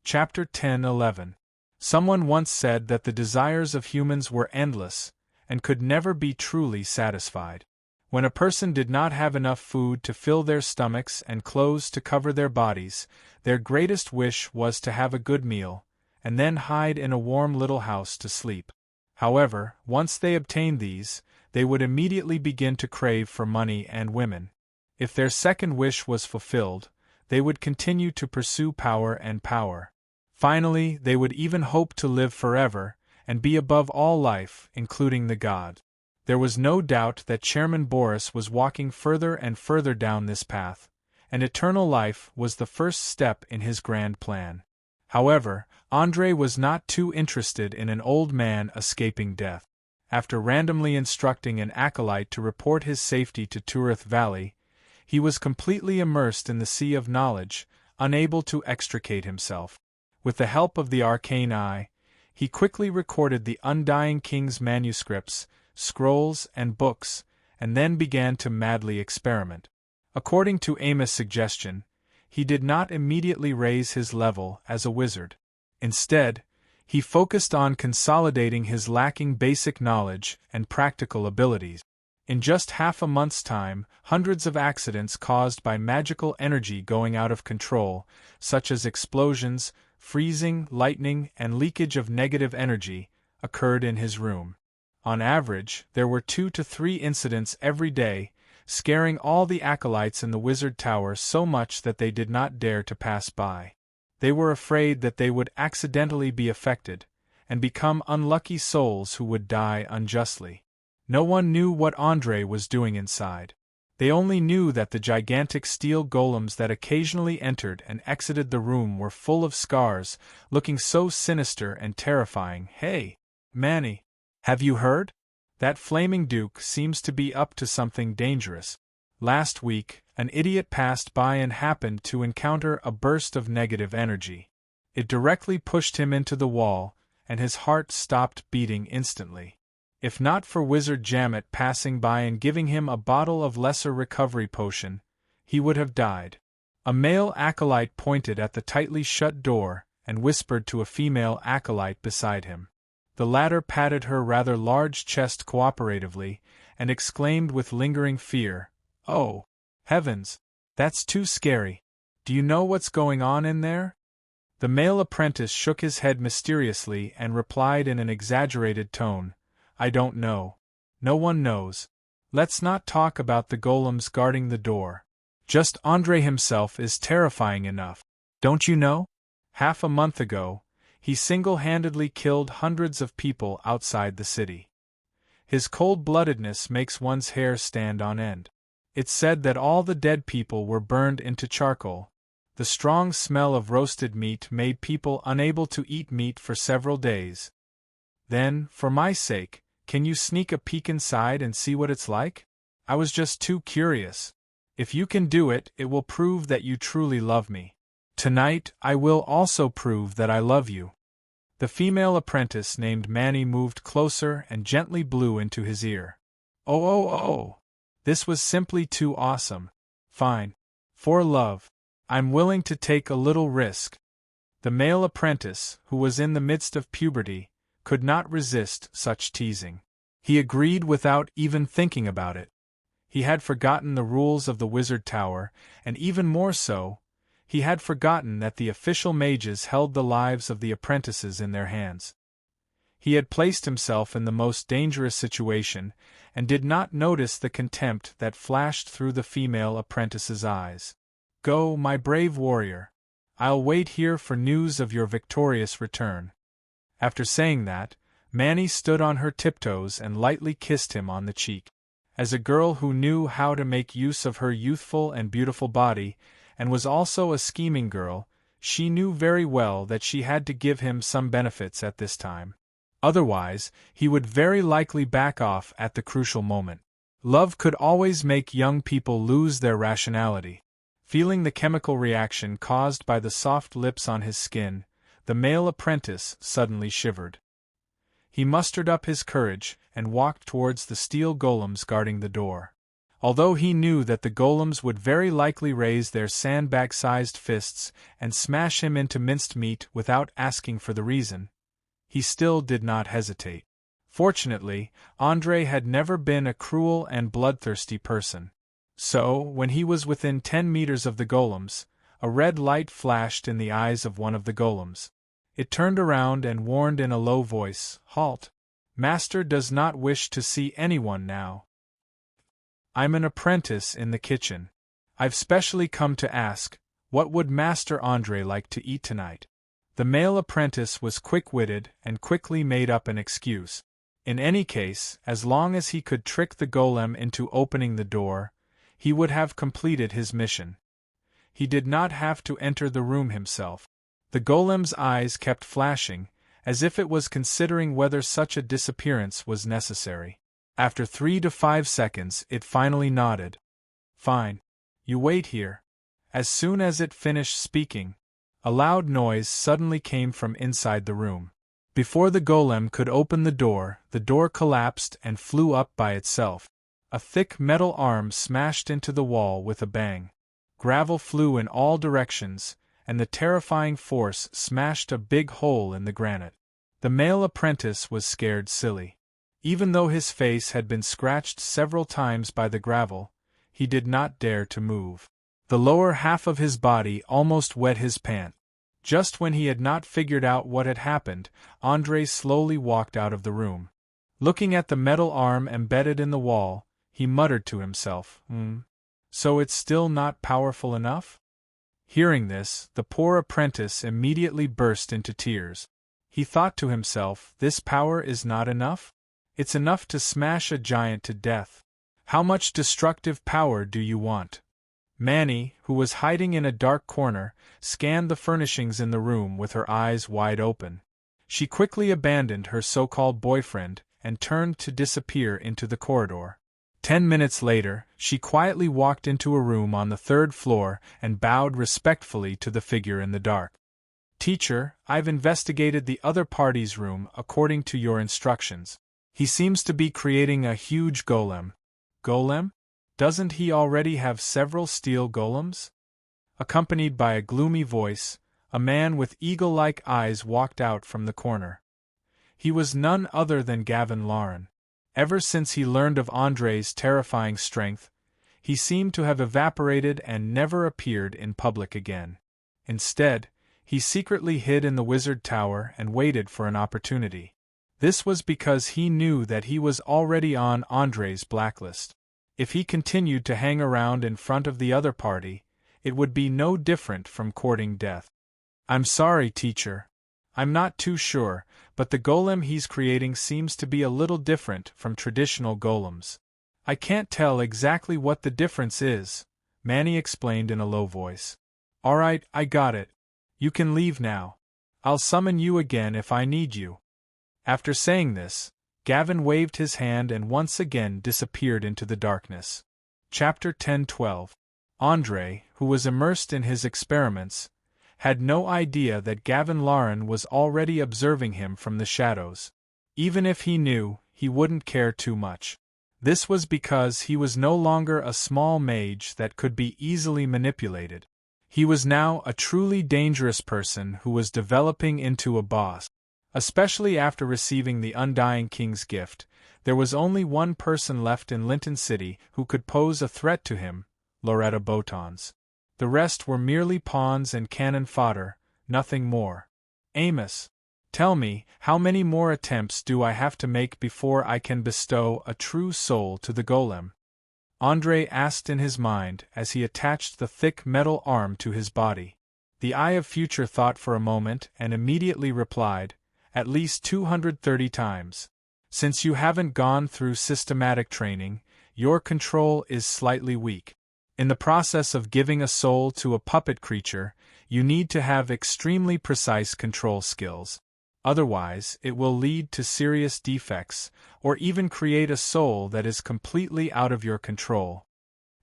Chapter 10-11. Someone once said that the desires of humans were endless, and could never be truly satisfied. When a person did not have enough food to fill their stomachs and clothes to cover their bodies, their greatest wish was to have a good meal, and then hide in a warm little house to sleep. However, once they obtained these, they would immediately begin to crave for money and women. If their second wish was fulfilled, they would continue to pursue power and power. Finally, they would even hope to live forever, and be above all life, including the god. There was no doubt that Chairman Boris was walking further and further down this path, and eternal life was the first step in his grand plan. However, Andrei was not too interested in an old man escaping death. After randomly instructing an acolyte to report his safety to Turith Valley, he was completely immersed in the sea of knowledge, unable to extricate himself. With the help of the arcane eye, he quickly recorded the undying king's manuscripts, scrolls, and books, and then began to madly experiment. According to Amos' suggestion, he did not immediately raise his level as a wizard. Instead, he focused on consolidating his lacking basic knowledge and practical abilities. In just half a month's time, hundreds of accidents caused by magical energy going out of control, such as explosions, freezing, lightning, and leakage of negative energy, occurred in his room. On average, there were 2 to 3 incidents every day, scaring all the acolytes in the wizard tower so much that they did not dare to pass by. They were afraid that they would accidentally be affected, and become unlucky souls who would die unjustly. No one knew what Andrei was doing inside. They only knew that the gigantic steel golems that occasionally entered and exited the room were full of scars, looking so sinister and terrifying. "Hey, Manny, have you heard? That flaming duke seems to be up to something dangerous. Last week, an idiot passed by and happened to encounter a burst of negative energy. It directly pushed him into the wall, and his heart stopped beating instantly. If not for Wizard Jamet passing by and giving him a bottle of lesser recovery potion, he would have died." A male acolyte pointed at the tightly shut door and whispered to a female acolyte beside him. The latter patted her rather large chest cooperatively and exclaimed with lingering fear, "Oh, heavens, that's too scary. Do you know what's going on in there?" The male apprentice shook his head mysteriously and replied in an exaggerated tone, "I don't know. No one knows. Let's not talk about the golems guarding the door. Just Andrei himself is terrifying enough. Don't you know? Half a month ago, he single-handedly killed hundreds of people outside the city. His cold-bloodedness makes one's hair stand on end. It's said that all the dead people were burned into charcoal. The strong smell of roasted meat made people unable to eat meat for several days. Then, for my sake, can you sneak a peek inside and see what it's like? I was just too curious. If you can do it, it will prove that you truly love me. Tonight, I will also prove that I love you." The female apprentice named Manny moved closer and gently blew into his ear. Oh! This was simply too awesome. Fine. For love, I'm willing to take a little risk. The male apprentice, who was in the midst of puberty, could not resist such teasing. He agreed without even thinking about it. He had forgotten the rules of the wizard tower, and even more so, he had forgotten that the official mages held the lives of the apprentices in their hands. He had placed himself in the most dangerous situation, and did not notice the contempt that flashed through the female apprentice's eyes. "Go, my brave warrior. I'll wait here for news of your victorious return." After saying that, Manny stood on her tiptoes and lightly kissed him on the cheek. As a girl who knew how to make use of her youthful and beautiful body, and was also a scheming girl, she knew very well that she had to give him some benefits at this time. Otherwise, he would very likely back off at the crucial moment. Love could always make young people lose their rationality. Feeling the chemical reaction caused by the soft lips on his skin, the male apprentice suddenly shivered. He mustered up his courage and walked towards the steel golems guarding the door. Although he knew that the golems would very likely raise their sandbag-sized fists and smash him into minced meat without asking for the reason, he still did not hesitate. Fortunately, Andrei had never been a cruel and bloodthirsty person. So, when he was within 10 meters of the golems, a red light flashed in the eyes of one of the golems. It turned around and warned in a low voice, "Halt! Master does not wish to see anyone now. I'm an apprentice in the kitchen. I've specially come to ask, what would Master Andrei like to eat tonight?" The male apprentice was quick-witted and quickly made up an excuse. In any case, as long as he could trick the golem into opening the door, he would have completed his mission. He did not have to enter the room himself. The golem's eyes kept flashing, as if it was considering whether such a disappearance was necessary. After 3 to 5 seconds, it finally nodded. "Fine. You wait here." As soon as it finished speaking, a loud noise suddenly came from inside the room. Before the golem could open the door collapsed and flew up by itself. A thick metal arm smashed into the wall with a bang. Gravel flew in all directions, and the terrifying force smashed a big hole in the granite. The male apprentice was scared silly. Even though his face had been scratched several times by the gravel, he did not dare to move. The lower half of his body almost wet his pants. Just when he had not figured out what had happened, Andrei slowly walked out of the room. Looking at the metal arm embedded in the wall, he muttered to himself, "So it's still not powerful enough?" Hearing this, the poor apprentice immediately burst into tears. He thought to himself, "This power is not enough? It's enough to smash a giant to death. How much destructive power do you want?" Manny, who was hiding in a dark corner, scanned the furnishings in the room with her eyes wide open. She quickly abandoned her so-called boyfriend and turned to disappear into the corridor. 10 minutes later, she quietly walked into a room on the 3rd floor and bowed respectfully to the figure in the dark. "Teacher, I've investigated the other party's room according to your instructions. He seems to be creating a huge golem." "Golem? Doesn't he already have several steel golems?" Accompanied by a gloomy voice, a man with eagle-like eyes walked out from the corner. He was none other than Gavin Lauren. Ever since he learned of Andrei's terrifying strength, he seemed to have evaporated and never appeared in public again. Instead, he secretly hid in the wizard tower and waited for an opportunity. This was because he knew that he was already on Andrei's blacklist. If he continued to hang around in front of the other party, it would be no different from courting death. "I'm sorry, teacher. I'm not too sure, but the golem he's creating seems to be a little different from traditional golems. I can't tell exactly what the difference is," Manny explained in a low voice. "Alright, I got it. You can leave now. I'll summon you again if I need you." After saying this, Gavin waved his hand and once again disappeared into the darkness. Chapter 10-12. Andrei, who was immersed in his experiments, had no idea that Gavin Lauren was already observing him from the shadows. Even if he knew, he wouldn't care too much. This was because he was no longer a small mage that could be easily manipulated. He was now a truly dangerous person who was developing into a boss. Especially after receiving the Undying King's gift, there was only one person left in Linton City who could pose a threat to him, Loretta Botons. The rest were merely pawns and cannon fodder, nothing more. "Amos, tell me, how many more attempts do I have to make before I can bestow a true soul to the golem?" Andrei asked in his mind as he attached the thick metal arm to his body. The Eye of Future thought for a moment and immediately replied, "At least 230 times. Since you haven't gone through systematic training, your control is slightly weak. In the process of giving a soul to a puppet creature, you need to have extremely precise control skills. Otherwise, it will lead to serious defects, or even create a soul that is completely out of your control."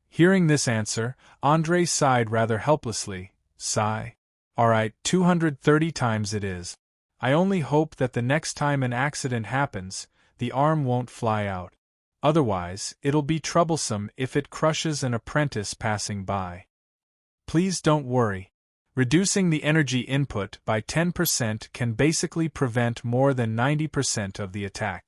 Hearing this answer, Andrei sighed rather helplessly. Sigh. "Alright, 230 times it is. I only hope that the next time an accident happens, the arm won't fly out." Otherwise, it'll be troublesome if it crushes an apprentice passing by. Please don't worry. Reducing the energy input by 10% can basically prevent more than 90% of the attack.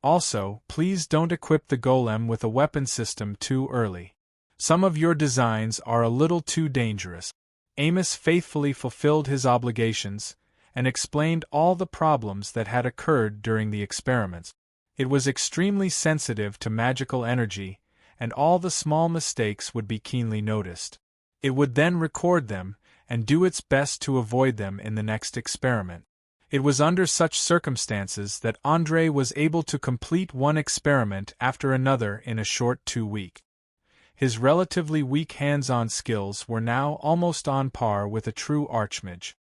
Also, please don't equip the golem with a weapon system too early. Some of your designs are a little too dangerous. Amos faithfully fulfilled his obligations and explained all the problems that had occurred during the experiments. It was extremely sensitive to magical energy, and all the small mistakes would be keenly noticed. It would then record them and do its best to avoid them in the next experiment. It was under such circumstances that André was able to complete one experiment after another in a short 2 weeks. His relatively weak hands-on skills were now almost on par with a true archmage.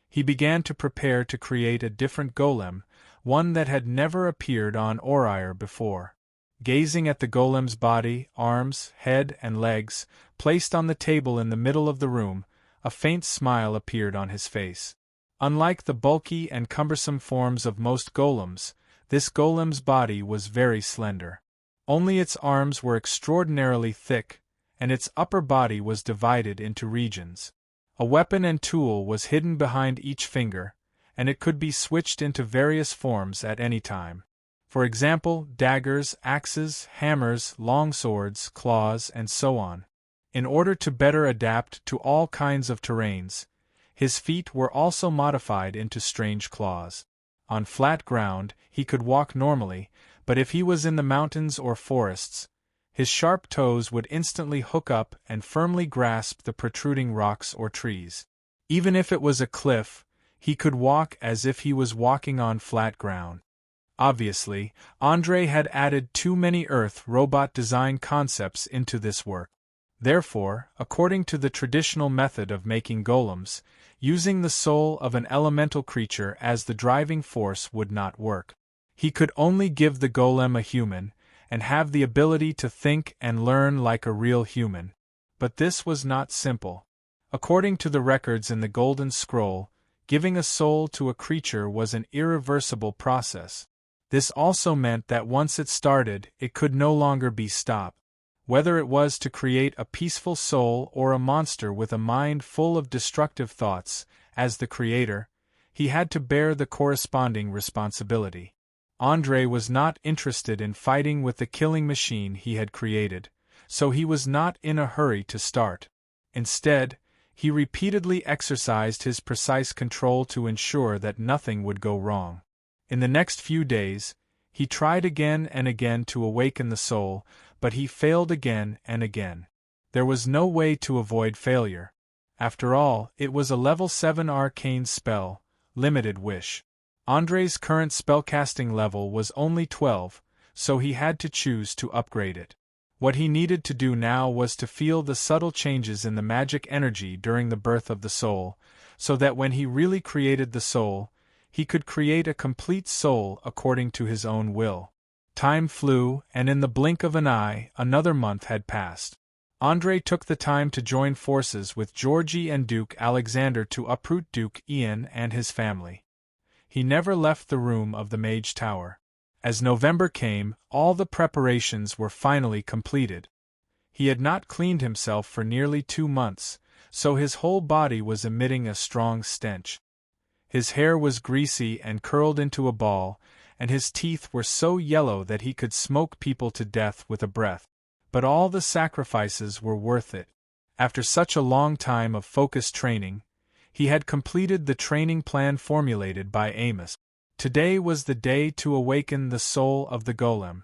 He began to prepare to create a different golem, one that had never appeared on Oriar before. Gazing at the golem's body, arms, head, and legs, placed on the table in the middle of the room, a faint smile appeared on his face. Unlike the bulky and cumbersome forms of most golems, this golem's body was very slender. Only its arms were extraordinarily thick, and its upper body was divided into regions. A weapon and tool was hidden behind each finger, and it could be switched into various forms at any time. For example, daggers, axes, hammers, longswords, claws, and so on. In order to better adapt to all kinds of terrains, his feet were also modified into strange claws. On flat ground, he could walk normally, but if he was in the mountains or forests, his sharp toes would instantly hook up and firmly grasp the protruding rocks or trees. Even if it was a cliff, he could walk as if he was walking on flat ground. Obviously, André had added too many Earth robot design concepts into this work. Therefore, according to the traditional method of making golems, using the soul of an elemental creature as the driving force would not work. He could only give the golem a human, and have the ability to think and learn like a real human. But this was not simple. According to the records in the Golden Scroll, giving a soul to a creature was an irreversible process. This also meant that once it started, it could no longer be stopped. Whether it was to create a peaceful soul or a monster with a mind full of destructive thoughts, as the creator, he had to bear the corresponding responsibility. André was not interested in fighting with the killing machine he had created, so he was not in a hurry to start. Instead, he repeatedly exercised his precise control to ensure that nothing would go wrong. In the next few days, he tried again and again to awaken the soul, but he failed again and again. There was no way to avoid failure. After all, it was a level 7 arcane spell, limited wish. André's current spellcasting level was only 12, so he had to choose to upgrade it. What he needed to do now was to feel the subtle changes in the magic energy during the birth of the soul, so that when he really created the soul, he could create a complete soul according to his own will. Time flew, and in the blink of an eye, another month had passed. André took the time to join forces with Georgie and Duke Alexander to uproot Duke Ian and his family. He never left the room of the Mage Tower. As November came, all the preparations were finally completed. He had not cleaned himself for nearly 2 months, so his whole body was emitting a strong stench. His hair was greasy and curled into a ball, and his teeth were so yellow that he could smoke people to death with a breath. But all the sacrifices were worth it. After such a long time of focused training, he had completed the training plan formulated by Amos. Today was the day to awaken the soul of the golem.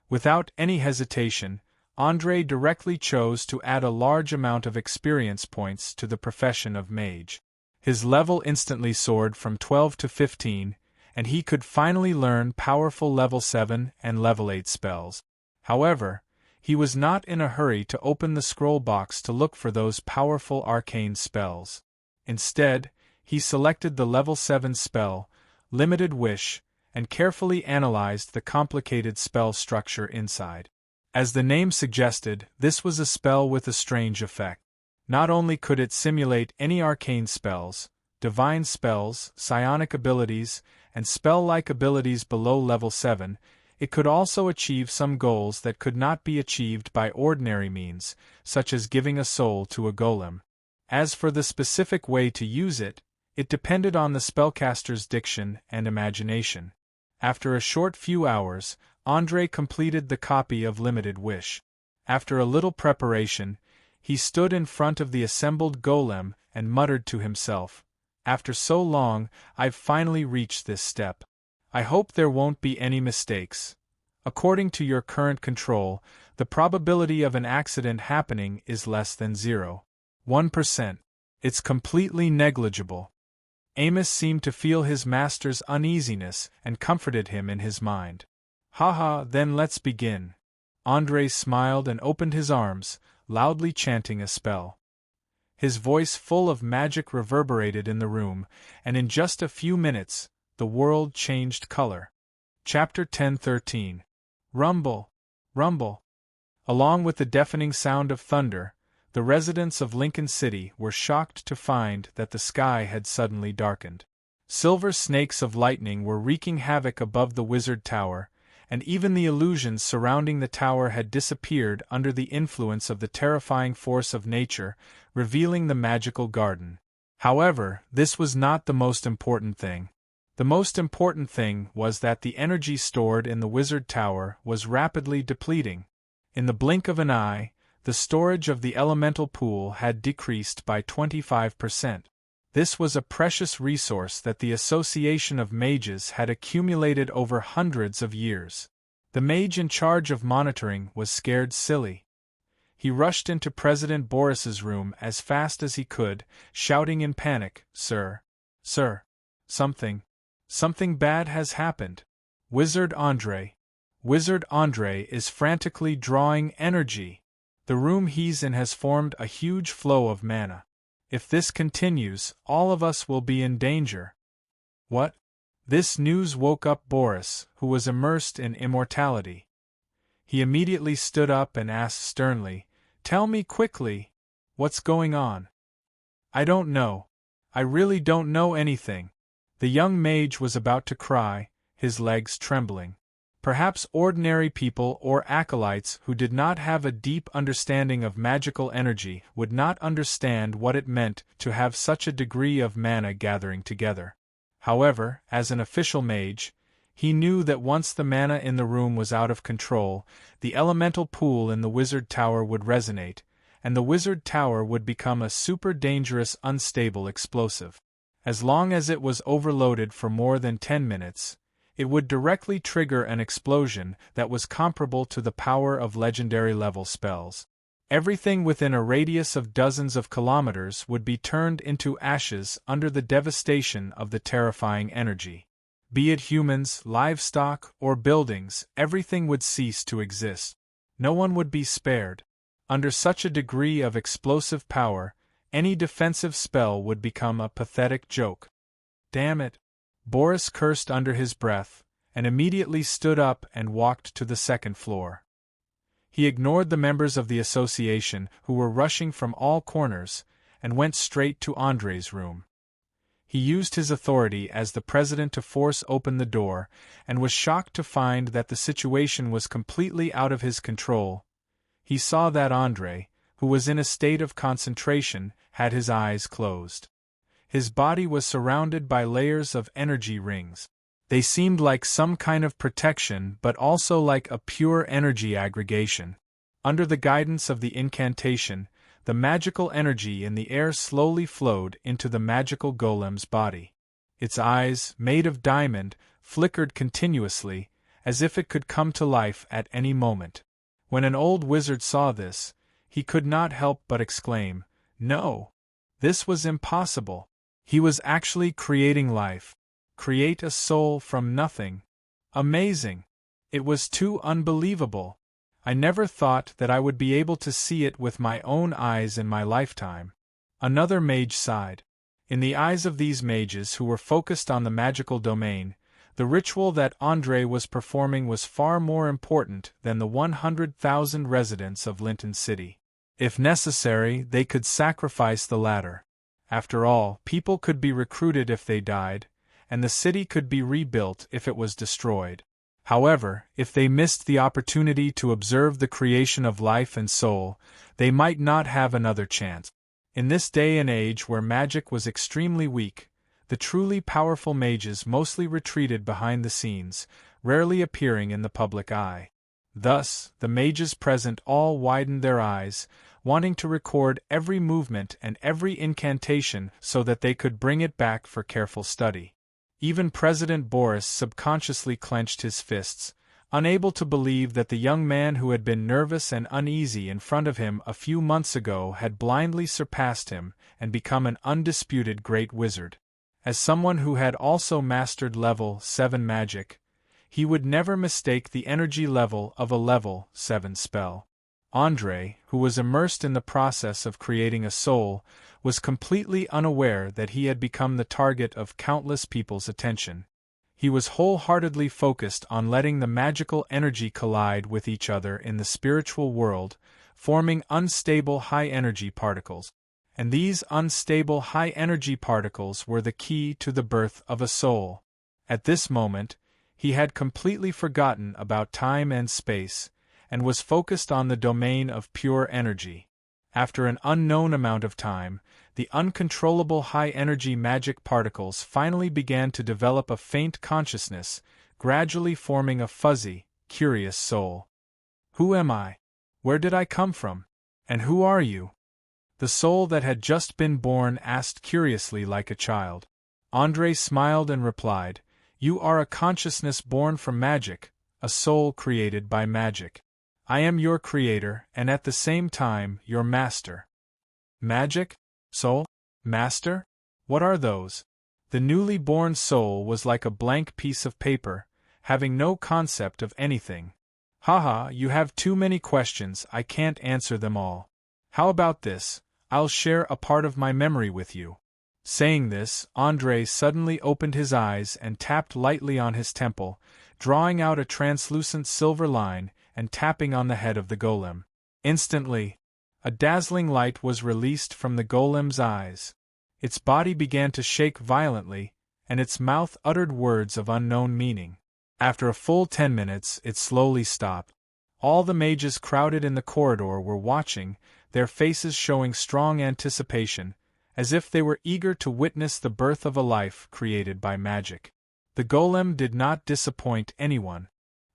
Without any hesitation, André directly chose to add a large amount of experience points to the profession of mage. His level instantly soared from 12 to 15, and he could finally learn powerful level 7 and level 8 spells. However, he was not in a hurry to open the scroll box to look for those powerful arcane spells. Instead, he selected the level 7 spell, Limited Wish, and carefully analyzed the complicated spell structure inside. As the name suggested, this was a spell with a strange effect. Not only could it simulate any arcane spells, divine spells, psionic abilities, and spell-like abilities below level 7, It could also achieve some goals that could not be achieved by ordinary means, such as giving a soul to a golem. As for the specific way to use it, it depended on the spellcaster's diction and imagination. After a short few hours, Andrei completed the copy of Limited Wish. After a little preparation, he stood in front of the assembled golem and muttered to himself, "After so long, I've finally reached this step. I hope there won't be any mistakes. According to your current control, the probability of an accident happening is less than 0.1%. It's completely negligible." Amos seemed to feel his master's uneasiness and comforted him in his mind. "Haha, then let's begin." Andrei smiled and opened his arms, loudly chanting a spell. His voice full of magic reverberated in the room, and in just a few minutes, the world changed color. Chapter 10:13. Rumble! Rumble! Along with the deafening sound of thunder, the residents of Lincoln City were shocked to find that the sky had suddenly darkened. Silver snakes of lightning were wreaking havoc above the wizard tower, and even the illusions surrounding the tower had disappeared under the influence of the terrifying force of nature, revealing the magical garden. However, this was not the most important thing. The most important thing was that the energy stored in the wizard tower was rapidly depleting. In the blink of an eye, the storage of the elemental pool had decreased by 25%. This was a precious resource that the Association of Mages had accumulated over hundreds of years. The mage in charge of monitoring was scared silly. He rushed into President Boris's room as fast as he could, shouting in panic, Sir, something bad has happened. Wizard Andrei is frantically drawing energy. The room he's in has formed a huge flow of mana. If this continues, all of us will be in danger." What? This news woke up Boris, who was immersed in immortality. He immediately stood up and asked sternly, "Tell me quickly, what's going on?" "I don't know. I really don't know anything." The young mage was about to cry, his legs trembling. Perhaps ordinary people or acolytes who did not have a deep understanding of magical energy would not understand what it meant to have such a degree of mana gathering together. However, as an official mage, he knew that once the mana in the room was out of control, the elemental pool in the wizard tower would resonate, and the wizard tower would become a super dangerous unstable explosive. As long as it was overloaded for more than 10 minutes, it would directly trigger an explosion that was comparable to the power of legendary-level spells. Everything within a radius of dozens of kilometers would be turned into ashes under the devastation of the terrifying energy. Be it humans, livestock, or buildings, everything would cease to exist. No one would be spared. Under such a degree of explosive power, any defensive spell would become a pathetic joke. Damn it! Boris cursed under his breath, and immediately stood up and walked to the second floor. He ignored the members of the association who were rushing from all corners, and went straight to Andrei's room. He used his authority as the president to force open the door, and was shocked to find that the situation was completely out of his control. He saw that Andrei, who was in a state of concentration, had his eyes closed. His body was surrounded by layers of energy rings. They seemed like some kind of protection but also like a pure energy aggregation. Under the guidance of the incantation, the magical energy in the air slowly flowed into the magical golem's body. Its eyes, made of diamond, flickered continuously, as if it could come to life at any moment. When an old wizard saw this, he could not help but exclaim, "No! This was impossible! He was actually creating life. Create a soul from nothing. Amazing! It was too unbelievable. I never thought that I would be able to see it with my own eyes in my lifetime." Another mage sighed. In the eyes of these mages who were focused on the magical domain, the ritual that Andrei was performing was far more important than the 100,000 residents of Lincoln City. If necessary, they could sacrifice the latter. After all, people could be recruited if they died, and the city could be rebuilt if it was destroyed. However, if they missed the opportunity to observe the creation of life and soul, they might not have another chance. In this day and age where magic was extremely weak, the truly powerful mages mostly retreated behind the scenes, rarely appearing in the public eye. Thus, the mages present all widened their eyes, wanting to record every movement and every incantation so that they could bring it back for careful study. Even President Boris subconsciously clenched his fists, unable to believe that the young man who had been nervous and uneasy in front of him a few months ago had blindly surpassed him and become an undisputed great wizard. As someone who had also mastered level 7 magic, he would never mistake the energy level of a level 7 spell. Andrei, who was immersed in the process of creating a soul, was completely unaware that he had become the target of countless people's attention. He was wholeheartedly focused on letting the magical energy collide with each other in the spiritual world, forming unstable high-energy particles. And these unstable high-energy particles were the key to the birth of a soul. At this moment, he had completely forgotten about time and space, and was focused on the domain of pure energy. After an unknown amount of time, the uncontrollable high-energy magic particles finally began to develop a faint consciousness, gradually forming a fuzzy, curious soul. Who am I? Where did I come from? And who are you? The soul that had just been born asked curiously like a child. Andrei smiled and replied, "You are a consciousness born from magic, a soul created by magic. I am your creator and at the same time your master." Magic? Soul? Master? What are those? The newly born soul was like a blank piece of paper, having no concept of anything. Haha, you have too many questions, I can't answer them all. How about this? I'll share a part of my memory with you. Saying this, Andrei suddenly opened his eyes and tapped lightly on his temple, drawing out a translucent silver line and tapping on the head of the golem. Instantly, a dazzling light was released from the golem's eyes. Its body began to shake violently, and its mouth uttered words of unknown meaning. After a full 10 minutes, it slowly stopped. All the mages crowded in the corridor were watching, their faces showing strong anticipation, as if they were eager to witness the birth of a life created by magic. The golem did not disappoint anyone.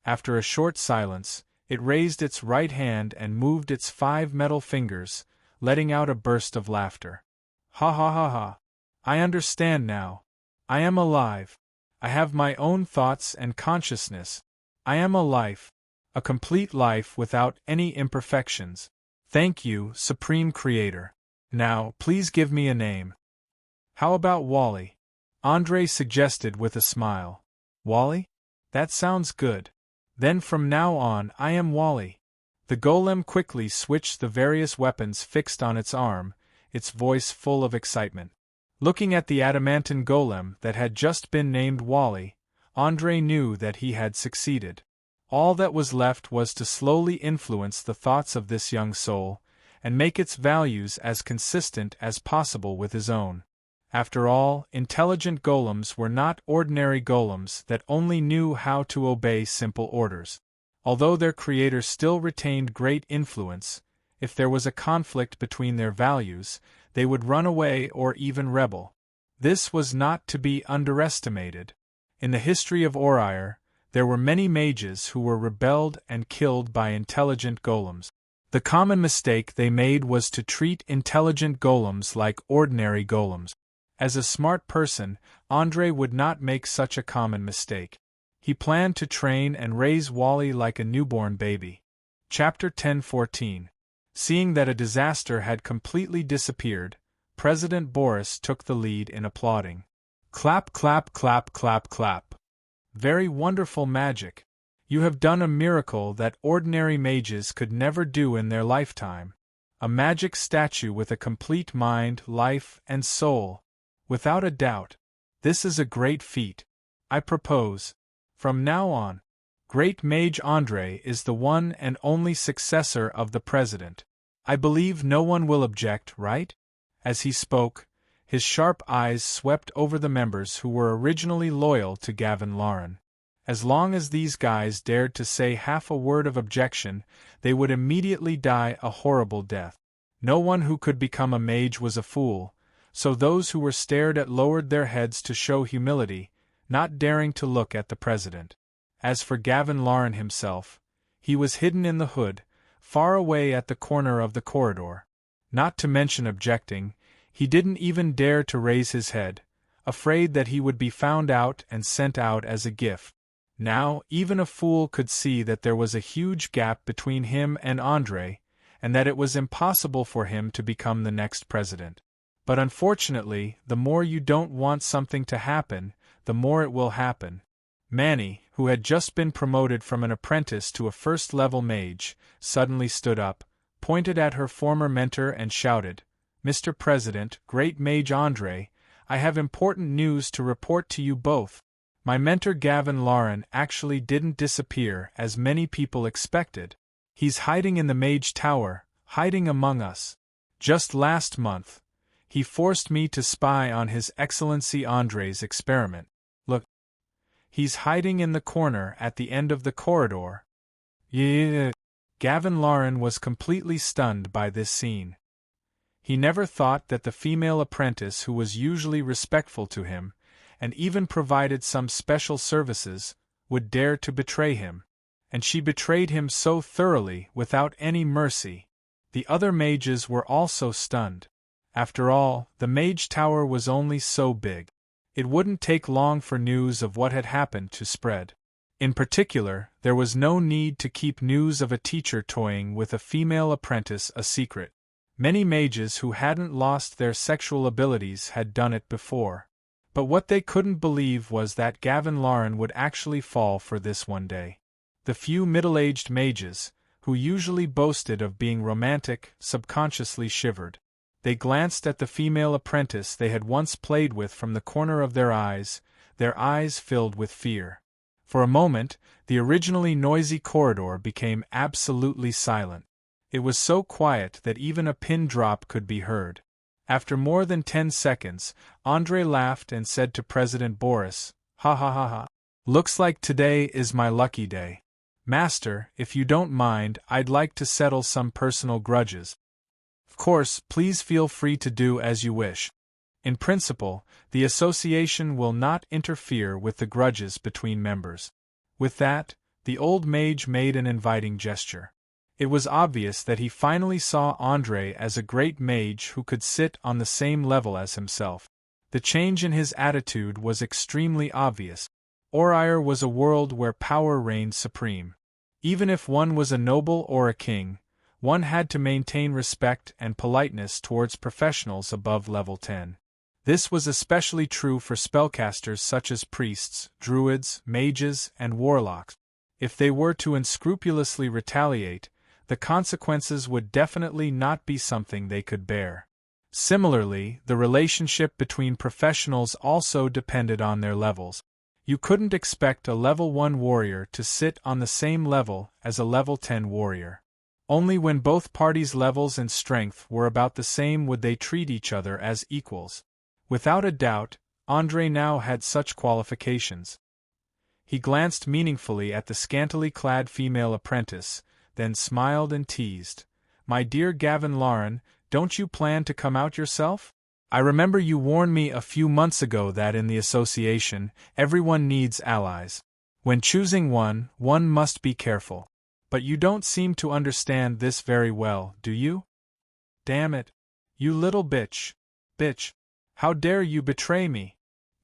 After a short silence, it raised its right hand and moved its 5 metal fingers, letting out a burst of laughter. Ha ha ha ha. I understand now. I am alive. I have my own thoughts and consciousness. I am a life. A complete life without any imperfections. Thank you, Supreme Creator. Now, please give me a name. How about Wally? Andrei suggested with a smile. Wally? That sounds good. Then from now on I am Wally. The golem quickly switched the various weapons fixed on its arm, its voice full of excitement. Looking at the adamantine golem that had just been named Wally, Andrei knew that he had succeeded. All that was left was to slowly influence the thoughts of this young soul, and make its values as consistent as possible with his own. After all, intelligent golems were not ordinary golems that only knew how to obey simple orders. Although their creator still retained great influence, if there was a conflict between their values, they would run away or even rebel. This was not to be underestimated. In the history of Audiobook, there were many mages who were rebelled and killed by intelligent golems. The common mistake they made was to treat intelligent golems like ordinary golems. As a smart person, Andrei would not make such a common mistake. He planned to train and raise Wally like a newborn baby. Chapter 10:14. Seeing that a disaster had completely disappeared, President Boris took the lead in applauding. Clap, clap, clap, clap, clap. Very wonderful magic. You have done a miracle that ordinary mages could never do in their lifetime. A magic statue with a complete mind, life, and soul. Without a doubt. This is a great feat. I propose, from now on, Great Mage Andrei is the one and only successor of the president. I believe no one will object, right? As he spoke, his sharp eyes swept over the members who were originally loyal to Gavin Lauren. As long as these guys dared to say half a word of objection, they would immediately die a horrible death. No one who could become a mage was a fool, so those who were stared at lowered their heads to show humility, not daring to look at the president. As for Gavin Lauren himself, he was hidden in the hood, far away at the corner of the corridor. Not to mention objecting, he didn't even dare to raise his head, afraid that he would be found out and sent out as a gift. Now, even a fool could see that there was a huge gap between him and Andre, and that it was impossible for him to become the next president. But unfortunately, the more you don't want something to happen, the more it will happen. Manny, who had just been promoted from an apprentice to a first-level mage, suddenly stood up, pointed at her former mentor and shouted, "Mr. President, Great Mage Andre, I have important news to report to you both. My mentor Gavin Lauren actually didn't disappear as many people expected. He's hiding in the Mage Tower, hiding among us. Just last month, he forced me to spy on His Excellency Andre's experiment. Look. He's hiding in the corner at the end of the corridor." Yeah. Gavin Lauren was completely stunned by this scene. He never thought that the female apprentice who was usually respectful to him, and even provided some special services, would dare to betray him. And she betrayed him so thoroughly, without any mercy. The other mages were also stunned. After all, the Mage Tower was only so big. It wouldn't take long for news of what had happened to spread. In particular, there was no need to keep news of a teacher toying with a female apprentice a secret. Many mages who hadn't lost their sexual abilities had done it before. But what they couldn't believe was that Gavin Lauren would actually fall for this one day. The few middle-aged mages, who usually boasted of being romantic, subconsciously shivered. They glanced at the female apprentice they had once played with from the corner of their eyes filled with fear. For a moment, the originally noisy corridor became absolutely silent. It was so quiet that even a pin drop could be heard. After more than 10 seconds, Andre laughed and said to President Boris, "Ha ha ha ha. Looks like today is my lucky day. Master, if you don't mind, I'd like to settle some personal grudges." "Of course, please feel free to do as you wish. In principle, the association will not interfere with the grudges between members." With that, the old mage made an inviting gesture. It was obvious that he finally saw Andre as a great mage who could sit on the same level as himself. The change in his attitude was extremely obvious. Orire was a world where power reigned supreme. Even if one was a noble or a king, one had to maintain respect and politeness towards professionals above level 10. This was especially true for spellcasters such as priests, druids, mages, and warlocks. If they were to unscrupulously retaliate, the consequences would definitely not be something they could bear. Similarly, the relationship between professionals also depended on their levels. You couldn't expect a level 1 warrior to sit on the same level as a level 10 warrior. Only when both parties' levels and strength were about the same would they treat each other as equals. Without a doubt, Andre now had such qualifications. He glanced meaningfully at the scantily clad female apprentice, then smiled and teased, "My dear Gavin Lauren, don't you plan to come out yourself? I remember you warned me a few months ago that in the association, everyone needs allies. When choosing one, one must be careful. But you don't seem to understand this very well, do you? Damn it. You little bitch. Bitch. How dare you betray me?"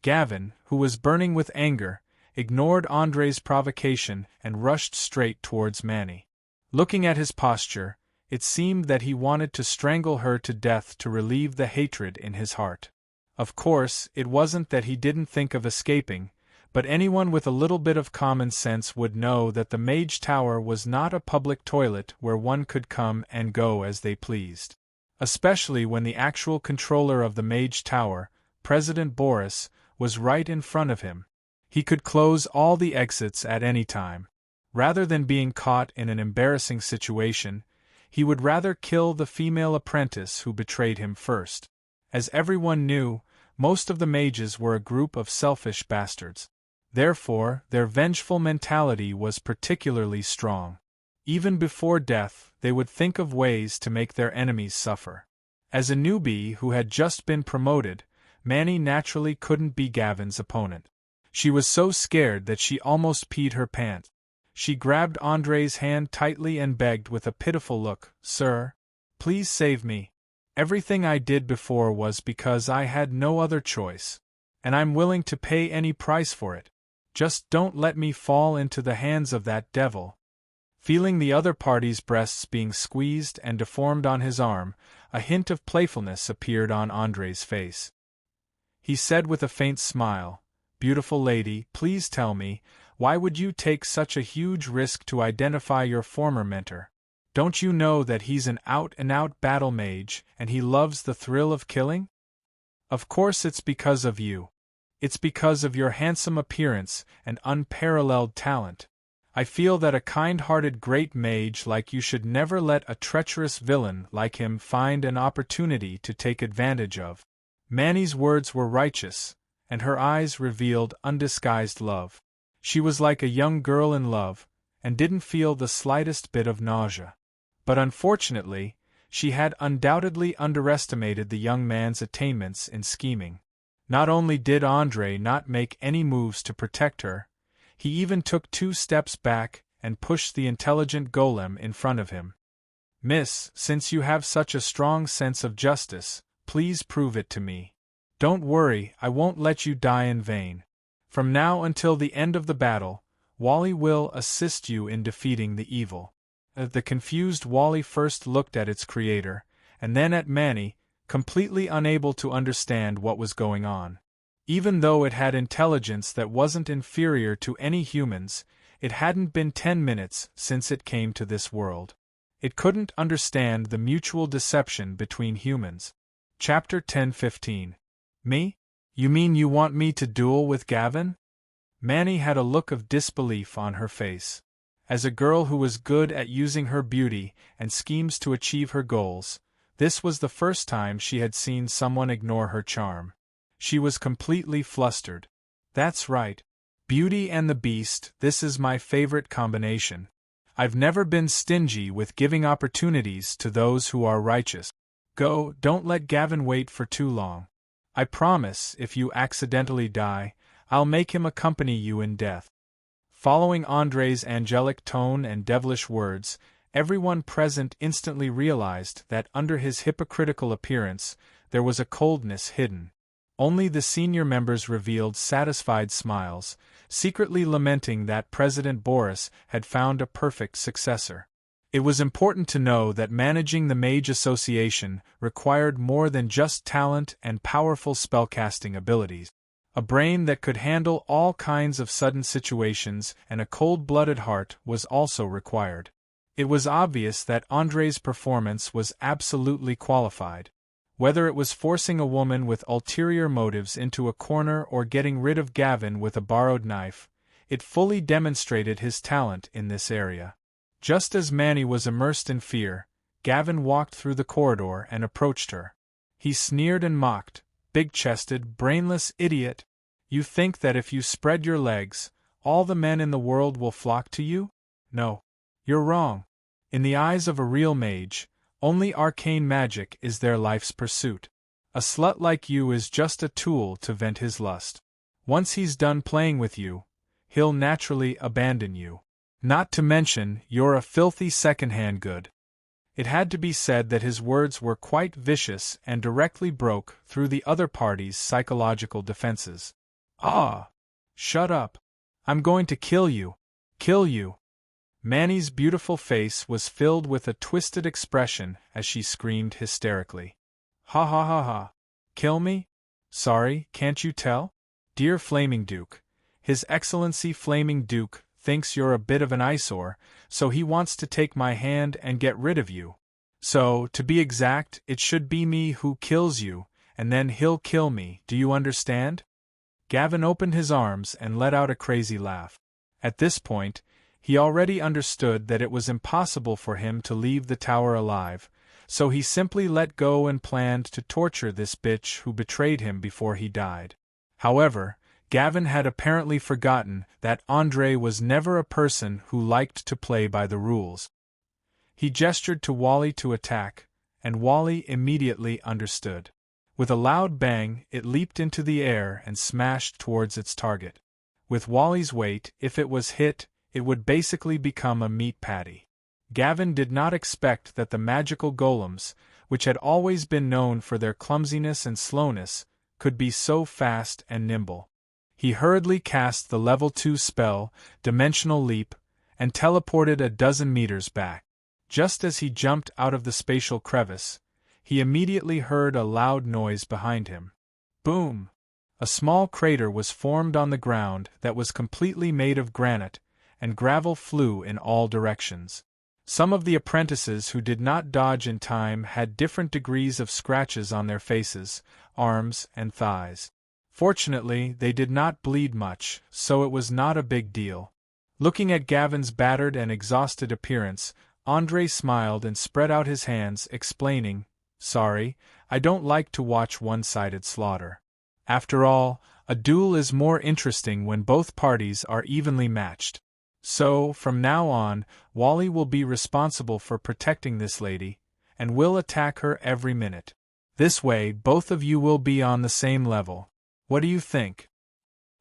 Gavin, who was burning with anger, ignored Andre's provocation and rushed straight towards Manny. Looking at his posture, it seemed that he wanted to strangle her to death to relieve the hatred in his heart. Of course, it wasn't that he didn't think of escaping, but anyone with a little bit of common sense would know that the Mage Tower was not a public toilet where one could come and go as they pleased. Especially when the actual controller of the Mage Tower, President Boris, was right in front of him. He could close all the exits at any time. Rather than being caught in an embarrassing situation, he would rather kill the female apprentice who betrayed him first. As everyone knew, most of the mages were a group of selfish bastards. Therefore, their vengeful mentality was particularly strong. Even before death, they would think of ways to make their enemies suffer. As a newbie who had just been promoted, Manny naturally couldn't be Gavin's opponent. She was so scared that she almost peed her pants. She grabbed Andre's hand tightly and begged with a pitiful look, "Sir, please save me. Everything I did before was because I had no other choice. And I'm willing to pay any price for it. Just don't let me fall into the hands of that devil." Feeling the other party's breasts being squeezed and deformed on his arm, a hint of playfulness appeared on Andre's face. He said with a faint smile, "Beautiful lady, please tell me, why would you take such a huge risk to identify your former mentor? Don't you know that he's an out-and-out battle mage and he loves the thrill of killing?" "Of course it's because of you. It's because of your handsome appearance and unparalleled talent. I feel that a kind-hearted great mage like you should never let a treacherous villain like him find an opportunity to take advantage of." Manny's words were righteous, and her eyes revealed undisguised love. She was like a young girl in love, and didn't feel the slightest bit of nausea. But unfortunately, she had undoubtedly underestimated the young man's attainments in scheming. Not only did Andre not make any moves to protect her, he even took 2 steps back and pushed the intelligent golem in front of him. "Miss, since you have such a strong sense of justice, please prove it to me. Don't worry, I won't let you die in vain. From now until the end of the battle, Wally will assist you in defeating the evil." The confused Wally first looked at its creator, and then at Manny, completely unable to understand what was going on. Even though it had intelligence that wasn't inferior to any humans, it hadn't been 10 minutes since it came to this world. It couldn't understand the mutual deception between humans. Chapter 10:15. Me? You mean you want me to duel with Gavin? Manny had a look of disbelief on her face. As a girl who was good at using her beauty and schemes to achieve her goals, this was the first time she had seen someone ignore her charm. She was completely flustered. "That's right. Beauty and the Beast, this is my favorite combination. I've never been stingy with giving opportunities to those who are righteous. Go, don't let Gavin wait for too long. I promise, if you accidentally die, I'll make him accompany you in death." Following Andre's angelic tone and devilish words, everyone present instantly realized that under his hypocritical appearance, there was a coldness hidden. Only the senior members revealed satisfied smiles, secretly lamenting that President Boris had found a perfect successor. It was important to know that managing the Mage Association required more than just talent and powerful spellcasting abilities. A brain that could handle all kinds of sudden situations and a cold-blooded heart was also required. It was obvious that Andre's performance was absolutely qualified. Whether it was forcing a woman with ulterior motives into a corner or getting rid of Gavin with a borrowed knife, it fully demonstrated his talent in this area. Just as Manny was immersed in fear, Gavin walked through the corridor and approached her. He sneered and mocked, "Big-chested, brainless idiot! You think that if you spread your legs, all the men in the world will flock to you? No. You're wrong. In the eyes of a real mage, only arcane magic is their life's pursuit. A slut like you is just a tool to vent his lust. Once he's done playing with you, he'll naturally abandon you. Not to mention, you're a filthy second-hand good." It had to be said that his words were quite vicious and directly broke through the other party's psychological defenses. "Ah! Shut up. I'm going to kill you. Kill you." Manny's beautiful face was filled with a twisted expression as she screamed hysterically. "Ha ha ha ha. Kill me? Sorry, can't you tell? Dear Flaming Duke, His Excellency Flaming Duke thinks you're a bit of an eyesore, so he wants to take my hand and get rid of you. So, to be exact, it should be me who kills you, and then he'll kill me, do you understand?" Gavin opened his arms and let out a crazy laugh. At this point, he already understood that it was impossible for him to leave the tower alive, so he simply let go and planned to torture this bitch who betrayed him before he died. However, Gavin had apparently forgotten that Andre was never a person who liked to play by the rules. He gestured to Wally to attack, and Wally immediately understood. With a loud bang, it leaped into the air and smashed towards its target. With Wally's weight, if it was hit, it would basically become a meat patty. Gavin did not expect that the magical golems, which had always been known for their clumsiness and slowness, could be so fast and nimble. He hurriedly cast the level 2 spell, Dimensional Leap, and teleported a dozen meters back. Just as he jumped out of the spatial crevice, he immediately heard a loud noise behind him. Boom! A small crater was formed on the ground that was completely made of granite, and gravel flew in all directions. Some of the apprentices who did not dodge in time had different degrees of scratches on their faces, arms, and thighs. Fortunately, they did not bleed much, so it was not a big deal. Looking at Gavin's battered and exhausted appearance, Andre smiled and spread out his hands, explaining, "Sorry, I don't like to watch one-sided slaughter. After all, a duel is more interesting when both parties are evenly matched. So, from now on, Wally will be responsible for protecting this lady, and will attack her every minute. This way, both of you will be on the same level. What do you think?"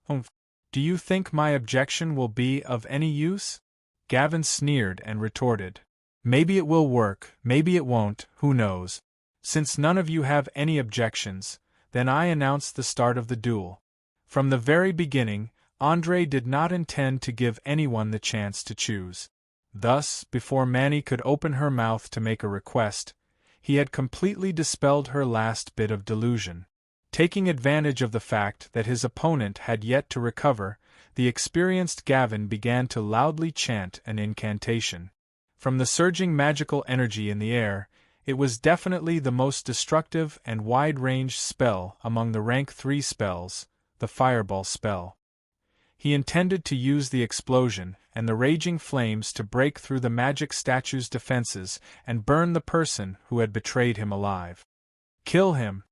"Do you think my objection will be of any use?" Gavin sneered and retorted. "Maybe it will work, maybe it won't, who knows. Since none of you have any objections, then I announce the start of the duel." From the very beginning, Andre did not intend to give anyone the chance to choose. Thus, before Manny could open her mouth to make a request, he had completely dispelled her last bit of delusion. Taking advantage of the fact that his opponent had yet to recover, the experienced Gavin began to loudly chant an incantation. From the surging magical energy in the air, it was definitely the most destructive and wide-ranged spell among the rank 3 spells, the Fireball spell. He intended to use the explosion and the raging flames to break through the magic statue's defenses and burn the person who had betrayed him alive. "Kill him!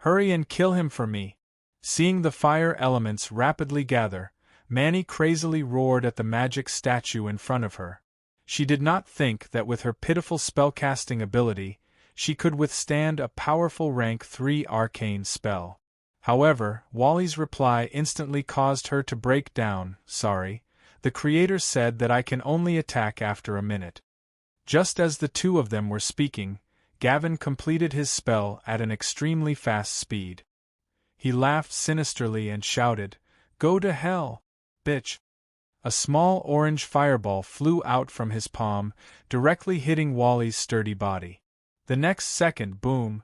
Hurry and kill him for me!" Seeing the fire elements rapidly gather, Manny crazily roared at the magic statue in front of her. She did not think that with her pitiful spellcasting ability, she could withstand a powerful rank 3 arcane spell. However, Wally's reply instantly caused her to break down. "Sorry, the creator said that I can only attack after a minute." Just as the two of them were speaking, Gavin completed his spell at an extremely fast speed. He laughed sinisterly and shouted, "Go to hell, bitch!" A small orange fireball flew out from his palm, directly hitting Wally's sturdy body. The next second, boom!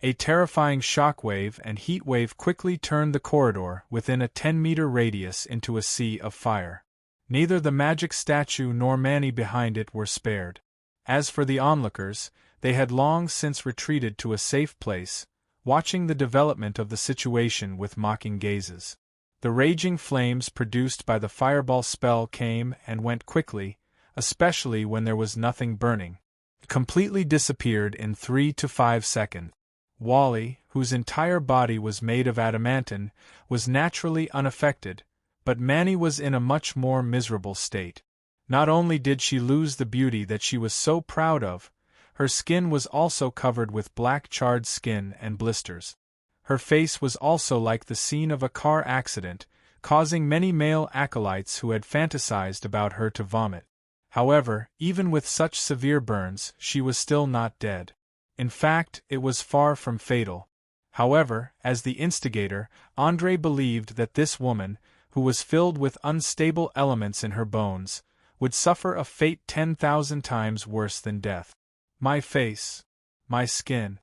A terrifying shockwave and heatwave quickly turned the corridor within a 10-meter radius into a sea of fire. Neither the magic statue nor Manny behind it were spared. As for the onlookers, they had long since retreated to a safe place, watching the development of the situation with mocking gazes. The raging flames produced by the fireball spell came and went quickly, especially when there was nothing burning. It completely disappeared in 3 to 5 seconds. Wally, whose entire body was made of adamantine, was naturally unaffected, but Manny was in a much more miserable state. Not only did she lose the beauty that she was so proud of, her skin was also covered with black charred skin and blisters. Her face was also like the scene of a car accident, causing many male acolytes who had fantasized about her to vomit. However, even with such severe burns, she was still not dead. In fact, it was far from fatal. However, as the instigator, Andre believed that this woman, who was filled with unstable elements in her bones, would suffer a fate 10,000 times worse than death. "My face. My skin.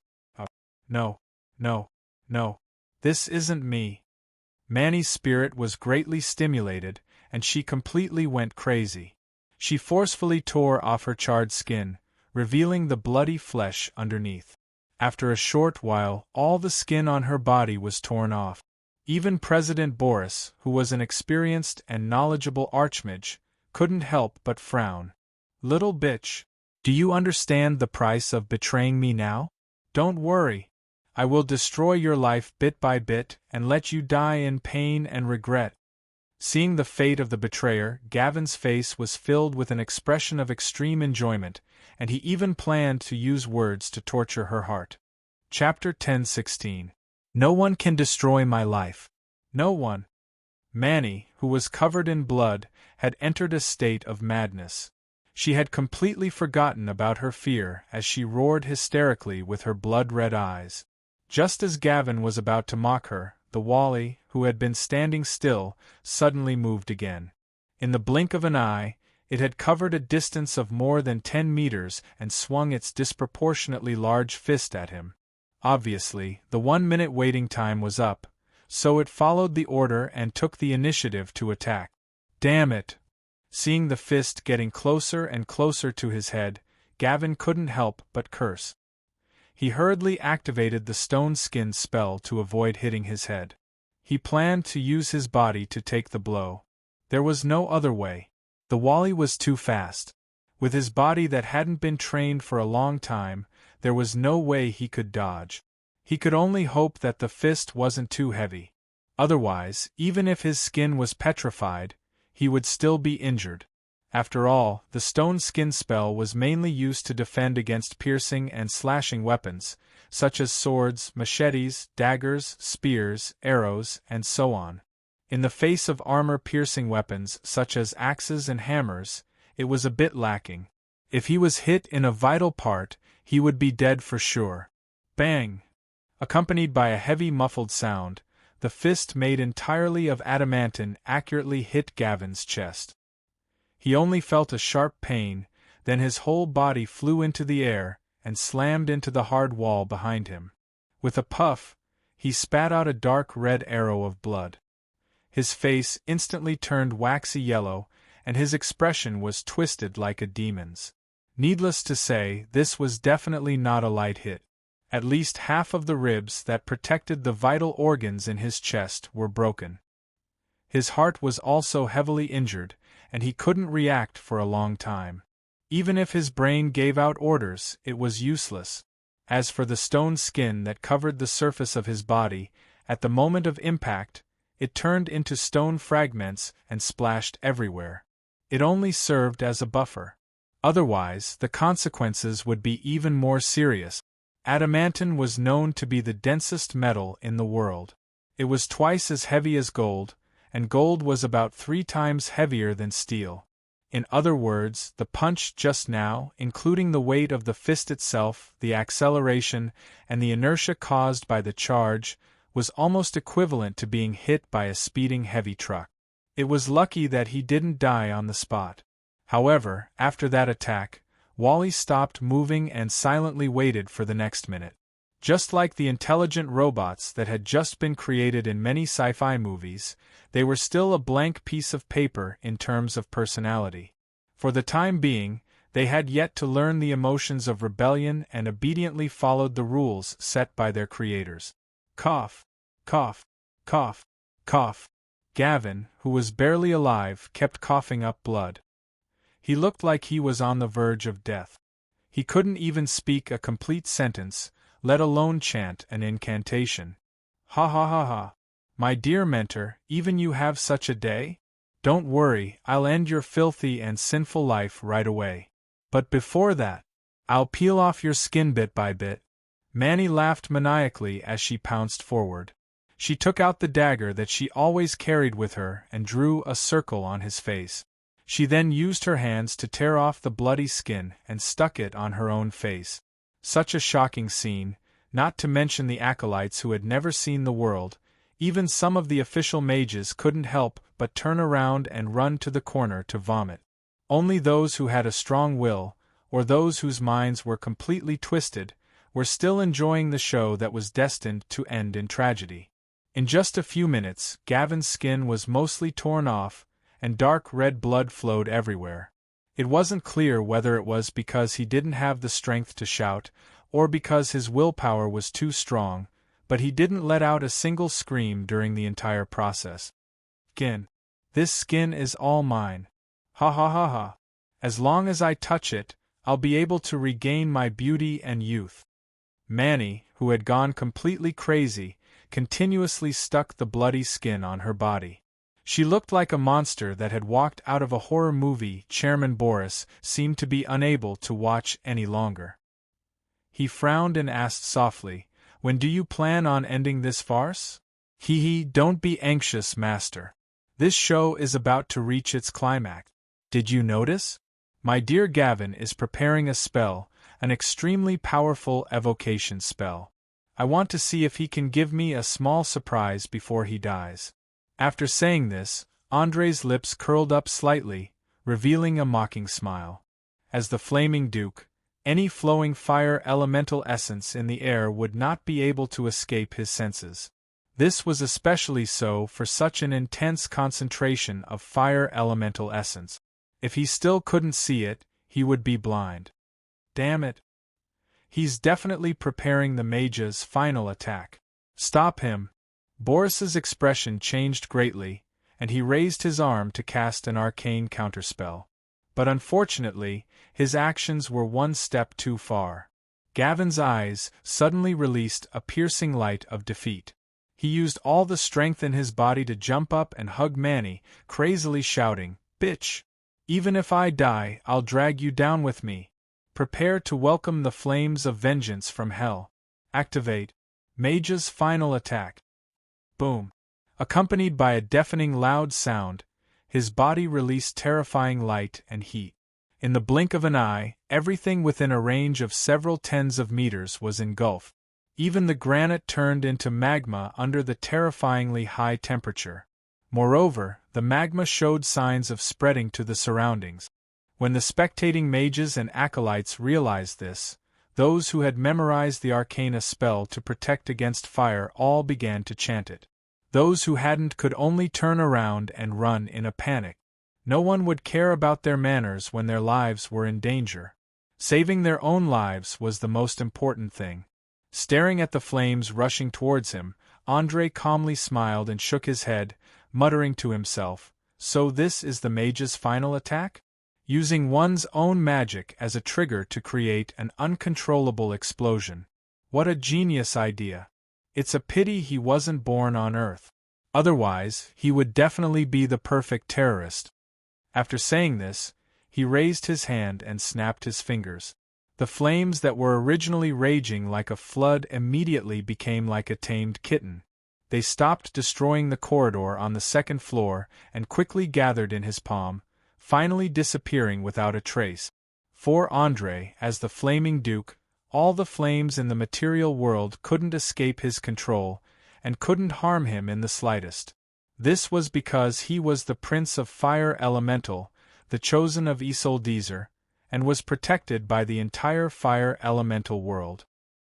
No. No. This isn't me." Manny's spirit was greatly stimulated, and she completely went crazy. She forcefully tore off her charred skin, revealing the bloody flesh underneath. After a short while, all the skin on her body was torn off. Even President Boris, who was an experienced and knowledgeable archmage, couldn't help but frown. "Little bitch, do you understand the price of betraying me now? Don't worry. I will destroy your life bit by bit and let you die in pain and regret. Seeing the fate of the betrayer, Gavin's face was filled with an expression of extreme enjoyment, and he even planned to use words to torture her heart. Chapter 10:16. No one can destroy my life. No one. Manny, who was covered in blood, had entered a state of madness. She had completely forgotten about her fear as she roared hysterically with her blood-red eyes. Just as Gavin was about to mock her, the Wally, who had been standing still, suddenly moved again. In the blink of an eye, it had covered a distance of more than 10 meters and swung its disproportionately large fist at him. Obviously, the 1-minute waiting time was up, so it followed the order and took the initiative to attack. Damn it! Seeing the fist getting closer and closer to his head, Gavin couldn't help but curse. He hurriedly activated the stone skin spell to avoid hitting his head. He planned to use his body to take the blow. There was no other way. The Wally was too fast. With his body that hadn't been trained for a long time, there was no way he could dodge. He could only hope that the fist wasn't too heavy. Otherwise, even if his skin was petrified, he would still be injured. After all, the stone skin spell was mainly used to defend against piercing and slashing weapons, such as swords, machetes, daggers, spears, arrows, and so on. In the face of armor-piercing weapons such as axes and hammers, it was a bit lacking. If he was hit in a vital part, he would be dead for sure. Bang! Accompanied by a heavy muffled sound, the fist made entirely of adamantine accurately hit Gavin's chest. He only felt a sharp pain, then his whole body flew into the air and slammed into the hard wall behind him. With a puff, he spat out a dark red arrow of blood. His face instantly turned waxy yellow, and his expression was twisted like a demon's. Needless to say, this was definitely not a light hit. At least half of the ribs that protected the vital organs in his chest were broken. His heart was also heavily injured, and he couldn't react for a long time. Even if his brain gave out orders, it was useless. As for the stone skin that covered the surface of his body, at the moment of impact, it turned into stone fragments and splashed everywhere. It only served as a buffer. Otherwise, the consequences would be even more serious. Adamantine was known to be the densest metal in the world. It was twice as heavy as gold, and gold was about 3 times heavier than steel. In other words, the punch just now, including the weight of the fist itself, the acceleration, and the inertia caused by the charge, was almost equivalent to being hit by a speeding heavy truck. It was lucky that he didn't die on the spot. However, after that attack, Wally stopped moving and silently waited for the next minute. Just like the intelligent robots that had just been created in many sci-fi movies, they were still a blank piece of paper in terms of personality. For the time being, they had yet to learn the emotions of rebellion and obediently followed the rules set by their creators. Cough, cough, cough, cough. Gavin, who was barely alive, kept coughing up blood. He looked like he was on the verge of death. He couldn't even speak a complete sentence, let alone chant an incantation. Ha ha ha ha. My dear mentor, even you have such a day? Don't worry, I'll end your filthy and sinful life right away. But before that, I'll peel off your skin bit by bit. Manny laughed maniacally as she pounced forward. She took out the dagger that she always carried with her and drew a circle on his face. She then used her hands to tear off the bloody skin and stuck it on her own face. Such a shocking scene, not to mention the acolytes who had never seen the world. Even some of the official mages couldn't help but turn around and run to the corner to vomit. Only those who had a strong will, or those whose minds were completely twisted, were still enjoying the show that was destined to end in tragedy. In just a few minutes, Gavin's skin was mostly torn off, and dark red blood flowed everywhere. It wasn't clear whether it was because he didn't have the strength to shout, or because his willpower was too strong, but he didn't let out a single scream during the entire process. Skin. This skin is all mine. Ha ha ha ha. As long as I touch it, I'll be able to regain my beauty and youth. Manny, who had gone completely crazy, continuously stuck the bloody skin on her body. She looked like a monster that had walked out of a horror movie. Chairman Boris seemed to be unable to watch any longer. He frowned and asked softly, "When do you plan on ending this farce?" Don't be anxious, Master. This show is about to reach its climax. Did you notice? My dear Gavin is preparing a spell, an extremely powerful evocation spell. I want to see if he can give me a small surprise before he dies. After saying this, Andre's lips curled up slightly, revealing a mocking smile. As the Flaming Duke, any flowing fire elemental essence in the air would not be able to escape his senses. This was especially so for such an intense concentration of fire elemental essence. If he still couldn't see it, he would be blind. Damn it. He's definitely preparing the mage's final attack. Stop him. Boris's expression changed greatly, and he raised his arm to cast an arcane counterspell. But unfortunately, his actions were one step too far. Gavin's eyes suddenly released a piercing light of defeat. He used all the strength in his body to jump up and hug Manny, crazily shouting, "Bitch! Even if I die, I'll drag you down with me. Prepare to welcome the flames of vengeance from hell. Activate Mage's final attack." Boom! Accompanied by a deafening loud sound, his body released terrifying light and heat. In the blink of an eye, everything within a range of several tens of meters was engulfed. Even the granite turned into magma under the terrifyingly high temperature. Moreover, the magma showed signs of spreading to the surroundings. When the spectating mages and acolytes realized this, those who had memorized the arcana spell to protect against fire all began to chant it. Those who hadn't could only turn around and run in a panic. No one would care about their manners when their lives were in danger. Saving their own lives was the most important thing. Staring at the flames rushing towards him, Andre calmly smiled and shook his head, muttering to himself, "So this is the mage's final attack? Using one's own magic as a trigger to create an uncontrollable explosion. What a genius idea. It's a pity he wasn't born on Earth. Otherwise, he would definitely be the perfect terrorist." After saying this, he raised his hand and snapped his fingers. The flames that were originally raging like a flood immediately became like a tamed kitten. They stopped destroying the corridor on the second floor and quickly gathered in his palm, finally disappearing without a trace. For Andre, as the Flaming Duke, all the flames in the material world couldn't escape his control, and couldn't harm him in the slightest. This was because he was the Prince of Fire Elemental, the chosen of Isoldezer, and was protected by the entire fire elemental world.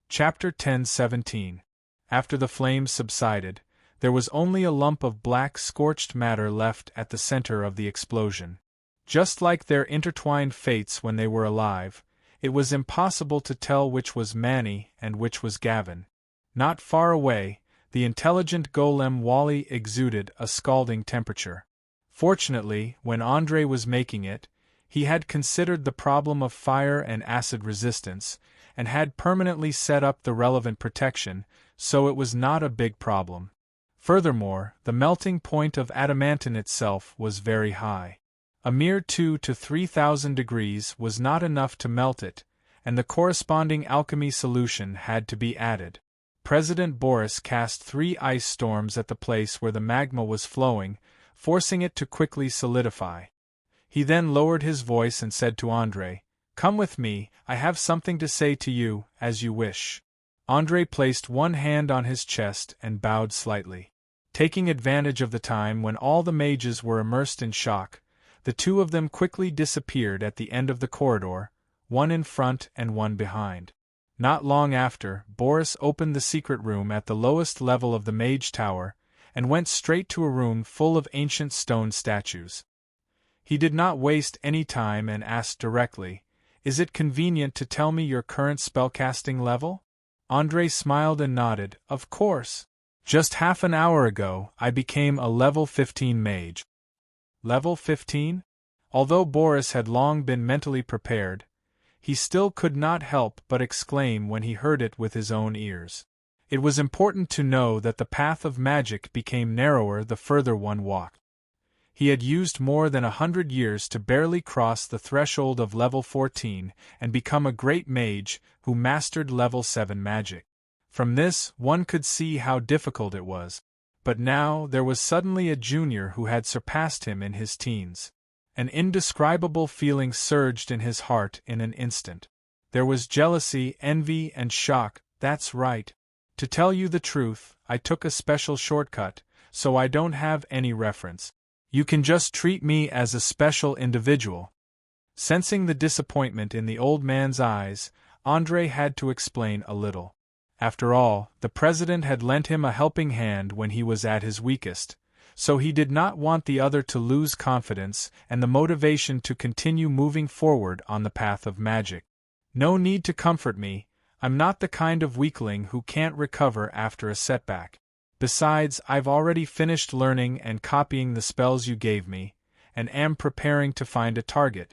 Chapter 10:17. After the flames subsided, there was only a lump of black scorched matter left at the center of the explosion. Just like their intertwined fates when they were alive, it was impossible to tell which was Manny and which was Gavin. Not far away, the intelligent golem Wally exuded a scalding temperature. Fortunately, when Andre was making it, he had considered the problem of fire and acid resistance, and had permanently set up the relevant protection, so it was not a big problem. Furthermore, the melting point of adamantine itself was very high. A mere 2,000 to 3,000 degrees was not enough to melt it, and the corresponding alchemy solution had to be added. President Boris cast 3 ice storms at the place where the magma was flowing, forcing it to quickly solidify. He then lowered his voice and said to Andre, "Come with me, I have something to say to you, as you wish." Andre placed one hand on his chest and bowed slightly. Taking advantage of the time when all the mages were immersed in shock, the two of them quickly disappeared at the end of the corridor, one in front and one behind. Not long after, Boris opened the secret room at the lowest level of the mage tower, and went straight to a room full of ancient stone statues. He did not waste any time and asked directly, "Is it convenient to tell me your current spellcasting level?" Andre smiled and nodded, "Of course. Just half an hour ago, I became a level 15 mage." Level 15? Although Boris had long been mentally prepared, he still could not help but exclaim when he heard it with his own ears. It was important to know that the path of magic became narrower the further one walked. He had used more than 100 years to barely cross the threshold of level 14 and become a great mage who mastered level 7 magic. From this, one could see how difficult it was. But now there was suddenly a junior who had surpassed him in his teens. An indescribable feeling surged in his heart in an instant. There was jealousy, envy, and shock. That's right. To tell you the truth, I took a special shortcut, so I don't have any reference. You can just treat me as a special individual. Sensing the disappointment in the old man's eyes, André had to explain a little. After all, the president had lent him a helping hand when he was at his weakest, so he did not want the other to lose confidence and the motivation to continue moving forward on the path of magic. No need to comfort me, I'm not the kind of weakling who can't recover after a setback. Besides, I've already finished learning and copying the spells you gave me, and am preparing to find a target.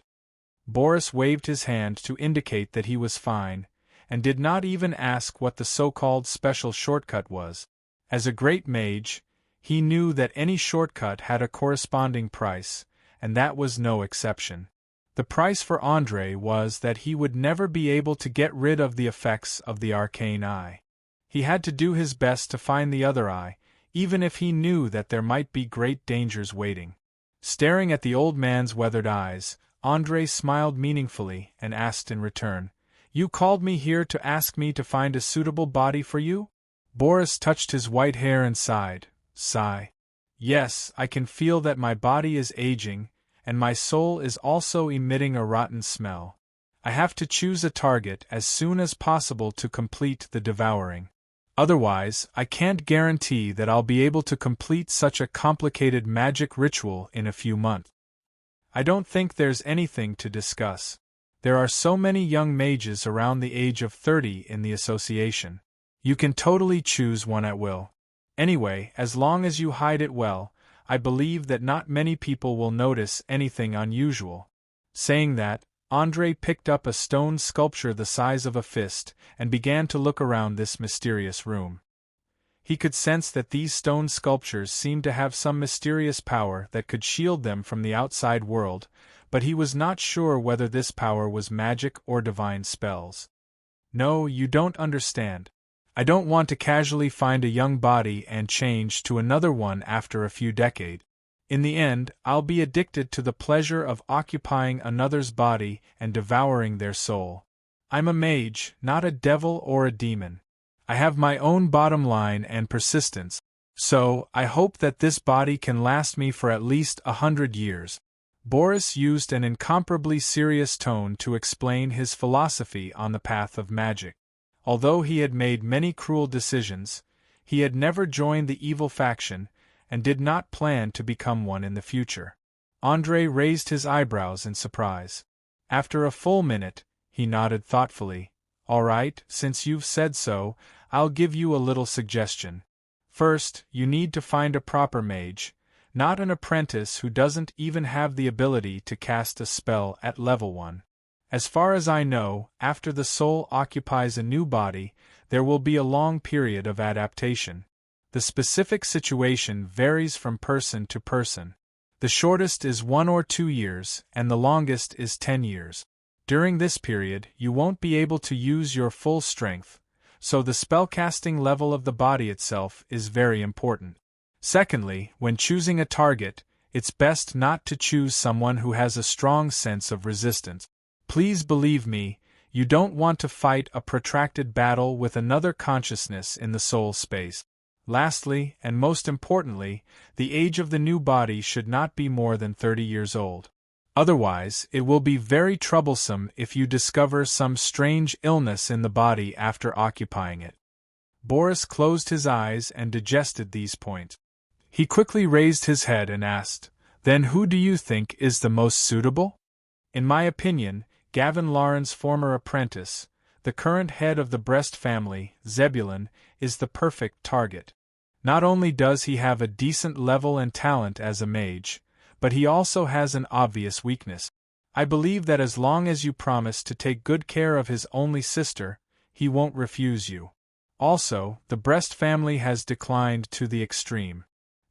Boris waved his hand to indicate that he was fine, and did not even ask what the so-called special shortcut was. As a great mage, he knew that any shortcut had a corresponding price, and that was no exception. The price for André was that he would never be able to get rid of the effects of the arcane eye. He had to do his best to find the other eye, even if he knew that there might be great dangers waiting. Staring at the old man's weathered eyes, André smiled meaningfully and asked in return, "You called me here to ask me to find a suitable body for you?" Boris touched his white hair and sighed. Yes, I can feel that my body is aging, and my soul is also emitting a rotten smell. I have to choose a target as soon as possible to complete the devouring. Otherwise, I can't guarantee that I'll be able to complete such a complicated magic ritual in a few months. I don't think there's anything to discuss. There are so many young mages around the age of 30 in the association. You can totally choose one at will. Anyway, as long as you hide it well, I believe that not many people will notice anything unusual. Saying that, André picked up a stone sculpture the size of a fist and began to look around this mysterious room. He could sense that these stone sculptures seemed to have some mysterious power that could shield them from the outside world, but he was not sure whether this power was magic or divine spells. No, you don't understand. I don't want to casually find a young body and change to another one after a few decades. In the end, I'll be addicted to the pleasure of occupying another's body and devouring their soul. I'm a mage, not a devil or a demon. I have my own bottom line and persistence, so I hope that this body can last me for at least 100 years. Boris used an incomparably serious tone to explain his philosophy on the path of magic. Although he had made many cruel decisions, he had never joined the evil faction, and did not plan to become one in the future. André raised his eyebrows in surprise. After a full minute, he nodded thoughtfully. All right, since you've said so, I'll give you a little suggestion. First, you need to find a proper mage, not an apprentice who doesn't even have the ability to cast a spell at level 1. As far as I know, after the soul occupies a new body, there will be a long period of adaptation. The specific situation varies from person to person. The shortest is 1 or 2 years, and the longest is 10 years. During this period, you won't be able to use your full strength, so the spellcasting level of the body itself is very important. Secondly, when choosing a target, it's best not to choose someone who has a strong sense of resistance. Please believe me, you don't want to fight a protracted battle with another consciousness in the soul space. Lastly, and most importantly, the age of the new body should not be more than 30 years old. Otherwise, it will be very troublesome if you discover some strange illness in the body after occupying it. Boris closed his eyes and digested these points. He quickly raised his head and asked, "Then who do you think is the most suitable?" In my opinion, Gavin Lauren's former apprentice, the current head of the Brest family, Zebulon, is the perfect target. Not only does he have a decent level and talent as a mage, but he also has an obvious weakness. I believe that as long as you promise to take good care of his only sister, he won't refuse you. Also, the Brest family has declined to the extreme.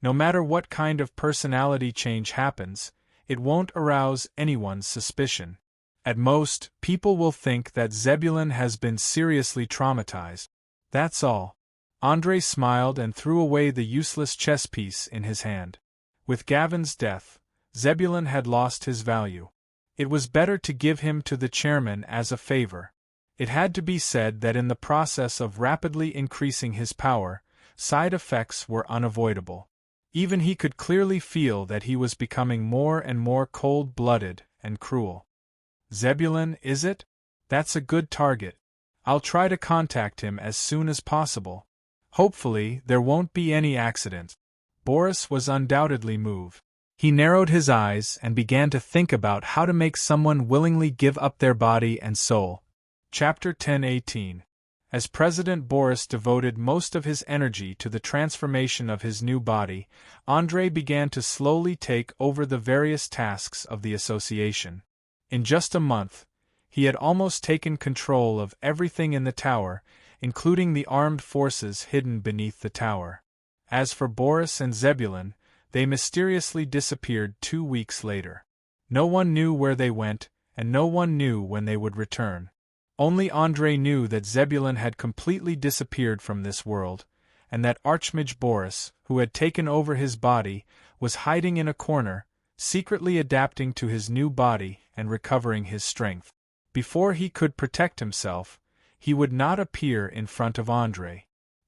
No matter what kind of personality change happens, it won't arouse anyone's suspicion. At most, people will think that Zebulon has been seriously traumatized. That's all. André smiled and threw away the useless chess piece in his hand. With Gavin's death, Zebulon had lost his value. It was better to give him to the chairman as a favor. It had to be said that in the process of rapidly increasing his power, side effects were unavoidable. Even he could clearly feel that he was becoming more and more cold-blooded and cruel. Zebulon, is it? That's a good target. I'll try to contact him as soon as possible. Hopefully, there won't be any accident. Boris was undoubtedly moved. He narrowed his eyes and began to think about how to make someone willingly give up their body and soul. Chapter 10:18. As President Boris devoted most of his energy to the transformation of his new body, André began to slowly take over the various tasks of the association. In just a month, he had almost taken control of everything in the tower, including the armed forces hidden beneath the tower. As for Boris and Zebulon, they mysteriously disappeared 2 weeks later. No one knew where they went, and no one knew when they would return. Only André knew that Zebulon had completely disappeared from this world, and that Archmage Boris, who had taken over his body, was hiding in a corner, secretly adapting to his new body and recovering his strength. Before he could protect himself, he would not appear in front of André.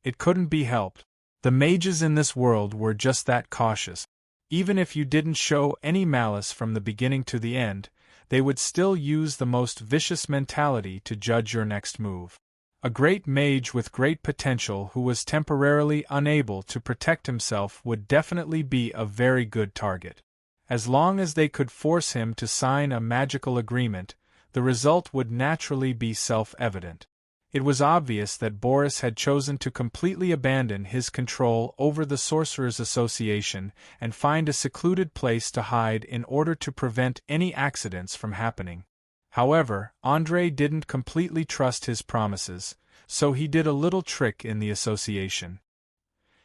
It couldn't be helped. The mages in this world were just that cautious. Even if you didn't show any malice from the beginning to the end, they would still use the most vicious mentality to judge your next move. A great mage with great potential who was temporarily unable to protect himself would definitely be a very good target. As long as they could force him to sign a magical agreement, the result would naturally be self-evident. It was obvious that Boris had chosen to completely abandon his control over the Sorcerers' Association and find a secluded place to hide in order to prevent any accidents from happening. However, André didn't completely trust his promises, so he did a little trick in the association.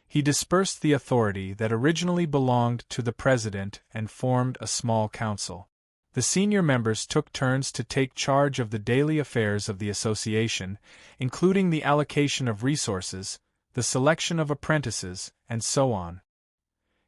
He dispersed the authority that originally belonged to the president and formed a small council. The senior members took turns to take charge of the daily affairs of the association, including the allocation of resources, the selection of apprentices, and so on.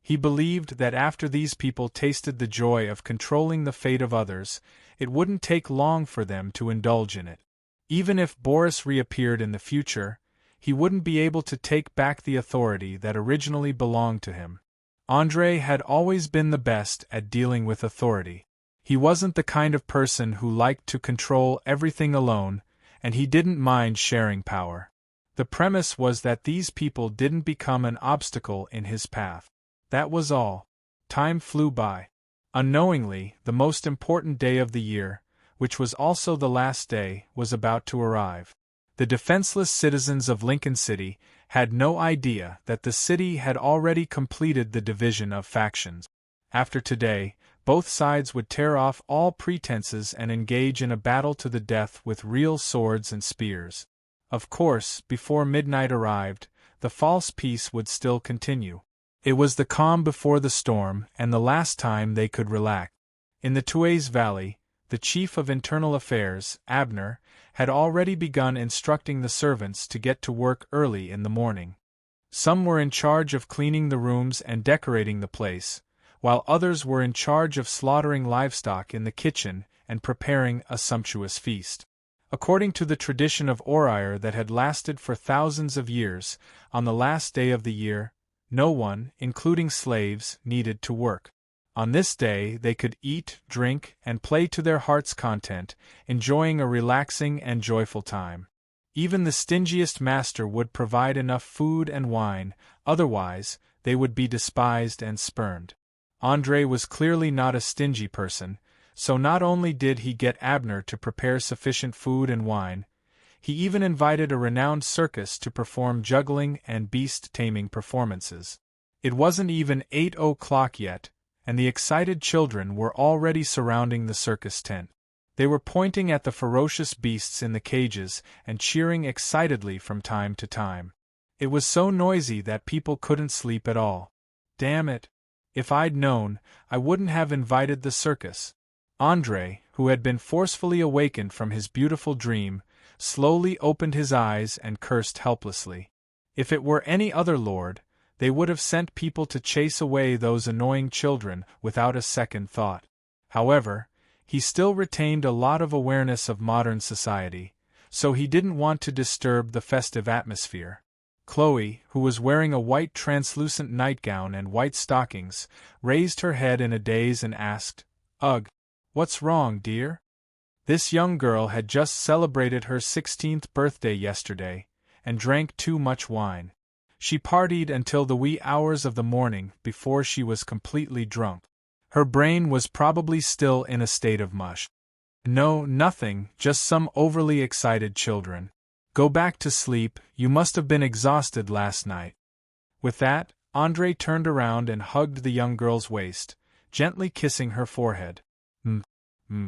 He believed that after these people tasted the joy of controlling the fate of others, it wouldn't take long for them to indulge in it. Even if Boris reappeared in the future, he wouldn't be able to take back the authority that originally belonged to him. André had always been the best at dealing with authority. He wasn't the kind of person who liked to control everything alone, and he didn't mind sharing power. The premise was that these people didn't become an obstacle in his path. That was all. Time flew by. Unknowingly, the most important day of the year, which was also the last day, was about to arrive. The defenseless citizens of Lincoln City had no idea that the city had already completed the division of factions. After today, both sides would tear off all pretenses and engage in a battle to the death with real swords and spears. Of course, before midnight arrived, the false peace would still continue. It was the calm before the storm and the last time they could relax. In the Tues Valley, the chief of internal affairs, Abner, had already begun instructing the servants to get to work early in the morning. Some were in charge of cleaning the rooms and decorating the place, while others were in charge of slaughtering livestock in the kitchen and preparing a sumptuous feast. According to the tradition of Orir that had lasted for thousands of years, on the last day of the year, no one, including slaves, needed to work. On this day they could eat, drink, and play to their heart's content, enjoying a relaxing and joyful time. Even the stingiest master would provide enough food and wine, otherwise they would be despised and spurned. André was clearly not a stingy person, so not only did he get Abner to prepare sufficient food and wine, he even invited a renowned circus to perform juggling and beast-taming performances. It wasn't even 8 o'clock yet, and the excited children were already surrounding the circus tent. They were pointing at the ferocious beasts in the cages and cheering excitedly from time to time. It was so noisy that people couldn't sleep at all. Damn it! If I'd known, I wouldn't have invited the circus. Andrei, who had been forcefully awakened from his beautiful dream, slowly opened his eyes and cursed helplessly. If it were any other lord, they would have sent people to chase away those annoying children without a second thought. However, he still retained a lot of awareness of modern society, so he didn't want to disturb the festive atmosphere. Chloe, who was wearing a white translucent nightgown and white stockings, raised her head in a daze and asked, "Ugh, what's wrong, dear?" This young girl had just celebrated her 16th birthday yesterday, and drank too much wine. She partied until the wee hours of the morning before she was completely drunk. Her brain was probably still in a state of mush. No, nothing, just some overly excited children. Go back to sleep, you must have been exhausted last night. With that, Andrei turned around and hugged the young girl's waist, gently kissing her forehead.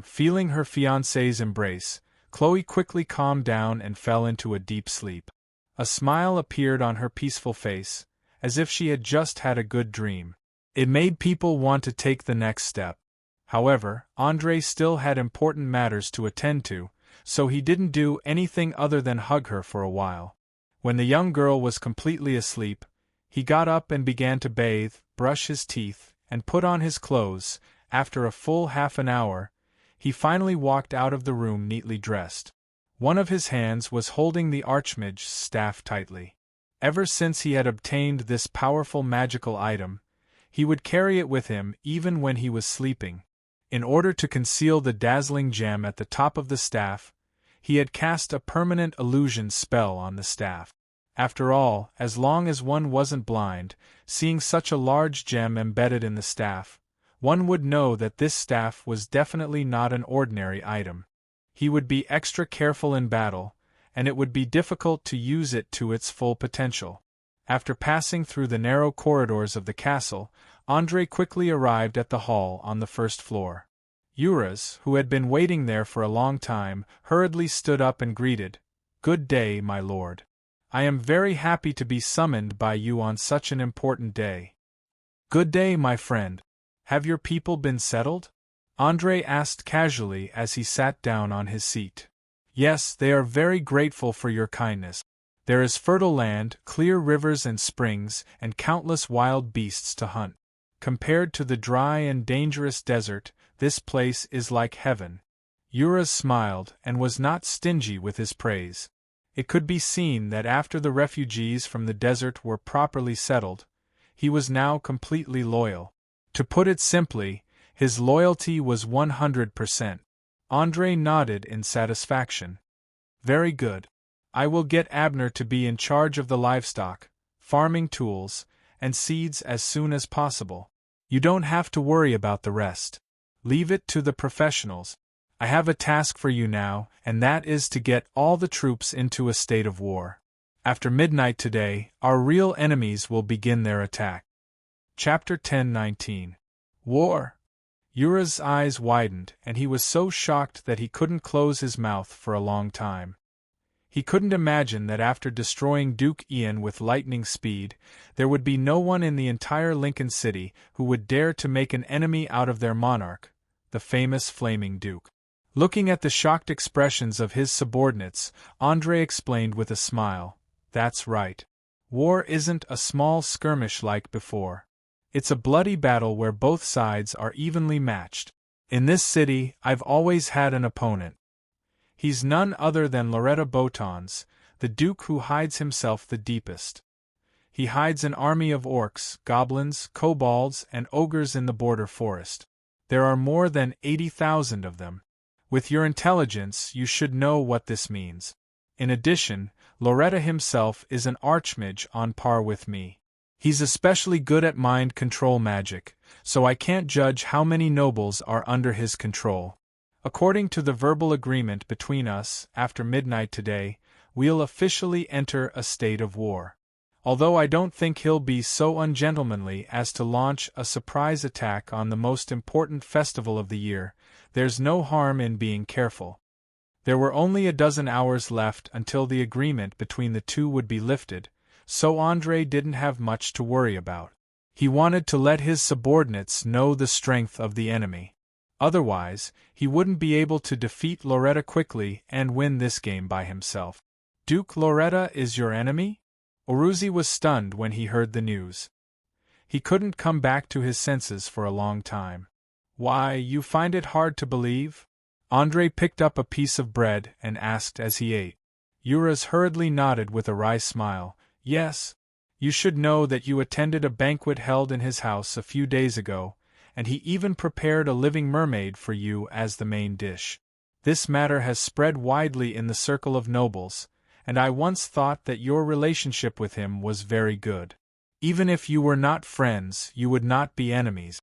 Feeling her fiancé's embrace, Chloe quickly calmed down and fell into a deep sleep. A smile appeared on her peaceful face, as if she had just had a good dream. It made people want to take the next step. However, Andrei still had important matters to attend to, so he didn't do anything other than hug her for a while. When the young girl was completely asleep, he got up and began to bathe, brush his teeth, and put on his clothes. After a full half an hour, he finally walked out of the room neatly dressed. One of his hands was holding the Archmage's staff tightly. Ever since he had obtained this powerful magical item, he would carry it with him even when he was sleeping. In order to conceal the dazzling gem at the top of the staff, he had cast a permanent illusion spell on the staff. After all, as long as one wasn't blind, seeing such a large gem embedded in the staff, one would know that this staff was definitely not an ordinary item. He would be extra careful in battle, and it would be difficult to use it to its full potential. After passing through the narrow corridors of the castle, Andrei quickly arrived at the hall on the first floor. Uras, who had been waiting there for a long time, hurriedly stood up and greeted, "Good day, my lord. I am very happy to be summoned by you on such an important day." "Good day, my friend. Have your people been settled?" Andrei asked casually as he sat down on his seat. "Yes, they are very grateful for your kindness. There is fertile land, clear rivers and springs, and countless wild beasts to hunt. Compared to the dry and dangerous desert, this place is like heaven." Uras smiled and was not stingy with his praise. It could be seen that after the refugees from the desert were properly settled, he was now completely loyal. To put it simply, his loyalty was 100%. Andrei nodded in satisfaction. "Very good. I will get Abner to be in charge of the livestock, farming tools, and seeds as soon as possible. You don't have to worry about the rest. Leave it to the professionals. I have a task for you now, and that is to get all the troops into a state of war. After midnight today, our real enemies will begin their attack." Chapter 10:19. War. Ura's eyes widened, and he was so shocked that he couldn't close his mouth for a long time. He couldn't imagine that after destroying Duke Ian with lightning speed, there would be no one in the entire Lincoln City who would dare to make an enemy out of their monarch, the famous Flaming Duke. Looking at the shocked expressions of his subordinates, Andrei explained with a smile, "That's right. War isn't a small skirmish like before. It's a bloody battle where both sides are evenly matched. In this city, I've always had an opponent. He's none other than Loretta Botons, the Duke who hides himself the deepest. He hides an army of orcs, goblins, kobolds, and ogres in the border forest. There are more than 80,000 of them. With your intelligence, you should know what this means. In addition, Loretta himself is an archmage on par with me. He's especially good at mind control magic, so I can't judge how many nobles are under his control. According to the verbal agreement between us, after midnight today, we'll officially enter a state of war. Although I don't think he'll be so ungentlemanly as to launch a surprise attack on the most important festival of the year, there's no harm in being careful. There were only a dozen hours left until the agreement between the two would be lifted, so Andrei didn't have much to worry about. He wanted to let his subordinates know the strength of the enemy. Otherwise, he wouldn't be able to defeat Loretta quickly and win this game by himself. Duke, Loretta is your enemy? Oruzzi was stunned when he heard the news. He couldn't come back to his senses for a long time. Why, you find it hard to believe? Andrei picked up a piece of bread and asked as he ate. Uras hurriedly nodded with a wry smile. Yes. You should know that you attended a banquet held in his house a few days ago, and he even prepared a living mermaid for you as the main dish. This matter has spread widely in the circle of nobles, and I once thought that your relationship with him was very good. Even if you were not friends, you would not be enemies.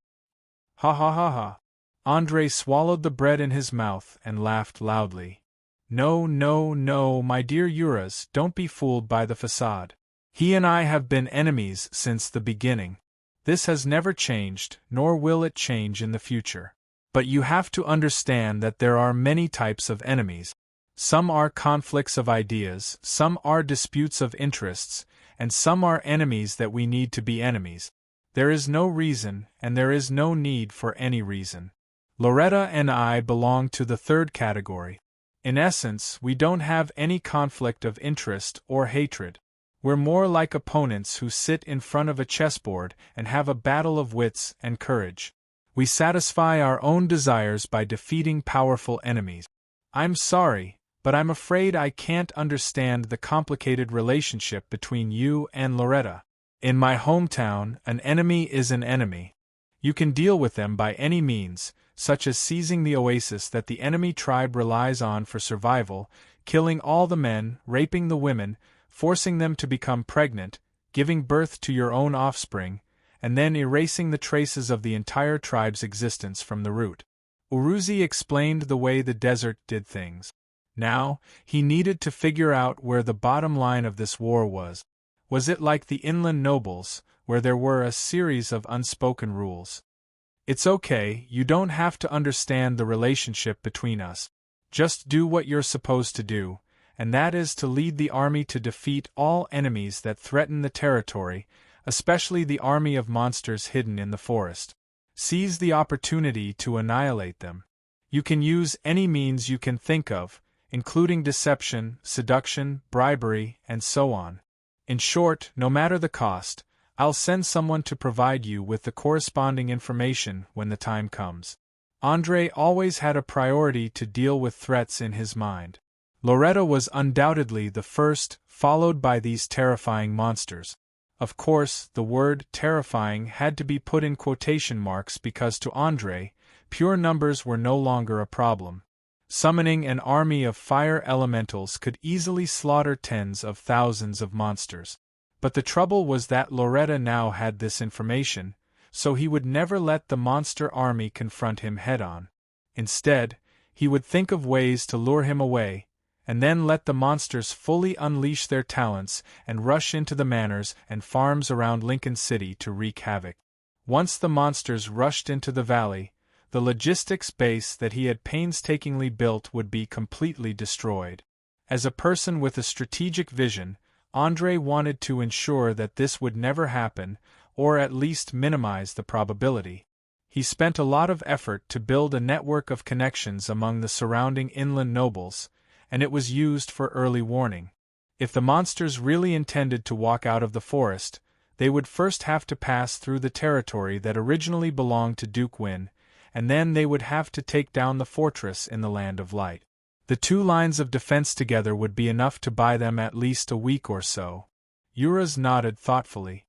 Ha ha ha ha. Andrei swallowed the bread in his mouth and laughed loudly. No, no, no, my dear Uras, don't be fooled by the facade. He and I have been enemies since the beginning. This has never changed, nor will it change in the future. But you have to understand that there are many types of enemies. Some are conflicts of ideas, some are disputes of interests, and some are enemies that we need to be enemies. There is no reason, and there is no need for any reason. Loretta and I belong to the third category. In essence, we don't have any conflict of interest or hatred. We're more like opponents who sit in front of a chessboard and have a battle of wits and courage. We satisfy our own desires by defeating powerful enemies. I'm sorry, but I'm afraid I can't understand the complicated relationship between you and Loretta. In my hometown, an enemy is an enemy. You can deal with them by any means, such as seizing the oasis that the enemy tribe relies on for survival, killing all the men, raping the women, forcing them to become pregnant, giving birth to your own offspring, and then erasing the traces of the entire tribe's existence from the root. Oruzzi explained the way the desert did things. Now, he needed to figure out where the bottom line of this war was. Was it like the inland nobles, where there were a series of unspoken rules? It's okay, you don't have to understand the relationship between us. Just do what you're supposed to do, and that is to lead the army to defeat all enemies that threaten the territory, especially the army of monsters hidden in the forest. Seize the opportunity to annihilate them. You can use any means you can think of, including deception, seduction, bribery, and so on. In short, no matter the cost, I'll send someone to provide you with the corresponding information when the time comes. Andrei always had a priority to deal with threats in his mind. Loretta was undoubtedly the first, followed by these terrifying monsters. Of course, the word terrifying had to be put in quotation marks because to Andrei, pure numbers were no longer a problem. Summoning an army of fire elementals could easily slaughter tens of thousands of monsters. But the trouble was that Loretta now had this information, so he would never let the monster army confront him head-on. Instead, he would think of ways to lure him away, and then let the monsters fully unleash their talents and rush into the manors and farms around Lincoln City to wreak havoc. Once the monsters rushed into the valley, the logistics base that he had painstakingly built would be completely destroyed. As a person with a strategic vision, Andrei wanted to ensure that this would never happen, or at least minimize the probability. He spent a lot of effort to build a network of connections among the surrounding inland nobles, and it was used for early warning. If the monsters really intended to walk out of the forest, they would first have to pass through the territory that originally belonged to Duke Win, and then they would have to take down the fortress in the Land of Light. The two lines of defense together would be enough to buy them at least a week or so. Uras nodded thoughtfully.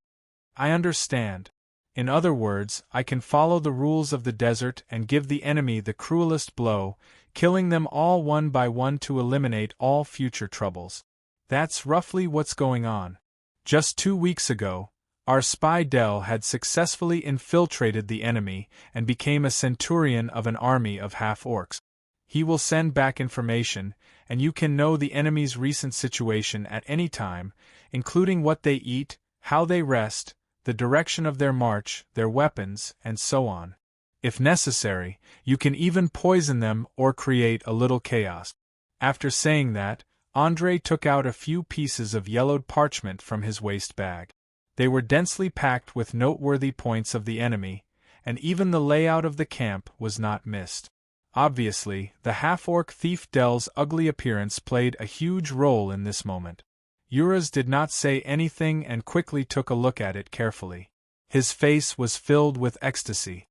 I understand. In other words, I can follow the rules of the desert and give the enemy the cruelest blow, killing them all one by one to eliminate all future troubles. That's roughly what's going on. Just 2 weeks ago, our spy Del had successfully infiltrated the enemy and became a centurion of an army of half-orcs. He will send back information, and you can know the enemy's recent situation at any time, including what they eat, how they rest, the direction of their march, their weapons, and so on. If necessary, you can even poison them or create a little chaos. After saying that, André took out a few pieces of yellowed parchment from his waist bag. They were densely packed with noteworthy points of the enemy, and even the layout of the camp was not missed. Obviously, the half-orc thief Dell's ugly appearance played a huge role in this moment. Uraz did not say anything and quickly took a look at it carefully. His face was filled with ecstasy.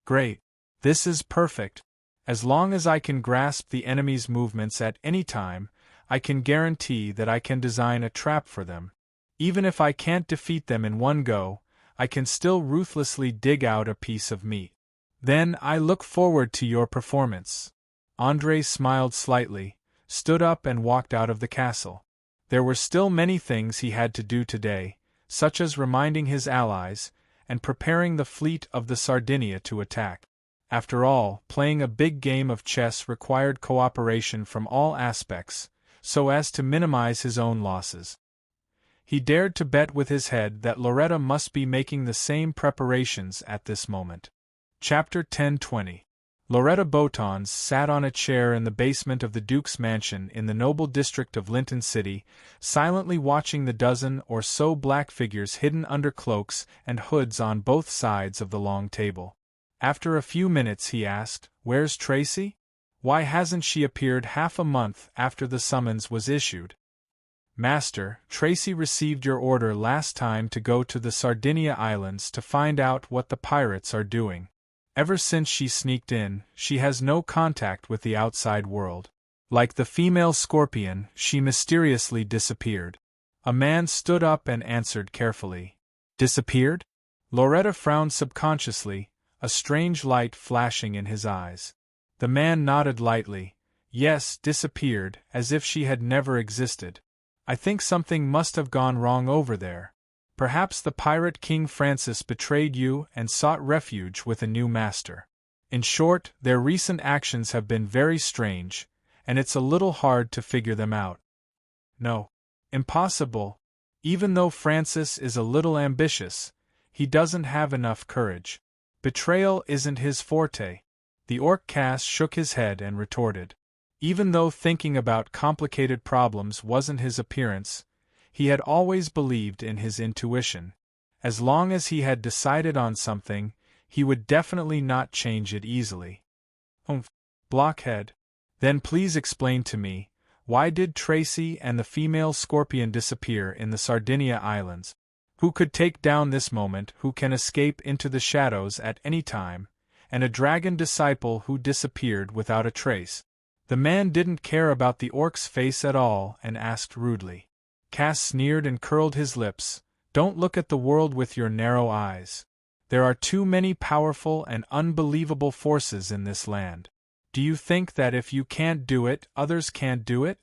Great. This is perfect. As long as I can grasp the enemy's movements at any time, I can guarantee that I can design a trap for them. Even if I can't defeat them in one go, I can still ruthlessly dig out a piece of meat. Then I look forward to your performance. André smiled slightly, stood up and walked out of the castle. There were still many things he had to do today, such as reminding his allies, and preparing the fleet of the Sardinia to attack. After all, playing a big game of chess required cooperation from all aspects, so as to minimize his own losses. He dared to bet with his head that Loretta must be making the same preparations at this moment. Chapter 1020. Loretta Botons sat on a chair in the basement of the Duke's mansion in the noble district of Linton City, silently watching the dozen or so black figures hidden under cloaks and hoods on both sides of the long table. After a few minutes he asked, "Where's Tracy? Why hasn't she appeared half a month after the summons was issued?" "Master, Tracy received your order last time to go to the Sardinia Islands to find out what the pirates are doing. Ever since she sneaked in, she has no contact with the outside world. Like the female scorpion, she mysteriously disappeared." A man stood up and answered carefully. "Disappeared?" Loretta frowned subconsciously, a strange light flashing in his eyes. The man nodded lightly. "Yes, disappeared, as if she had never existed. I think something must have gone wrong over there. Perhaps the pirate King Francis betrayed you and sought refuge with a new master. In short, their recent actions have been very strange, and it's a little hard to figure them out." "No. Impossible. Even though Francis is a little ambitious, he doesn't have enough courage. Betrayal isn't his forte." The orc Cass shook his head and retorted. Even though thinking about complicated problems wasn't his appearance, he had always believed in his intuition. As long as he had decided on something, he would definitely not change it easily. Blockhead. Then please explain to me, why did Tracy and the female scorpion disappear in the Sardinia Islands? Who could take down this moment, who can escape into the shadows at any time, and a dragon disciple who disappeared without a trace? The man didn't care about the orc's face at all and asked rudely. Cass sneered and curled his lips. "Don't look at the world with your narrow eyes. There are too many powerful and unbelievable forces in this land. Do you think that if you can't do it, others can't do it?"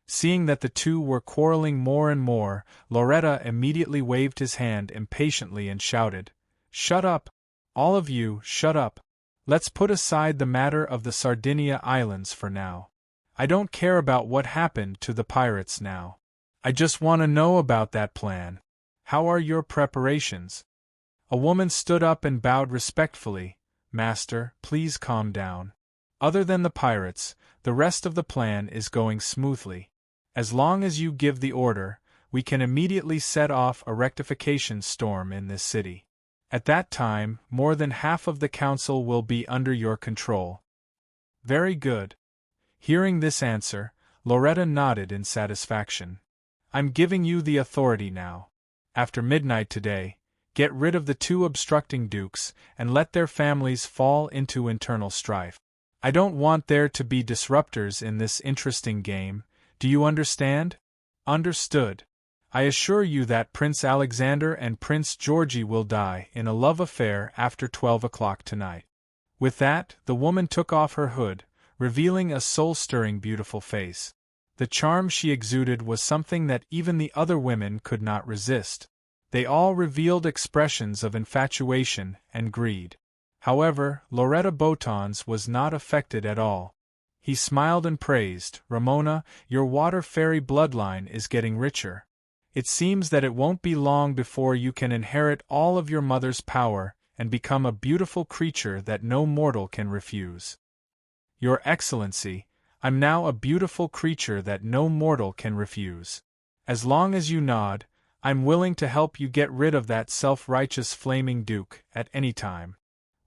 Seeing that the two were quarreling more and more, Loretta immediately waved his hand impatiently and shouted, "Shut up! All of you, shut up! Let's put aside the matter of the Sardinia Islands for now. I don't care about what happened to the pirates now. I just want to know about that plan. How are your preparations?" A woman stood up and bowed respectfully. "Master, please calm down. Other than the pirates, the rest of the plan is going smoothly. As long as you give the order, we can immediately set off a rectification storm in this city. At that time, more than half of the council will be under your control." "Very good." Hearing this answer, Loretta nodded in satisfaction. "I'm giving you the authority now. After midnight today, get rid of the two obstructing dukes and let their families fall into internal strife. I don't want there to be disruptors in this interesting game. Do you understand?" "Understood. I assure you that Prince Alexander and Prince Georgie will die in a love affair after 12 o'clock tonight." With that, the woman took off her hood, revealing a soul-stirring beautiful face. The charm she exuded was something that even the other women could not resist. They all revealed expressions of infatuation and greed. However, Loretta Botons was not affected at all. He smiled and praised, "Ramona, your water fairy bloodline is getting richer. It seems that it won't be long before you can inherit all of your mother's power and become a beautiful creature that no mortal can refuse. Your Excellency, I'm now a beautiful creature that no mortal can refuse. As long as you nod, I'm willing to help you get rid of that self-righteous flaming duke at any time."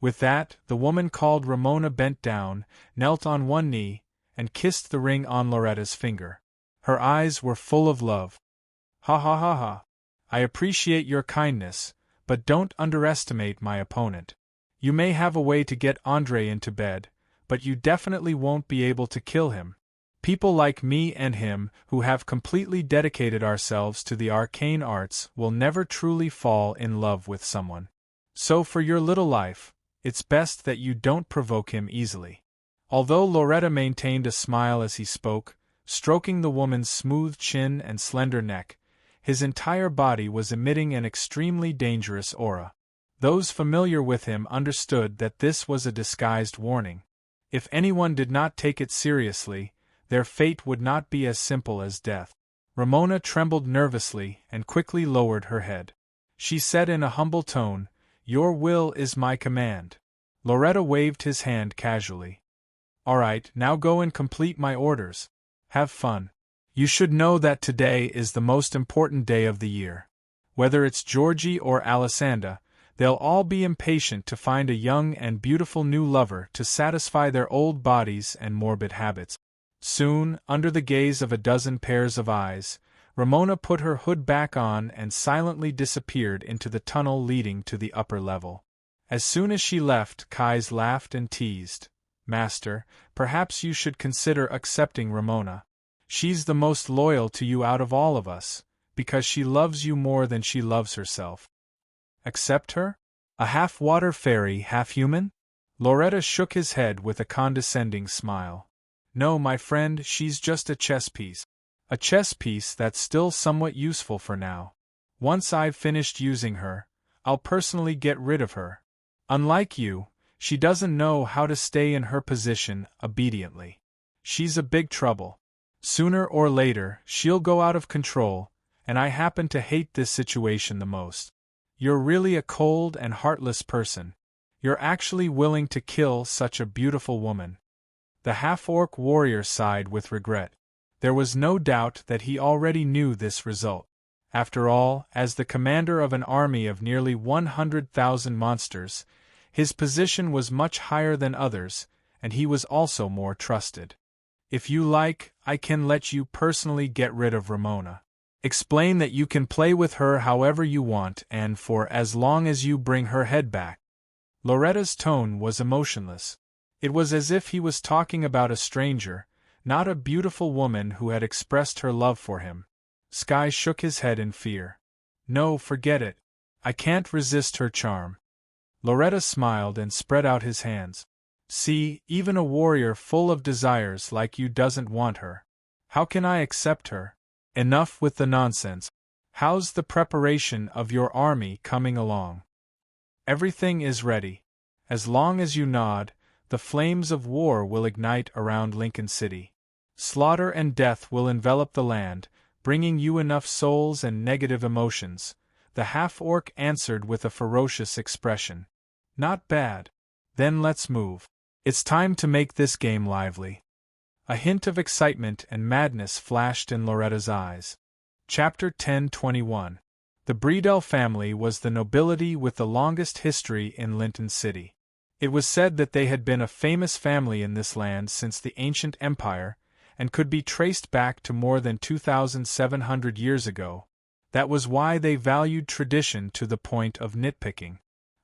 With that, the woman called Ramona bent down, knelt on one knee, and kissed the ring on Loretta's finger. Her eyes were full of love. "Ha ha ha ha. I appreciate your kindness, but don't underestimate my opponent. You may have a way to get Andre into bed, but you definitely won't be able to kill him. People like me and him, who have completely dedicated ourselves to the arcane arts, will never truly fall in love with someone. So for your little life, it's best that you don't provoke him easily." Although Loretta maintained a smile as he spoke, stroking the woman's smooth chin and slender neck, his entire body was emitting an extremely dangerous aura. Those familiar with him understood that this was a disguised warning. If anyone did not take it seriously, their fate would not be as simple as death. Ramona trembled nervously and quickly lowered her head. She said in a humble tone, "Your will is my command." Loretta waved his hand casually. "All right, now go and complete my orders. Have fun. You should know that today is the most important day of the year. Whether it's Georgie or Alessandra, they'll all be impatient to find a young and beautiful new lover to satisfy their old bodies and morbid habits." Soon, under the gaze of a dozen pairs of eyes, Ramona put her hood back on and silently disappeared into the tunnel leading to the upper level. As soon as she left, Kais laughed and teased, "Master, perhaps you should consider accepting Ramona. She's the most loyal to you out of all of us, because she loves you more than she loves herself." "Accept her? A half-water fairy, half-human?" Loretta shook his head with a condescending smile. "No, my friend, she's just a chess piece. A chess piece that's still somewhat useful for now. Once I've finished using her, I'll personally get rid of her. Unlike you, she doesn't know how to stay in her position obediently. She's a big trouble. Sooner or later, she'll go out of control, and I happen to hate this situation the most. You're really a cold and heartless person. You're actually willing to kill such a beautiful woman." The half-orc warrior sighed with regret. There was no doubt that he already knew this result. After all, as the commander of an army of nearly 100,000 monsters, his position was much higher than others, and he was also more trusted. "If you like, I can let you personally get rid of Ramona. Explain that you can play with her however you want and for as long as you bring her head back." Loretta's tone was emotionless. It was as if he was talking about a stranger, not a beautiful woman who had expressed her love for him. Sky shook his head in fear. "No, forget it. I can't resist her charm." Loretta smiled and spread out his hands. "See, even a warrior full of desires like you doesn't want her. How can I accept her? Enough with the nonsense. How's the preparation of your army coming along?" "Everything is ready. As long as you nod, the flames of war will ignite around Lincoln City. Slaughter and death will envelop the land, bringing you enough souls and negative emotions," the half-orc answered with a ferocious expression. "Not bad. Then let's move. It's time to make this game lively." A hint of excitement and madness flashed in Loretta's eyes. Chapter 1021. The Bredel family was the nobility with the longest history in Lincoln City. It was said that they had been a famous family in this land since the ancient empire, and could be traced back to more than 2,700 years ago. That was why they valued tradition to the point of nitpicking.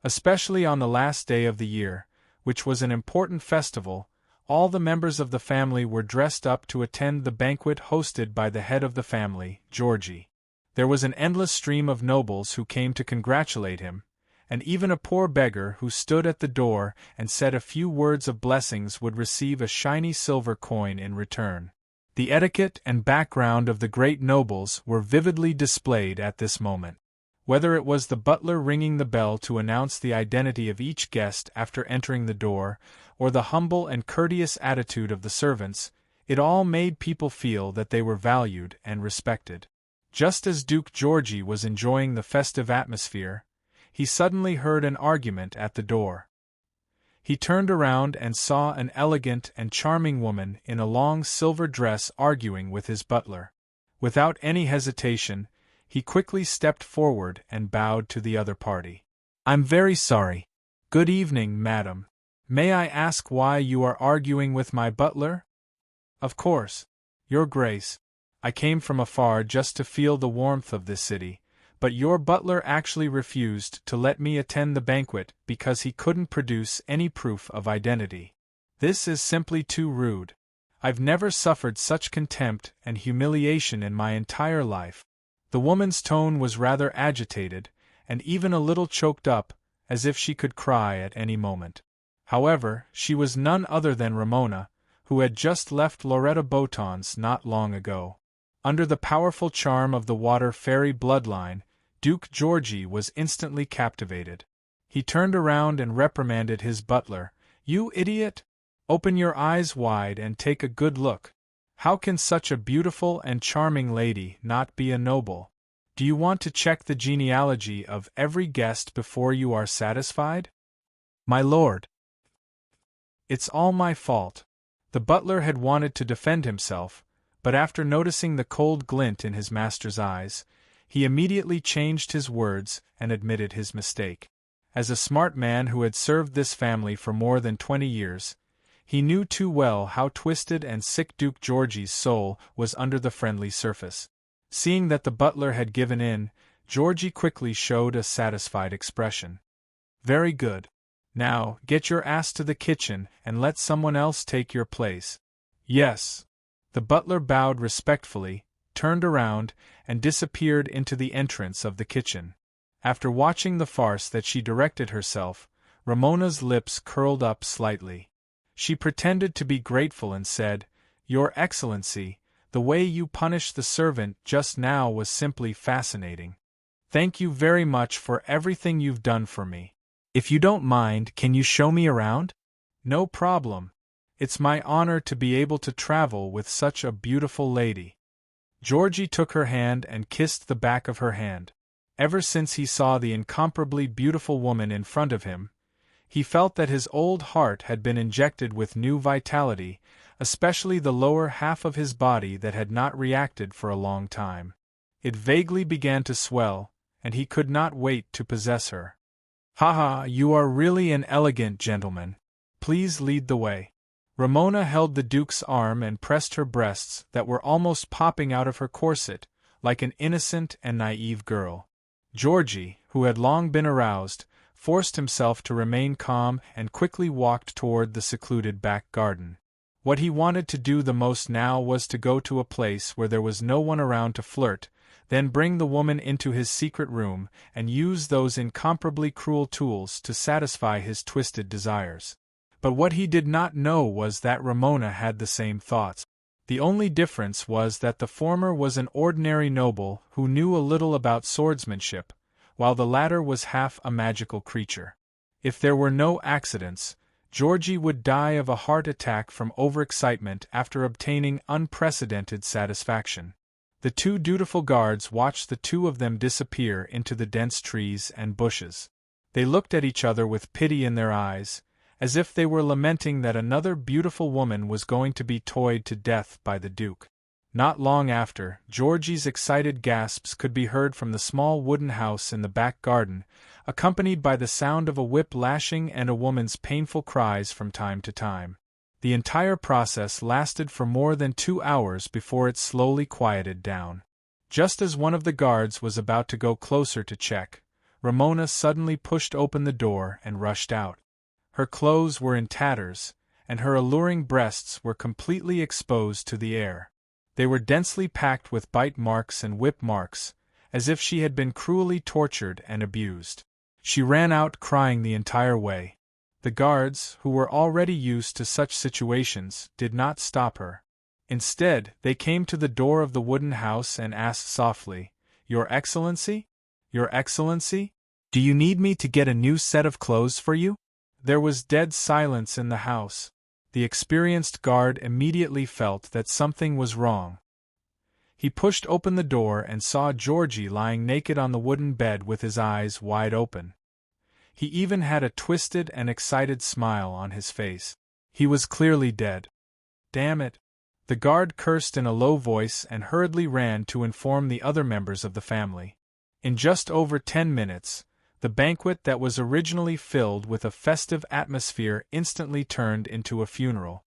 Especially on the last day of the year, which was an important festival, all the members of the family were dressed up to attend the banquet hosted by the head of the family, Georgie. There was an endless stream of nobles who came to congratulate him, and even a poor beggar who stood at the door and said a few words of blessings would receive a shiny silver coin in return. The etiquette and background of the great nobles were vividly displayed at this moment. Whether it was the butler ringing the bell to announce the identity of each guest after entering the door, or the humble and courteous attitude of the servants, it all made people feel that they were valued and respected. Just as Duke Georgi was enjoying the festive atmosphere, he suddenly heard an argument at the door. He turned around and saw an elegant and charming woman in a long silver dress arguing with his butler. Without any hesitation, he quickly stepped forward and bowed to the other party. "I'm very sorry. Good evening, madam. May I ask why you are arguing with my butler?" "Of course, Your Grace. I came from afar just to feel the warmth of this city, but your butler actually refused to let me attend the banquet because he couldn't produce any proof of identity. This is simply too rude. I've never suffered such contempt and humiliation in my entire life." The woman's tone was rather agitated, and even a little choked up, as if she could cry at any moment. However, she was none other than Ramona, who had just left Loretta Boton's not long ago. Under the powerful charm of the water fairy bloodline, Duke Georgi was instantly captivated. He turned around and reprimanded his butler. "You idiot! Open your eyes wide and take a good look. How can such a beautiful and charming lady not be a noble? Do you want to check the genealogy of every guest before you are satisfied?" "My lord, it's all my fault." The butler had wanted to defend himself, but after noticing the cold glint in his master's eyes, he immediately changed his words and admitted his mistake. As a smart man who had served this family for more than 20 years, he knew too well how twisted and sick Duke Georgi's soul was under the friendly surface. Seeing that the butler had given in, Georgi quickly showed a satisfied expression. "Very good. Now, get your ass to the kitchen and let someone else take your place." "Yes." The butler bowed respectfully, turned around, and disappeared into the entrance of the kitchen. After watching the farce that she directed herself, Ramona's lips curled up slightly. She pretended to be grateful and said, "Your Excellency, the way you punished the servant just now was simply fascinating. Thank you very much for everything you've done for me. If you don't mind, can you show me around?" "No problem. It's my honor to be able to travel with such a beautiful lady." Georgi took her hand and kissed the back of her hand. Ever since he saw the incomparably beautiful woman in front of him, he felt that his old heart had been injected with new vitality, especially the lower half of his body that had not reacted for a long time. It vaguely began to swell, and he could not wait to possess her. "Ha, you are really an elegant gentleman. Please lead the way." Ramona held the Duke's arm and pressed her breasts that were almost popping out of her corset, like an innocent and naive girl. Georgi, who had long been aroused, forced himself to remain calm and quickly walked toward the secluded back garden. What he wanted to do the most now was to go to a place where there was no one around to flirt, then bring the woman into his secret room and use those incomparably cruel tools to satisfy his twisted desires. But what he did not know was that Ramona had the same thoughts. The only difference was that the former was an ordinary noble who knew a little about swordsmanship, while the latter was half a magical creature. If there were no accidents, Georgi would die of a heart attack from overexcitement after obtaining unprecedented satisfaction. The two dutiful guards watched the two of them disappear into the dense trees and bushes. They looked at each other with pity in their eyes, as if they were lamenting that another beautiful woman was going to be toyed to death by the Duke. Not long after, Georgi's excited gasps could be heard from the small wooden house in the back garden, accompanied by the sound of a whip lashing and a woman's painful cries from time to time. The entire process lasted for more than 2 hours before it slowly quieted down. Just as one of the guards was about to go closer to check, Ramona suddenly pushed open the door and rushed out. Her clothes were in tatters, and her alluring breasts were completely exposed to the air. They were densely packed with bite marks and whip marks, as if she had been cruelly tortured and abused. She ran out crying the entire way. The guards, who were already used to such situations, did not stop her. Instead, they came to the door of the wooden house and asked softly, "Your Excellency? Your Excellency? Do you need me to get a new set of clothes for you?" There was dead silence in the house. The experienced guard immediately felt that something was wrong. He pushed open the door and saw Georgie lying naked on the wooden bed with his eyes wide open. He even had a twisted and excited smile on his face. He was clearly dead. Damn it! The guard cursed in a low voice and hurriedly ran to inform the other members of the family. In just over 10 minutes, the banquet that was originally filled with a festive atmosphere instantly turned into a funeral.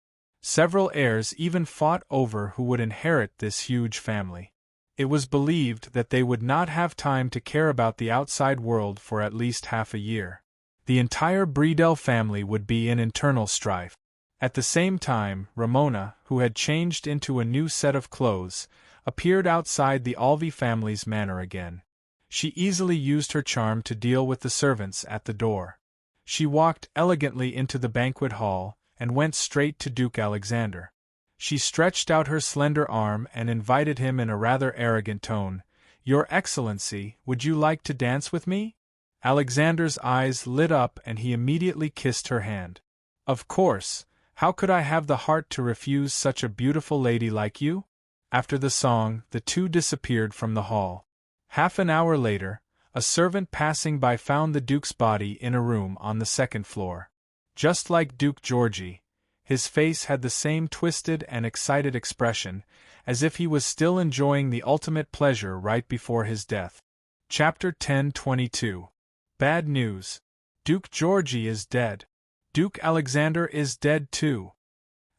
Several heirs even fought over who would inherit this huge family. It was believed that they would not have time to care about the outside world for at least half a year. The entire Bredel family would be in internal strife. At the same time, Ramona, who had changed into a new set of clothes, appeared outside the Alvey family's manor again. She easily used her charm to deal with the servants at the door. She walked elegantly into the banquet hall and went straight to Duke Alexander. She stretched out her slender arm and invited him in a rather arrogant tone. "Your Excellency, would you like to dance with me?" Alexander's eyes lit up and he immediately kissed her hand. "Of course, how could I have the heart to refuse such a beautiful lady like you?" After the song, the two disappeared from the hall. Half an hour later, a servant passing by found the Duke's body in a room on the second floor. Just like Duke Georgie, his face had the same twisted and excited expression, as if he was still enjoying the ultimate pleasure right before his death. Chapter 10:22. Bad news. Duke Georgie is dead. Duke Alexander is dead too.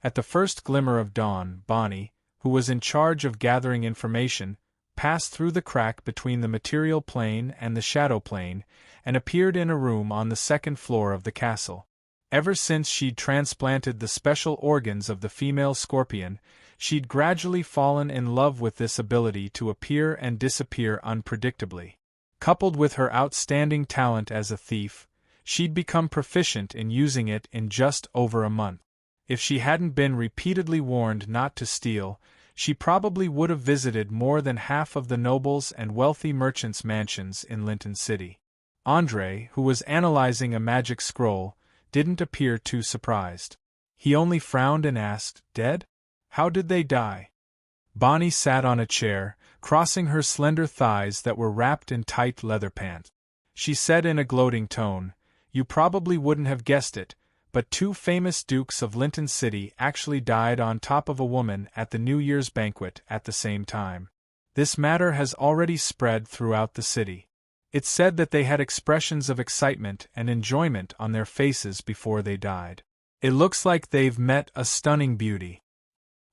At the first glimmer of dawn, Bonnie, who was in charge of gathering information, passed through the crack between the material plane and the shadow plane, and appeared in a room on the second floor of the castle. Ever since she'd transplanted the special organs of the female scorpion, she'd gradually fallen in love with this ability to appear and disappear unpredictably. Coupled with her outstanding talent as a thief, she'd become proficient in using it in just over a month. If she hadn't been repeatedly warned not to steal, she probably would have visited more than half of the nobles and wealthy merchants' mansions in Linton City. André, who was analyzing a magic scroll, didn't appear too surprised. He only frowned and asked, "Dead? How did they die?" Bonnie sat on a chair, crossing her slender thighs that were wrapped in tight leather pants. She said in a gloating tone, "You probably wouldn't have guessed it, but 2 famous dukes of Linton City actually died on top of a woman at the New Year's banquet at the same time. This matter has already spread throughout the city. It's said that they had expressions of excitement and enjoyment on their faces before they died. It looks like they've met a stunning beauty."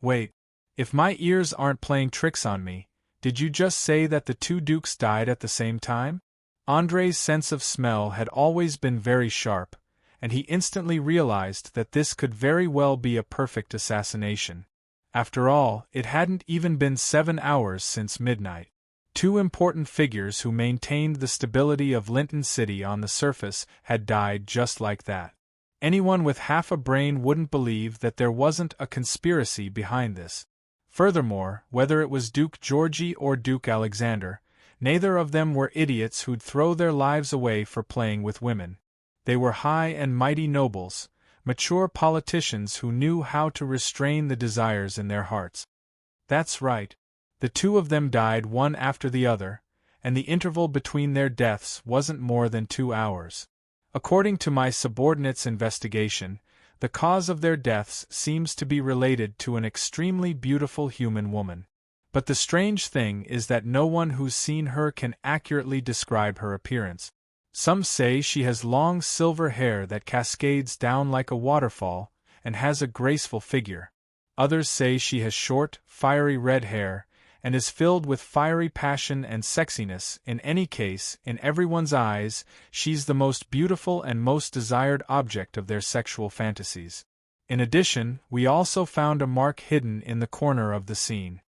Wait, if my ears aren't playing tricks on me, did you just say that the 2 dukes died at the same time? André's sense of smell had always been very sharp, and he instantly realized that this could very well be a perfect assassination. After all, it hadn't even been 7 hours since midnight. 2 important figures who maintained the stability of Linton City on the surface had died just like that. Anyone with half a brain wouldn't believe that there wasn't a conspiracy behind this. Furthermore, whether it was Duke Georgie or Duke Alexander, neither of them were idiots who'd throw their lives away for playing with women. They were high and mighty nobles, mature politicians who knew how to restrain the desires in their hearts. That's right. The 2 of them died one after the other, and the interval between their deaths wasn't more than 2 hours. According to my subordinate's investigation, the cause of their deaths seems to be related to an extremely beautiful human woman. But the strange thing is that no one who's seen her can accurately describe her appearance. Some say she has long silver hair that cascades down like a waterfall, and has a graceful figure. Others say she has short, fiery red hair, and is filled with fiery passion and sexiness. In any case, in everyone's eyes, she's the most beautiful and most desired object of their sexual fantasies. In addition, we also found a mark hidden in the corner of the scene.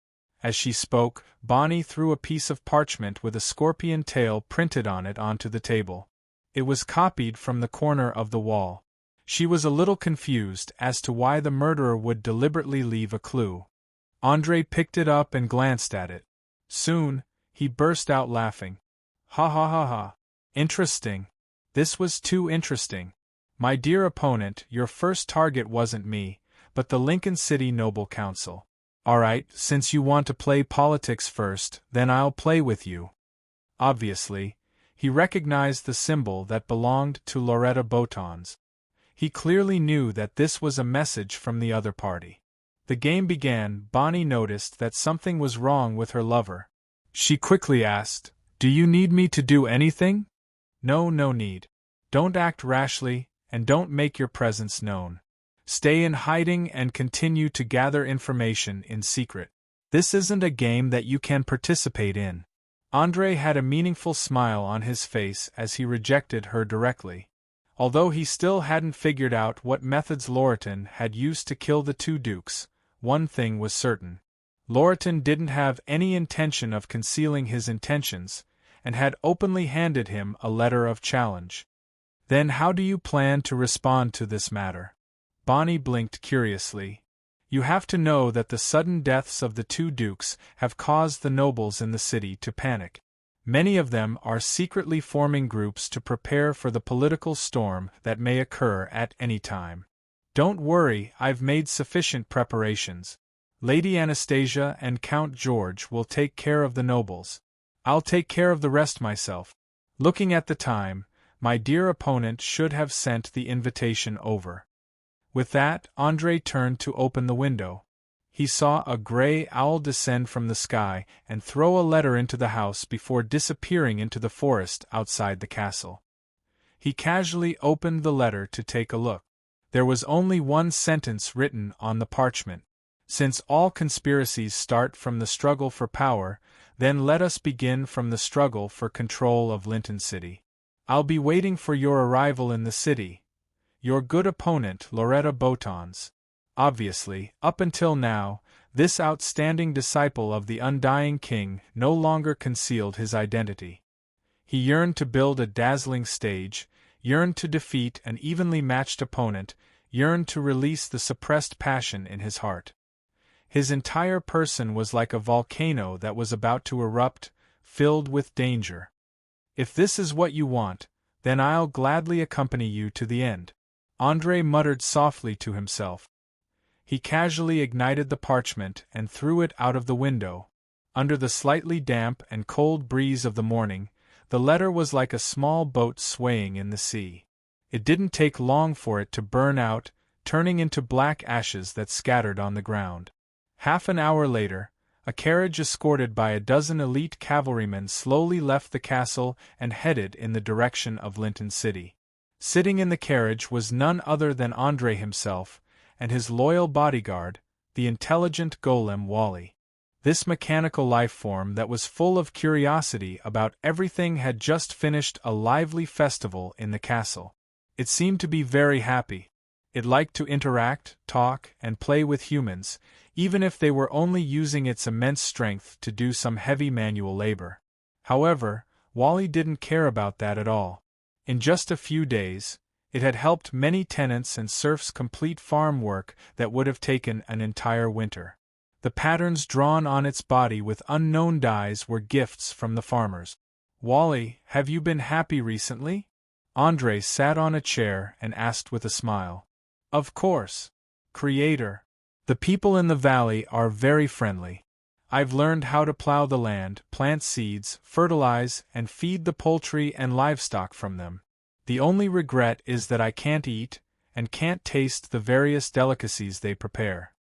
As she spoke, Bonnie threw a piece of parchment with a scorpion tail printed on it onto the table. It was copied from the corner of the wall. She was a little confused as to why the murderer would deliberately leave a clue. André picked it up and glanced at it. Soon, he burst out laughing. "Ha ha ha ha. Interesting. This was too interesting. My dear opponent, your first target wasn't me, but the Lincoln City Noble Council. Alright, since you want to play politics first, then I'll play with you. Obviously, he recognized the symbol that belonged to Loretta Botons. He clearly knew that this was a message from the other party. The game began. Bonnie noticed that something was wrong with her lover. She quickly asked, "Do you need me to do anything?" "No, no need. Don't act rashly, and don't make your presence known. Stay in hiding and continue to gather information in secret. This isn't a game that you can participate in." Andre had a meaningful smile on his face as he rejected her directly. Although he still hadn't figured out what methods Lorraton had used to kill the two dukes, one thing was certain. Lorraton didn't have any intention of concealing his intentions, and had openly handed him a letter of challenge. "Then how do you plan to respond to this matter?" Bonnie blinked curiously. "You have to know that the sudden deaths of the two dukes have caused the nobles in the city to panic. Many of them are secretly forming groups to prepare for the political storm that may occur at any time. Don't worry, I've made sufficient preparations. Lady Anastasia and Count George will take care of the nobles. I'll take care of the rest myself." Looking at the time, my dear opponent should have sent the invitation over. With that, Andre turned to open the window. He saw a gray owl descend from the sky and throw a letter into the house before disappearing into the forest outside the castle. He casually opened the letter to take a look. There was only one sentence written on the parchment. "Since all conspiracies start from the struggle for power, then let us begin from the struggle for control of Linton City. I'll be waiting for your arrival in the city. Your good opponent, Loretta Botons." Obviously, up until now, this outstanding disciple of the undying king no longer concealed his identity. He yearned to build a dazzling stage, yearned to defeat an evenly matched opponent, yearned to release the suppressed passion in his heart. His entire person was like a volcano that was about to erupt, filled with danger. "If this is what you want, then I'll gladly accompany you to the end," Andre muttered softly to himself. He casually ignited the parchment and threw it out of the window. Under the slightly damp and cold breeze of the morning, the letter was like a small boat swaying in the sea. It didn't take long for it to burn out, turning into black ashes that scattered on the ground. Half an hour later, a carriage escorted by a dozen elite cavalrymen slowly left the castle and headed in the direction of Linton City. Sitting in the carriage was none other than Andre himself, and his loyal bodyguard, the intelligent golem Wally. This mechanical life form that was full of curiosity about everything had just finished a lively festival in the castle. It seemed to be very happy. It liked to interact, talk, and play with humans, even if they were only using its immense strength to do some heavy manual labor. However, Wally didn't care about that at all. In just a few days, it had helped many tenants and serfs complete farm work that would have taken an entire winter. The patterns drawn on its body with unknown dyes were gifts from the farmers. "Wally, have you been happy recently?" Andre sat on a chair and asked with a smile. "Of course, Creator. The people in the valley are very friendly. I've learned how to plow the land, plant seeds, fertilize, and feed the poultry and livestock from them. The only regret is that I can't eat, and can't taste the various delicacies they prepare."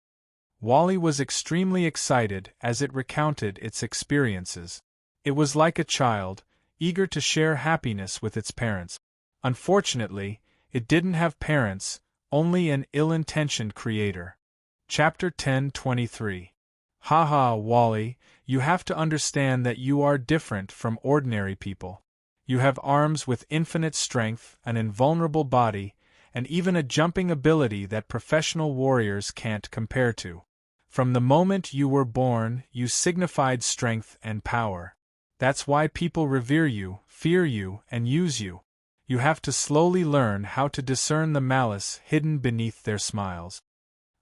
Wally was extremely excited as it recounted its experiences. It was like a child, eager to share happiness with its parents. Unfortunately, it didn't have parents, only an ill-intentioned creator. Chapter 10:23. Haha, Wally, you have to understand that you are different from ordinary people. You have arms with infinite strength, an invulnerable body, and even a jumping ability that professional warriors can't compare to. From the moment you were born, you signified strength and power. That's why people revere you, fear you, and use you. You have to slowly learn how to discern the malice hidden beneath their smiles.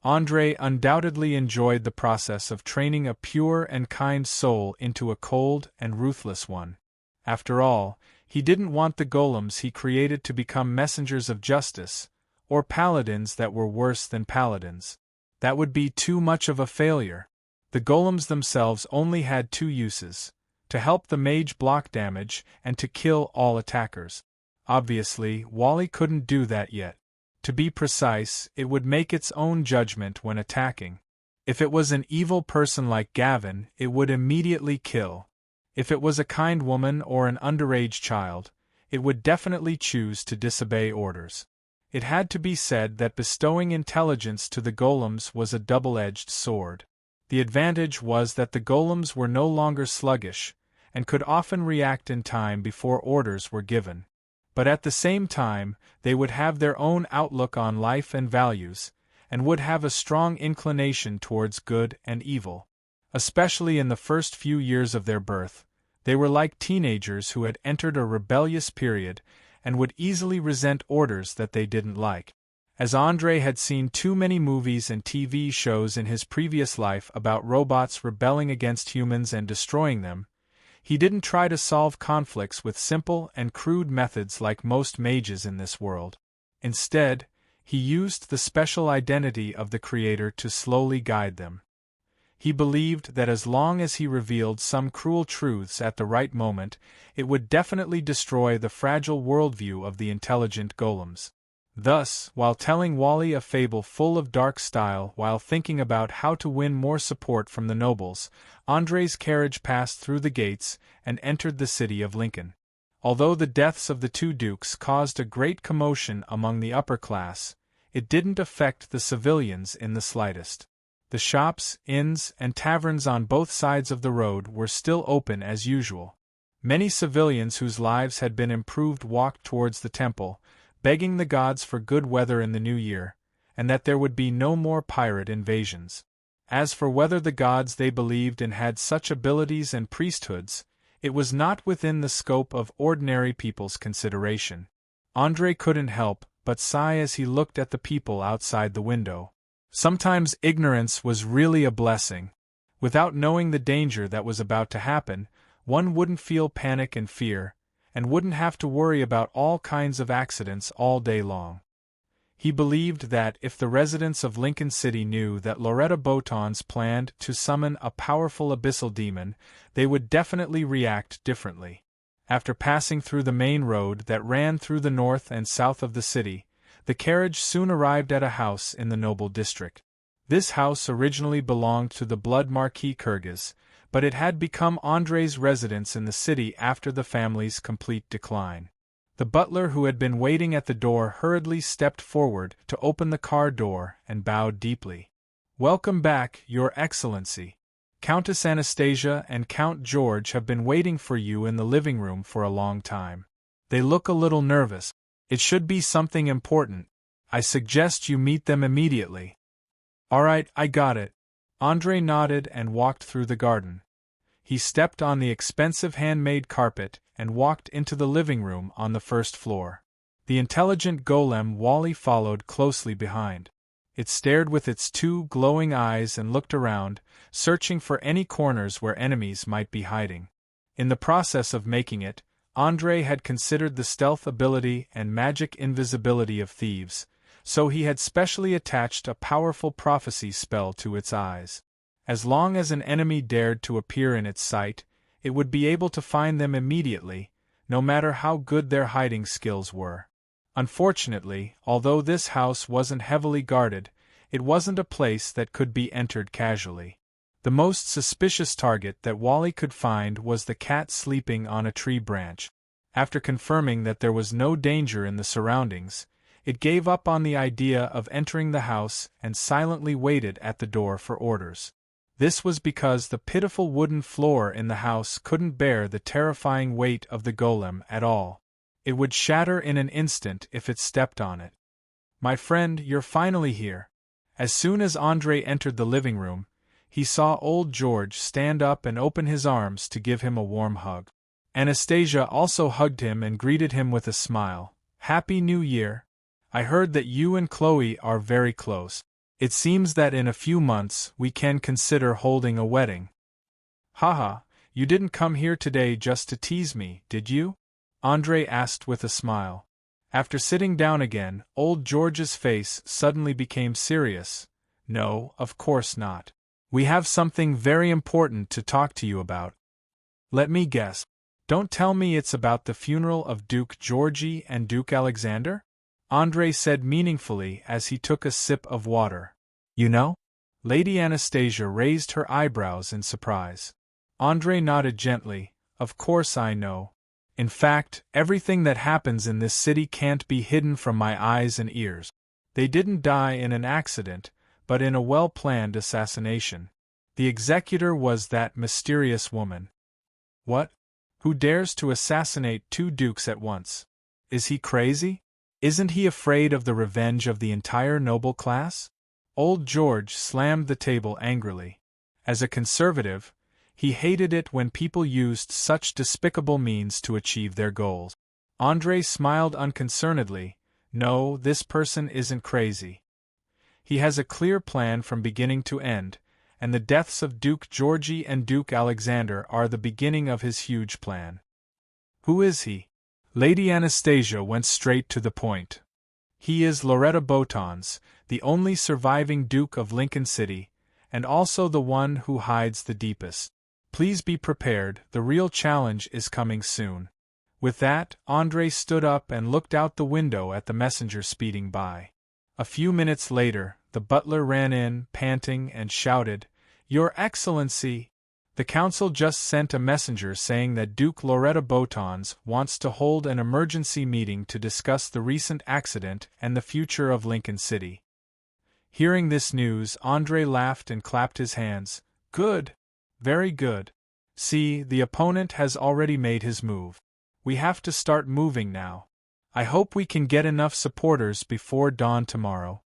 Andre undoubtedly enjoyed the process of training a pure and kind soul into a cold and ruthless one. After all, he didn't want the golems he created to become messengers of justice, or paladins that were worse than paladins. That would be too much of a failure. The golems themselves only had two uses: to help the mage block damage and to kill all attackers. Obviously, Wally couldn't do that yet. To be precise, it would make its own judgment when attacking. If it was an evil person like Gavin, it would immediately kill. If it was a kind woman or an underage child, it would definitely choose to disobey orders. It had to be said that bestowing intelligence to the golems was a double-edged sword. The advantage was that the golems were no longer sluggish, and could often react in time before orders were given. But at the same time, they would have their own outlook on life and values, and would have a strong inclination towards good and evil. Especially in the first few years of their birth, they were like teenagers who had entered a rebellious period and would easily resent orders that they didn't like. As Andre had seen too many movies and TV shows in his previous life about robots rebelling against humans and destroying them, he didn't try to solve conflicts with simple and crude methods like most mages in this world. Instead, he used the special identity of the creator to slowly guide them. He believed that as long as he revealed some cruel truths at the right moment, it would definitely destroy the fragile worldview of the intelligent golems. Thus, while telling Wally a fable full of dark style while thinking about how to win more support from the nobles, Andre's carriage passed through the gates and entered the city of Lincoln. Although the deaths of the two dukes caused a great commotion among the upper class, it didn't affect the civilians in the slightest. The shops, inns, and taverns on both sides of the road were still open as usual. Many civilians whose lives had been improved walked towards the temple, begging the gods for good weather in the new year, and that there would be no more pirate invasions. As for whether the gods they believed in had such abilities and priesthoods, it was not within the scope of ordinary people's consideration. Andre couldn't help but sigh as he looked at the people outside the window. Sometimes ignorance was really a blessing. Without knowing the danger that was about to happen, one wouldn't feel panic and fear, and wouldn't have to worry about all kinds of accidents all day long. He believed that if the residents of Lincoln City knew that Loretta Botons planned to summon a powerful abyssal demon, they would definitely react differently. After passing through the main road that ran through the north and south of the city, the carriage soon arrived at a house in the noble district. This house originally belonged to the Blood Marquis Kyrgyz, but it had become Andre's residence in the city after the family's complete decline. The butler who had been waiting at the door hurriedly stepped forward to open the car door and bowed deeply. "Welcome back, Your Excellency. Countess Anastasia and Count George have been waiting for you in the living room for a long time. They look a little nervous. It should be something important. I suggest you meet them immediately." "All right, I got it." Andre nodded and walked through the garden. He stepped on the expensive handmade carpet and walked into the living room on the first floor. The intelligent golem Wally followed closely behind. It stared with its two glowing eyes and looked around, searching for any corners where enemies might be hiding. In the process of making it, Andre had considered the stealth ability and magic invisibility of thieves, so he had specially attached a powerful prophecy spell to its eyes. As long as an enemy dared to appear in its sight, it would be able to find them immediately, no matter how good their hiding skills were. Unfortunately, although this house wasn't heavily guarded, it wasn't a place that could be entered casually. The most suspicious target that Wally could find was the cat sleeping on a tree branch. After confirming that there was no danger in the surroundings, it gave up on the idea of entering the house and silently waited at the door for orders. This was because the pitiful wooden floor in the house couldn't bear the terrifying weight of the golem at all. It would shatter in an instant if it stepped on it. "My friend, you're finally here." As soon as Andre entered the living room, he saw old George stand up and open his arms to give him a warm hug. Anastasia also hugged him and greeted him with a smile. "Happy New Year. I heard that you and Chloe are very close. It seems that in a few months we can consider holding a wedding." "Haha, you didn't come here today just to tease me, did you?" Andre asked with a smile. After sitting down again, old George's face suddenly became serious. "No, of course not. We have something very important to talk to you about. Let me guess. Don't tell me it's about the funeral of Duke Georgi and Duke Alexander? Andrei said meaningfully as he took a sip of water. You know? Lady Anastasia raised her eyebrows in surprise. Andrei nodded gently. Of course I know. In fact, everything that happens in this city can't be hidden from my eyes and ears. They didn't die in an accident, but in a well-planned assassination. The executor was that mysterious woman. What? Who dares to assassinate two dukes at once? Is he crazy? Isn't he afraid of the revenge of the entire noble class? Old George slammed the table angrily. As a conservative, he hated it when people used such despicable means to achieve their goals. Andrei smiled unconcernedly. No, this person isn't crazy. He has a clear plan from beginning to end, and the deaths of Duke Georgi and Duke Alexander are the beginning of his huge plan. Who is he? Lady Anastasia went straight to the point. He is Loretta Botons, the only surviving Duke of Lincoln City, and also the one who hides the deepest. Please be prepared, the real challenge is coming soon. With that, Andrei stood up and looked out the window at the messenger speeding by. A few minutes later, the butler ran in, panting, and shouted, "Your Excellency! The council just sent a messenger saying that Duke Loretta Botons wants to hold an emergency meeting to discuss the recent accident and the future of Lincoln City." Hearing this news, Andrei laughed and clapped his hands. Good! Very good. See, the opponent has already made his move. We have to start moving now. I hope we can get enough supporters before dawn tomorrow.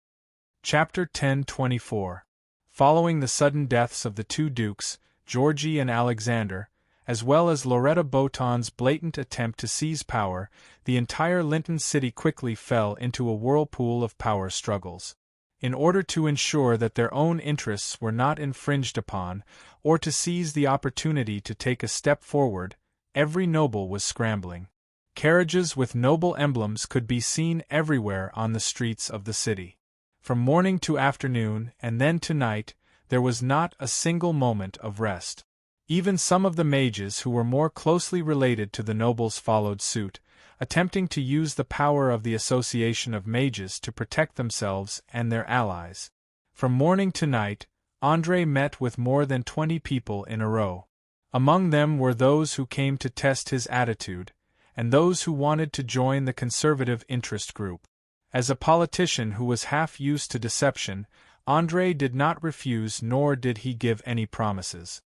Chapter 10:24. Following the sudden deaths of the two dukes, Georgi and Alexander, as well as Loretta Botons' blatant attempt to seize power, the entire Lincoln City quickly fell into a whirlpool of power struggles. In order to ensure that their own interests were not infringed upon, or to seize the opportunity to take a step forward, every noble was scrambling. Carriages with noble emblems could be seen everywhere on the streets of the city. From morning to afternoon, and then to night, there was not a single moment of rest. Even some of the mages who were more closely related to the nobles followed suit, attempting to use the power of the Association of Mages to protect themselves and their allies. From morning to night, Andrei met with more than 20 people in a row. Among them were those who came to test his attitude, and those who wanted to join the conservative interest group. As a politician who was half used to deception, Andrei did not refuse nor did he give any promises.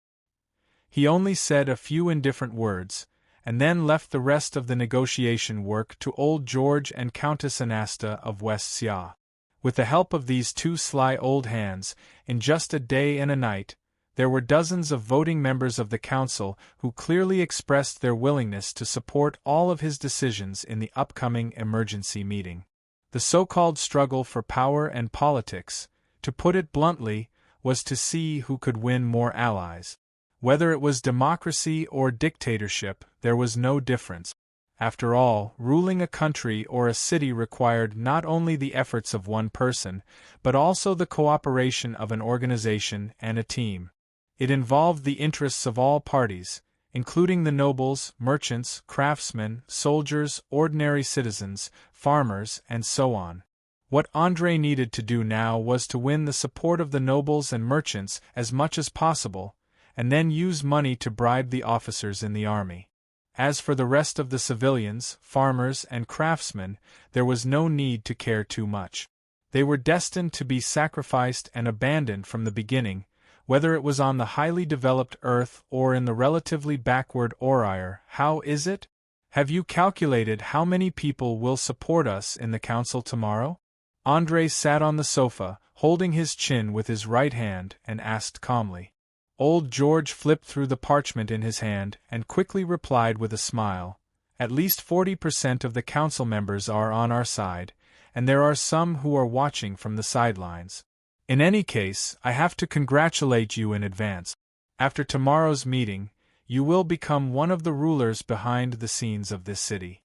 He only said a few indifferent words, and then left the rest of the negotiation work to old George and Countess Anasta of West Sia. With the help of these two sly old hands, in just a day and a night, there were dozens of voting members of the council who clearly expressed their willingness to support all of his decisions in the upcoming emergency meeting. The so-called struggle for power and politics, to put it bluntly, was to see who could win more allies. Whether it was democracy or dictatorship, there was no difference. After all, ruling a country or a city required not only the efforts of one person, but also the cooperation of an organization and a team. It involved the interests of all parties, including the nobles, merchants, craftsmen, soldiers, ordinary citizens, farmers, and so on. What Andrei needed to do now was to win the support of the nobles and merchants as much as possible, and then use money to bribe the officers in the army. As for the rest of the civilians, farmers, and craftsmen, there was no need to care too much. They were destined to be sacrificed and abandoned from the beginning, whether it was on the highly developed Earth or in the relatively backward Orier. How is it? Have you calculated how many people will support us in the council tomorrow? Andrei sat on the sofa, holding his chin with his right hand, and asked calmly. Old George flipped through the parchment in his hand and quickly replied with a smile, "At least 40% of the council members are on our side, and there are some who are watching from the sidelines. In any case, I have to congratulate you in advance. After tomorrow's meeting, you will become one of the rulers behind the scenes of this city."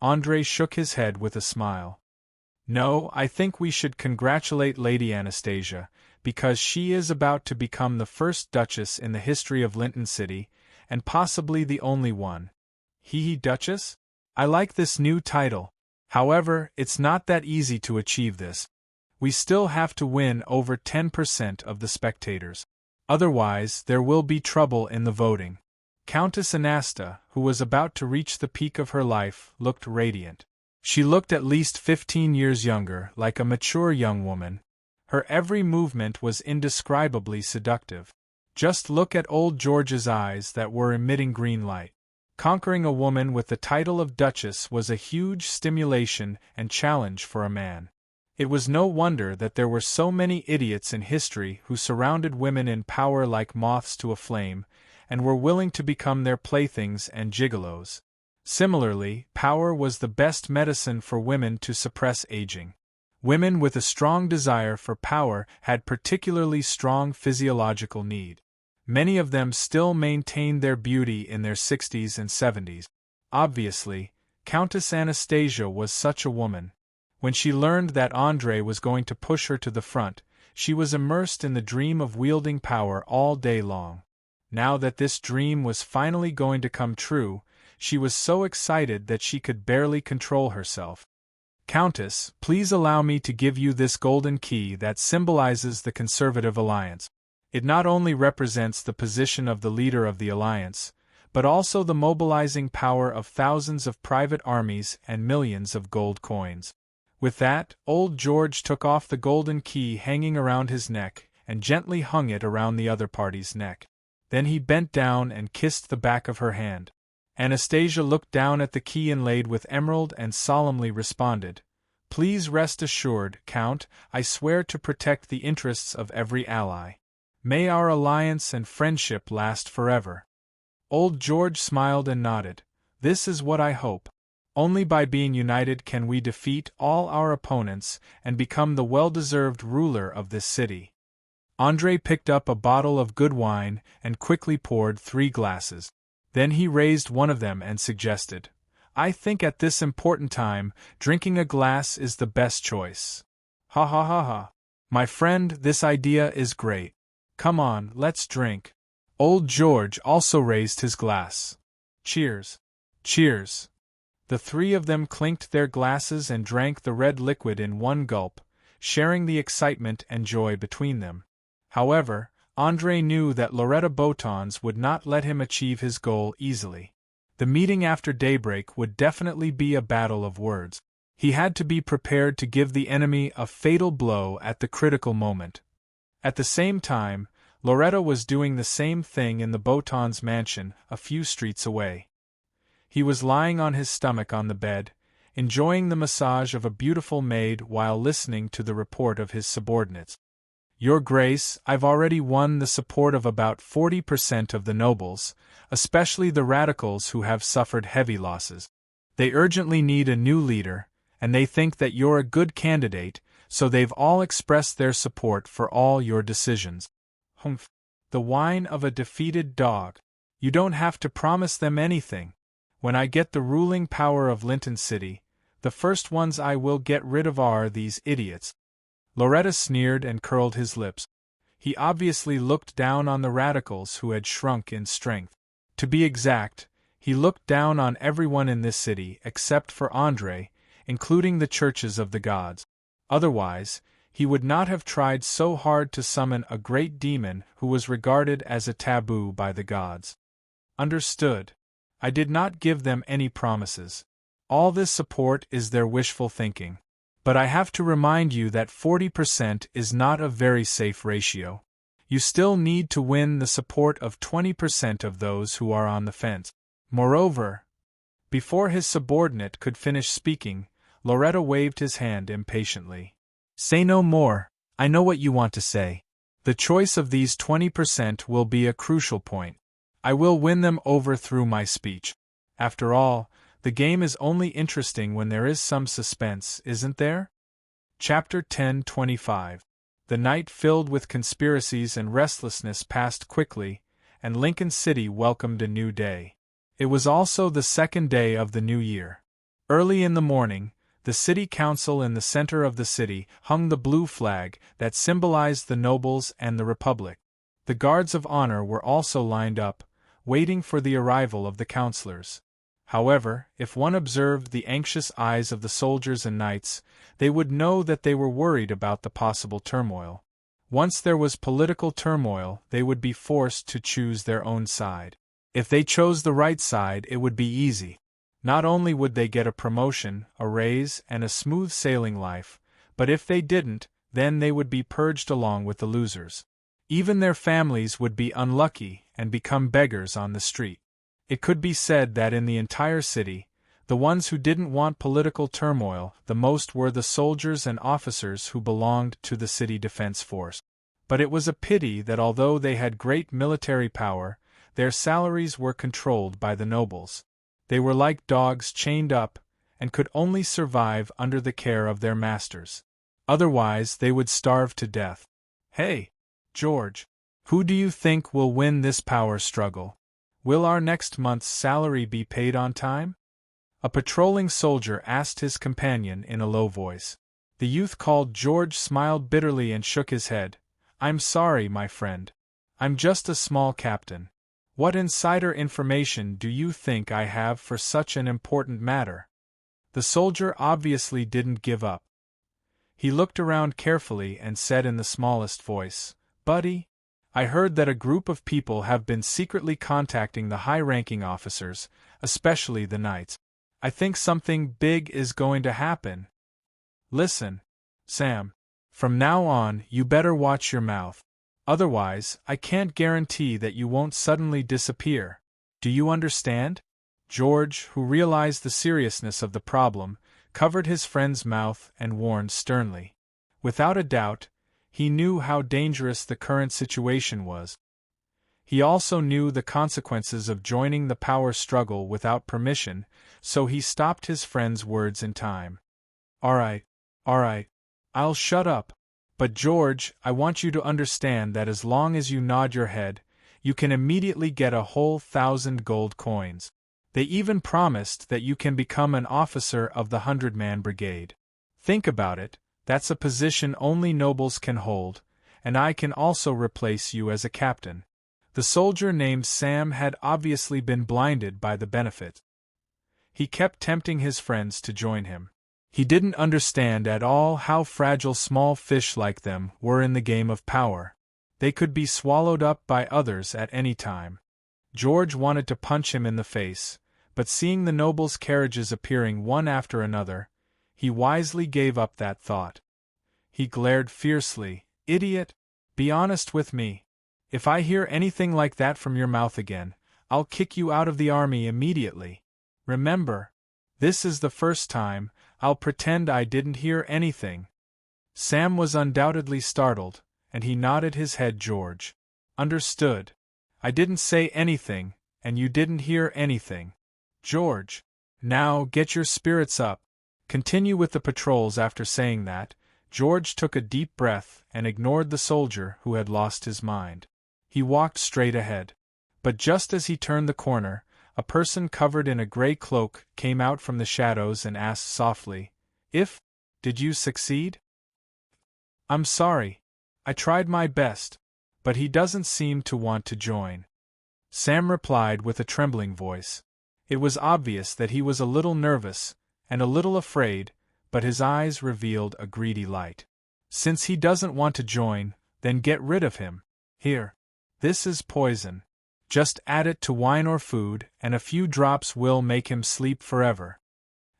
Andrei shook his head with a smile. "No, I think we should congratulate Lady Anastasia, because she is about to become the first Duchess in the history of Linton City, and possibly the only one. Hee Duchess? I like this new title. However, it's not that easy to achieve this. We still have to win over 10% of the spectators. Otherwise, there will be trouble in the voting. Countess Anasta, who was about to reach the peak of her life, looked radiant. She looked at least 15 years younger, like a mature young woman. Her every movement was indescribably seductive. Just look at old George's eyes that were emitting green light. Conquering a woman with the title of Duchess was a huge stimulation and challenge for a man. It was no wonder that there were so many idiots in history who surrounded women in power like moths to a flame, and were willing to become their playthings and gigolos. Similarly, power was the best medicine for women to suppress aging. Women with a strong desire for power had particularly strong physiological need. Many of them still maintained their beauty in their 60s and 70s. Obviously, Countess Anastasia was such a woman. When she learned that Andrei was going to push her to the front, she was immersed in the dream of wielding power all day long. Now that this dream was finally going to come true, she was so excited that she could barely control herself. Countess, please allow me to give you this golden key that symbolizes the Conservative Alliance. It not only represents the position of the leader of the alliance, but also the mobilizing power of thousands of private armies and millions of gold coins. With that, old George took off the golden key hanging around his neck and gently hung it around the other party's neck. Then he bent down and kissed the back of her hand. Anastasia looked down at the key inlaid with emerald and solemnly responded, "Please rest assured, Count, I swear to protect the interests of every ally. May our alliance and friendship last forever." Old George smiled and nodded. "This is what I hope. Only by being united can we defeat all our opponents and become the well-deserved ruler of this city." Andrei picked up a bottle of good wine and quickly poured 3 glasses. Then he raised one of them and suggested, "I think at this important time, drinking a glass is the best choice." "Ha ha ha ha. My friend, this idea is great. Come on, let's drink." Old George also raised his glass. "Cheers." "Cheers." The 3 of them clinked their glasses and drank the red liquid in one gulp, sharing the excitement and joy between them. However, Andrei knew that Loretta Botons would not let him achieve his goal easily. The meeting after daybreak would definitely be a battle of words. He had to be prepared to give the enemy a fatal blow at the critical moment. At the same time, Loretta was doing the same thing in the Botons' mansion a few streets away. He was lying on his stomach on the bed, enjoying the massage of a beautiful maid while listening to the report of his subordinates. "Your Grace, I've already won the support of about 40% of the nobles, especially the radicals who have suffered heavy losses. They urgently need a new leader, and they think that you're a good candidate, so they've all expressed their support for all your decisions." "Humph. The whine of a defeated dog. You don't have to promise them anything. When I get the ruling power of Linton City, the first ones I will get rid of are these idiots." Loretta sneered and curled his lips. He obviously looked down on the radicals who had shrunk in strength. To be exact, he looked down on everyone in this city except for Andrei, including the churches of the gods. Otherwise, he would not have tried so hard to summon a great demon who was regarded as a taboo by the gods. "Understood. I did not give them any promises. All this support is their wishful thinking. But I have to remind you that 40% is not a very safe ratio. You still need to win the support of 20% of those who are on the fence. Moreover," before his subordinate could finish speaking, Loretta waved his hand impatiently. "Say no more, I know what you want to say. The choice of these 20% will be a crucial point. I will win them over through my speech. After all, the game is only interesting when there is some suspense, isn't there?" Chapter 10:25. The night filled with conspiracies and restlessness passed quickly, and Lincoln City welcomed a new day. It was also the second day of the new year. Early in the morning, The city council in the center of the city hung the blue flag that symbolized the nobles and the republic. The guards of honor were also lined up, waiting for the arrival of the councilors. However, if one observed the anxious eyes of the soldiers and knights, they would know that they were worried about the possible turmoil. Once there was political turmoil, they would be forced to choose their own side. If they chose the right side, it would be easy. Not only would they get a promotion, a raise, and a smooth sailing life, but if they didn't, then they would be purged along with the losers. Even their families would be unlucky and become beggars on the street. It could be said that in the entire city, the ones who didn't want political turmoil the most were the soldiers and officers who belonged to the city defense force. But it was a pity that although they had great military power, their salaries were controlled by the nobles. They were like dogs chained up, and could only survive under the care of their masters. Otherwise they would starve to death. Hey, George, who do you think will win this power struggle? Will our next month's salary be paid on time? A patrolling soldier asked his companion in a low voice. The youth called George smiled bitterly and shook his head. I'm sorry, my friend. I'm just a small captain. What insider information do you think I have for such an important matter? The soldier obviously didn't give up. He looked around carefully and said in the smallest voice, Buddy, I heard that a group of people have been secretly contacting the high-ranking officers, especially the knights. I think something big is going to happen. Listen, Sam. From now on, you better watch your mouth. Otherwise, I can't guarantee that you won't suddenly disappear. Do you understand? George, who realized the seriousness of the problem, covered his friend's mouth and warned sternly. Without a doubt, he knew how dangerous the current situation was. He also knew the consequences of joining the power struggle without permission, so he stopped his friend's words in time. All right, I'll shut up. But George, I want you to understand that as long as you nod your head, you can immediately get a whole 1,000 gold coins. They even promised that you can become an officer of the 100-man brigade. Think about it, that's a position only nobles can hold, and I can also replace you as a captain. The soldier named Sam had obviously been blinded by the benefit. He kept tempting his friends to join him. He didn't understand at all how fragile small fish like them were in the game of power. They could be swallowed up by others at any time. George wanted to punch him in the face, but seeing the nobles' carriages appearing one after another, he wisely gave up that thought. He glared fiercely. Idiot! Be honest with me. If I hear anything like that from your mouth again, I'll kick you out of the army immediately. Remember, this is the first time. I'll pretend I didn't hear anything. Sam was undoubtedly startled, and he nodded his head. George. Understood. I didn't say anything, and you didn't hear anything. George. Now get your spirits up. Continue with the patrols. After saying that, George took a deep breath and ignored the soldier who had lost his mind. He walked straight ahead. But just as he turned the corner, a person covered in a gray cloak came out from the shadows and asked softly, Did you succeed? I'm sorry. I tried my best, but he doesn't seem to want to join. Sam replied with a trembling voice. It was obvious that he was a little nervous and a little afraid, but his eyes revealed a greedy light. Since he doesn't want to join, then get rid of him. Here. This is poison. Just add it to wine or food, and a few drops will make him sleep forever.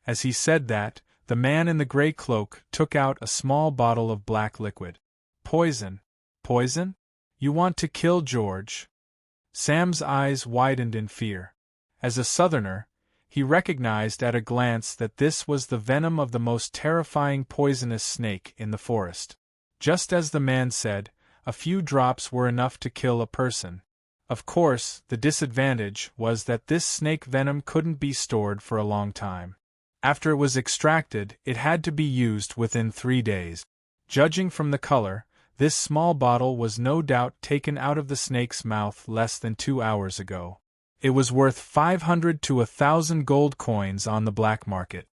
As he said that, the man in the gray cloak took out a small bottle of black liquid. Poison? Poison? You want to kill George? Sam's eyes widened in fear. As a southerner, he recognized at a glance that this was the venom of the most terrifying poisonous snake in the forest. Just as the man said, a few drops were enough to kill a person. Of course, the disadvantage was that this snake venom couldn't be stored for a long time. After it was extracted, it had to be used within 3 days. Judging from the color, this small bottle was no doubt taken out of the snake's mouth less than 2 hours ago. It was worth 500 to 1,000 gold coins on the black market.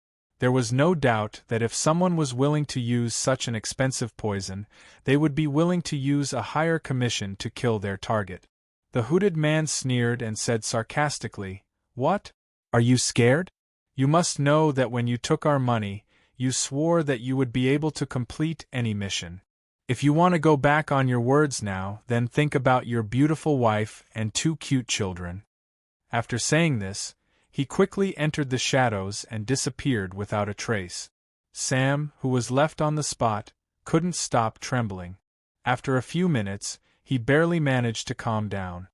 There was no doubt that if someone was willing to use such an expensive poison, they would be willing to use a higher commission to kill their target. The hooded man sneered and said sarcastically, "What? Are you scared? You must know that when you took our money, you swore that you would be able to complete any mission. If you want to go back on your words now, then think about your beautiful wife and 2 cute children." After saying this, he quickly entered the shadows and disappeared without a trace. Sam, who was left on the spot, couldn't stop trembling. After a few minutes, he barely managed to calm down.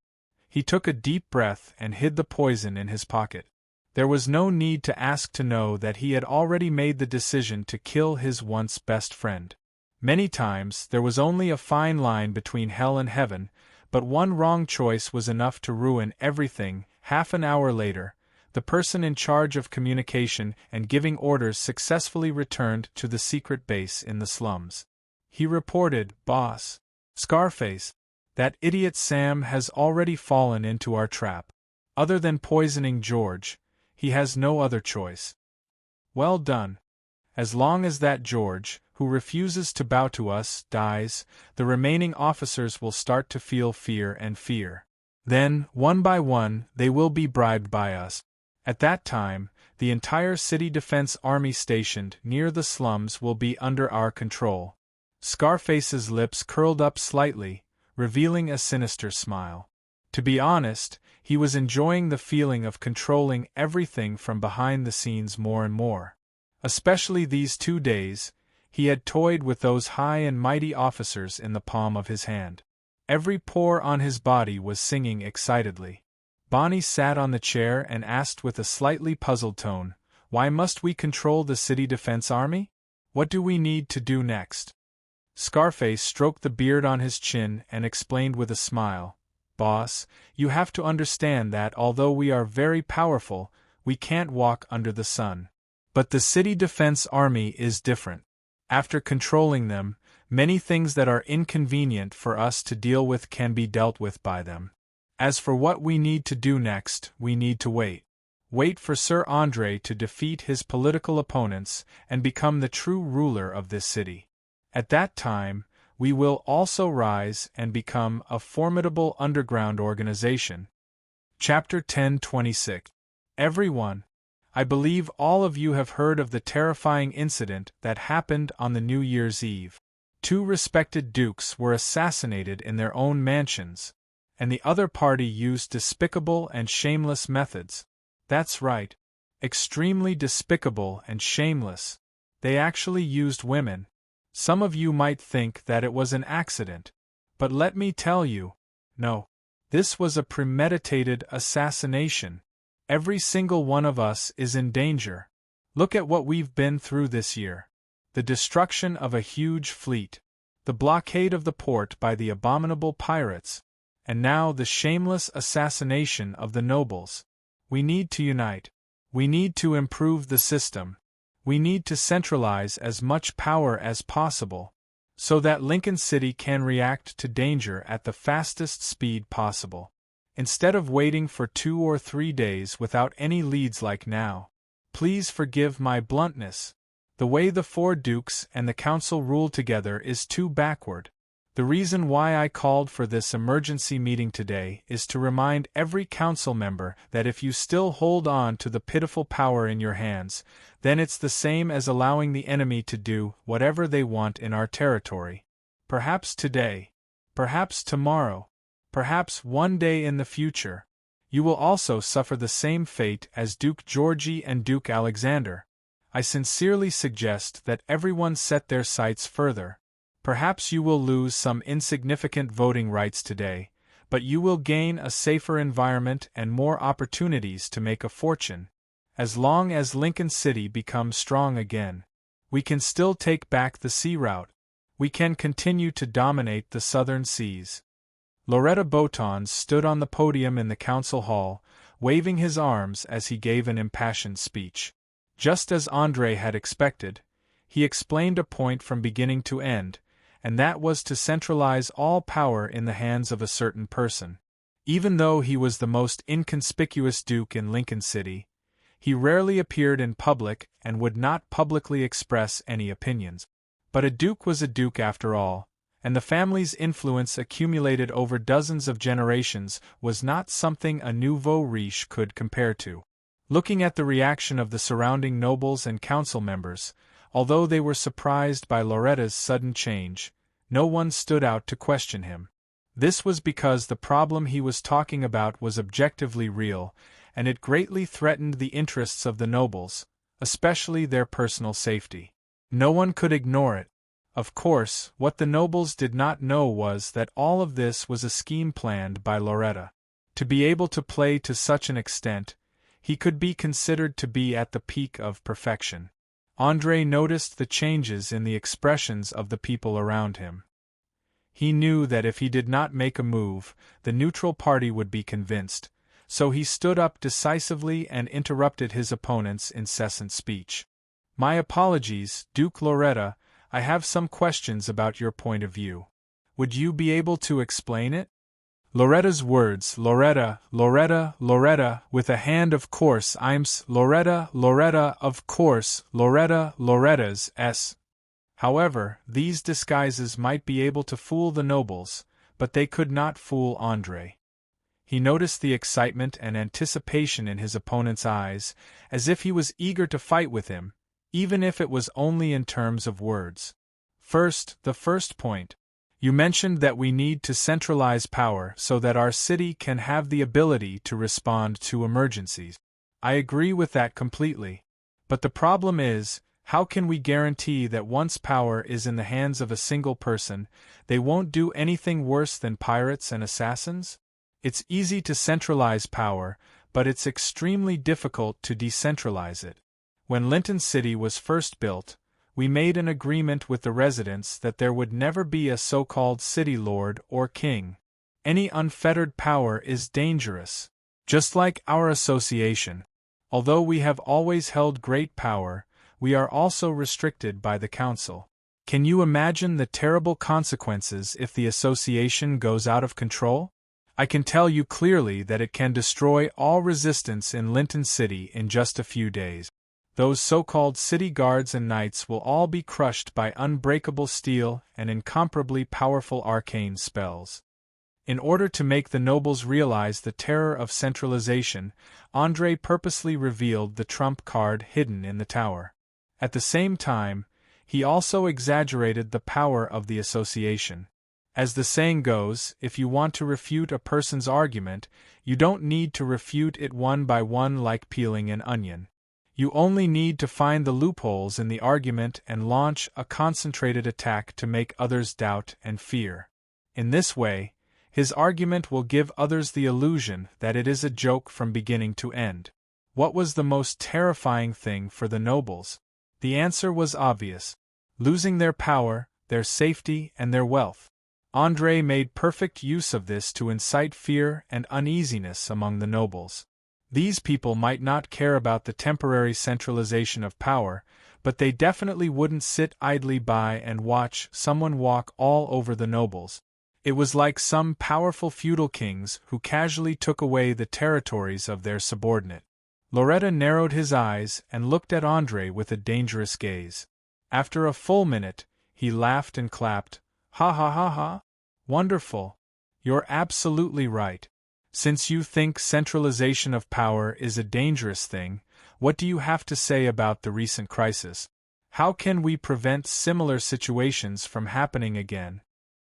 He took a deep breath and hid the poison in his pocket. There was no need to ask to know that he had already made the decision to kill his once best friend. Many times there was only a fine line between hell and heaven, but one wrong choice was enough to ruin everything. Half an hour later, the person in charge of communication and giving orders successfully returned to the secret base in the slums. He reported, "Boss, Scarface, that idiot Sam has already fallen into our trap. Other than poisoning George, he has no other choice." "Well done. As long as that George, who refuses to bow to us, dies, the remaining officers will start to feel fear. Then, one by one, they will be bribed by us. At that time, the entire city defense army stationed near the slums will be under our control." Scarface's lips curled up slightly, revealing a sinister smile. To be honest, he was enjoying the feeling of controlling everything from behind the scenes more and more. Especially these 2 days, he had toyed with those high and mighty officers in the palm of his hand. Every pore on his body was singing excitedly. Bonnie sat on the chair and asked with a slightly puzzled tone, "Why must we control the city defense army? What do we need to do next?" Scarface stroked the beard on his chin and explained with a smile, "Boss, you have to understand that although we are very powerful, we can't walk under the sun. But the city defense army is different. After controlling them, many things that are inconvenient for us to deal with can be dealt with by them. As for what we need to do next, we need to wait. Wait for Sir Andre to defeat his political opponents and become the true ruler of this city. At that time, we will also rise and become a formidable underground organization." Chapter 1026. Everyone, I believe all of you have heard of the terrifying incident that happened on the New Year's Eve. 2 respected dukes were assassinated in their own mansions, and the other party used despicable and shameless methods. That's right. Extremely despicable and shameless. They actually used women. Some of you might think that it was an accident. But let me tell you, no. This was a premeditated assassination. Every single one of us is in danger. Look at what we've been through this year. The destruction of a huge fleet. The blockade of the port by the abominable pirates. And now the shameless assassination of the nobles. We need to unite. We need to improve the system. We need to centralize as much power as possible, so that Lincoln City can react to danger at the fastest speed possible. Instead of waiting for 2 or 3 days without any leads like now. Please forgive my bluntness. The way the 4 dukes and the council rule together is too backward. The reason why I called for this emergency meeting today is to remind every council member that if you still hold on to the pitiful power in your hands, then it's the same as allowing the enemy to do whatever they want in our territory. Perhaps today, perhaps tomorrow, perhaps one day in the future, you will also suffer the same fate as Duke Georgie and Duke Alexander. I sincerely suggest that everyone set their sights further. Perhaps you will lose some insignificant voting rights today, but you will gain a safer environment and more opportunities to make a fortune. As long as Lincoln City becomes strong again, we can still take back the sea route. We can continue to dominate the southern seas. Loretta Botons stood on the podium in the council hall, waving his arms as he gave an impassioned speech. Just as Andre had expected, he explained a point from beginning to end, and that was to centralize all power in the hands of a certain person. Even though he was the most inconspicuous duke in Lincoln City, He rarely appeared in public and would not publicly express any opinions. But a duke was a duke after all, and the family's influence accumulated over dozens of generations was not something a nouveau riche could compare to. Looking at the reaction of the surrounding nobles and council members, although they were surprised by Loretta's sudden change, no one stood out to question him. This was because the problem he was talking about was objectively real, and it greatly threatened the interests of the nobles, especially their personal safety. No one could ignore it. Of course, what the nobles did not know was that all of this was a scheme planned by Loretta. To be able to play to such an extent, he could be considered to be at the peak of perfection. André noticed the changes in the expressions of the people around him. He knew that if he did not make a move, the neutral party would be convinced, so he stood up decisively and interrupted his opponent's incessant speech. "My apologies, Duke Loretta, I have some questions about your point of view. Would you be able to explain it?" Loretta's words, Loretta, Loretta, Loretta, with a hand of course I'm's, Loretta, Loretta, of course, Loretta, Loretta's, s. However, these disguises might be able to fool the nobles, but they could not fool André. He noticed the excitement and anticipation in his opponent's eyes, as if he was eager to fight with him, even if it was only in terms of words. First, the first point. You mentioned that we need to centralize power so that our city can have the ability to respond to emergencies. I agree with that completely. But the problem is, how can we guarantee that once power is in the hands of a single person, they won't do anything worse than pirates and assassins? It's easy to centralize power, but it's extremely difficult to decentralize it. When Linton City was first built, we made an agreement with the residents that there would never be a so-called city lord or king. Any unfettered power is dangerous. Just like our association. Although we have always held great power, we are also restricted by the council. Can you imagine the terrible consequences if the association goes out of control? I can tell you clearly that it can destroy all resistance in Linton City in just a few days. Those so-called city guards and knights will all be crushed by unbreakable steel and incomparably powerful arcane spells. In order to make the nobles realize the terror of centralization, André purposely revealed the trump card hidden in the tower. At the same time, he also exaggerated the power of the association. As the saying goes, if you want to refute a person's argument, you don't need to refute it one by one like peeling an onion. You only need to find the loopholes in the argument and launch a concentrated attack to make others doubt and fear. In this way, his argument will give others the illusion that it is a joke from beginning to end. What was the most terrifying thing for the nobles? The answer was obvious: losing their power, their safety, and their wealth. André made perfect use of this to incite fear and uneasiness among the nobles. These people might not care about the temporary centralization of power, but they definitely wouldn't sit idly by and watch someone walk all over the nobles. It was like some powerful feudal kings who casually took away the territories of their subordinate. Loretta narrowed his eyes and looked at André with a dangerous gaze. After a full minute, he laughed and clapped. "Ha ha ha ha! Wonderful! You're absolutely right. Since you think centralization of power is a dangerous thing, what do you have to say about the recent crisis? How can we prevent similar situations from happening again?"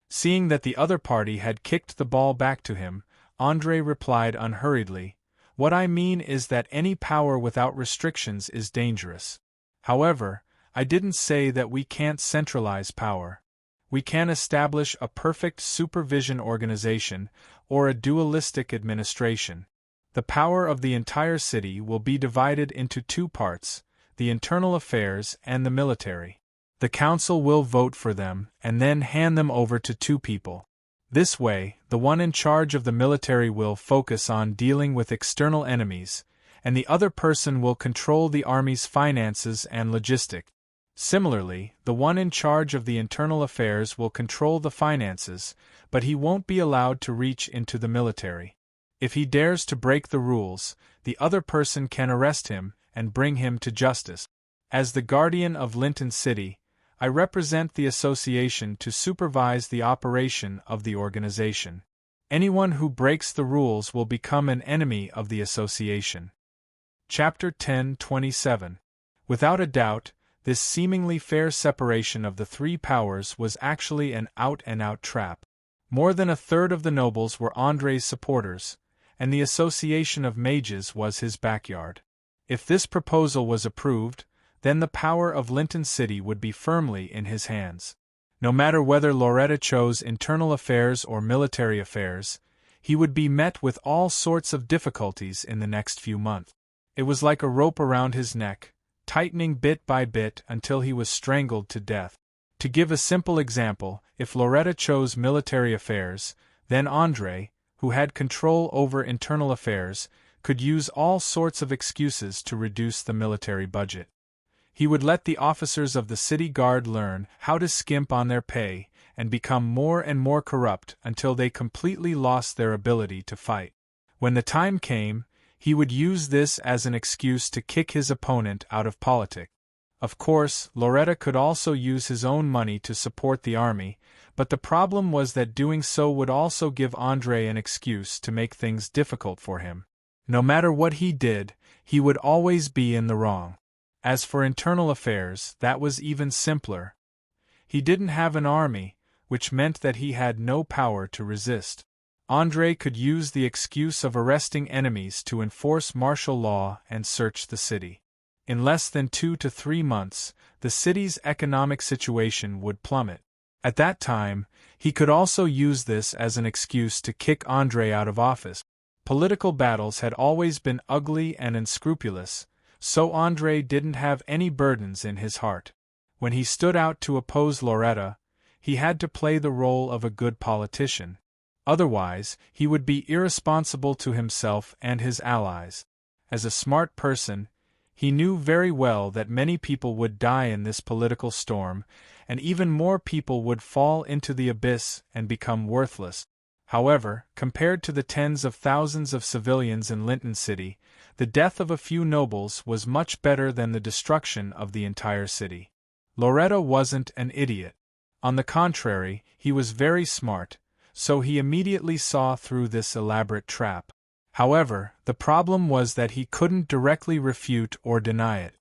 Seeing that the other party had kicked the ball back to him, André replied unhurriedly, "What I mean is that any power without restrictions is dangerous. However, I didn't say that we can't centralize power. We can establish a perfect supervision organization, or a dualistic administration. The power of the entire city will be divided into two parts, the internal affairs and the military. The council will vote for them and then hand them over to two people. This way, the one in charge of the military will focus on dealing with external enemies, and the other person will control the army's finances and logistics. Similarly, the one in charge of the internal affairs will control the finances, but he won't be allowed to reach into the military. If he dares to break the rules, the other person can arrest him and bring him to justice. As the guardian of Linton City, I represent the association to supervise the operation of the organization. Anyone who breaks the rules will become an enemy of the association. Chapter 10:27. Without a doubt, this seemingly fair separation of the three powers was actually an out-and-out trap. More than a third of the nobles were André's supporters, and the Association of Mages was his backyard. If this proposal was approved, then the power of Linton City would be firmly in his hands. No matter whether Loretta chose internal affairs or military affairs, he would be met with all sorts of difficulties in the next few months. It was like a rope around his neck, tightening bit by bit until he was strangled to death. To give a simple example, if Loretta chose military affairs, then André, who had control over internal affairs, could use all sorts of excuses to reduce the military budget. He would let the officers of the city guard learn how to skimp on their pay and become more and more corrupt until they completely lost their ability to fight. When the time came, he would use this as an excuse to kick his opponent out of politics. Of course, Loretta could also use his own money to support the army, but the problem was that doing so would also give André an excuse to make things difficult for him. No matter what he did, he would always be in the wrong. As for internal affairs, that was even simpler. He didn't have an army, which meant that he had no power to resist. André could use the excuse of arresting enemies to enforce martial law and search the city. In less than 2 to 3 months, the city's economic situation would plummet. At that time, he could also use this as an excuse to kick André out of office. Political battles had always been ugly and unscrupulous, so André didn't have any burdens in his heart. When he stood out to oppose Loretta, he had to play the role of a good politician. Otherwise, he would be irresponsible to himself and his allies. As a smart person, he knew very well that many people would die in this political storm, and even more people would fall into the abyss and become worthless. However, compared to the tens of thousands of civilians in Linton City, the death of a few nobles was much better than the destruction of the entire city. Loretta wasn't an idiot. On the contrary, he was very smart, so he immediately saw through this elaborate trap. However, the problem was that he couldn't directly refute or deny it.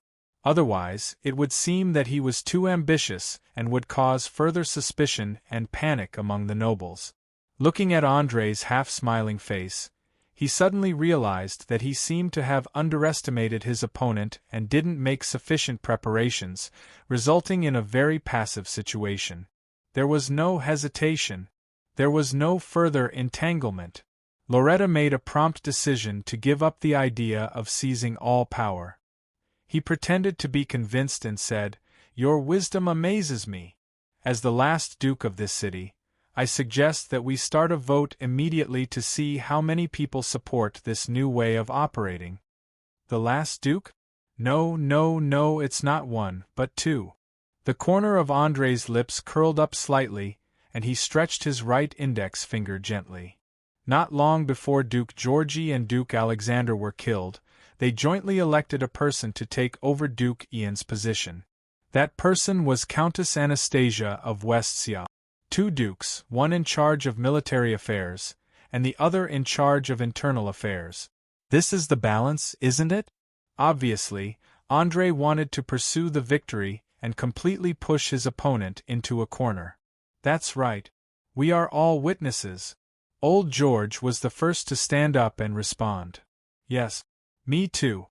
Otherwise, it would seem that he was too ambitious and would cause further suspicion and panic among the nobles. Looking at André's half-smiling face, he suddenly realized that he seemed to have underestimated his opponent and didn't make sufficient preparations, resulting in a very passive situation. There was no hesitation. There was no further entanglement. Loretta made a prompt decision to give up the idea of seizing all power. He pretended to be convinced and said, "Your wisdom amazes me. As the last duke of this city, I suggest that we start a vote immediately to see how many people support this new way of operating." The last duke? No, it's not 1, but 2. The corner of André's lips curled up slightly, and he stretched his right index finger gently. Not long before Duke Georgi and Duke Alexander were killed, they jointly elected a person to take over Duke Ian's position. That person was Countess Anastasia of Westscia. 2 dukes, one in charge of military affairs, and the other in charge of internal affairs. This is the balance, isn't it? Obviously, André wanted to pursue the victory and completely push his opponent into a corner. That's right. We are all witnesses. Old George was the first to stand up and respond. Yes. Me too.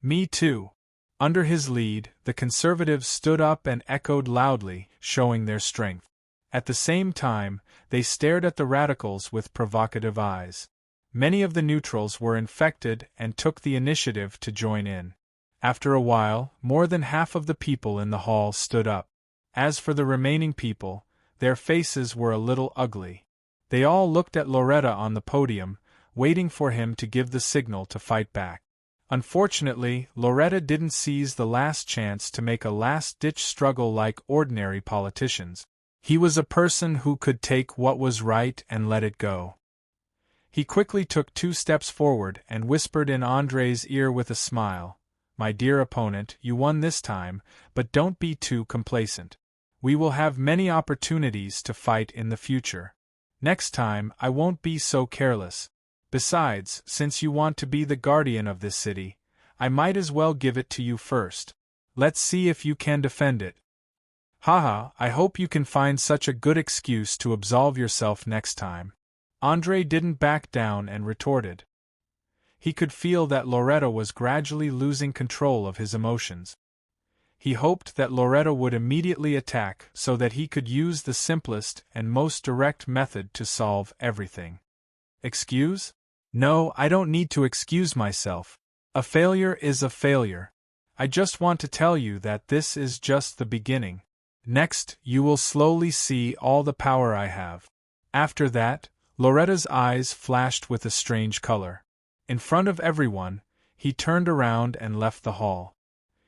Me too. Under his lead, the conservatives stood up and echoed loudly, showing their strength. At the same time, they stared at the radicals with provocative eyes. Many of the neutrals were infected and took the initiative to join in. After a while, more than half of the people in the hall stood up. As for the remaining people, their faces were a little ugly. They all looked at Loretta on the podium, waiting for him to give the signal to fight back. Unfortunately, Loretta didn't seize the last chance to make a last-ditch struggle like ordinary politicians. He was a person who could take what was right and let it go. He quickly took 2 steps forward and whispered in Andre's ear with a smile, "My dear opponent, you won this time, but don't be too complacent. We will have many opportunities to fight in the future. Next time, I won't be so careless. Besides, since you want to be the guardian of this city, I might as well give it to you first. Let's see if you can defend it." "Haha, I hope you can find such a good excuse to absolve yourself next time." Andre didn't back down and retorted. He could feel that Loretta was gradually losing control of his emotions. He hoped that Loretta would immediately attack so that he could use the simplest and most direct method to solve everything. "Excuse? No, I don't need to excuse myself. A failure is a failure. I just want to tell you that this is just the beginning. Next, you will slowly see all the power I have." After that, Loretta's eyes flashed with a strange color. In front of everyone, he turned around and left the hall.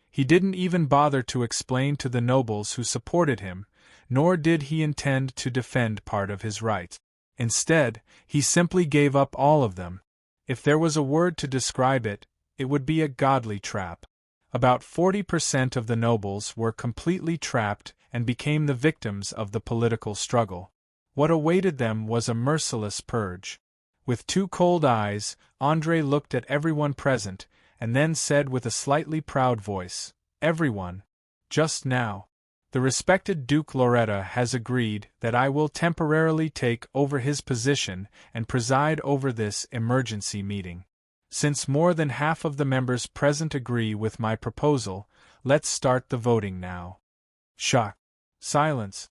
He didn't even bother to explain to the nobles who supported him, nor did he intend to defend part of his rights. Instead, he simply gave up all of them. If there was a word to describe it, it would be a godly trap. About 40% of the nobles were completely trapped and became the victims of the political struggle. What awaited them was a merciless purge. With 2 cold eyes, Andre looked at everyone present, and then said with a slightly proud voice, "Everyone, just now, the respected Duke Loretta has agreed that I will temporarily take over his position and preside over this emergency meeting. Since more than half of the members present agree with my proposal, let's start the voting now." Shock. Silence.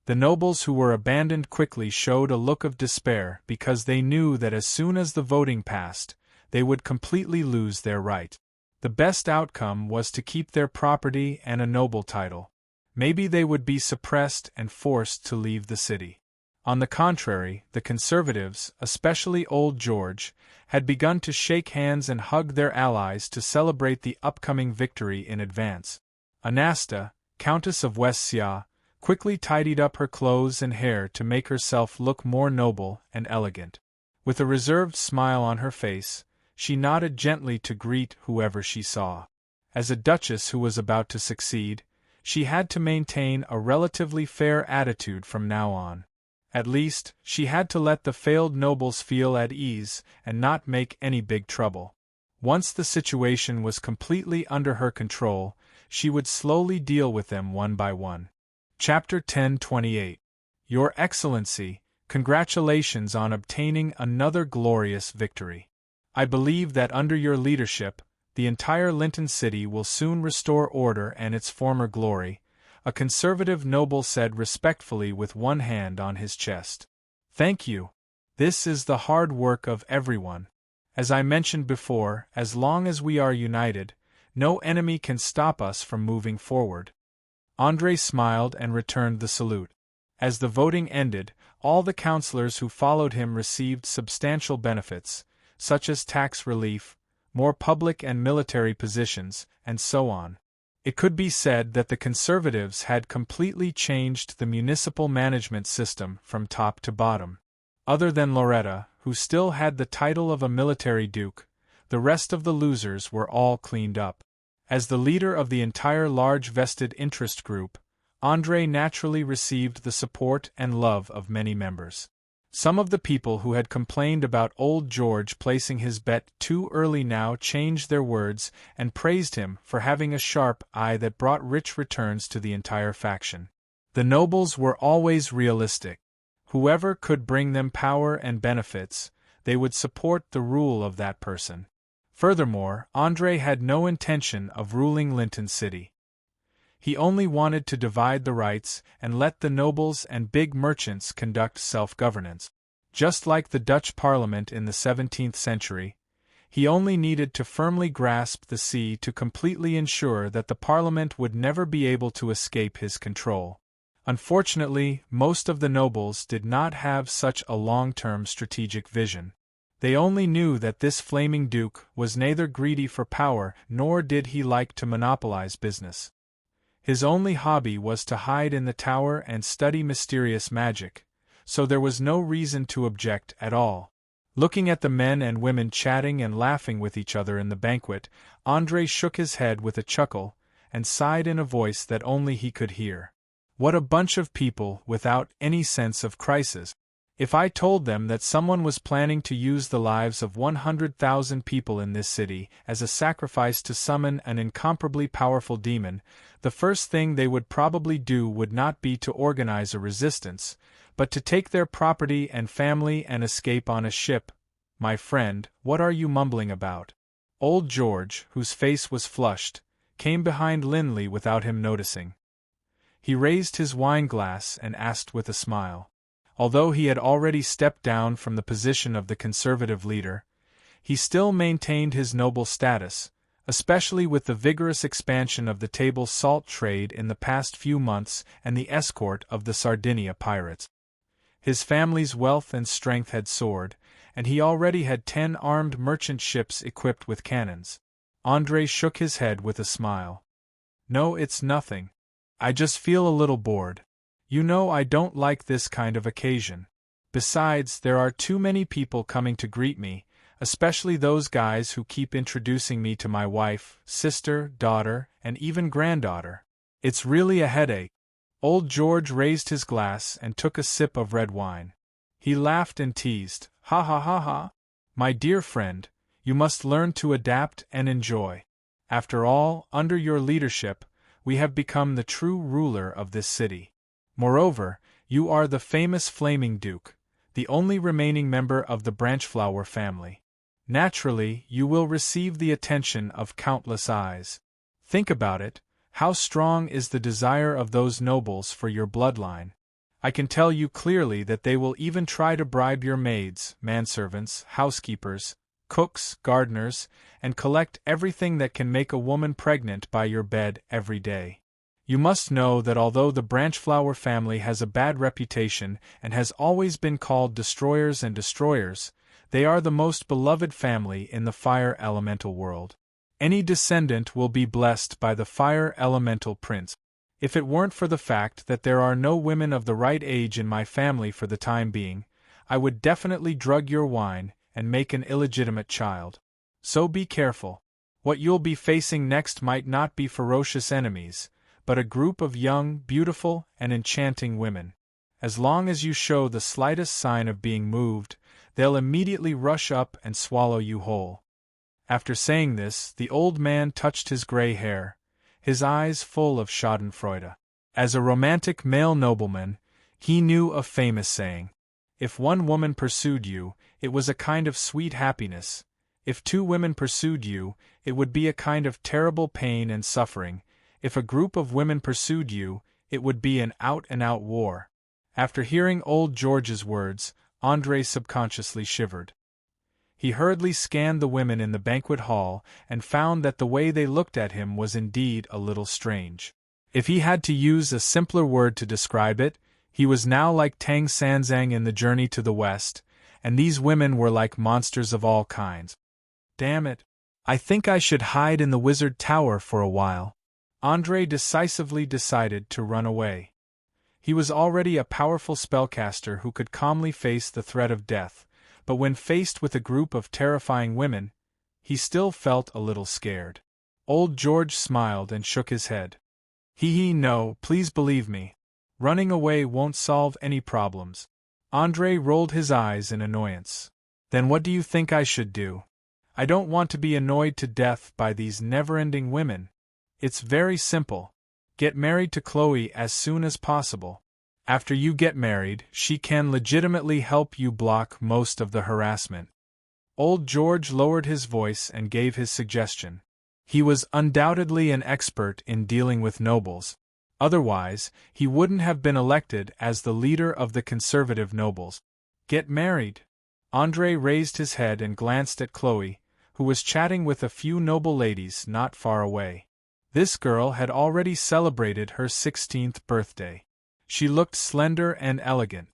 The nobles who were abandoned quickly showed a look of despair because they knew that as soon as the voting passed, they would completely lose their right. The best outcome was to keep their property and a noble title. Maybe they would be suppressed and forced to leave the city. On the contrary, the conservatives, especially Old George, had begun to shake hands and hug their allies to celebrate the upcoming victory in advance. Anasta, Countess of Westsya, quickly tidied up her clothes and hair to make herself look more noble and elegant. With a reserved smile on her face, she nodded gently to greet whoever she saw. As a duchess who was about to succeed, she had to maintain a relatively fair attitude from now on. At least, she had to let the failed nobles feel at ease and not make any big trouble. Once the situation was completely under her control, she would slowly deal with them one by one. Chapter 1028. Your Excellency, congratulations on obtaining another glorious victory. I believe that under your leadership, the entire Linton city will soon restore order and its former glory, a conservative noble said respectfully with one hand on his chest. Thank you. This is the hard work of everyone. As I mentioned before, as long as we are united, no enemy can stop us from moving forward. Andre smiled and returned the salute. As the voting ended, all the councillors who followed him received substantial benefits, such as tax relief, more public and military positions, and so on. It could be said that the conservatives had completely changed the municipal management system from top to bottom. Other than Loretta, who still had the title of a military duke, the rest of the losers were all cleaned up. As the leader of the entire large vested interest group, Andre naturally received the support and love of many members. Some of the people who had complained about Old George placing his bet too early now changed their words and praised him for having a sharp eye that brought rich returns to the entire faction. The nobles were always realistic. Whoever could bring them power and benefits, they would support the rule of that person. Furthermore, Andre had no intention of ruling Linton City. He only wanted to divide the rights and let the nobles and big merchants conduct self-governance. Just like the Dutch Parliament in the 17th century, he only needed to firmly grasp the sea to completely ensure that the Parliament would never be able to escape his control. Unfortunately, most of the nobles did not have such a long-term strategic vision. They only knew that this flaming duke was neither greedy for power nor did he like to monopolize business. His only hobby was to hide in the tower and study mysterious magic, so there was no reason to object at all. Looking at the men and women chatting and laughing with each other in the banquet, André shook his head with a chuckle, and sighed in a voice that only he could hear. What a bunch of people without any sense of crisis! If I told them that someone was planning to use the lives of 100,000 people in this city as a sacrifice to summon an incomparably powerful demon, the first thing they would probably do would not be to organize a resistance, but to take their property and family and escape on a ship. My friend, what are you mumbling about? Old George, whose face was flushed, came behind Linley without him noticing. He raised his wine-glass and asked with a smile. Although he had already stepped down from the position of the conservative leader, he still maintained his noble status, especially with the vigorous expansion of the table salt trade in the past few months and the escort of the Sardinia pirates. His family's wealth and strength had soared, and he already had 10 armed merchant ships equipped with cannons. André shook his head with a smile. No, it's nothing. I just feel a little bored. You know I don't like this kind of occasion. Besides, there are too many people coming to greet me, especially those guys who keep introducing me to my wife, sister, daughter, and even granddaughter. It's really a headache. Old George raised his glass and took a sip of red wine. He laughed and teased, "Ha ha ha ha! My dear friend, you must learn to adapt and enjoy. After all, under your leadership, we have become the true ruler of this city. Moreover, you are the famous Flaming Duke, the only remaining member of the Branchflower family. Naturally, you will receive the attention of countless eyes. Think about it, how strong is the desire of those nobles for your bloodline? I can tell you clearly that they will even try to bribe your maids, manservants, housekeepers, cooks, gardeners, and collect everything that can make a woman pregnant by your bed every day. You must know that although the Branchflower family has a bad reputation and has always been called destroyers and destroyers, they are the most beloved family in the fire elemental world. Any descendant will be blessed by the fire elemental prince. If it weren't for the fact that there are no women of the right age in my family for the time being, I would definitely drug your wine and make an illegitimate child. So be careful. What you'll be facing next might not be ferocious enemies, but a group of young, beautiful, and enchanting women. As long as you show the slightest sign of being moved, they'll immediately rush up and swallow you whole." After saying this, the old man touched his gray hair, his eyes full of schadenfreude. As a romantic male nobleman, he knew a famous saying: if one woman pursued you, it was a kind of sweet happiness. If 2 women pursued you, it would be a kind of terrible pain and suffering. If a group of women pursued you, it would be an out-and-out war. After hearing old George's words, André subconsciously shivered. He hurriedly scanned the women in the banquet hall and found that the way they looked at him was indeed a little strange. If he had to use a simpler word to describe it, he was now like Tang Sanzang in The Journey to the West, and these women were like monsters of all kinds. Damn it! I think I should hide in the wizard tower for a while. André decisively decided to run away. He was already a powerful spellcaster who could calmly face the threat of death, but when faced with a group of terrifying women, he still felt a little scared. Old George smiled and shook his head. No, please believe me. Running away won't solve any problems. André rolled his eyes in annoyance. Then what do you think I should do? I don't want to be annoyed to death by these never-ending women. It's very simple. Get married to Chloe as soon as possible. After you get married, she can legitimately help you block most of the harassment. Old George lowered his voice and gave his suggestion. He was undoubtedly an expert in dealing with nobles. Otherwise, he wouldn't have been elected as the leader of the conservative nobles. Get married. André raised his head and glanced at Chloe, who was chatting with a few noble ladies not far away. This girl had already celebrated her 16th birthday. She looked slender and elegant.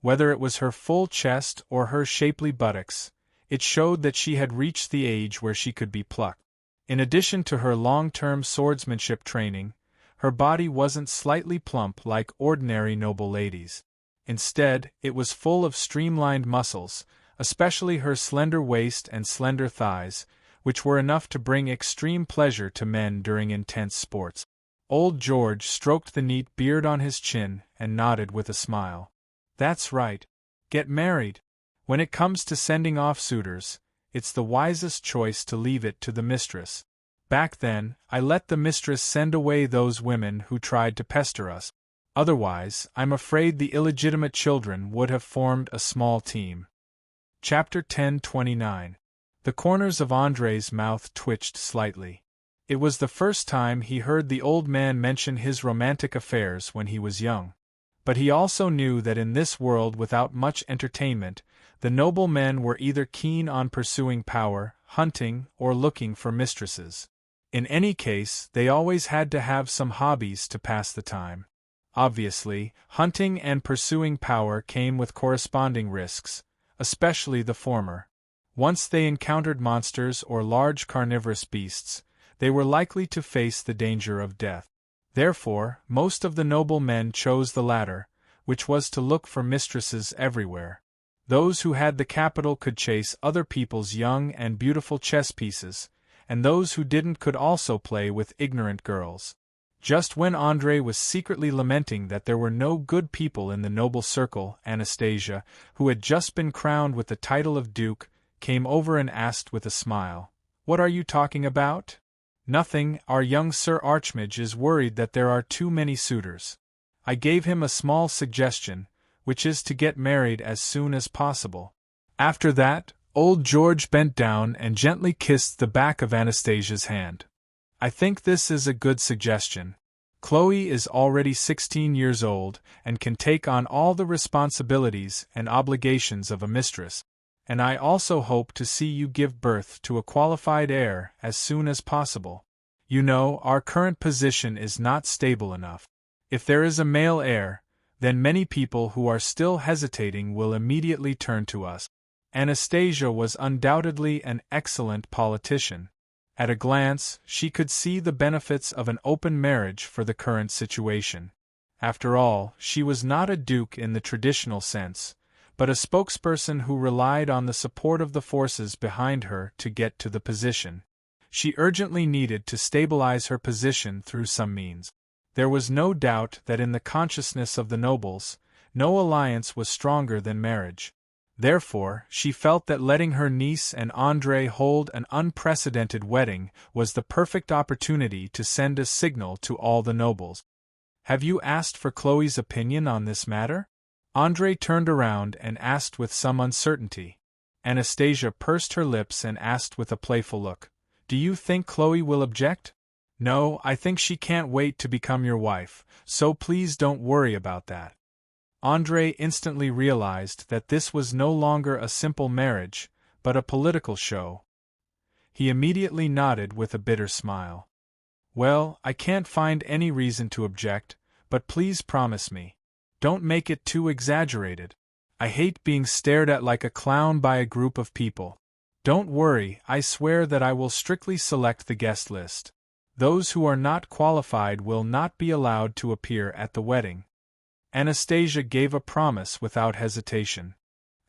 Whether it was her full chest or her shapely buttocks, it showed that she had reached the age where she could be plucked. In addition to her long-term swordsmanship training, her body wasn't slightly plump like ordinary noble ladies. Instead, it was full of streamlined muscles, especially her slender waist and slender thighs, which were enough to bring extreme pleasure to men during intense sports. Old George stroked the neat beard on his chin and nodded with a smile. That's right. Get married. When it comes to sending off suitors, it's the wisest choice to leave it to the mistress. Back then, I let the mistress send away those women who tried to pester us. Otherwise, I'm afraid the illegitimate children would have formed a small team. Chapter 10:29. The corners of André's mouth twitched slightly. It was the first time he heard the old man mention his romantic affairs when he was young. But he also knew that in this world without much entertainment, the noble men were either keen on pursuing power, hunting, or looking for mistresses. In any case, they always had to have some hobbies to pass the time. Obviously, hunting and pursuing power came with corresponding risks, especially the former. Once they encountered monsters or large carnivorous beasts, they were likely to face the danger of death. Therefore, most of the noble men chose the latter, which was to look for mistresses everywhere. Those who had the capital could chase other people's young and beautiful chess pieces, and those who didn't could also play with ignorant girls. Just when André was secretly lamenting that there were no good people in the noble circle, Anastasia, who had just been crowned with the title of Duke, came over and asked with a smile, "What are you talking about?" "Nothing, our young Sir Archmage is worried that there are too many suitors. I gave him a small suggestion, which is to get married as soon as possible." After that, old George bent down and gently kissed the back of Anastasia's hand. "I think this is a good suggestion. Chloe is already 16 years old and can take on all the responsibilities and obligations of a mistress, and I also hope to see you give birth to a qualified heir as soon as possible. You know, our current position is not stable enough. If there is a male heir, then many people who are still hesitating will immediately turn to us." Anastasia was undoubtedly an excellent politician. At a glance, she could see the benefits of an open marriage for the current situation. After all, she was not a duke in the traditional sense, but a spokesperson who relied on the support of the forces behind her to get to the position. She urgently needed to stabilize her position through some means. There was no doubt that in the consciousness of the nobles, no alliance was stronger than marriage. Therefore, she felt that letting her niece and André hold an unprecedented wedding was the perfect opportunity to send a signal to all the nobles. "Have you asked for Chloe's opinion on this matter?" André turned around and asked with some uncertainty. Anastasia pursed her lips and asked with a playful look, "Do you think Chloe will object?" "No, I think she can't wait to become your wife, so please don't worry about that." André instantly realized that this was no longer a simple marriage, but a political show. He immediately nodded with a bitter smile. "Well, I can't find any reason to object, but please promise me. Don't make it too exaggerated. I hate being stared at like a clown by a group of people. Don't worry, I swear that I will strictly select the guest list. Those who are not qualified will not be allowed to appear at the wedding." Anastasia gave a promise without hesitation.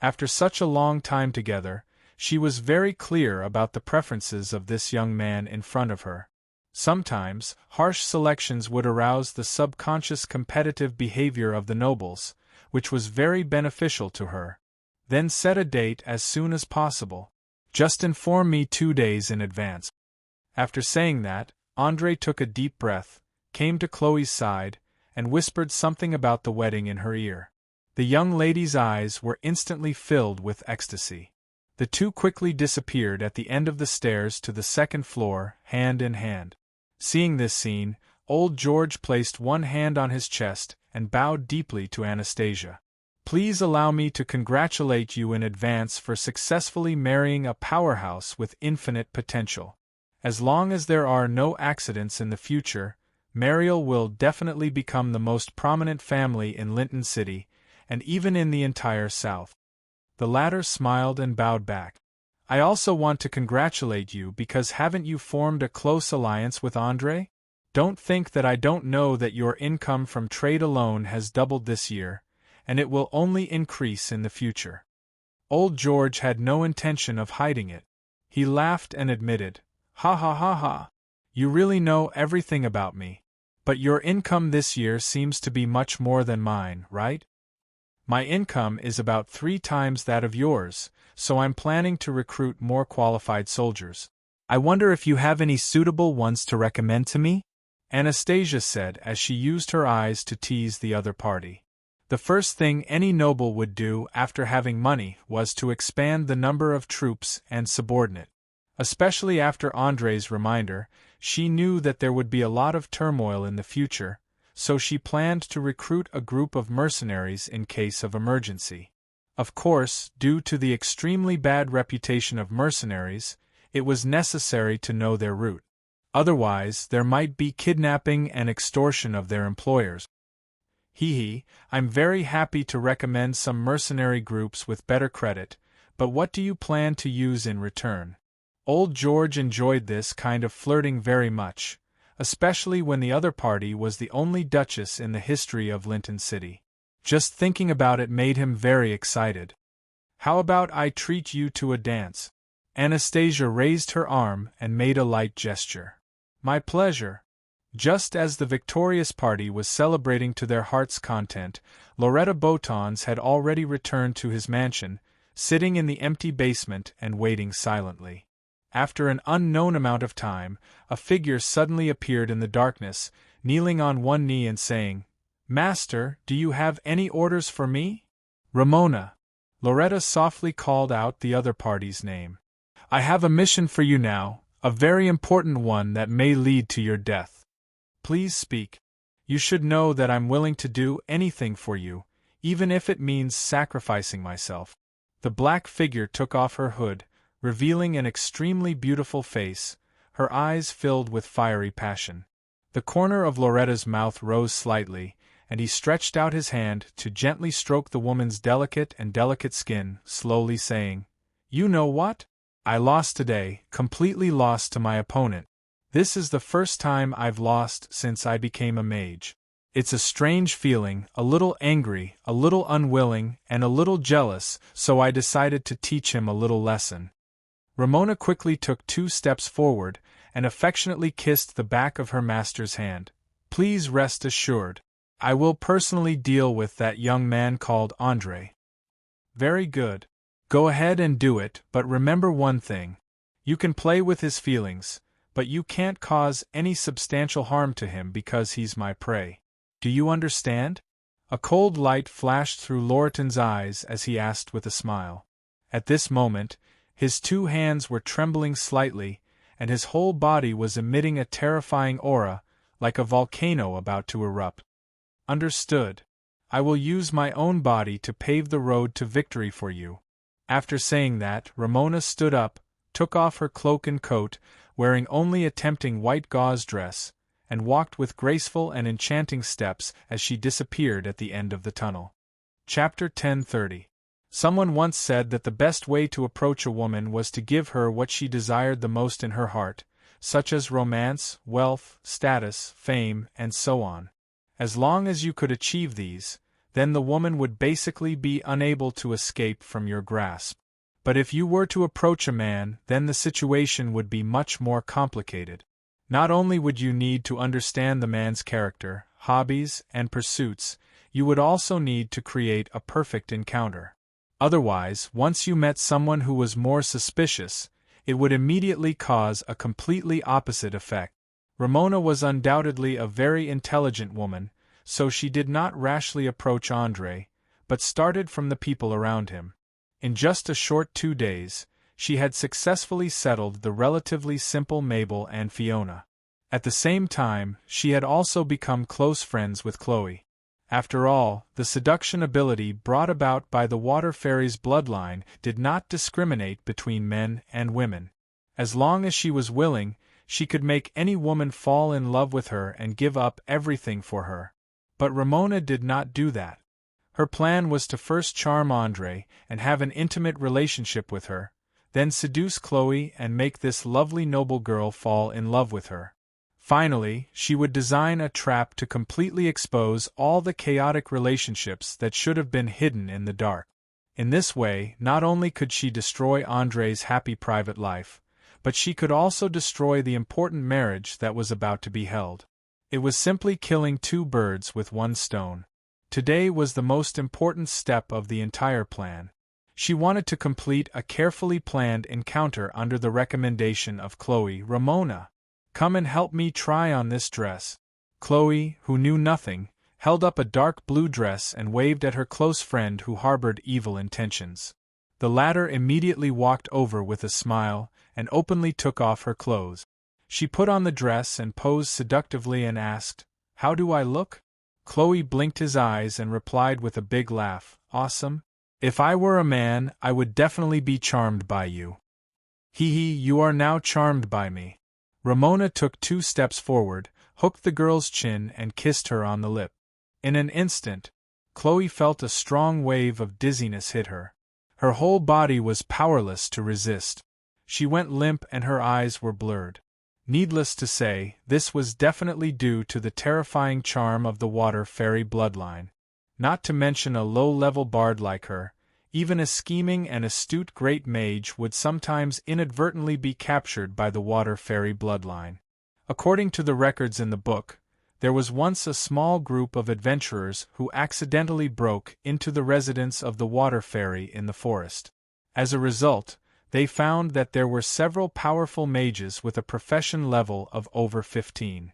After such a long time together, she was very clear about the preferences of this young man in front of her. Sometimes, harsh selections would arouse the subconscious competitive behavior of the nobles, which was very beneficial to her. "Then set a date as soon as possible. Just inform me 2 days in advance." After saying that, André took a deep breath, came to Chloe's side, and whispered something about the wedding in her ear. The young lady's eyes were instantly filled with ecstasy. The two quickly disappeared at the end of the stairs to the second floor, hand in hand. Seeing this scene, old George placed one hand on his chest and bowed deeply to Anastasia. "Please allow me to congratulate you in advance for successfully marrying a powerhouse with infinite potential. As long as there are no accidents in the future, Mariel will definitely become the most prominent family in Linton City, and even in the entire South." The latter smiled and bowed back. "I also want to congratulate you because haven't you formed a close alliance with André? Don't think that I don't know that your income from trade alone has doubled this year, and it will only increase in the future." Old George had no intention of hiding it. He laughed and admitted, "Ha ha ha ha. You really know everything about me. But your income this year seems to be much more than mine, right?" "My income is about 3 times that of yours, so I'm planning to recruit more qualified soldiers. I wonder if you have any suitable ones to recommend to me?" Anastasia said as she used her eyes to tease the other party. The first thing any noble would do after having money was to expand the number of troops and subordinate. Especially after Andre's reminder, she knew that there would be a lot of turmoil in the future, so she planned to recruit a group of mercenaries in case of emergency. Of course, due to the extremely bad reputation of mercenaries, it was necessary to know their route. Otherwise, there might be kidnapping and extortion of their employers. I'm very happy to recommend some mercenary groups with better credit, but what do you plan to use in return? Old George enjoyed this kind of flirting very much, especially when the other party was the only duchess in the history of Linton City. Just thinking about it made him very excited. "How about I treat you to a dance?" Anastasia raised her arm and made a light gesture. "My pleasure." Just as the victorious party was celebrating to their heart's content, Loretta Botons had already returned to his mansion, sitting in the empty basement and waiting silently. After an unknown amount of time, a figure suddenly appeared in the darkness, kneeling on one knee and saying, "Master, do you have any orders for me?" "Ramona." Loretta softly called out the other party's name. "I have a mission for you now, a very important one that may lead to your death. Please speak. You should know that I'm willing to do anything for you, even if it means sacrificing myself." The black figure took off her hood, revealing an extremely beautiful face, her eyes filled with fiery passion. The corner of Loretta's mouth rose slightly, and he stretched out his hand to gently stroke the woman's delicate skin, slowly saying, "You know what? I lost today, completely lost to my opponent. This is the first time I've lost since I became a mage. It's a strange feeling, a little angry, a little unwilling, and a little jealous, so I decided to teach him a little lesson." Ramona quickly took 2 steps forward and affectionately kissed the back of her master's hand. "Please rest assured. I will personally deal with that young man called Andre." "Very good. Go ahead and do it, but remember one thing. You can play with his feelings, but you can't cause any substantial harm to him because he's my prey. Do you understand?" A cold light flashed through Loreton's eyes as he asked with a smile. At this moment, his 2 hands were trembling slightly, and his whole body was emitting a terrifying aura, like a volcano about to erupt. "Understood. I will use my own body to pave the road to victory for you." After saying that, Ramona stood up, took off her cloak and coat, wearing only a tempting white gauze dress, and walked with graceful and enchanting steps as she disappeared at the end of the tunnel. Chapter 10:30. Someone once said that the best way to approach a woman was to give her what she desired the most in her heart, such as romance, wealth, status, fame, and so on. As long as you could achieve these, then the woman would basically be unable to escape from your grasp. But if you were to approach a man, then the situation would be much more complicated. Not only would you need to understand the man's character, hobbies, and pursuits, you would also need to create a perfect encounter. Otherwise, once you met someone who was more suspicious, it would immediately cause a completely opposite effect. Ramona was undoubtedly a very intelligent woman, so she did not rashly approach Andre, but started from the people around him. In just a short 2 days, she had successfully settled the relatively simple Mabel and Fiona. At the same time, she had also become close friends with Chloe. After all, the seduction ability brought about by the water fairy's bloodline did not discriminate between men and women. As long as she was willing, she could make any woman fall in love with her and give up everything for her. But Ramona did not do that. Her plan was to first charm Andre and have an intimate relationship with her, then seduce Chloe and make this lovely noble girl fall in love with her. Finally, she would design a trap to completely expose all the chaotic relationships that should have been hidden in the dark. In this way, not only could she destroy Andre's happy private life, but she could also destroy the important marriage that was about to be held. It was simply killing two birds with one stone. Today was the most important step of the entire plan. She wanted to complete a carefully planned encounter under the recommendation of Chloe. Ramona, come and help me try on this dress. Chloe, who knew nothing, held up a dark blue dress and waved at her close friend who harbored evil intentions. The latter immediately walked over with a smile and openly took off her clothes. She put on the dress and posed seductively and asked, "How do I look?" Chloe blinked his eyes and replied with a big laugh, "Awesome. If I were a man, I would definitely be charmed by you." Hee hee, you are now charmed by me. Ramona took 2 steps forward, hooked the girl's chin and kissed her on the lip. In an instant, Chloe felt a strong wave of dizziness hit her. Her whole body was powerless to resist. She went limp and her eyes were blurred. Needless to say, this was definitely due to the terrifying charm of the water fairy bloodline. Not to mention a low-level bard like her, even a scheming and astute great mage would sometimes inadvertently be captured by the water fairy bloodline. According to the records in the book, there was once a small group of adventurers who accidentally broke into the residence of the water fairy in the forest. As a result, they found that there were several powerful mages with a profession level of over 15.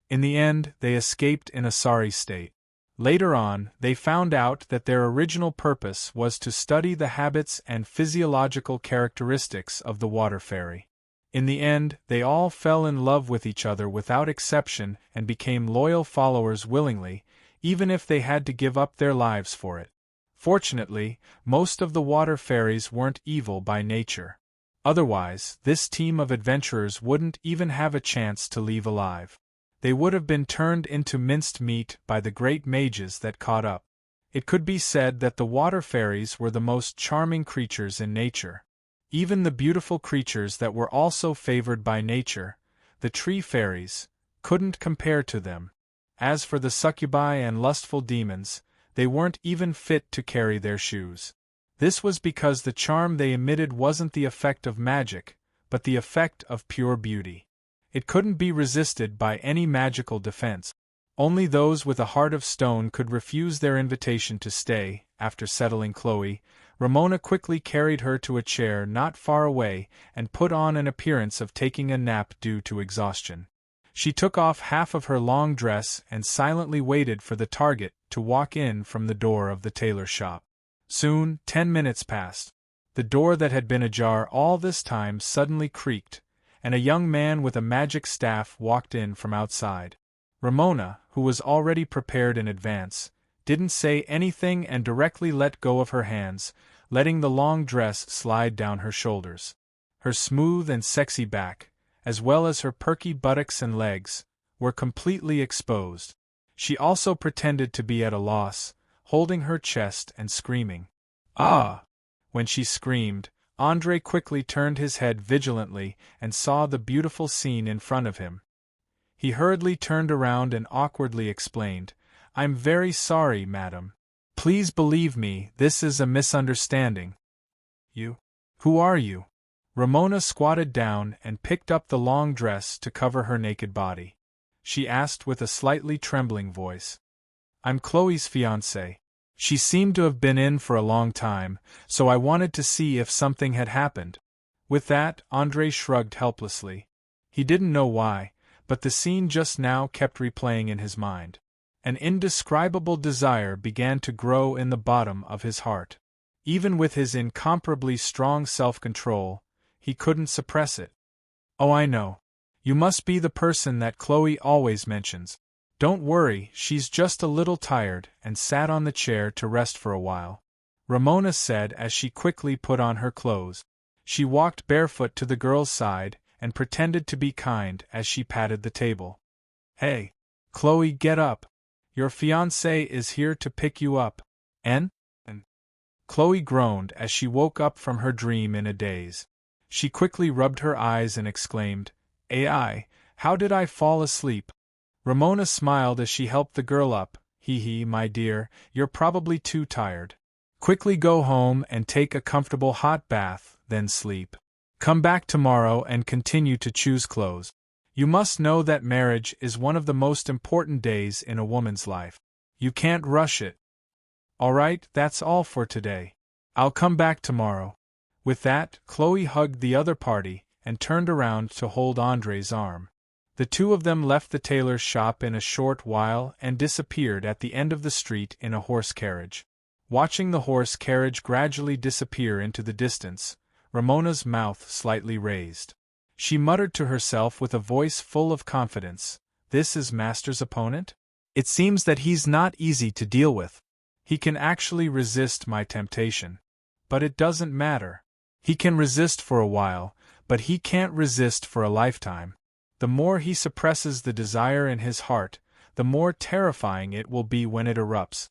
In the end, they escaped in a sorry state. Later on, they found out that their original purpose was to study the habits and physiological characteristics of the water fairy. In the end, they all fell in love with each other without exception and became loyal followers willingly, even if they had to give up their lives for it. Fortunately, most of the water fairies weren't evil by nature. Otherwise, this team of adventurers wouldn't even have a chance to leave alive. They would have been turned into minced meat by the great mages that caught up. It could be said that the water fairies were the most charming creatures in nature. Even the beautiful creatures that were also favored by nature, the tree fairies, couldn't compare to them. As for the succubi and lustful demons, they weren't even fit to carry their shoes. This was because the charm they emitted wasn't the effect of magic, but the effect of pure beauty. It couldn't be resisted by any magical defense. Only those with a heart of stone could refuse their invitation to stay. After settling Chloe, Ramona quickly carried her to a chair not far away and put on an appearance of taking a nap due to exhaustion. She took off half of her long dress and silently waited for the target to walk in from the door of the tailor shop. Soon, 10 minutes passed. The door that had been ajar all this time suddenly creaked, and a young man with a magic staff walked in from outside. Ramona, who was already prepared in advance, didn't say anything and directly let go of her hands, letting the long dress slide down her shoulders. Her smooth and sexy back, as well as her perky buttocks and legs, were completely exposed. She also pretended to be at a loss, holding her chest and screaming, "Ah!" When she screamed, Andre quickly turned his head vigilantly and saw the beautiful scene in front of him. He hurriedly turned around and awkwardly explained, "I'm very sorry, madam. Please believe me, this is a misunderstanding." "You? Who are you?" Ramona squatted down and picked up the long dress to cover her naked body. She asked with a slightly trembling voice. "I'm Chloe's fiancé. She seemed to have been in for a long time, so I wanted to see if something had happened." With that, Andre shrugged helplessly. He didn't know why, but the scene just now kept replaying in his mind. An indescribable desire began to grow in the bottom of his heart. Even with his incomparably strong self-control, he couldn't suppress it. "Oh, I know. You must be the person that Chloe always mentions. Don't worry, she's just a little tired," and sat on the chair to rest for a while. Ramona said as she quickly put on her clothes. She walked barefoot to the girl's side and pretended to be kind as she patted the table. "Hey, Chloe, get up. Your fiancé is here to pick you up." And Chloe groaned as she woke up from her dream in a daze. She quickly rubbed her eyes and exclaimed, "AI, how did I fall asleep?" Ramona smiled as she helped the girl up. "Hee hee, my dear, you're probably too tired. Quickly go home and take a comfortable hot bath, then sleep. Come back tomorrow and continue to choose clothes. You must know that marriage is one of the most important days in a woman's life. You can't rush it. Alright, that's all for today. I'll come back tomorrow. With that, Chloe hugged the other party and turned around to hold Andre's arm. The two of them left the tailor's shop in a short while and disappeared at the end of the street in a horse carriage. Watching the horse carriage gradually disappear into the distance, Ramona's mouth slightly raised. She muttered to herself with a voice full of confidence, "This is Master's opponent? It seems that he's not easy to deal with. He can actually resist my temptation. But it doesn't matter. He can resist for a while, but he can't resist for a lifetime. The more he suppresses the desire in his heart, the more terrifying it will be when it erupts."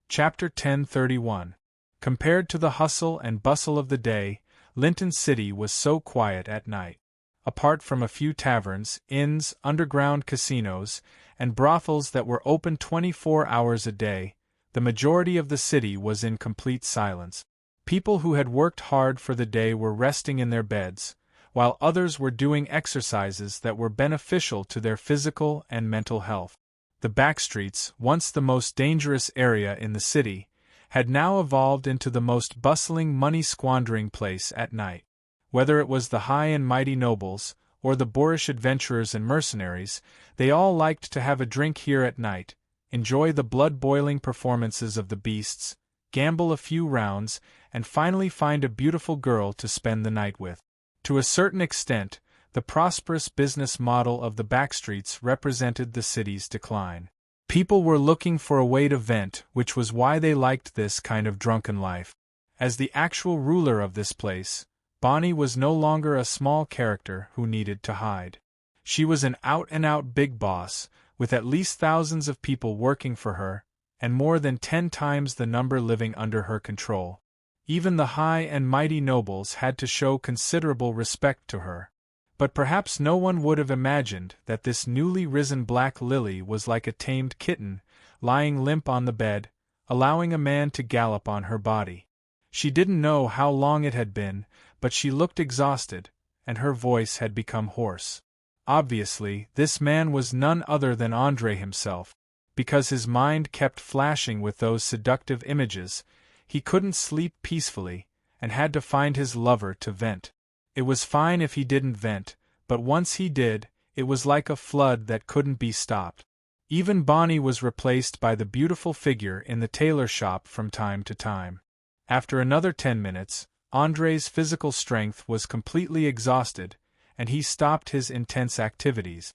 Chapter 1031. Compared to the hustle and bustle of the day, Linton City was so quiet at night. Apart from a few taverns, inns, underground casinos, and brothels that were open 24 hours a day, the majority of the city was in complete silence. People who had worked hard for the day were resting in their beds, while others were doing exercises that were beneficial to their physical and mental health. The backstreets, once the most dangerous area in the city, had now evolved into the most bustling money-squandering place at night. Whether it was the high and mighty nobles, or the boorish adventurers and mercenaries, they all liked to have a drink here at night, enjoy the blood-boiling performances of the beasts, gamble a few rounds, and finally find a beautiful girl to spend the night with. To a certain extent, the prosperous business model of the backstreets represented the city's decline. People were looking for a way to vent, which was why they liked this kind of drunken life. As the actual ruler of this place, Bonnie was no longer a small character who needed to hide. She was an out-and-out big boss, with at least thousands of people working for her, and more than 10 times the number living under her control. Even the high and mighty nobles had to show considerable respect to her. But perhaps no one would have imagined that this newly risen black lily was like a tamed kitten, lying limp on the bed, allowing a man to gallop on her body. She didn't know how long it had been, but she looked exhausted, and her voice had become hoarse. Obviously, this man was none other than Andre himself. Because his mind kept flashing with those seductive images, he couldn't sleep peacefully, and had to find his lover to vent. It was fine if he didn't vent, but once he did, it was like a flood that couldn't be stopped. Even Bonnie was replaced by the beautiful figure in the tailor shop from time to time. After another 10 minutes, Andre's physical strength was completely exhausted, and he stopped his intense activities.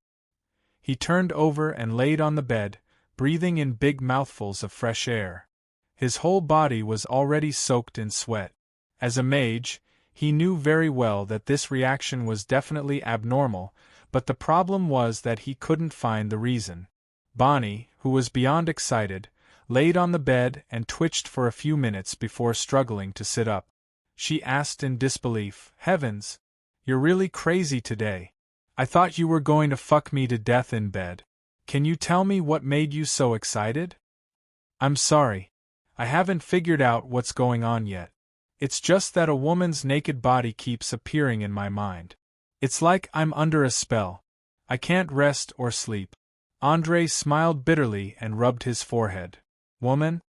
He turned over and laid on the bed, breathing in big mouthfuls of fresh air. His whole body was already soaked in sweat. As a mage, he knew very well that this reaction was definitely abnormal, but the problem was that he couldn't find the reason. Bonnie, who was beyond excited, laid on the bed and twitched for a few minutes before struggling to sit up. She asked in disbelief, "Heavens! You're really crazy today. I thought you were going to fuck me to death in bed. Can you tell me what made you so excited?" "I'm sorry. I haven't figured out what's going on yet. It's just that a woman's naked body keeps appearing in my mind. It's like I'm under a spell. I can't rest or sleep." Andre smiled bitterly and rubbed his forehead. "Woman?"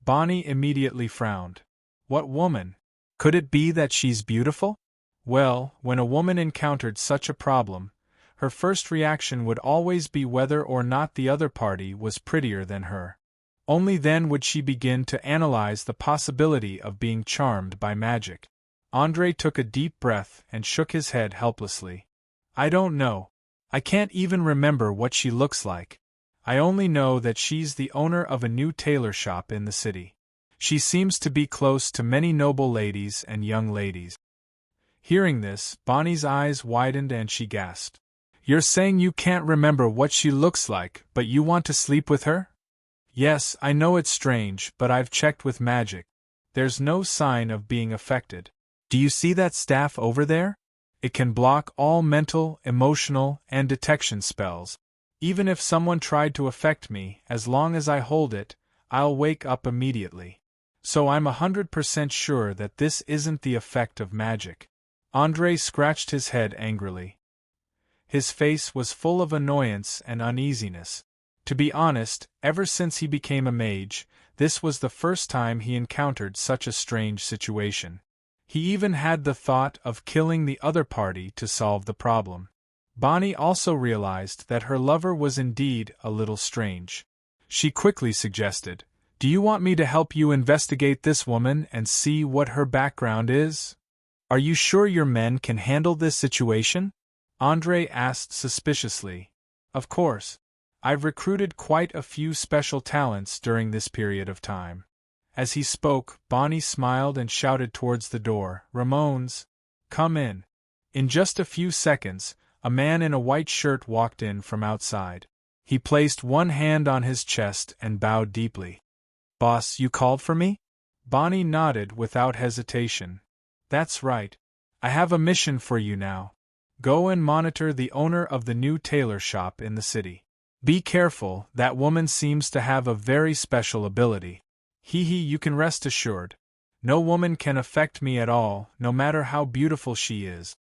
Bonnie immediately frowned. "What woman? Could it be that she's beautiful?" Well, when a woman encountered such a problem, her first reaction would always be whether or not the other party was prettier than her. Only then would she begin to analyze the possibility of being charmed by magic. Andre took a deep breath and shook his head helplessly. "I don't know. I can't even remember what she looks like. I only know that she's the owner of a new tailor shop in the city. She seems to be close to many noble ladies and young ladies." Hearing this, Bonnie's eyes widened and she gasped. "You're saying you can't remember what she looks like, but you want to sleep with her?" "Yes, I know it's strange, but I've checked with magic. There's no sign of being affected. Do you see that staff over there? It can block all mental, emotional, and detection spells. Even if someone tried to affect me, as long as I hold it, I'll wake up immediately. So I'm 100% sure that this isn't the effect of magic. Andre scratched his head angrily. His face was full of annoyance and uneasiness. To be honest, ever since he became a mage, this was the first time he encountered such a strange situation. He even had the thought of killing the other party to solve the problem. Bonnie also realized that her lover was indeed a little strange. She quickly suggested, "Do you want me to help you investigate this woman and see what her background is? Are you sure your men can handle this situation?" Andre asked suspiciously. "Of course. I've recruited quite a few special talents during this period of time." As he spoke, Bonnie smiled and shouted towards the door, "Ramones, come in." In just a few seconds, a man in a white shirt walked in from outside. He placed one hand on his chest and bowed deeply. "Boss, you called for me?" Bonnie nodded without hesitation. "That's right. I have a mission for you now. Go and monitor the owner of the new tailor shop in the city. Be careful, that woman seems to have a very special ability. You can rest assured. No woman can affect me at all, no matter how beautiful she is."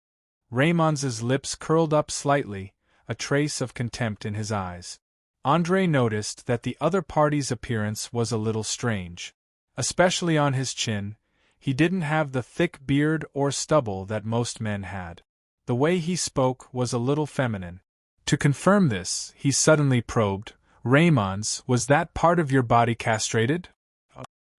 Raymond's lips curled up slightly, a trace of contempt in his eyes. Andre noticed that the other party's appearance was a little strange. Especially on his chin, he didn't have the thick beard or stubble that most men had. The way he spoke was a little feminine. To confirm this, he suddenly probed, "Raymond's, was that part of your body castrated?"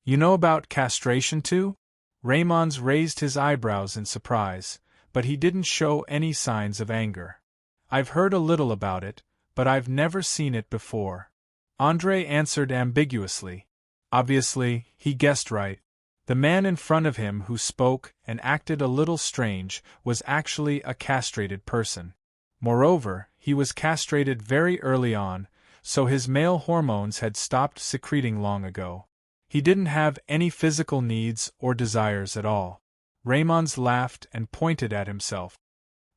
"You know about castration too?" Raymond's raised his eyebrows in surprise, but he didn't show any signs of anger. "I've heard a little about it, but I've never seen it before." Andre answered ambiguously. Obviously, he guessed right. The man in front of him who spoke and acted a little strange was actually a castrated person. Moreover, he was castrated very early on, so his male hormones had stopped secreting long ago. He didn't have any physical needs or desires at all. Raymond's laughed and pointed at himself.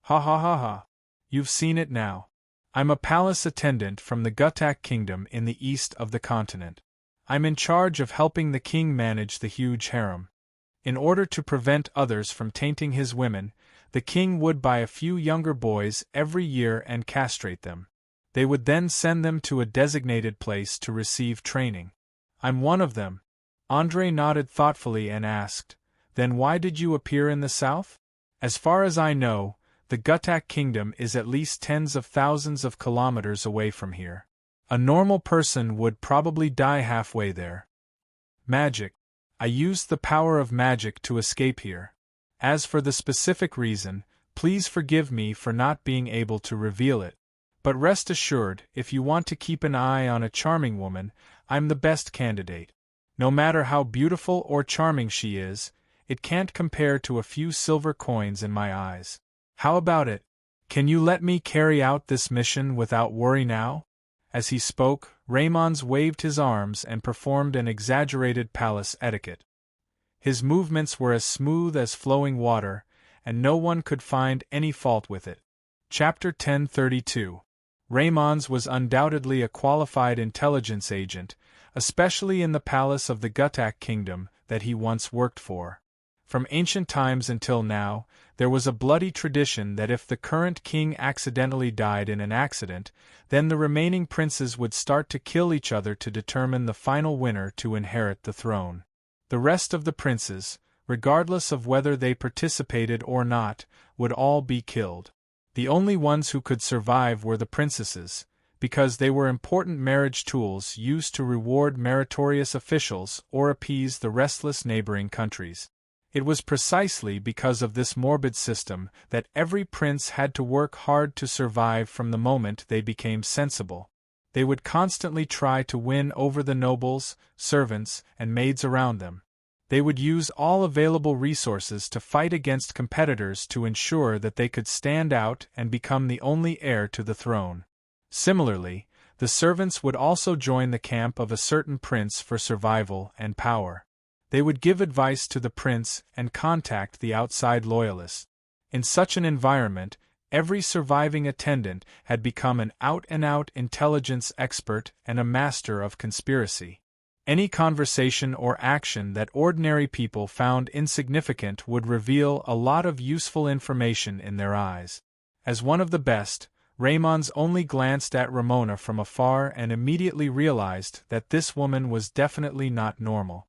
"Ha ha ha ha. You've seen it now. I'm a palace attendant from the Guttak kingdom in the east of the continent. I'm in charge of helping the king manage the huge harem. In order to prevent others from tainting his women, the king would buy a few younger boys every year and castrate them. They would then send them to a designated place to receive training. I'm one of them." Andre nodded thoughtfully and asked, "Then why did you appear in the south? As far as I know, the Guttak kingdom is at least tens of thousands of kilometers away from here. A normal person would probably die halfway there." "Magic. I used the power of magic to escape here. As for the specific reason, please forgive me for not being able to reveal it. But rest assured, if you want to keep an eye on a charming woman, I'm the best candidate. No matter how beautiful or charming she is, it can't compare to a few silver coins in my eyes. How about it? Can you let me carry out this mission without worry now?" As he spoke, Raymond waved his arms and performed an exaggerated palace etiquette. His movements were as smooth as flowing water, and no one could find any fault with it. Chapter 1032. Raymond was undoubtedly a qualified intelligence agent, especially in the palace of the Guttak kingdom that he once worked for. From ancient times until now, there was a bloody tradition that if the current king accidentally died in an accident, then the remaining princes would start to kill each other to determine the final winner to inherit the throne. The rest of the princes, regardless of whether they participated or not, would all be killed. The only ones who could survive were the princesses, because they were important marriage tools used to reward meritorious officials or appease the restless neighboring countries. It was precisely because of this morbid system that every prince had to work hard to survive from the moment they became sensible. They would constantly try to win over the nobles, servants, and maids around them. They would use all available resources to fight against competitors to ensure that they could stand out and become the only heir to the throne. Similarly, the servants would also join the camp of a certain prince for survival and power. They would give advice to the prince and contact the outside loyalists. In such an environment, every surviving attendant had become an out-and-out intelligence expert and a master of conspiracy. Any conversation or action that ordinary people found insignificant would reveal a lot of useful information in their eyes. As one of the best, Raymond's only glanced at Ramona from afar and immediately realized that this woman was definitely not normal.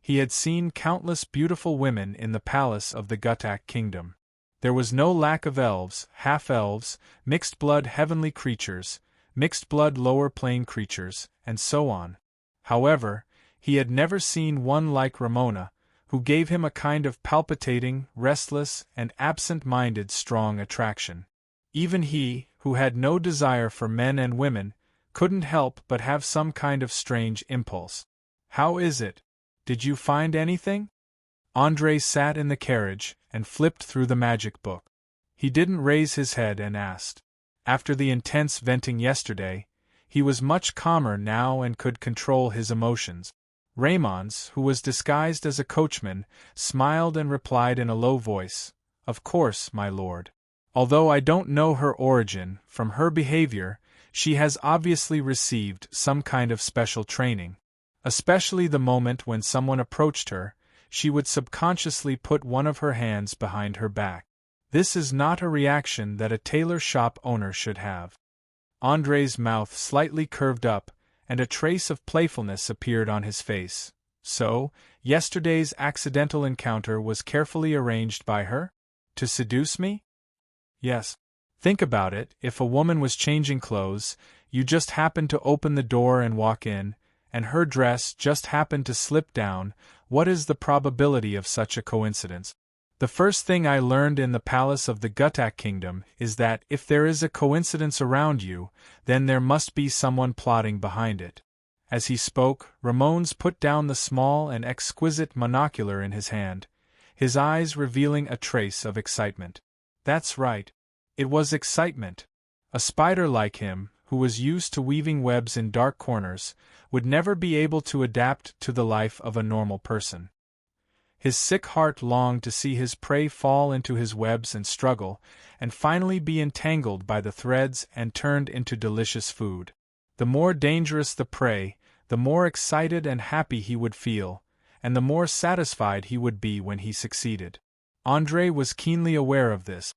He had seen countless beautiful women in the palace of the Guttak kingdom. There was no lack of elves, half-elves, mixed-blood heavenly creatures, mixed-blood lower-plane creatures, and so on. However, he had never seen one like Ramona, who gave him a kind of palpitating, restless, and absent-minded strong attraction. Even he, who had no desire for men and women, couldn't help but have some kind of strange impulse. "How is it? Did you find anything?" André sat in the carriage and flipped through the magic book. He didn't raise his head and asked. After the intense venting yesterday, he was much calmer now and could control his emotions. Raymond, who was disguised as a coachman, smiled and replied in a low voice, "Of course, my lord. Although I don't know her origin, from her behavior, she has obviously received some kind of special training. Especially the moment when someone approached her, she would subconsciously put one of her hands behind her back. This is not a reaction that a tailor shop owner should have." André's mouth slightly curved up, and a trace of playfulness appeared on his face. "So, yesterday's accidental encounter was carefully arranged by her? To seduce me?" "Yes. Think about it, if a woman was changing clothes, you just happened to open the door and walk in, and her dress just happened to slip down, what is the probability of such a coincidence? The first thing I learned in the palace of the Guttak kingdom is that if there is a coincidence around you, then there must be someone plotting behind it." As he spoke, Ramones put down the small and exquisite monocular in his hand, his eyes revealing a trace of excitement. That's right. It was excitement. A spider like him, who was used to weaving webs in dark corners, would never be able to adapt to the life of a normal person. His sick heart longed to see his prey fall into his webs and struggle, and finally be entangled by the threads and turned into delicious food. The more dangerous the prey, the more excited and happy he would feel, and the more satisfied he would be when he succeeded. André was keenly aware of this.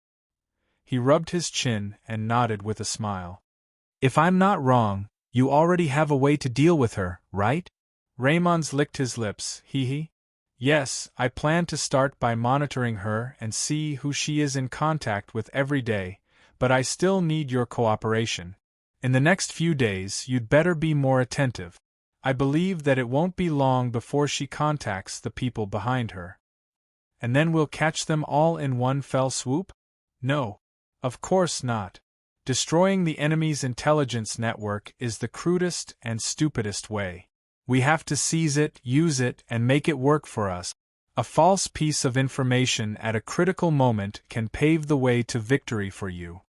He rubbed his chin and nodded with a smile. "If I'm not wrong, you already have a way to deal with her, right?" Raymond licked his lips. Yes, I plan to start by monitoring her and see who she is in contact with every day, but I still need your cooperation. In the next few days, you'd better be more attentive. I believe that it won't be long before she contacts the people behind her. And then we'll catch them all in one fell swoop? No. Of course not. Destroying the enemy's intelligence network is the crudest and stupidest way. We have to seize it, use it, and make it work for us. A false piece of information at a critical moment can pave the way to victory for you."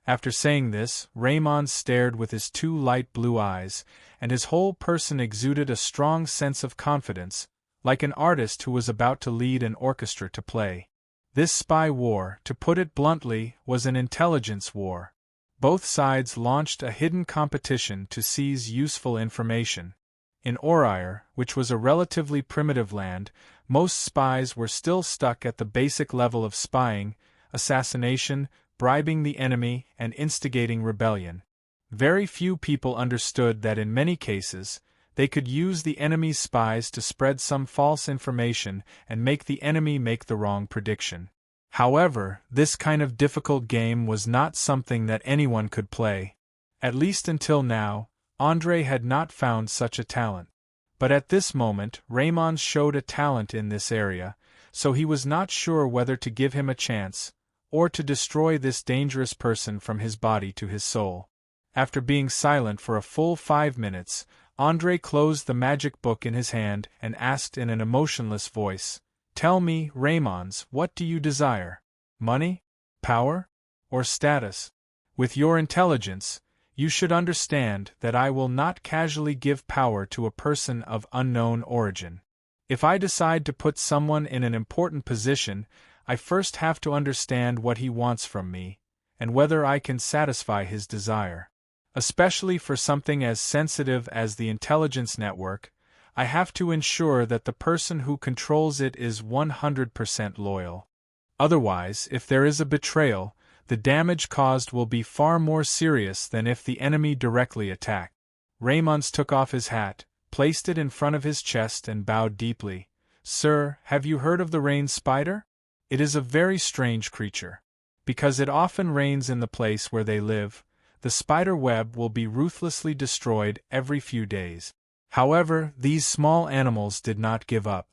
After saying this, Raymond stared with his two light blue eyes, and his whole person exuded a strong sense of confidence, like an artist who was about to lead an orchestra to play. This spy war, to put it bluntly, was an intelligence war. Both sides launched a hidden competition to seize useful information. In Orire, which was a relatively primitive land, most spies were still stuck at the basic level of spying, assassination, bribing the enemy, and instigating rebellion. Very few people understood that in many cases, they could use the enemy's spies to spread some false information and make the enemy make the wrong prediction. However, this kind of difficult game was not something that anyone could play. At least until now, André had not found such a talent. But at this moment, Raymond showed a talent in this area, so he was not sure whether to give him a chance, or to destroy this dangerous person from his body to his soul. After being silent for a full 5 minutes, André closed the magic book in his hand and asked in an emotionless voice, "Tell me, Raymond, what do you desire? Money? Power? Or status? With your intelligence, you should understand that I will not casually give power to a person of unknown origin. If I decide to put someone in an important position, I first have to understand what he wants from me, and whether I can satisfy his desire. Especially for something as sensitive as the intelligence network, I have to ensure that the person who controls it is 100% loyal. Otherwise, if there is a betrayal, the damage caused will be far more serious than if the enemy directly attacked. Raymond took off his hat, placed it in front of his chest and bowed deeply. Sir, have you heard of the rain spider? It is a very strange creature. Because it often rains in the place where they live, the spider web will be ruthlessly destroyed every few days. However, these small animals did not give up.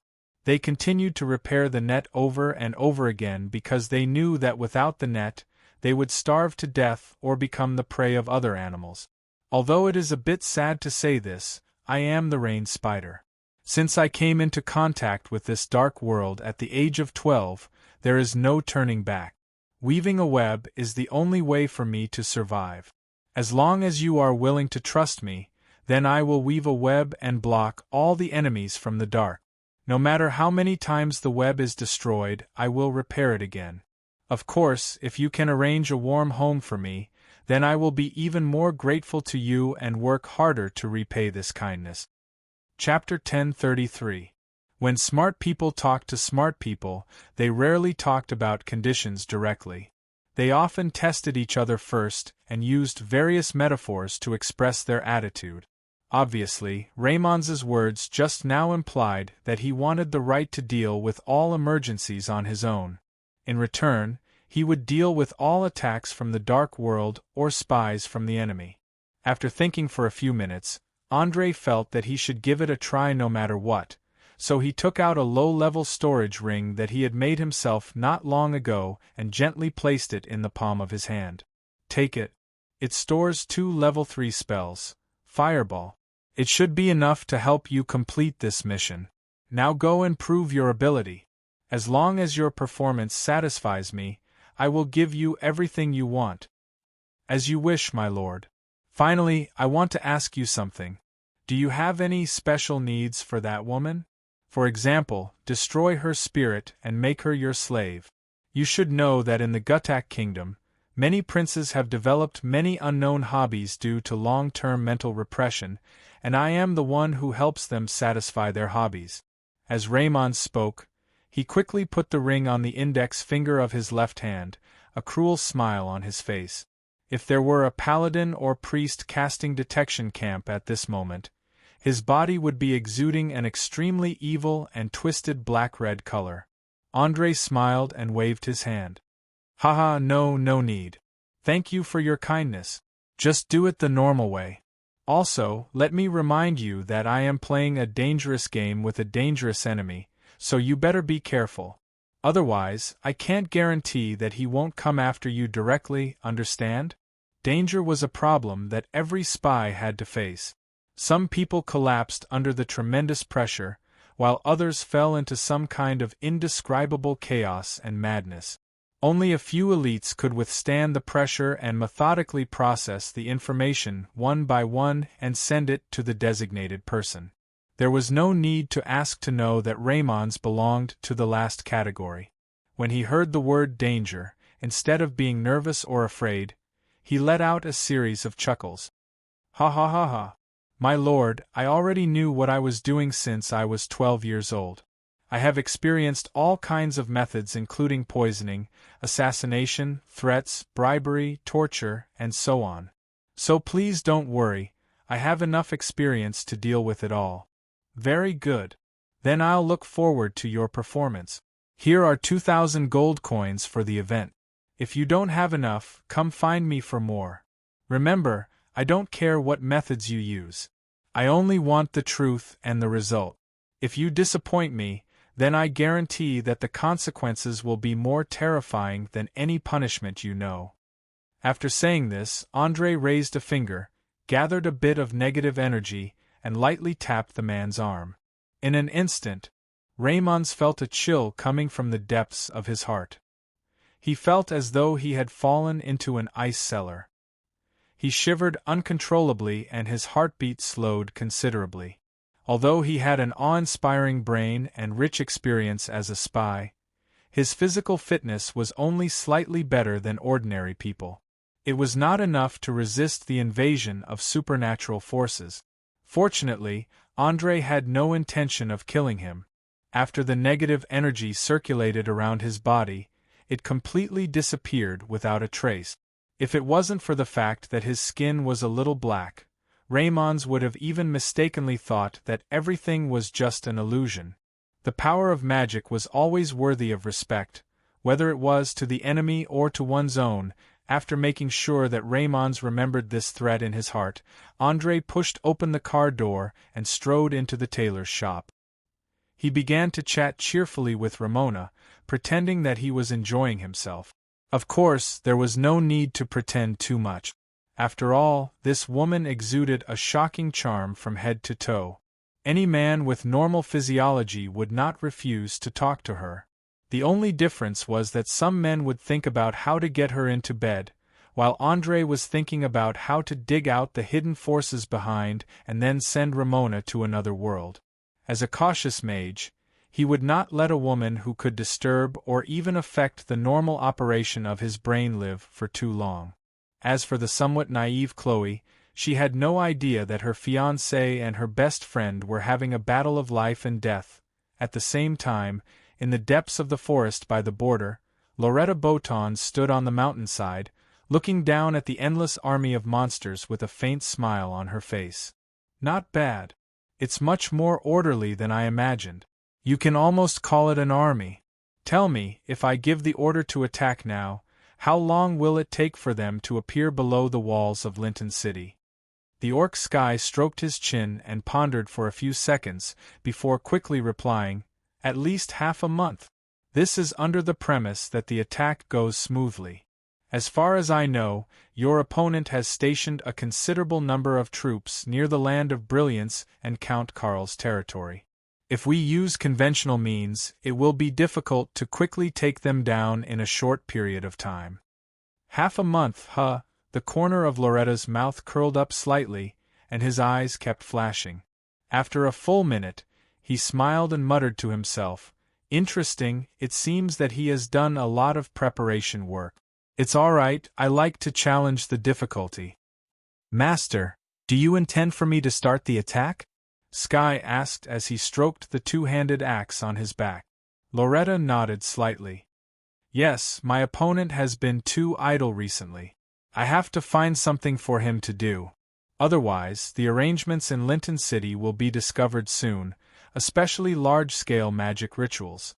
They continued to repair the net over and over again because they knew that without the net, they would starve to death or become the prey of other animals. Although it is a bit sad to say this, I am the rain spider. Since I came into contact with this dark world at the age of 12, there is no turning back. Weaving a web is the only way for me to survive. As long as you are willing to trust me, then I will weave a web and block all the enemies from the dark. No matter how many times the web is destroyed, I will repair it again. Of course, if you can arrange a warm home for me, then I will be even more grateful to you and work harder to repay this kindness. Chapter 1033. When smart people talked to smart people, they rarely talked about conditions directly. They often tested each other first and used various metaphors to express their attitude. Obviously, Raymond's words just now implied that he wanted the right to deal with all emergencies on his own. In return, he would deal with all attacks from the dark world or spies from the enemy. After thinking for a few minutes, André felt that he should give it a try no matter what, so he took out a low-level storage ring that he had made himself not long ago and gently placed it in the palm of his hand. Take it. It stores 2 level 3 spells. Fireball. It should be enough to help you complete this mission. Now go and prove your ability. As long as your performance satisfies me, I will give you everything you want. As you wish, my lord. Finally, I want to ask you something. Do you have any special needs for that woman? For example, destroy her spirit and make her your slave. You should know that in the Gutak kingdom, many princes have developed many unknown hobbies due to long-term mental repression, and I am the one who helps them satisfy their hobbies. As Raymond spoke, he quickly put the ring on the index finger of his left hand, a cruel smile on his face. If there were a paladin or priest casting detection camp at this moment, his body would be exuding an extremely evil and twisted black-red color. André smiled and waved his hand. Haha, no need. Thank you for your kindness. Just do it the normal way. Also, let me remind you that I am playing a dangerous game with a dangerous enemy, so you better be careful. Otherwise, I can't guarantee that he won't come after you directly, understand? Danger was a problem that every spy had to face. Some people collapsed under the tremendous pressure, while others fell into some kind of indescribable chaos and madness. Only a few elites could withstand the pressure and methodically process the information one by one and send it to the designated person. There was no need to ask to know that Raymond's belonged to the last category. When he heard the word danger, instead of being nervous or afraid, he let out a series of chuckles. Ha ha ha ha. My lord, I already knew what I was doing since I was 12 years old. I have experienced all kinds of methods including poisoning, assassination, threats, bribery, torture, and so on. So please don't worry, I have enough experience to deal with it all. Very good. Then I'll look forward to your performance. Here are 2,000 gold coins for the event. If you don't have enough, come find me for more. Remember, I don't care what methods you use. I only want the truth and the result. If you disappoint me, then I guarantee that the consequences will be more terrifying than any punishment you know. After saying this, André raised a finger, gathered a bit of negative energy, and lightly tapped the man's arm. In an instant, Raymond felt a chill coming from the depths of his heart. He felt as though he had fallen into an ice cellar. He shivered uncontrollably and his heartbeat slowed considerably. Although he had an awe-inspiring brain and rich experience as a spy, his physical fitness was only slightly better than ordinary people. It was not enough to resist the invasion of supernatural forces. Fortunately, Andrei had no intention of killing him. After the negative energy circulated around his body, it completely disappeared without a trace. If it wasn't for the fact that his skin was a little black, Raymond's would have even mistakenly thought that everything was just an illusion. The power of magic was always worthy of respect, whether it was to the enemy or to one's own. After making sure that Raymond's remembered this threat in his heart, Andrei pushed open the car door and strode into the tailor's shop. He began to chat cheerfully with Ramona, pretending that he was enjoying himself. Of course, there was no need to pretend too much. After all, this woman exuded a shocking charm from head to toe. Any man with normal physiology would not refuse to talk to her. The only difference was that some men would think about how to get her into bed, while Andrei was thinking about how to dig out the hidden forces behind and then send Ramona to another world. As a cautious mage, he would not let a woman who could disturb or even affect the normal operation of his brain live for too long. As for the somewhat naive Chloe, she had no idea that her fiancé and her best friend were having a battle of life and death. At the same time, in the depths of the forest by the border, Loretta Boton stood on the mountainside, looking down at the endless army of monsters with a faint smile on her face. Not bad. It's much more orderly than I imagined. You can almost call it an army. Tell me, if I give the order to attack now, how long will it take for them to appear below the walls of Linton City? The orc Sky stroked his chin and pondered for a few seconds before quickly replying, "At least half a month. This is under the premise that the attack goes smoothly. As far as I know, your opponent has stationed a considerable number of troops near the Land of Brilliance and Count Karl's territory. If we use conventional means, it will be difficult to quickly take them down in a short period of time." Half a month, huh? The corner of Loretta's mouth curled up slightly, and his eyes kept flashing. After a full minute, he smiled and muttered to himself, "Interesting, it seems that he has done a lot of preparation work. It's all right, I like to challenge the difficulty." "Master, do you intend for me to start the attack?" Sky asked as he stroked the two-handed axe on his back. Loretta nodded slightly. "Yes, my opponent has been too idle recently. I have to find something for him to do. Otherwise, the arrangements in Linton City will be discovered soon, especially large-scale magic rituals.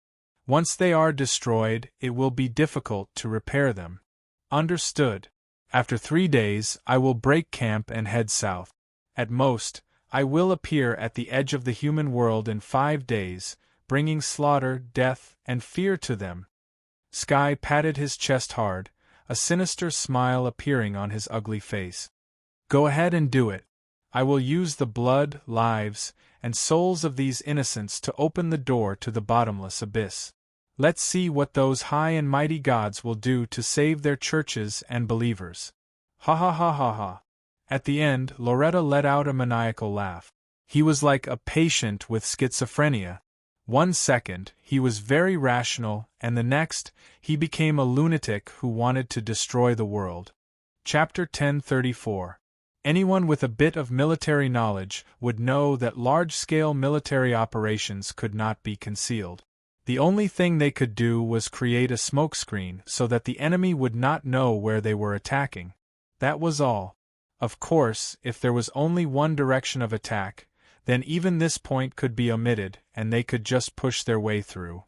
Once they are destroyed, it will be difficult to repair them." "Understood. After 3 days, I will break camp and head south. At most, I will appear at the edge of the human world in 5 days, bringing slaughter, death, and fear to them." Sky patted his chest hard, a sinister smile appearing on his ugly face. "Go ahead and do it. I will use the blood, lives, and souls of these innocents to open the door to the bottomless abyss. Let's see what those high and mighty gods will do to save their churches and believers." Ha ha ha ha ha. At the end, Loretta let out a maniacal laugh. He was like a patient with schizophrenia. 1 second, he was very rational, and the next, he became a lunatic who wanted to destroy the world. Chapter 1034. Anyone with a bit of military knowledge would know that large-scale military operations could not be concealed. The only thing they could do was create a smokescreen so that the enemy would not know where they were attacking. That was all. Of course, if there was only one direction of attack, then even this point could be omitted, and they could just push their way through.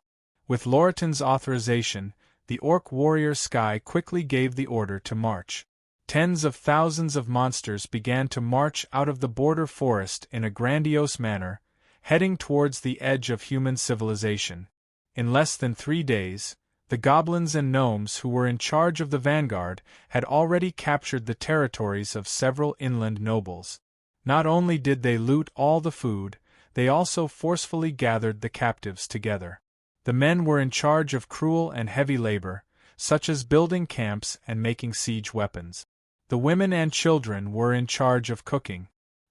With Loreton's authorization, the orc warrior Sky quickly gave the order to march. Tens of thousands of monsters began to march out of the border forest in a grandiose manner, heading towards the edge of human civilization. In less than 3 days, the goblins and gnomes who were in charge of the vanguard had already captured the territories of several inland nobles. Not only did they loot all the food, they also forcefully gathered the captives together. The men were in charge of cruel and heavy labor, such as building camps and making siege weapons. The women and children were in charge of cooking.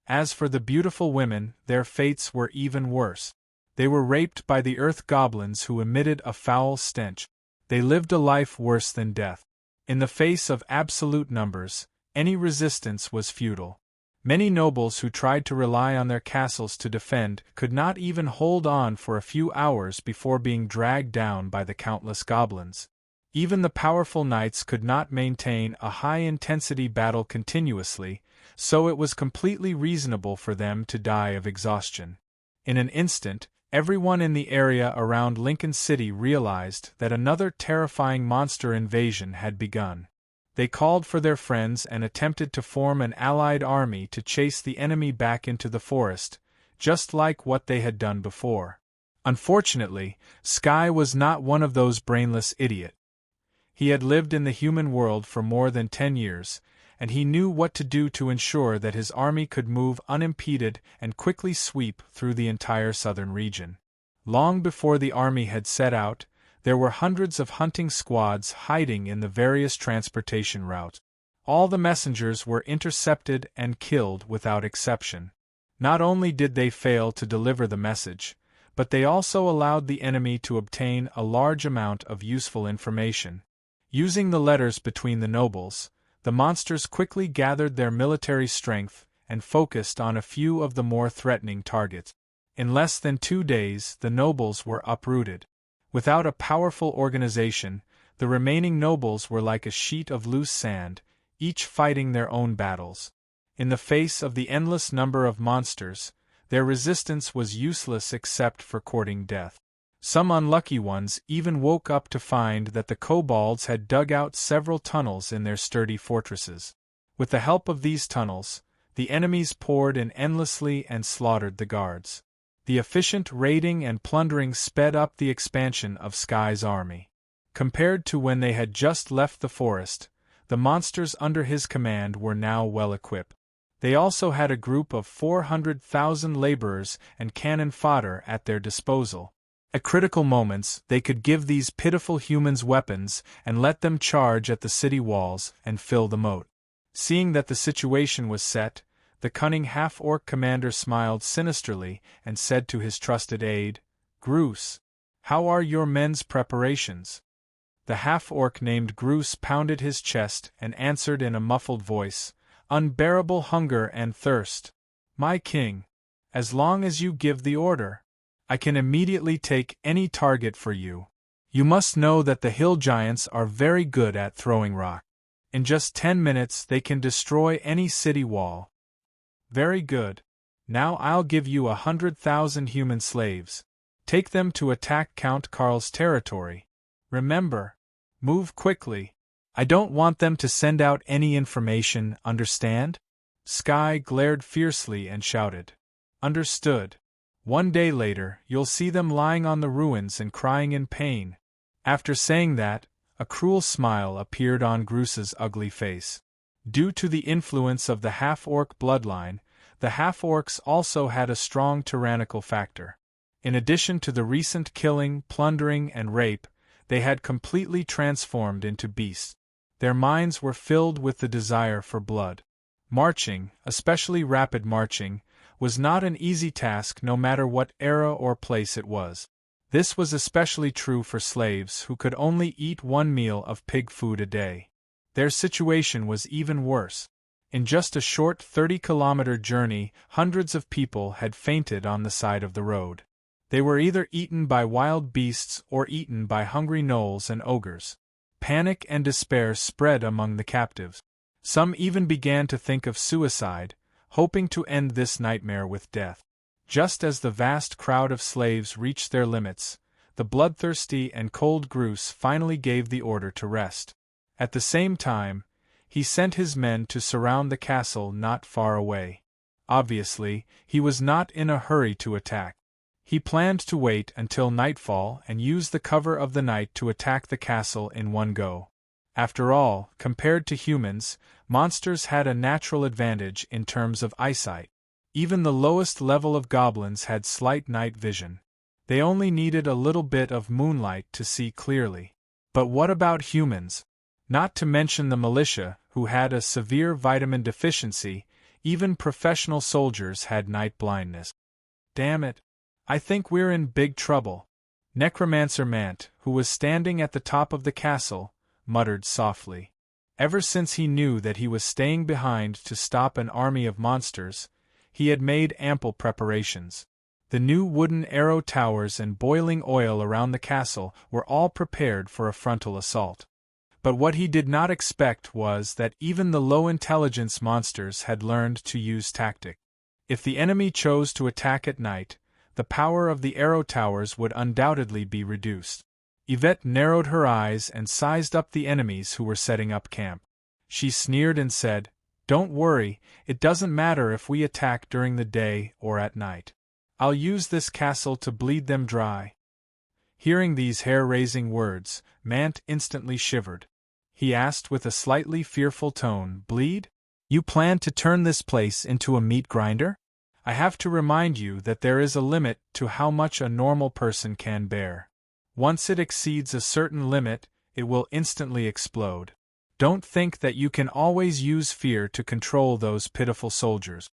As for the beautiful women, their fates were even worse. They were raped by the earth goblins who emitted a foul stench. They lived a life worse than death. In the face of absolute numbers, any resistance was futile. Many nobles who tried to rely on their castles to defend could not even hold on for a few hours before being dragged down by the countless goblins. Even the powerful knights could not maintain a high-intensity battle continuously, so it was completely reasonable for them to die of exhaustion. In an instant, everyone in the area around Lincoln City realized that another terrifying monster invasion had begun. They called for their friends and attempted to form an allied army to chase the enemy back into the forest, just like what they had done before. Unfortunately, Sky was not one of those brainless idiots. He had lived in the human world for more than 10 years, and he knew what to do to ensure that his army could move unimpeded and quickly sweep through the entire southern region. Long before the army had set out, there were hundreds of hunting squads hiding in the various transportation routes. All the messengers were intercepted and killed without exception. Not only did they fail to deliver the message, but they also allowed the enemy to obtain a large amount of useful information. Using the letters between the nobles, the monsters quickly gathered their military strength and focused on a few of the more threatening targets. In less than 2 days, the nobles were uprooted. Without a powerful organization, the remaining nobles were like a sheet of loose sand, each fighting their own battles. In the face of the endless number of monsters, their resistance was useless except for courting death. Some unlucky ones even woke up to find that the kobolds had dug out several tunnels in their sturdy fortresses. With the help of these tunnels, the enemies poured in endlessly and slaughtered the guards. The efficient raiding and plundering sped up the expansion of Sky's army. Compared to when they had just left the forest, the monsters under his command were now well equipped. They also had a group of 400,000 laborers and cannon fodder at their disposal. At critical moments, they could give these pitiful humans weapons and let them charge at the city walls and fill the moat. Seeing that the situation was set, the cunning half-orc commander smiled sinisterly and said to his trusted aide, "Groose, how are your men's preparations?" The half-orc named Groose pounded his chest and answered in a muffled voice, "Unbearable hunger and thirst. My king, as long as you give the order, I can immediately take any target for you. You must know that the hill giants are very good at throwing rock. In just 10 minutes they can destroy any city wall." "Very good. Now I'll give you 100,000 human slaves. Take them to attack Count Karl's territory. Remember, move quickly. I don't want them to send out any information, understand?" Sky glared fiercely and shouted, "Understood. 1 day later, you'll see them lying on the ruins and crying in pain." After saying that, a cruel smile appeared on Groose's ugly face. Due to the influence of the half-orc bloodline, the half-orcs also had a strong tyrannical factor. In addition to the recent killing, plundering, and rape, they had completely transformed into beasts. Their minds were filled with the desire for blood. Marching, especially rapid marching, was not an easy task no matter what era or place it was. This was especially true for slaves who could only eat 1 meal of pig food a day. Their situation was even worse. In just a short 30-kilometer journey, hundreds of people had fainted on the side of the road. They were either eaten by wild beasts or eaten by hungry gnolls and ogres. Panic and despair spread among the captives. Some even began to think of suicide, hoping to end this nightmare with death. Just as the vast crowd of slaves reached their limits, the bloodthirsty and cold Groose finally gave the order to rest. At the same time, he sent his men to surround the castle not far away. Obviously, he was not in a hurry to attack. He planned to wait until nightfall and use the cover of the night to attack the castle in one go. After all, compared to humans, monsters had a natural advantage in terms of eyesight. Even the lowest level of goblins had slight night vision. They only needed a little bit of moonlight to see clearly. But what about humans? Not to mention the militia, who had a severe vitamin deficiency, even professional soldiers had night blindness. "Damn it. I think we're in big trouble." Necromancer Mant, who was standing at the top of the castle, muttered softly. Ever since he knew that he was staying behind to stop an army of monsters, he had made ample preparations. The new wooden arrow towers and boiling oil around the castle were all prepared for a frontal assault. But what he did not expect was that even the low-intelligence monsters had learned to use tactic. If the enemy chose to attack at night, the power of the arrow towers would undoubtedly be reduced. Yvette narrowed her eyes and sized up the enemies who were setting up camp. She sneered and said, "Don't worry, it doesn't matter if we attack during the day or at night. I'll use this castle to bleed them dry." Hearing these hair-raising words, Mant instantly shivered. He asked with a slightly fearful tone, "Bleed? You plan to turn this place into a meat grinder? I have to remind you that there is a limit to how much a normal person can bear. Once it exceeds a certain limit, it will instantly explode. Don't think that you can always use fear to control those pitiful soldiers."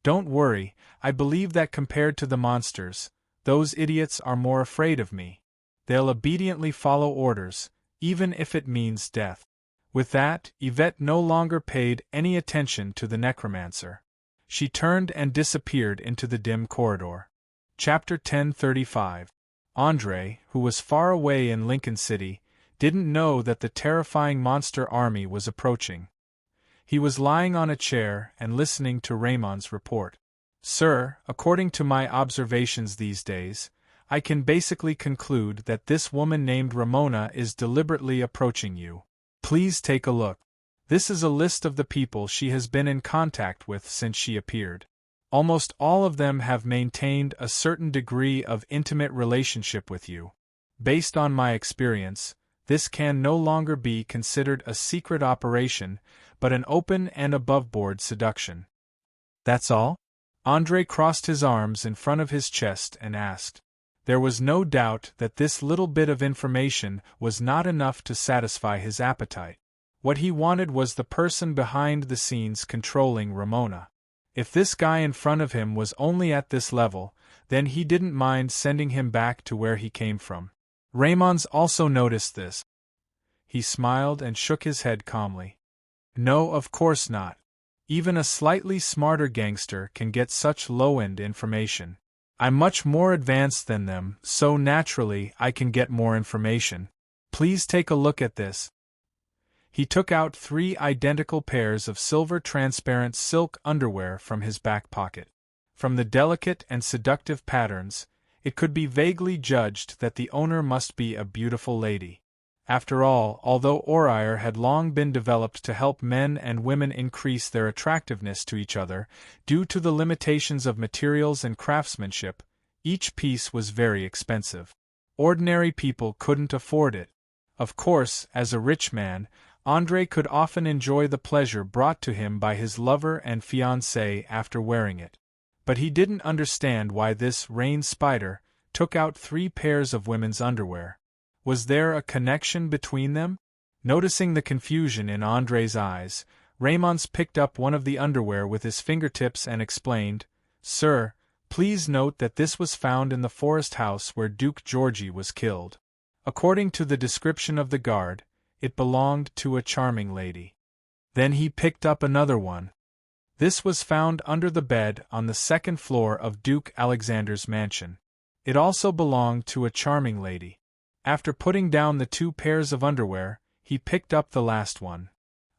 "Don't worry, I believe that compared to the monsters, those idiots are more afraid of me. They'll obediently follow orders, even if it means death." With that, Yvette no longer paid any attention to the necromancer. She turned and disappeared into the dim corridor. Chapter 1035. Andre, who was far away in Lincoln City, didn't know that the terrifying monster army was approaching. He was lying on a chair and listening to Raymond's report. "Sir, according to my observations these days, I can basically conclude that this woman named Ramona is deliberately approaching you. Please take a look. This is a list of the people she has been in contact with since she appeared. Almost all of them have maintained a certain degree of intimate relationship with you. Based on my experience, this can no longer be considered a secret operation, but an open and above-board seduction." "That's all?" Andre crossed his arms in front of his chest and asked. There was no doubt that this little bit of information was not enough to satisfy his appetite. What he wanted was the person behind the scenes controlling Ramona. If this guy in front of him was only at this level, then he didn't mind sending him back to where he came from. Raymond also noticed this. He smiled and shook his head calmly. "No, of course not. Even a slightly smarter gangster can get such low-end information. I'm much more advanced than them, so naturally I can get more information. Please take a look at this." He took out 3 identical pairs of silver transparent silk underwear from his back pocket. From the delicate and seductive patterns, it could be vaguely judged that the owner must be a beautiful lady. After all, although Oriar had long been developed to help men and women increase their attractiveness to each other, due to the limitations of materials and craftsmanship, each piece was very expensive. Ordinary people couldn't afford it. Of course, as a rich man, Andre could often enjoy the pleasure brought to him by his lover and fiancée after wearing it. But he didn't understand why this Rain Spider took out 3 pairs of women's underwear. Was there a connection between them? Noticing the confusion in Andre's eyes, Raymond picked up one of the underwear with his fingertips and explained, "Sir, please note that this was found in the forest house where Duke Georgie was killed. According to the description of the guard, it belonged to a charming lady." Then he picked up another one. This was found under the bed on the 2nd floor of Duke Alexander's mansion. It also belonged to a charming lady. After putting down the 2 pairs of underwear, he picked up the last one.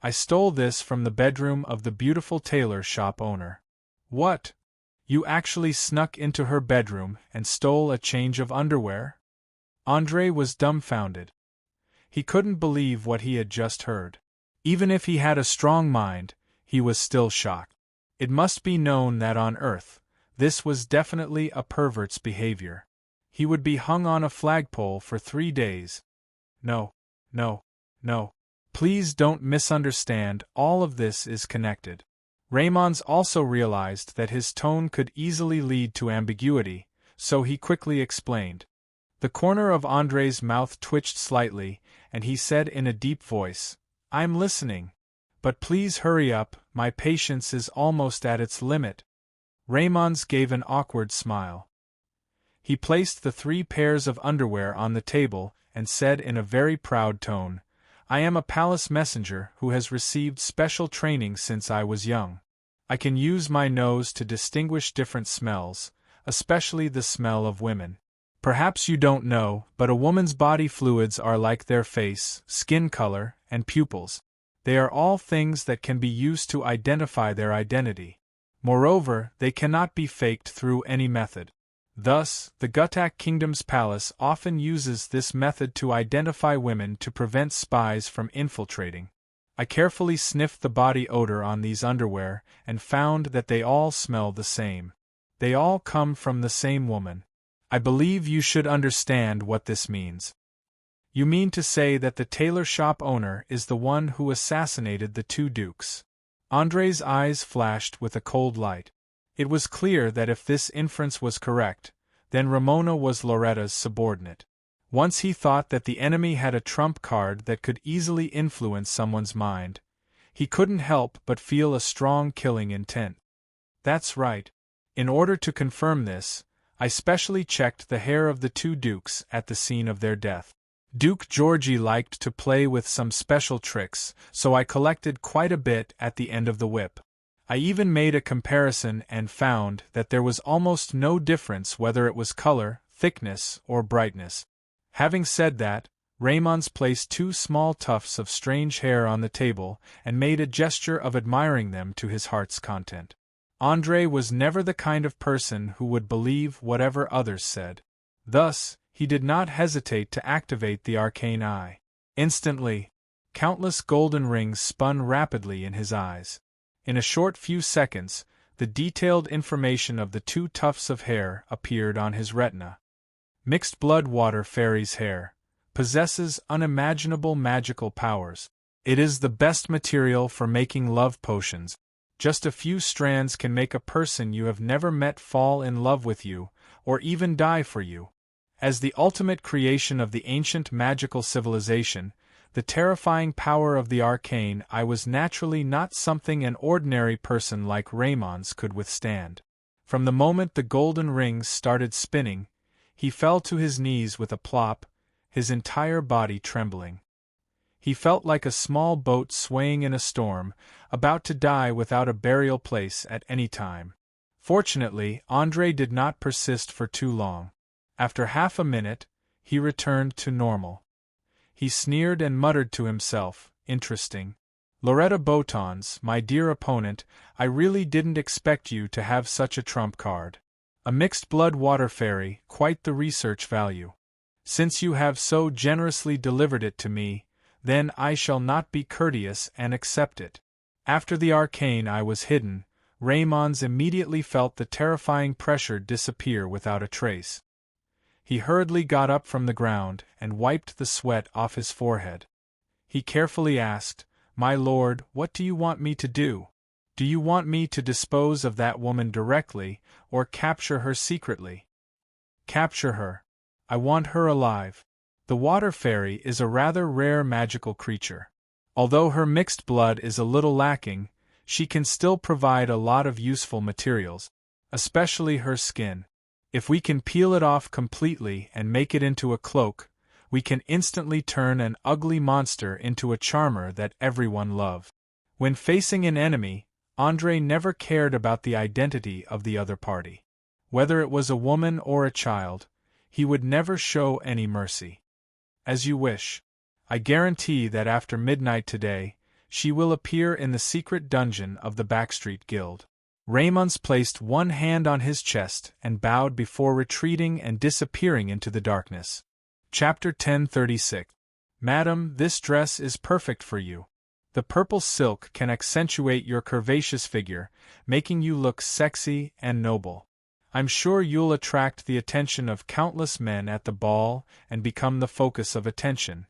"I stole this from the bedroom of the beautiful tailor shop owner." "What? You actually snuck into her bedroom and stole a change of underwear?" Andre was dumbfounded. He couldn't believe what he had just heard. Even if he had a strong mind, he was still shocked. It must be known that on Earth, this was definitely a pervert's behavior. He would be hung on a flagpole for 3 days. No. Please don't misunderstand, all of this is connected. Raymond also realized that his tone could easily lead to ambiguity, so he quickly explained. The corner of Andre's mouth twitched slightly, and he said in a deep voice, "I'm listening. But please hurry up, my patience is almost at its limit." Raymond gave an awkward smile. He placed the 3 pairs of underwear on the table and said in a very proud tone, I am a palace messenger who has received special training since I was young. I can use my nose to distinguish different smells, especially the smell of women. Perhaps you don't know, but a woman's body fluids are like their face, skin color, and pupils. They are all things that can be used to identify their identity. Moreover, they cannot be faked through any method. Thus, the Gutak Kingdom's palace often uses this method to identify women to prevent spies from infiltrating. I carefully sniffed the body odor on these underwear and found that they all smell the same. They all come from the same woman. I believe you should understand what this means. You mean to say that the tailor shop owner is the one who assassinated the two dukes? Andre's eyes flashed with a cold light. It was clear that if this inference was correct, then Ramona was Loretta's subordinate. Once he thought that the enemy had a trump card that could easily influence someone's mind. He couldn't help but feel a strong killing intent. That's right. In order to confirm this, I specially checked the hair of the two dukes at the scene of their death. Duke Georgie liked to play with some special tricks, so I collected quite a bit at the end of the whip. I even made a comparison and found that there was almost no difference whether it was color, thickness, or brightness. Having said that, Raymond placed two small tufts of strange hair on the table and made a gesture of admiring them to his heart's content. Andre was never the kind of person who would believe whatever others said. Thus, he did not hesitate to activate the arcane eye. Instantly, countless golden rings spun rapidly in his eyes. In a short few seconds, the detailed information of the two tufts of hair appeared on his retina. Mixed blood water fairy's hair possesses unimaginable magical powers. It is the best material for making love potions. Just a few strands can make a person you have never met fall in love with you, or even die for you. As the ultimate creation of the ancient magical civilization, the terrifying power of the arcane eye was naturally not something an ordinary person like Raymond's could withstand. From the moment the golden rings started spinning, he fell to his knees with a plop, his entire body trembling. He felt like a small boat swaying in a storm, about to die without a burial place at any time. Fortunately, Andre did not persist for too long. After half a minute, he returned to normal. He sneered and muttered to himself, "Interesting. Loretta Botons, my dear opponent, I really didn't expect you to have such a trump card. A mixed blood water fairy, quite the research value. Since you have so generously delivered it to me, then I shall not be courteous and accept it." After the arcane eye was hidden, Raymond immediately felt the terrifying pressure disappear without a trace. He hurriedly got up from the ground and wiped the sweat off his forehead. He carefully asked, "My lord, what do you want me to do? Do you want me to dispose of that woman directly, or capture her secretly?" "Capture her. I want her alive. The water fairy is a rather rare magical creature. Although her mixed blood is a little lacking, she can still provide a lot of useful materials, especially her skin. If we can peel it off completely and make it into a cloak, we can instantly turn an ugly monster into a charmer that everyone loves." When facing an enemy, Andre never cared about the identity of the other party. Whether it was a woman or a child, he would never show any mercy. "As you wish. I guarantee that after midnight today, she will appear in the secret dungeon of the Backstreet Guild." Raymond placed one hand on his chest and bowed before retreating and disappearing into the darkness. Chapter 1036. "Madam, this dress is perfect for you. The purple silk can accentuate your curvaceous figure, making you look sexy and noble. I'm sure you'll attract the attention of countless men at the ball and become the focus of attention."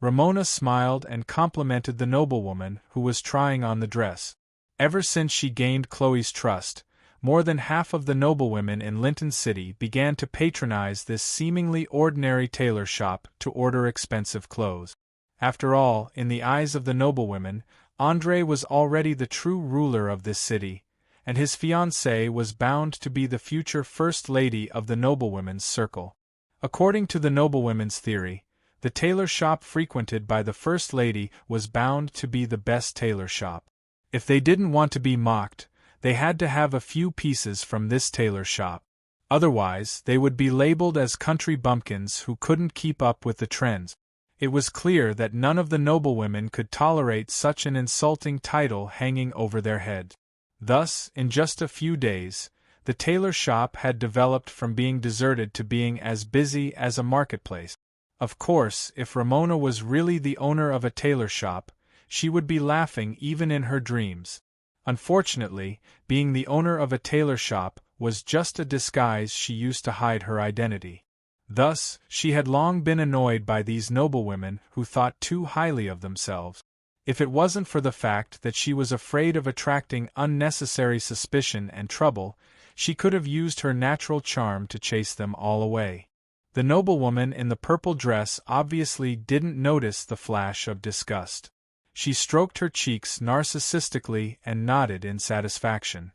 Ramona smiled and complimented the noblewoman who was trying on the dress. Ever since she gained Chloe's trust, more than half of the noblewomen in Linton City began to patronize this seemingly ordinary tailor shop to order expensive clothes. After all, in the eyes of the noblewomen, Andre was already the true ruler of this city, and his fiancée was bound to be the future first lady of the noblewomen's circle. According to the noblewomen's theory, The tailor shop frequented by the First Lady was bound to be the best tailor shop. If they didn't want to be mocked, they had to have a few pieces from this tailor shop. Otherwise, they would be labeled as country bumpkins who couldn't keep up with the trends. It was clear that none of the noblewomen could tolerate such an insulting title hanging over their heads. Thus, in just a few days, the tailor shop had developed from being deserted to being as busy as a marketplace. Of course, if Ramona was really the owner of a tailor shop, she would be laughing even in her dreams. Unfortunately, being the owner of a tailor shop was just a disguise she used to hide her identity. Thus, she had long been annoyed by these noblewomen who thought too highly of themselves. If it wasn't for the fact that she was afraid of attracting unnecessary suspicion and trouble, she could have used her natural charm to chase them all away. The noblewoman in the purple dress obviously didn't notice the flash of disgust. She stroked her cheeks narcissistically and nodded in satisfaction.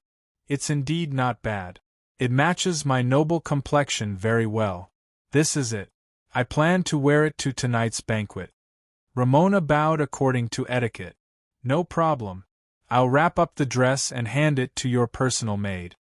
It's indeed not bad. It matches my noble complexion very well. This is it. I plan to wear it to tonight's banquet. Ramona bowed according to etiquette. No problem. I'll wrap up the dress and hand it to your personal maid.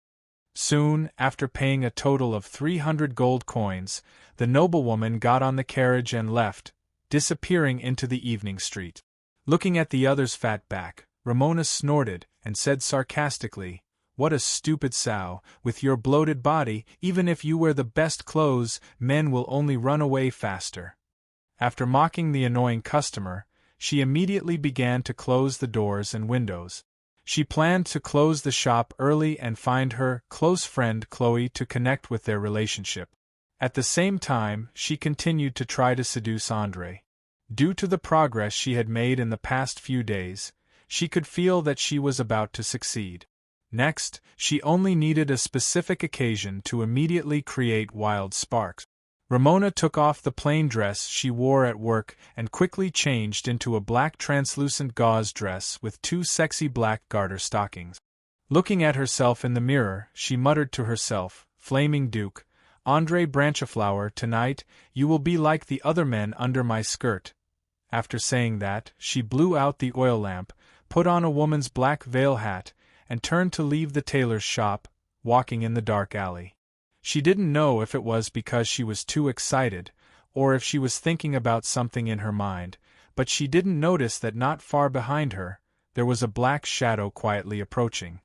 Soon, after paying a total of 300 gold coins, the noblewoman got on the carriage and left, disappearing into the evening street. Looking at the other's fat back, Ramona snorted and said sarcastically, "What a stupid sow, with your bloated body, even if you wear the best clothes, men will only run away faster." After mocking the annoying customer, she immediately began to close the doors and windows. She planned to close the shop early and find her close friend Chloe to connect with their relationship. At the same time, she continued to try to seduce Andre. Due to the progress she had made in the past few days, she could feel that she was about to succeed. Next, she only needed a specific occasion to immediately create wild sparks. Ramona took off the plain dress she wore at work and quickly changed into a black translucent gauze dress with 2 sexy black garter stockings. Looking at herself in the mirror, she muttered to herself, "Flaming Duke, Andre Branchiflower, tonight you will be like the other men under my skirt." After saying that, she blew out the oil lamp, put on a woman's black veil hat, and turned to leave the tailor's shop, walking in the dark alley. She didn't know if it was because she was too excited, or if she was thinking about something in her mind, but she didn't notice that not far behind her, there was a black shadow quietly approaching.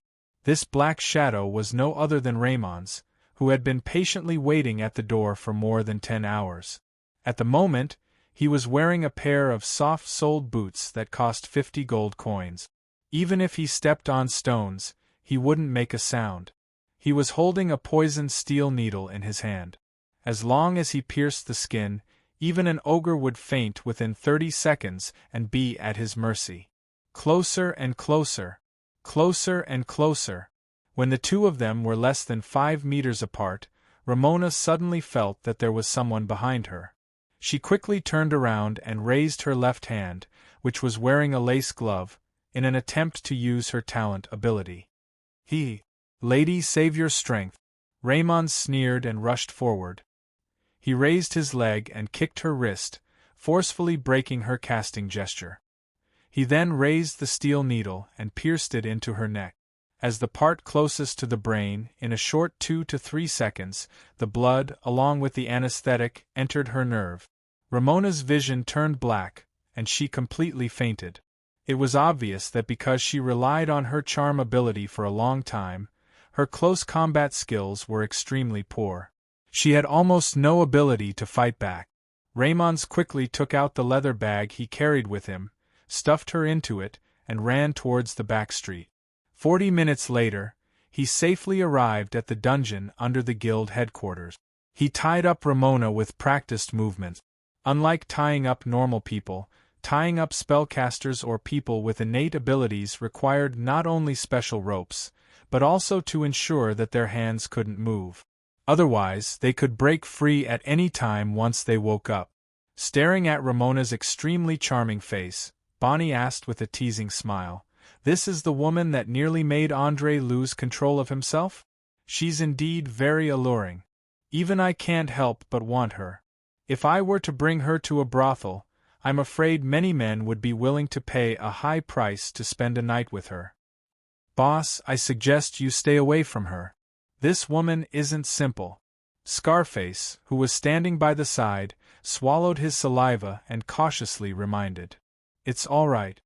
This black shadow was no other than Raymond's, who had been patiently waiting at the door for more than 10 hours. At the moment, he was wearing a pair of soft-soled boots that cost 50 gold coins. Even if he stepped on stones, he wouldn't make a sound. He was holding a poisoned steel needle in his hand. As long as he pierced the skin, even an ogre would faint within 30 seconds and be at his mercy. Closer and closer. Closer and closer. When the two of them were less than 5 meters apart, Ramona suddenly felt that there was someone behind her. She quickly turned around and raised her left hand, which was wearing a lace glove, in an attempt to use her talent ability. "Lady, save your strength." Raymond sneered and rushed forward. He raised his leg and kicked her wrist, forcefully breaking her casting gesture. He then raised the steel needle and pierced it into her neck. As the part closest to the brain, in a short 2 to 3 seconds, the blood, along with the anesthetic, entered her nerve. Ramona's vision turned black, and she completely fainted. It was obvious that because she relied on her charm ability for a long time, her close combat skills were extremely poor. She had almost no ability to fight back. Raymond quickly took out the leather bag he carried with him, stuffed her into it, and ran towards the back street. 40 minutes later, he safely arrived at the dungeon under the guild headquarters. He tied up Ramona with practiced movements. Unlike tying up normal people, tying up spellcasters or people with innate abilities required not only special ropes, but also to ensure that their hands couldn't move. Otherwise, they could break free at any time once they woke up. Staring at Ramona's extremely charming face, Bonnie asked with a teasing smile, "This is the woman that nearly made Andre lose control of himself? She's indeed very alluring. Even I can't help but want her." If I were to bring her to a brothel, I'm afraid many men would be willing to pay a high price to spend a night with her. Boss, I suggest you stay away from her. This woman isn't simple. Scarface, who was standing by the side, swallowed his saliva and cautiously reminded. It's all right.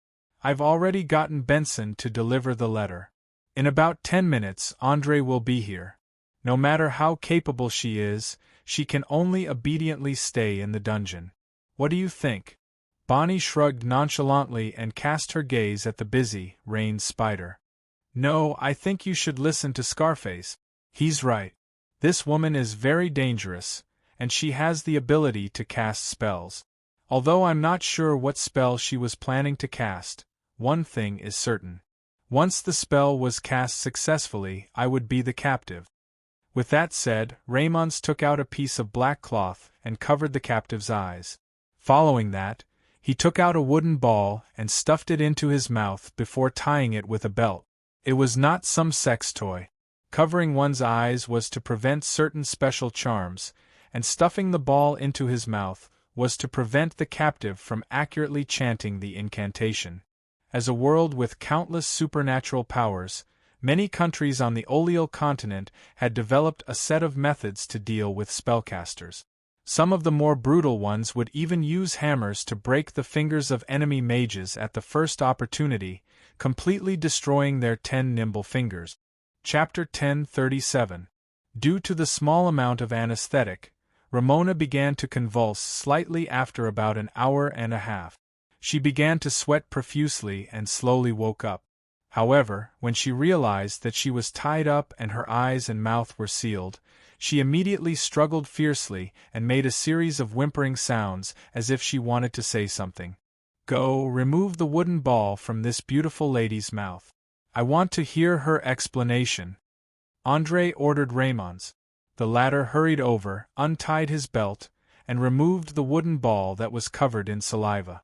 I've already gotten Benson to deliver the letter. In about 10 minutes, Andre will be here. No matter how capable she is, she can only obediently stay in the dungeon. What do you think? Bonnie shrugged nonchalantly and cast her gaze at the busy, Rain spider. No, I think you should listen to Scarface. He's right. This woman is very dangerous, and she has the ability to cast spells. Although I'm not sure what spell she was planning to cast, one thing is certain. Once the spell was cast successfully, I would be the captive. With that said, Raymond took out a piece of black cloth and covered the captive's eyes. Following that, he took out a wooden ball and stuffed it into his mouth before tying it with a belt. It was not some sex toy. Covering one's eyes was to prevent certain special charms, and stuffing the ball into his mouth was to prevent the captive from accurately chanting the incantation. As a world with countless supernatural powers, many countries on the Oleal continent had developed a set of methods to deal with spellcasters. Some of the more brutal ones would even use hammers to break the fingers of enemy mages at the first opportunity, completely destroying their 10 nimble fingers. Chapter 1037. Due to the small amount of anesthetic, Ramona began to convulse slightly after about an hour and a half. She began to sweat profusely and slowly woke up. However, when she realized that she was tied up and her eyes and mouth were sealed, she immediately struggled fiercely and made a series of whimpering sounds as if she wanted to say something. Go, remove the wooden ball from this beautiful lady's mouth. I want to hear her explanation. Andre ordered Raymond. The latter hurried over, untied his belt, and removed the wooden ball that was covered in saliva.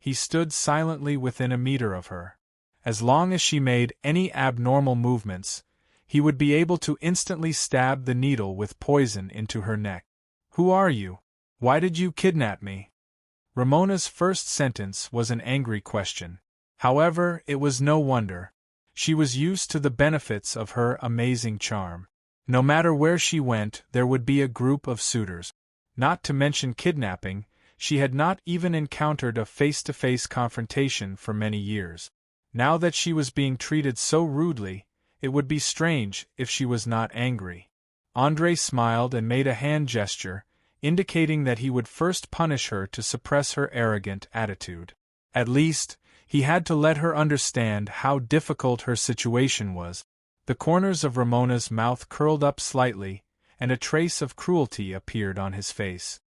He stood silently within a meter of her. As long as she made any abnormal movements, he would be able to instantly stab the needle with poison into her neck. Who are you? Why did you kidnap me? Ramona's first sentence was an angry question. However, it was no wonder. She was used to the benefits of her amazing charm. No matter where she went, there would be a group of suitors. Not to mention kidnapping, she had not even encountered a face-to-face confrontation for many years. Now that she was being treated so rudely, it would be strange if she was not angry. Andre smiled and made a hand gesture, indicating that he would first punish her to suppress her arrogant attitude. At least, he had to let her understand how difficult her situation was. The corners of Ramona's mouth curled up slightly, and a trace of cruelty appeared on his face.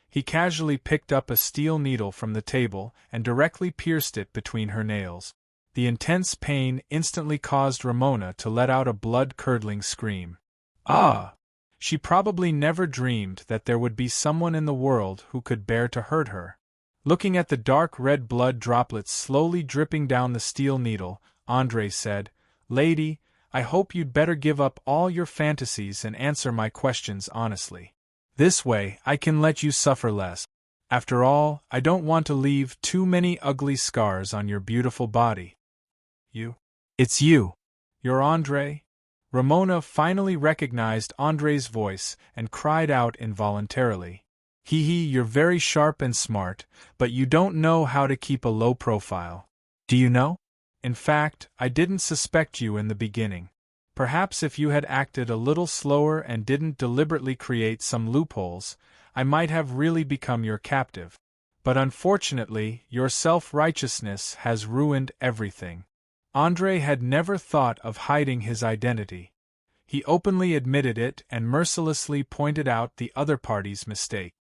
He casually picked up a steel needle from the table and directly pierced it between her nails. The intense pain instantly caused Ramona to let out a blood-curdling scream. Ah! She probably never dreamed that there would be someone in the world who could bear to hurt her. Looking at the dark red blood droplets slowly dripping down the steel needle, Andre said, "Lady, I hope you'd better give up all your fantasies and answer my questions honestly. This way, I can let you suffer less. After all, I don't want to leave too many ugly scars on your beautiful body." You? It's you. You're Andre? Ramona finally recognized Andre's voice and cried out involuntarily. Hee, you're very sharp and smart, but you don't know how to keep a low profile. Do you know? In fact, I didn't suspect you in the beginning. Perhaps if you had acted a little slower and didn't deliberately create some loopholes, I might have really become your captive. But unfortunately, your self-righteousness has ruined everything. Andre had never thought of hiding his identity. He openly admitted it and mercilessly pointed out the other party's mistake.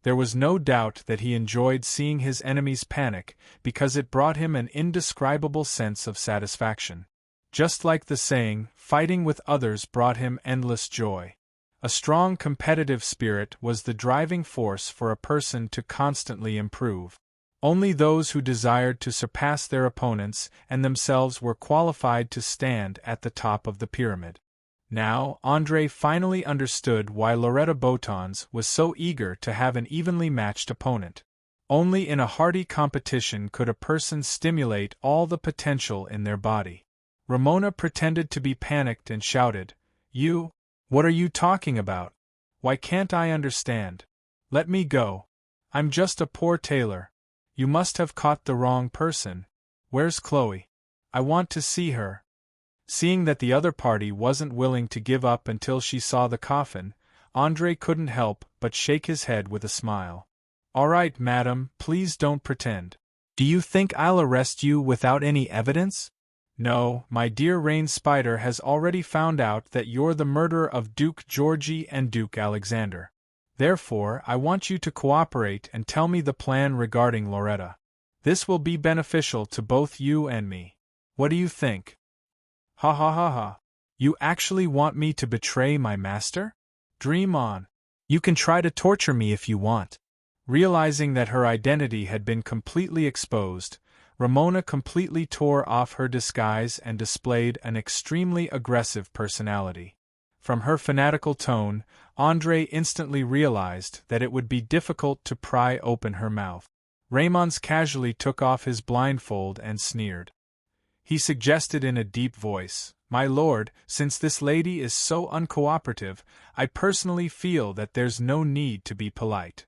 There was no doubt that he enjoyed seeing his enemies panic because it brought him an indescribable sense of satisfaction. Just like the saying, fighting with others brought him endless joy. A strong competitive spirit was the driving force for a person to constantly improve. Only those who desired to surpass their opponents and themselves were qualified to stand at the top of the pyramid. Now, Andre finally understood why Loretta Botons was so eager to have an evenly matched opponent. Only in a hearty competition could a person stimulate all the potential in their body. Ramona pretended to be panicked and shouted, "You? What are you talking about? Why can't I understand? Let me go. I'm just a poor tailor. You must have caught the wrong person. Where's Chloe? I want to see her." Seeing that the other party wasn't willing to give up until she saw the coffin, Andre couldn't help but shake his head with a smile. "All right, madam, please don't pretend. Do you think I'll arrest you without any evidence? No, my dear Rain Spider has already found out that you're the murderer of Duke Georgie and Duke Alexander. Therefore, I want you to cooperate and tell me the plan regarding Loretta. This will be beneficial to both you and me. What do you think?" "Ha ha ha ha. You actually want me to betray my master? Dream on. You can try to torture me if you want." Realizing that her identity had been completely exposed, Ramona completely tore off her disguise and displayed an extremely aggressive personality. From her fanatical tone, Andre instantly realized that it would be difficult to pry open her mouth. Raymond casually took off his blindfold and sneered. He suggested in a deep voice, "My lord, since this lady is so uncooperative, I personally feel that there's no need to be polite.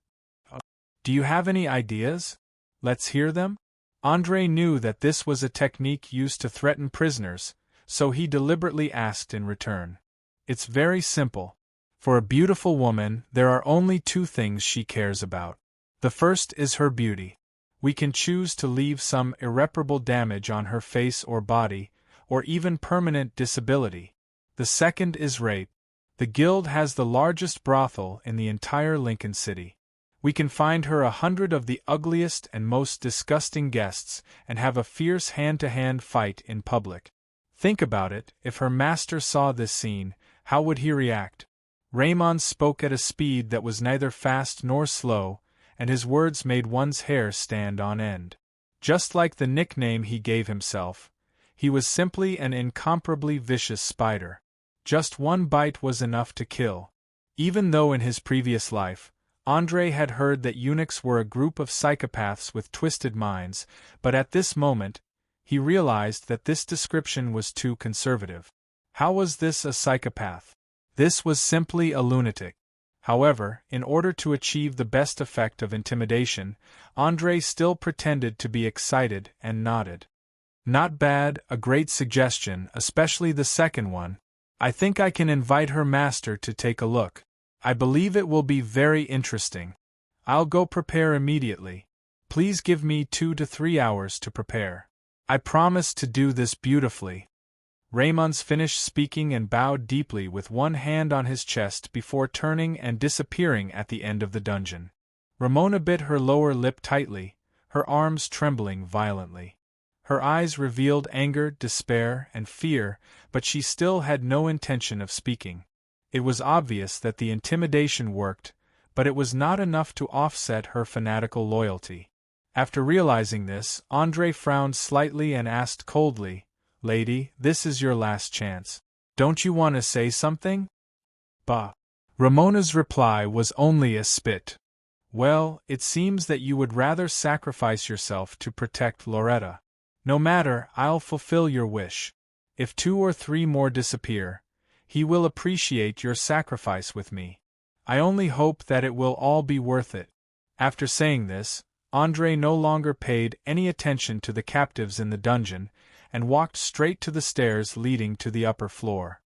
Do you have any ideas? Let's hear them?" Andre knew that this was a technique used to threaten prisoners, so he deliberately asked in return. "It's very simple. For a beautiful woman, there are only two things she cares about. The first is her beauty. We can choose to leave some irreparable damage on her face or body, or even permanent disability. The second is rape. The guild has the largest brothel in the entire Lincoln City. We can find her 100 of the ugliest and most disgusting guests and have a fierce hand-to-hand fight in public. Think about it, if her master saw this scene, how would he react?" Raymond spoke at a speed that was neither fast nor slow, and his words made one's hair stand on end. Just like the nickname he gave himself, he was simply an incomparably vicious spider. Just one bite was enough to kill. Even though in his previous life, Andre had heard that eunuchs were a group of psychopaths with twisted minds, but at this moment, he realized that this description was too conservative. How was this a psychopath? This was simply a lunatic. However, in order to achieve the best effect of intimidation, Andre still pretended to be excited and nodded. "Not bad, a great suggestion, especially the second one. I think I can invite her master to take a look. I believe it will be very interesting. I'll go prepare immediately. Please give me 2 to 3 hours to prepare. I promise to do this beautifully." Raymond finished speaking and bowed deeply with one hand on his chest before turning and disappearing at the end of the dungeon. Ramona bit her lower lip tightly, her arms trembling violently. Her eyes revealed anger, despair, and fear, but she still had no intention of speaking. It was obvious that the intimidation worked, but it was not enough to offset her fanatical loyalty. After realizing this, Andre frowned slightly and asked coldly, "Lady, this is your last chance. Don't you want to say something?" "Bah." Ramona's reply was only a spit. "Well, it seems that you would rather sacrifice yourself to protect Loretta. No matter, I'll fulfill your wish. If 2 or 3 more disappear, he will appreciate your sacrifice with me. I only hope that it will all be worth it." After saying this, Andre no longer paid any attention to the captives in the dungeon, and walked straight to the stairs leading to the upper floor.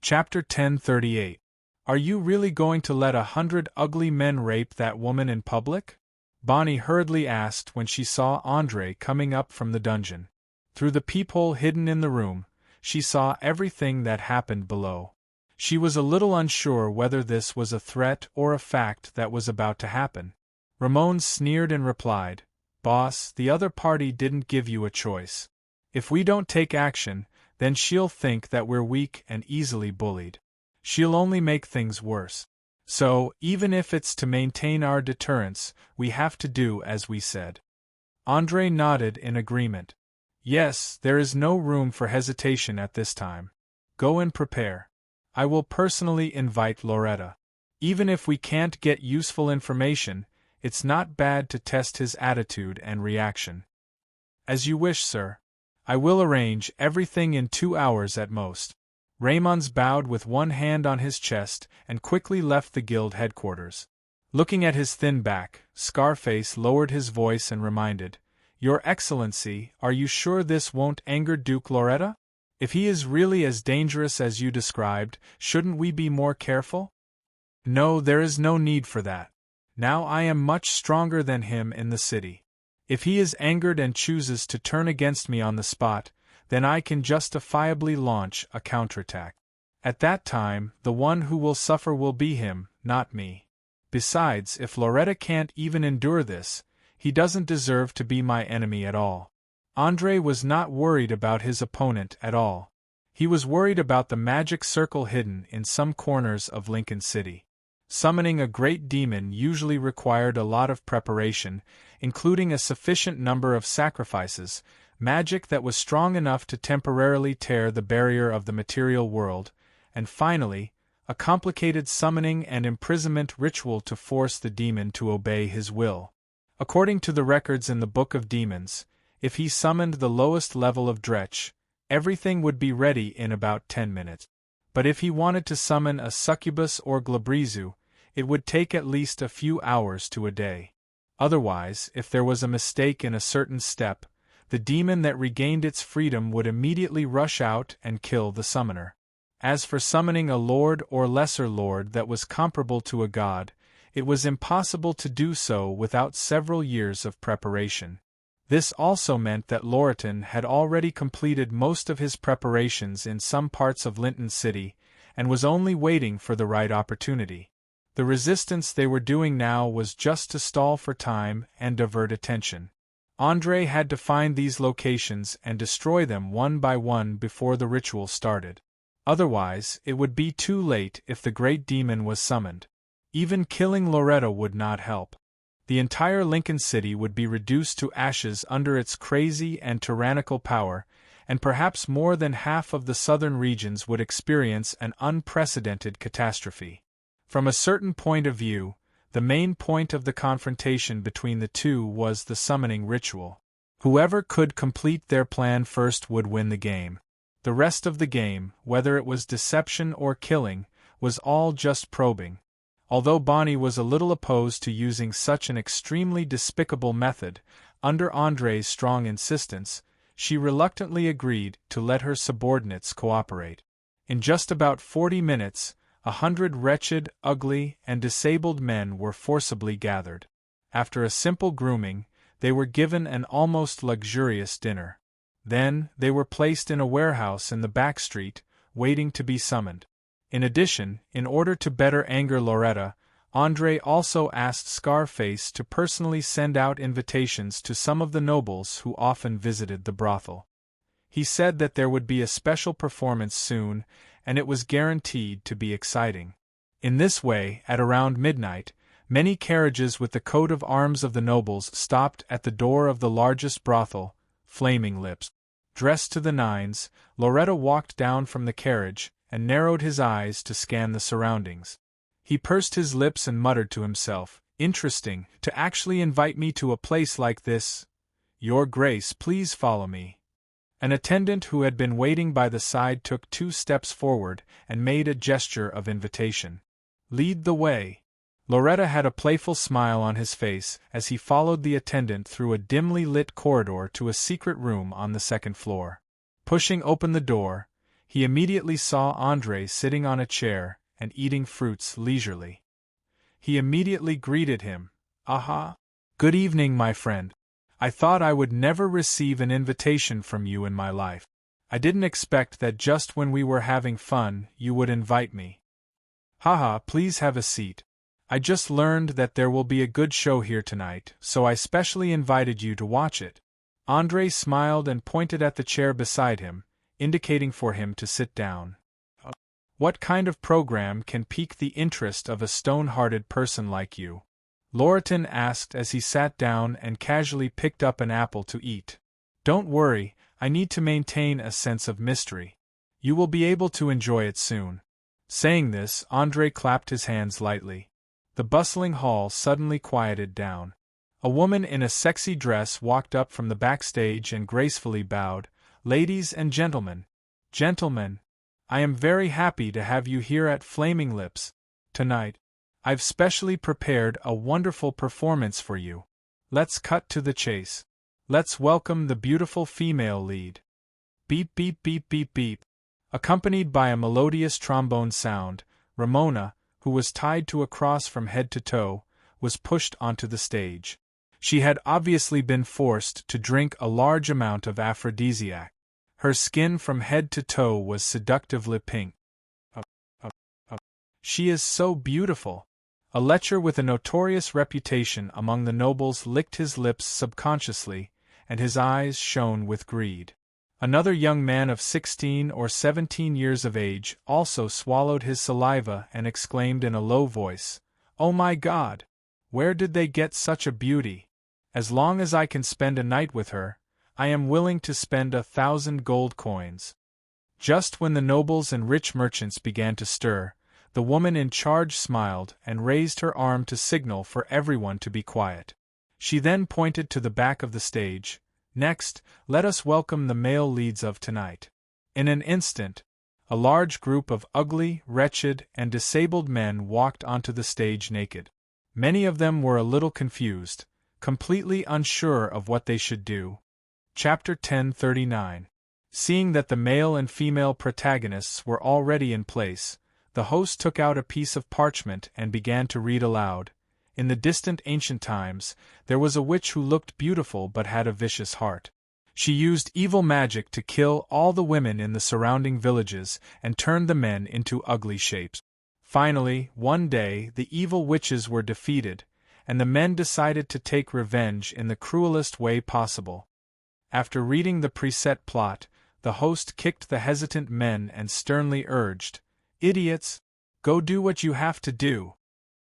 Chapter 1038. Are you really going to let 100 ugly men rape that woman in public? Bonnie hurriedly asked when she saw Andre coming up from the dungeon. Through the peephole hidden in the room, she saw everything that happened below. She was a little unsure whether this was a threat or a fact that was about to happen. Ramon sneered and replied, "Boss, the other party didn't give you a choice. If we don't take action, then she'll think that we're weak and easily bullied. She'll only make things worse. So, even if it's to maintain our deterrence, we have to do as we said." Andre nodded in agreement. "Yes, there is no room for hesitation at this time. Go and prepare. I will personally invite Loretta. Even if we can't get useful information, it's not bad to test his attitude and reaction. As you wish, sir. I will arrange everything in 2 hours at most. Raymond bowed with one hand on his chest and quickly left the guild headquarters. Looking at his thin back, Scarface lowered his voice and reminded, Your Excellency, are you sure this won't anger Duke Loretta? If he is really as dangerous as you described, shouldn't we be more careful? No, there is no need for that. Now I am much stronger than him in the city. If he is angered and chooses to turn against me on the spot, then I can justifiably launch a counterattack. At that time, the one who will suffer will be him, not me. Besides, if Loretta can't even endure this, he doesn't deserve to be my enemy at all. Andre was not worried about his opponent at all. He was worried about the magic circle hidden in some corners of Lincoln City. Summoning a great demon usually required a lot of preparation, including a sufficient number of sacrifices, magic that was strong enough to temporarily tear the barrier of the material world, and finally, a complicated summoning and imprisonment ritual to force the demon to obey his will. According to the records in the Book of Demons, if he summoned the lowest level of Dretch, everything would be ready in about 10 minutes. But if he wanted to summon a succubus or glabrizu, it would take at least a few hours to a day. Otherwise, if there was a mistake in a certain step, the demon that regained its freedom would immediately rush out and kill the summoner. As for summoning a lord or lesser lord that was comparable to a god, it was impossible to do so without several years of preparation. This also meant that Loratan had already completed most of his preparations in some parts of Lincoln City, and was only waiting for the right opportunity. The resistance they were doing now was just to stall for time and divert attention. Andre had to find these locations and destroy them one by one before the ritual started. Otherwise, it would be too late if the great demon was summoned. Even killing Loretta would not help. The entire Lincoln City would be reduced to ashes under its crazy and tyrannical power, and perhaps more than half of the southern regions would experience an unprecedented catastrophe. From a certain point of view, the main point of the confrontation between the two was the summoning ritual. Whoever could complete their plan first would win the game. The rest of the game, whether it was deception or killing, was all just probing. Although Bonnie was a little opposed to using such an extremely despicable method, under Andre's strong insistence, she reluctantly agreed to let her subordinates cooperate. In just about 40 minutes, 100 wretched, ugly, and disabled men were forcibly gathered. After a simple grooming, they were given an almost luxurious dinner. Then, they were placed in a warehouse in the back street, waiting to be summoned. In addition, in order to better anger Loretta, Andre also asked Scarface to personally send out invitations to some of the nobles who often visited the brothel. He said that there would be a special performance soon, and it was guaranteed to be exciting. In this way, at around midnight, many carriages with the coat of arms of the nobles stopped at the door of the largest brothel, Flaming Lips. Dressed to the nines, Loretta walked down from the carriage, and narrowed his eyes to scan the surroundings. He pursed his lips and muttered to himself, "Interesting, to actually invite me to a place like this. Your Grace, please follow me." An attendant who had been waiting by the side took 2 steps forward and made a gesture of invitation. "Lead the way." Loretta had a playful smile on his face as he followed the attendant through a dimly lit corridor to a secret room on the 2nd floor. Pushing open the door, he immediately saw Andre sitting on a chair and eating fruits leisurely. He immediately greeted him. "Aha! Good evening, my friend. I thought I would never receive an invitation from you in my life. I didn't expect that just when we were having fun you would invite me." "Haha, please have a seat. I just learned that there will be a good show here tonight, so I specially invited you to watch it." Andre smiled and pointed at the chair beside him, indicating for him to sit down. "What kind of program can pique the interest of a stone-hearted person like you?" Loratan asked as he sat down and casually picked up an apple to eat. "Don't worry, I need to maintain a sense of mystery. You will be able to enjoy it soon." Saying this, Andrei clapped his hands lightly. The bustling hall suddenly quieted down. A woman in a sexy dress walked up from the backstage and gracefully bowed. "Ladies and gentlemen. Gentlemen. I am very happy to have you here at Flaming Lips. Tonight, I've specially prepared a wonderful performance for you. Let's cut to the chase. Let's welcome the beautiful female lead." Beep beep beep beep beep. Accompanied by a melodious trombone sound, Ramona, who was tied to a cross from head to toe, was pushed onto the stage. She had obviously been forced to drink a large amount of aphrodisiac. Her skin from head to toe was seductively pink. She is so beautiful. A lecher with a notorious reputation among the nobles licked his lips subconsciously, and his eyes shone with greed. Another young man of 16 or 17 years of age also swallowed his saliva and exclaimed in a low voice, "Oh my God! Where did they get such a beauty? As long as I can spend a night with her, I am willing to spend 1,000 gold coins." Just when the nobles and rich merchants began to stir, the woman in charge smiled and raised her arm to signal for everyone to be quiet. She then pointed to the back of the stage. "Next, let us welcome the male leads of tonight." In an instant, a large group of ugly, wretched, and disabled men walked onto the stage naked. Many of them were a little confused, completely unsure of what they should do. Chapter 1039. Seeing that the male and female protagonists were already in place, the host took out a piece of parchment and began to read aloud. In the distant ancient times, there was a witch who looked beautiful but had a vicious heart. She used evil magic to kill all the women in the surrounding villages and turned the men into ugly shapes. Finally, one day, the evil witches were defeated, and the men decided to take revenge in the cruelest way possible. After reading the preset plot, the host kicked the hesitant men and sternly urged, "Idiots! Go do what you have to do."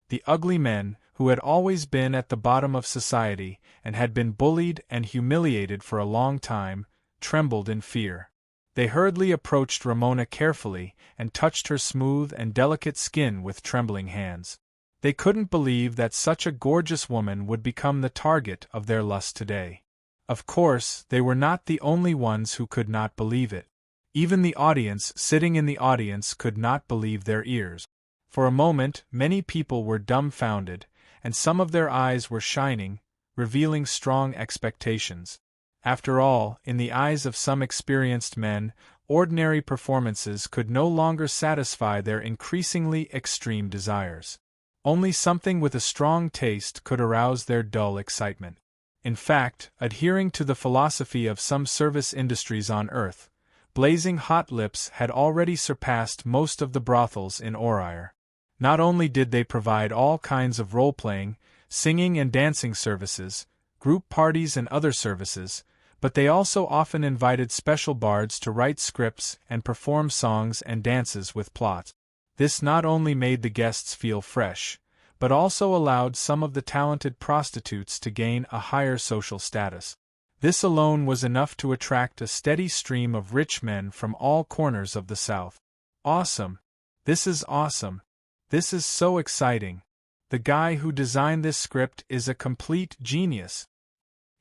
The ugly men, who had always been at the bottom of society and had been bullied and humiliated for a long time, trembled in fear. They hurriedly approached Ramona carefully and touched her smooth and delicate skin with trembling hands. They couldn't believe that such a gorgeous woman would become the target of their lust today. Of course, they were not the only ones who could not believe it. Even the audience sitting in the audience could not believe their ears. For a moment, many people were dumbfounded, and some of their eyes were shining, revealing strong expectations. After all, in the eyes of some experienced men, ordinary performances could no longer satisfy their increasingly extreme desires. Only something with a strong taste could arouse their dull excitement. In fact, adhering to the philosophy of some service industries on Earth, Blazing Hot Lips had already surpassed most of the brothels in Orire. Not only did they provide all kinds of role-playing, singing and dancing services, group parties and other services, but they also often invited special bards to write scripts and perform songs and dances with plots. This not only made the guests feel fresh, but also allowed some of the talented prostitutes to gain a higher social status. This alone was enough to attract a steady stream of rich men from all corners of the South. Awesome! This is awesome! This is so exciting! The guy who designed this script is a complete genius.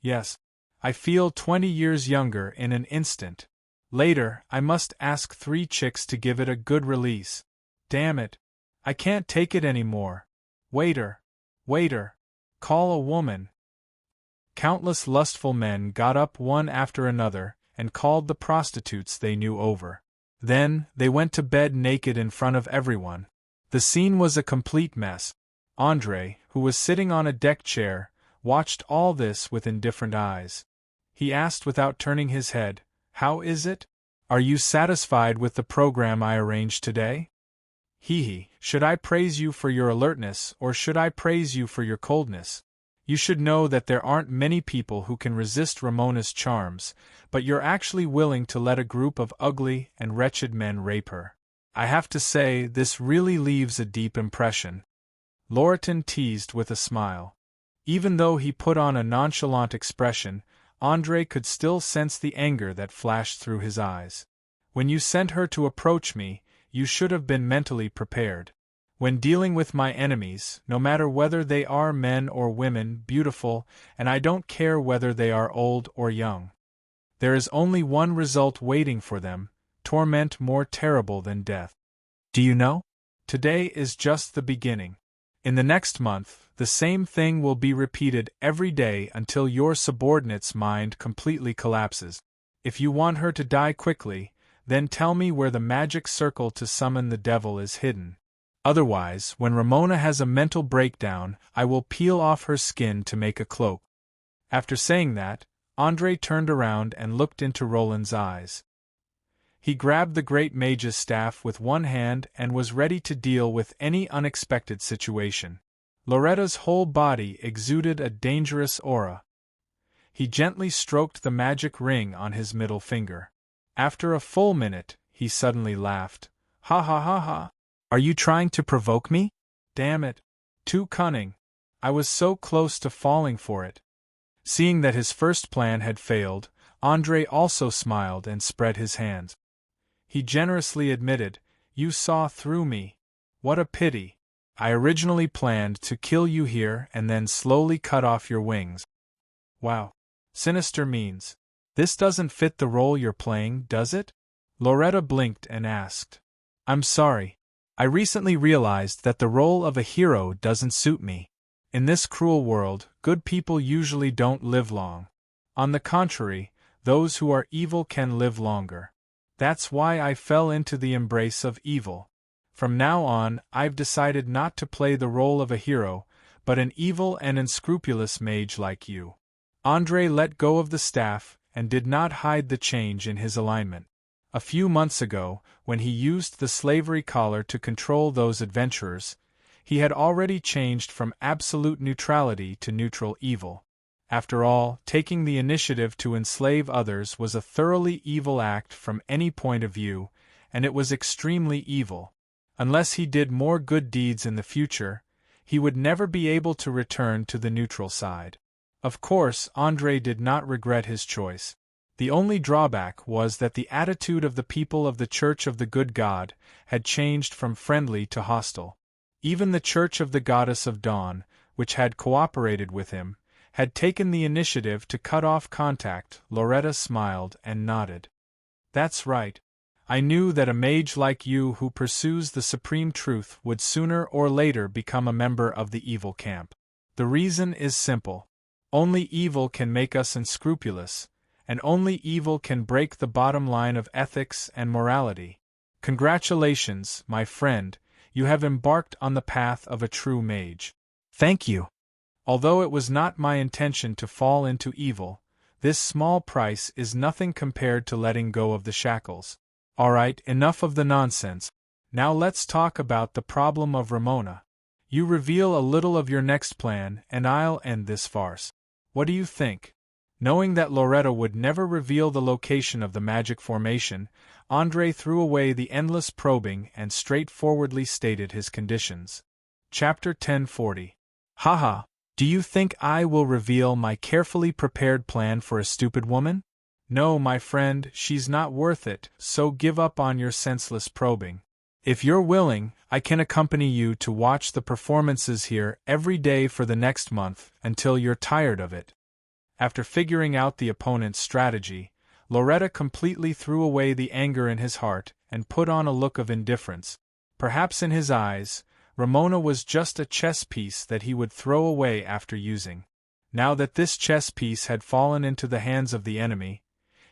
Yes, I feel 20 years younger in an instant. Later, I must ask 3 chicks to give it a good release. Damn it! I can't take it anymore. Waiter! Waiter! Call a woman! Countless lustful men got up one after another and called the prostitutes they knew over. Then, they went to bed naked in front of everyone. The scene was a complete mess. Andrei, who was sitting on a deck chair, watched all this with indifferent eyes. He asked without turning his head, "How is it? Are you satisfied with the program I arranged today?" "Hee, should I praise you for your alertness or should I praise you for your coldness? You should know that there aren't many people who can resist Ramona's charms, but you're actually willing to let a group of ugly and wretched men rape her. I have to say, this really leaves a deep impression." Loreton teased with a smile. Even though he put on a nonchalant expression, Andrei could still sense the anger that flashed through his eyes. "When you sent her to approach me, you should have been mentally prepared. When dealing with my enemies, no matter whether they are men or women, beautiful, and I don't care whether they are old or young. There is only one result waiting for them, torment more terrible than death. Do you know? Today is just the beginning. In the next month, the same thing will be repeated every day until your subordinate's mind completely collapses. If you want her to die quickly, then tell me where the magic circle to summon the devil is hidden. Otherwise, when Ramona has a mental breakdown, I will peel off her skin to make a cloak. After saying that, André turned around and looked into Roland's eyes. He grabbed the great mage's staff with one hand and was ready to deal with any unexpected situation. Loretta's whole body exuded a dangerous aura. He gently stroked the magic ring on his middle finger. After a full minute, he suddenly laughed. Ha ha ha ha! Are you trying to provoke me? Damn it! Too cunning. I was so close to falling for it. Seeing that his first plan had failed, André also smiled and spread his hands. He generously admitted, "You saw through me. What a pity. I originally planned to kill you here and then slowly cut off your wings." Wow. Sinister means. This doesn't fit the role you're playing, does it? Loretta blinked and asked. I'm sorry. I recently realized that the role of a hero doesn't suit me. In this cruel world, good people usually don't live long. On the contrary, those who are evil can live longer. That's why I fell into the embrace of evil. From now on, I've decided not to play the role of a hero, but an evil and unscrupulous mage like you. André let go of the staff and did not hide the change in his alignment. A few months ago, when he used the slavery collar to control those adventurers, he had already changed from absolute neutrality to neutral evil. After all, taking the initiative to enslave others was a thoroughly evil act from any point of view, and it was extremely evil. Unless he did more good deeds in the future, he would never be able to return to the neutral side. Of course, André did not regret his choice. The only drawback was that the attitude of the people of the Church of the Good God had changed from friendly to hostile. Even the Church of the Goddess of Dawn, which had cooperated with him, had taken the initiative to cut off contact. Loretta smiled and nodded. That's right. I knew that a mage like you who pursues the supreme truth would sooner or later become a member of the evil camp. The reason is simple. Only evil can make us unscrupulous, and only evil can break the bottom line of ethics and morality. Congratulations, my friend, you have embarked on the path of a true mage. Thank you. Although it was not my intention to fall into evil, this small price is nothing compared to letting go of the shackles. Alright, enough of the nonsense. Now let's talk about the problem of Ramona. You reveal a little of your next plan, and I'll end this farce. What do you think? Knowing that Loretta would never reveal the location of the magic formation, André threw away the endless probing and straightforwardly stated his conditions. Chapter 1040. Haha. Do you think I will reveal my carefully prepared plan for a stupid woman? No, my friend, she's not worth it, so give up on your senseless probing. If you're willing, I can accompany you to watch the performances here every day for the next month until you're tired of it. After figuring out the opponent's strategy, Loretta completely threw away the anger in his heart and put on a look of indifference. Perhaps in his eyes, Ramona was just a chess piece that he would throw away after using. Now that this chess piece had fallen into the hands of the enemy,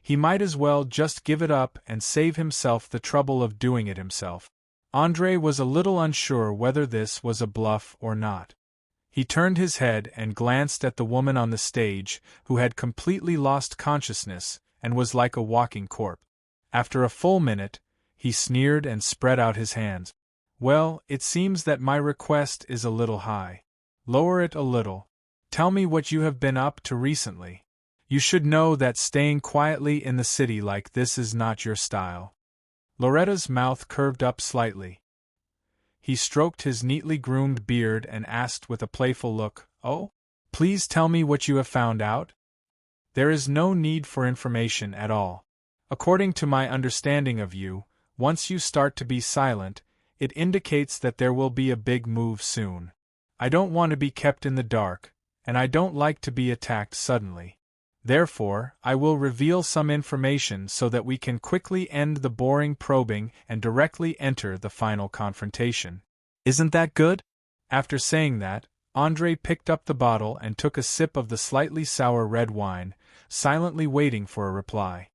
he might as well just give it up and save himself the trouble of doing it himself. André was a little unsure whether this was a bluff or not. He turned his head and glanced at the woman on the stage, who had completely lost consciousness and was like a walking corpse. After a full minute, he sneered and spread out his hands. Well, it seems that my request is a little high. Lower it a little. Tell me what you have been up to recently. You should know that staying quietly in the city like this is not your style. Loretta's mouth curved up slightly. He stroked his neatly groomed beard and asked with a playful look, Oh? Please tell me what you have found out? There is no need for information at all. According to my understanding of you, Once you start to be silent, it indicates that there will be a big move soon. I don't want to be kept in the dark, and I don't like to be attacked suddenly. Therefore, I will reveal some information so that we can quickly end the boring probing and directly enter the final confrontation. Isn't that good? After saying that, Andrei picked up the bottle and took a sip of the slightly sour red wine, silently waiting for a reply.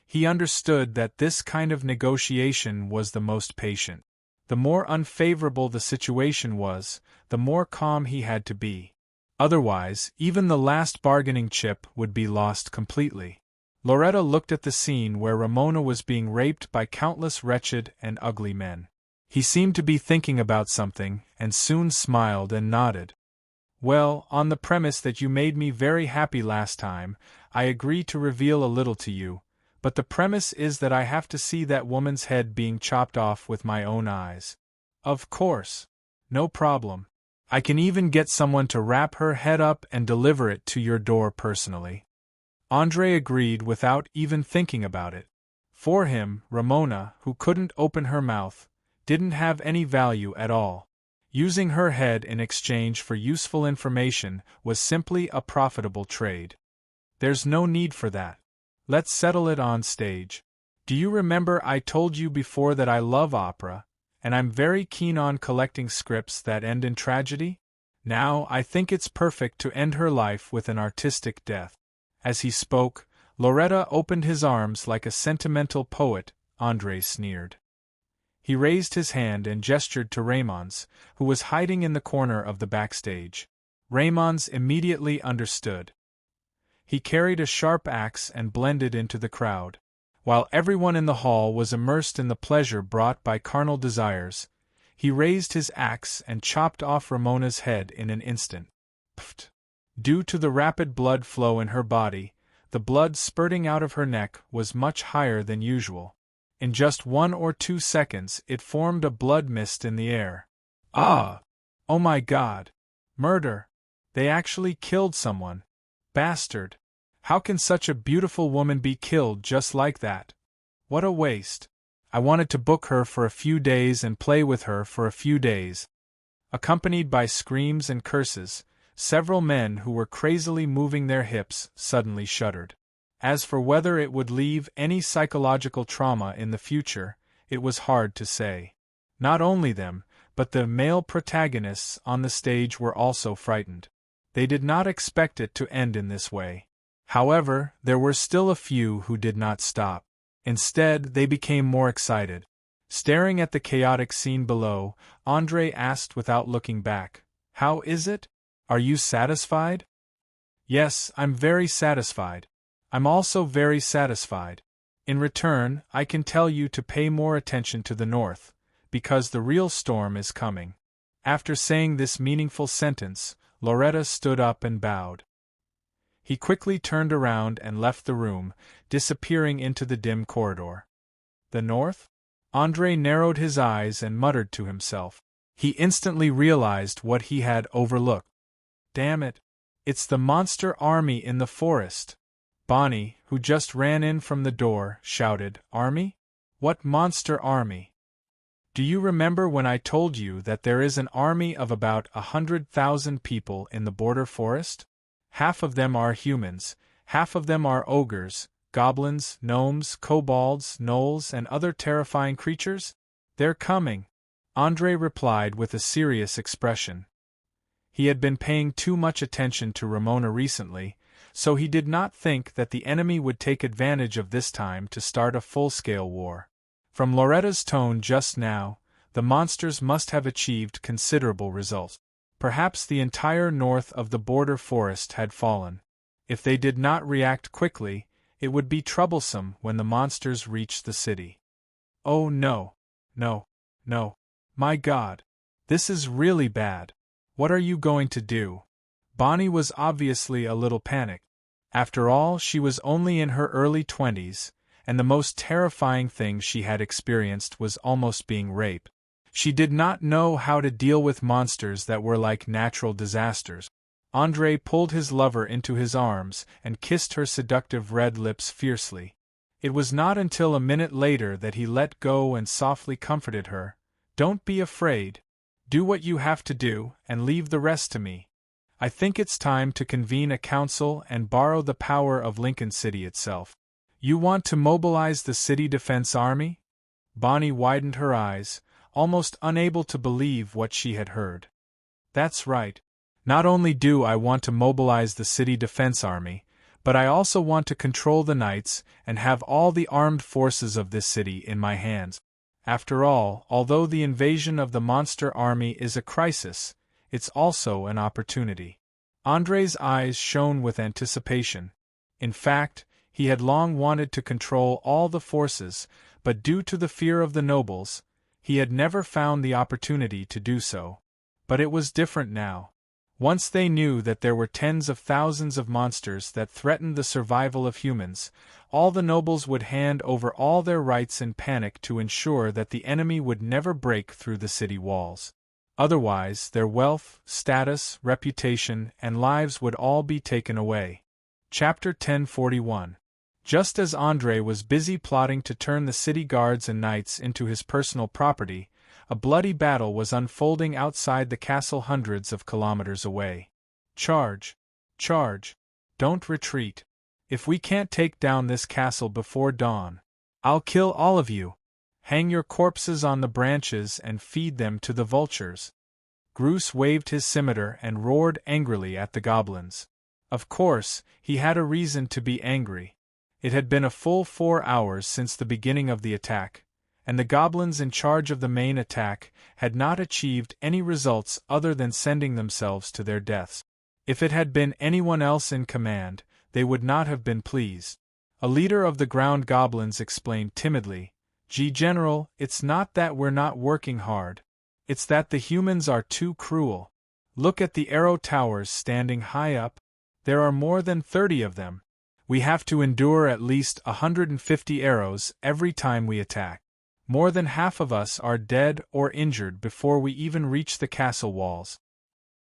He understood that this kind of negotiation was the most patient. The more unfavorable the situation was, the more calm he had to be. Otherwise, even the last bargaining chip would be lost completely. Loretta looked at the scene where Ramona was being raped by countless wretched and ugly men. He seemed to be thinking about something, and soon smiled and nodded. Well, on the premise that you made me very happy last time, I agree to reveal a little to you, but the premise is that I have to see that woman's head being chopped off with my own eyes. Of course. No problem. I can even get someone to wrap her head up and deliver it to your door personally. Andrei agreed without even thinking about it. For him, Ramona, who couldn't open her mouth, didn't have any value at all. Using her head in exchange for useful information was simply a profitable trade. There's no need for that. Let's settle it on stage. Do you remember I told you before that I love opera, and I'm very keen on collecting scripts that end in tragedy? Now, I think it's perfect to end her life with an artistic death. As he spoke, Loretta opened his arms like a sentimental poet, Andrei sneered. He raised his hand and gestured to Raymond's, who was hiding in the corner of the backstage. Raymond's immediately understood. He carried a sharp axe and blended into the crowd. While everyone in the hall was immersed in the pleasure brought by carnal desires, he raised his axe and chopped off Ramona's head in an instant. Pfft! Due to the rapid blood flow in her body, the blood spurting out of her neck was much higher than usual. In just 1 or 2 seconds it formed a blood mist in the air. Ah! Oh my God! Murder! They actually killed someone! Bastard! How can such a beautiful woman be killed just like that? What a waste! I wanted to book her for a few days and play with her for a few days. Accompanied by screams and curses, several men who were crazily moving their hips suddenly shuddered. As for whether it would leave any psychological trauma in the future, it was hard to say. Not only them, but the male protagonists on the stage were also frightened. They did not expect it to end in this way. However, there were still a few who did not stop. Instead, they became more excited. Staring at the chaotic scene below, Andrei asked without looking back, "How is it? Are you satisfied?" "Yes, I'm very satisfied. I'm also very satisfied. In return, I can tell you to pay more attention to the north, because the real storm is coming." After saying this meaningful sentence, Loretta stood up and bowed. He quickly turned around and left the room, disappearing into the dim corridor. The north? Andrei narrowed his eyes and muttered to himself. He instantly realized what he had overlooked. Damn it! It's the monster army in the forest! Bonnie, who just ran in from the door, shouted, "Army? What monster army? Do you remember when I told you that there is an army of about 100,000 people in the border forest? Half of them are humans, half of them are ogres, goblins, gnomes, kobolds, gnolls, and other terrifying creatures? They're coming," Andrei replied with a serious expression. He had been paying too much attention to Ramona recently, so he did not think that the enemy would take advantage of this time to start a full-scale war. From Loretta's tone just now, the monsters must have achieved considerable results. Perhaps the entire north of the border forest had fallen. If they did not react quickly, it would be troublesome when the monsters reached the city. Oh no, no, no. My God! This is really bad. What are you going to do? Bonnie was obviously a little panicked. After all, she was only in her early 20s, and the most terrifying thing she had experienced was almost being raped. She did not know how to deal with monsters that were like natural disasters. Andrei pulled his lover into his arms and kissed her seductive red lips fiercely. It was not until a minute later that he let go and softly comforted her. "Don't be afraid. Do what you have to do, and leave the rest to me. I think it's time to convene a council and borrow the power of Lincoln City itself." "You want to mobilize the city defense army?" Bonnie widened her eyes, almost unable to believe what she had heard. "That's right. Not only do I want to mobilize the city defense army, but I also want to control the knights and have all the armed forces of this city in my hands. After all, although the invasion of the monster army is a crisis, it's also an opportunity." Andre's eyes shone with anticipation. In fact, he had long wanted to control all the forces, but due to the fear of the nobles, he had never found the opportunity to do so. But it was different now. Once they knew that there were tens of thousands of monsters that threatened the survival of humans, all the nobles would hand over all their rights in panic to ensure that the enemy would never break through the city walls. Otherwise, their wealth, status, reputation, and lives would all be taken away. Chapter 1041. Just as Andre was busy plotting to turn the city guards and knights into his personal property, a bloody battle was unfolding outside the castle hundreds of kilometers away. "Charge! Charge! Don't retreat! If we can't take down this castle before dawn, I'll kill all of you! Hang your corpses on the branches and feed them to the vultures!" Groose waved his scimitar and roared angrily at the goblins. Of course, he had a reason to be angry. It had been a full 4 hours since the beginning of the attack, and the goblins in charge of the main attack had not achieved any results other than sending themselves to their deaths. If it had been anyone else in command, they would not have been pleased. A leader of the ground goblins explained timidly, "General, it's not that we're not working hard. It's that the humans are too cruel. Look at the arrow towers standing high up. There are more than 30 of them. We have to endure at least 150 arrows every time we attack. More than half of us are dead or injured before we even reach the castle walls."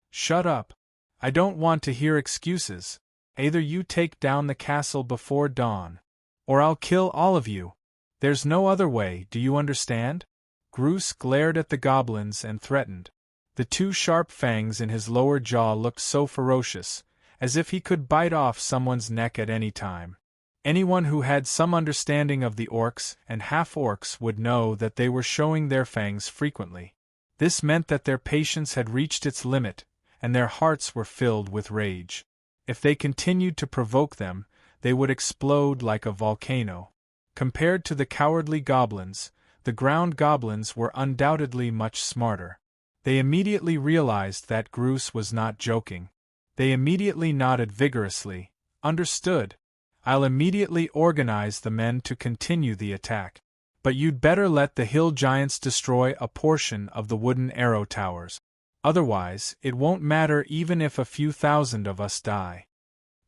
"Shut up. I don't want to hear excuses. Either you take down the castle before dawn, or I'll kill all of you. There's no other way, do you understand?" Groose glared at the goblins and threatened. The 2 sharp fangs in his lower jaw looked so ferocious, as if he could bite off someone's neck at any time. Anyone who had some understanding of the orcs and half-orcs would know that they were showing their fangs frequently. This meant that their patience had reached its limit, and their hearts were filled with rage. If they continued to provoke them, they would explode like a volcano. Compared to the cowardly goblins, the ground goblins were undoubtedly much smarter. They immediately realized that Groose was not joking. They immediately nodded vigorously. "Understood. I'll immediately organize the men to continue the attack. But you'd better let the hill giants destroy a portion of the wooden arrow towers. Otherwise, it won't matter even if a few thousand of us die."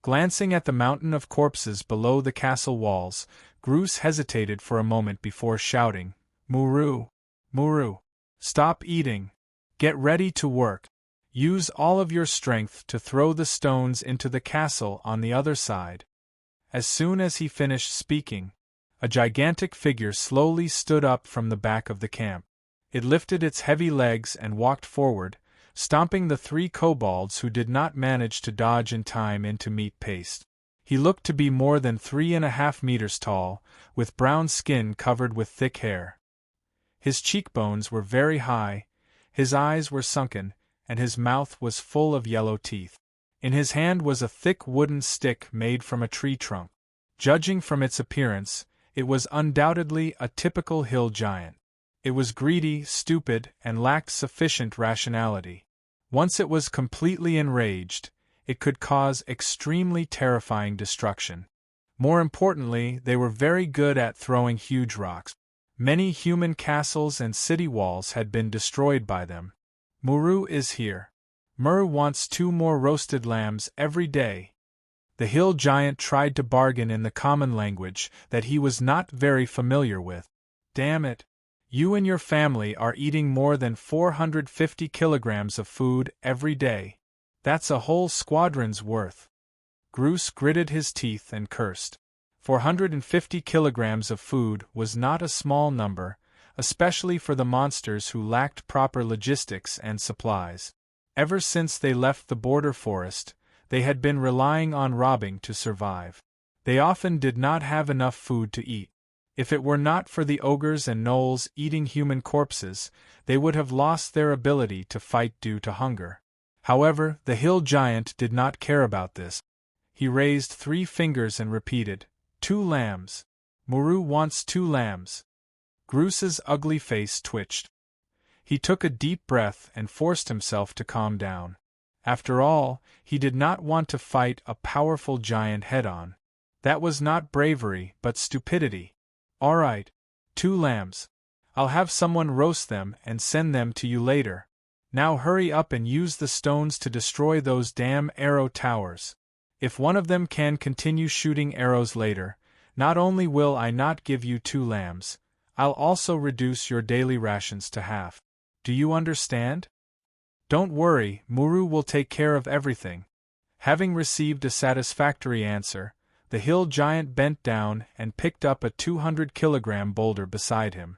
Glancing at the mountain of corpses below the castle walls, Groose hesitated for a moment before shouting, "Muru! Muru! Stop eating! Get ready to work! Use all of your strength to throw the stones into the castle on the other side." As soon as he finished speaking, a gigantic figure slowly stood up from the back of the camp. It lifted its heavy legs and walked forward, stomping the 3 kobolds who did not manage to dodge in time into meat paste. He looked to be more than 3.5 meters tall, with brown skin covered with thick hair. His cheekbones were very high, his eyes were sunken, and his mouth was full of yellow teeth. In his hand was a thick wooden stick made from a tree trunk. Judging from its appearance, it was undoubtedly a typical hill giant. It was greedy, stupid, and lacked sufficient rationality. Once it was completely enraged, it could cause extremely terrifying destruction. More importantly, they were very good at throwing huge rocks. Many human castles and city walls had been destroyed by them. "Muru is here. Muru wants 2 more roasted lambs every day." The hill giant tried to bargain in the common language that he was not very familiar with. "Damn it! You and your family are eating more than 450 kilograms of food every day. That's a whole squadron's worth." Groose gritted his teeth and cursed. 450 kilograms of food was not a small number, especially for the monsters who lacked proper logistics and supplies. Ever since they left the border forest, they had been relying on robbing to survive. They often did not have enough food to eat. If it were not for the ogres and gnolls eating human corpses, they would have lost their ability to fight due to hunger. However, the hill giant did not care about this. He raised 3 fingers and repeated, 2 lambs. Muru wants 2 lambs. Groos's ugly face twitched. He took a deep breath and forced himself to calm down. After all, he did not want to fight a powerful giant head-on. That was not bravery, but stupidity. All right, 2 lambs. I'll have someone roast them and send them to you later. Now hurry up and use the stones to destroy those damn arrow towers. If one of them can continue shooting arrows later, not only will I not give you 2 lambs, I'll also reduce your daily rations to half. Do you understand? Don't worry, Muru will take care of everything. Having received a satisfactory answer, the hill giant bent down and picked up a 200-kilogram boulder beside him.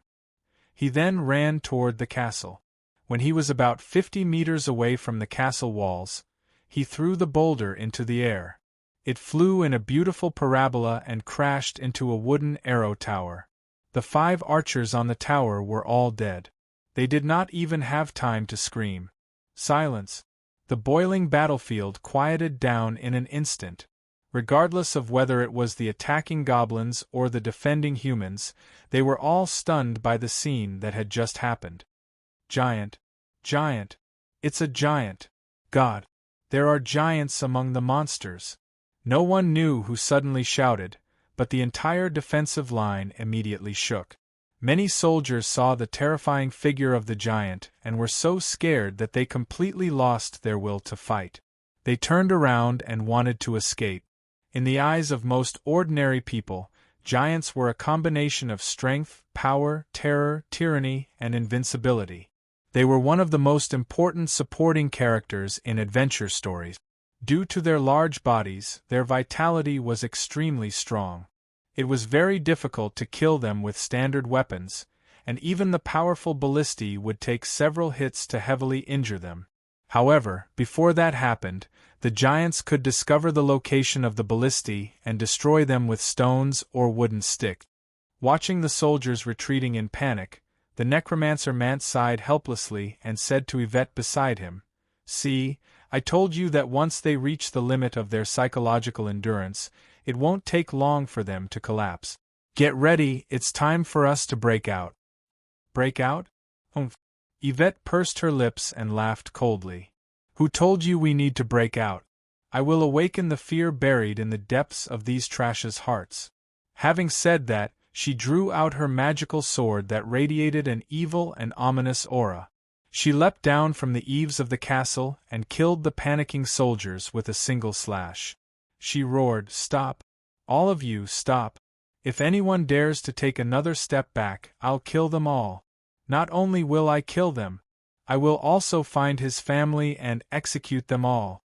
He then ran toward the castle. When he was about 50 meters away from the castle walls, he threw the boulder into the air. It flew in a beautiful parabola and crashed into a wooden arrow tower. The 5 archers on the tower were all dead. They did not even have time to scream. Silence. The boiling battlefield quieted down in an instant. Regardless of whether it was the attacking goblins or the defending humans, they were all stunned by the scene that had just happened. Giant. Giant. It's a giant. God. There are giants among the monsters. No one knew who suddenly shouted, but the entire defensive line immediately shook. Many soldiers saw the terrifying figure of the giant and were so scared that they completely lost their will to fight. They turned around and wanted to escape. In the eyes of most ordinary people, giants were a combination of strength, power, terror, tyranny, and invincibility. They were one of the most important supporting characters in adventure stories. Due to their large bodies, their vitality was extremely strong. It was very difficult to kill them with standard weapons, and even the powerful ballistae would take several hits to heavily injure them. However, before that happened, the giants could discover the location of the ballistae and destroy them with stones or wooden sticks. Watching the soldiers retreating in panic, the necromancer Mant sighed helplessly and said to Yvette beside him, "See, I told you that once they reach the limit of their psychological endurance, it won't take long for them to collapse. Get ready, it's time for us to break out." Break out? Yvette pursed her lips and laughed coldly. Who told you we need to break out? I will awaken the fear buried in the depths of these trash's hearts. Having said that, she drew out her magical sword that radiated an evil and ominous aura. She leapt down from the eaves of the castle and killed the panicking soldiers with a single slash. She roared, "Stop! All of you, stop! If anyone dares to take another step back, I'll kill them all. Not only will I kill them, I will also find his family and execute them all."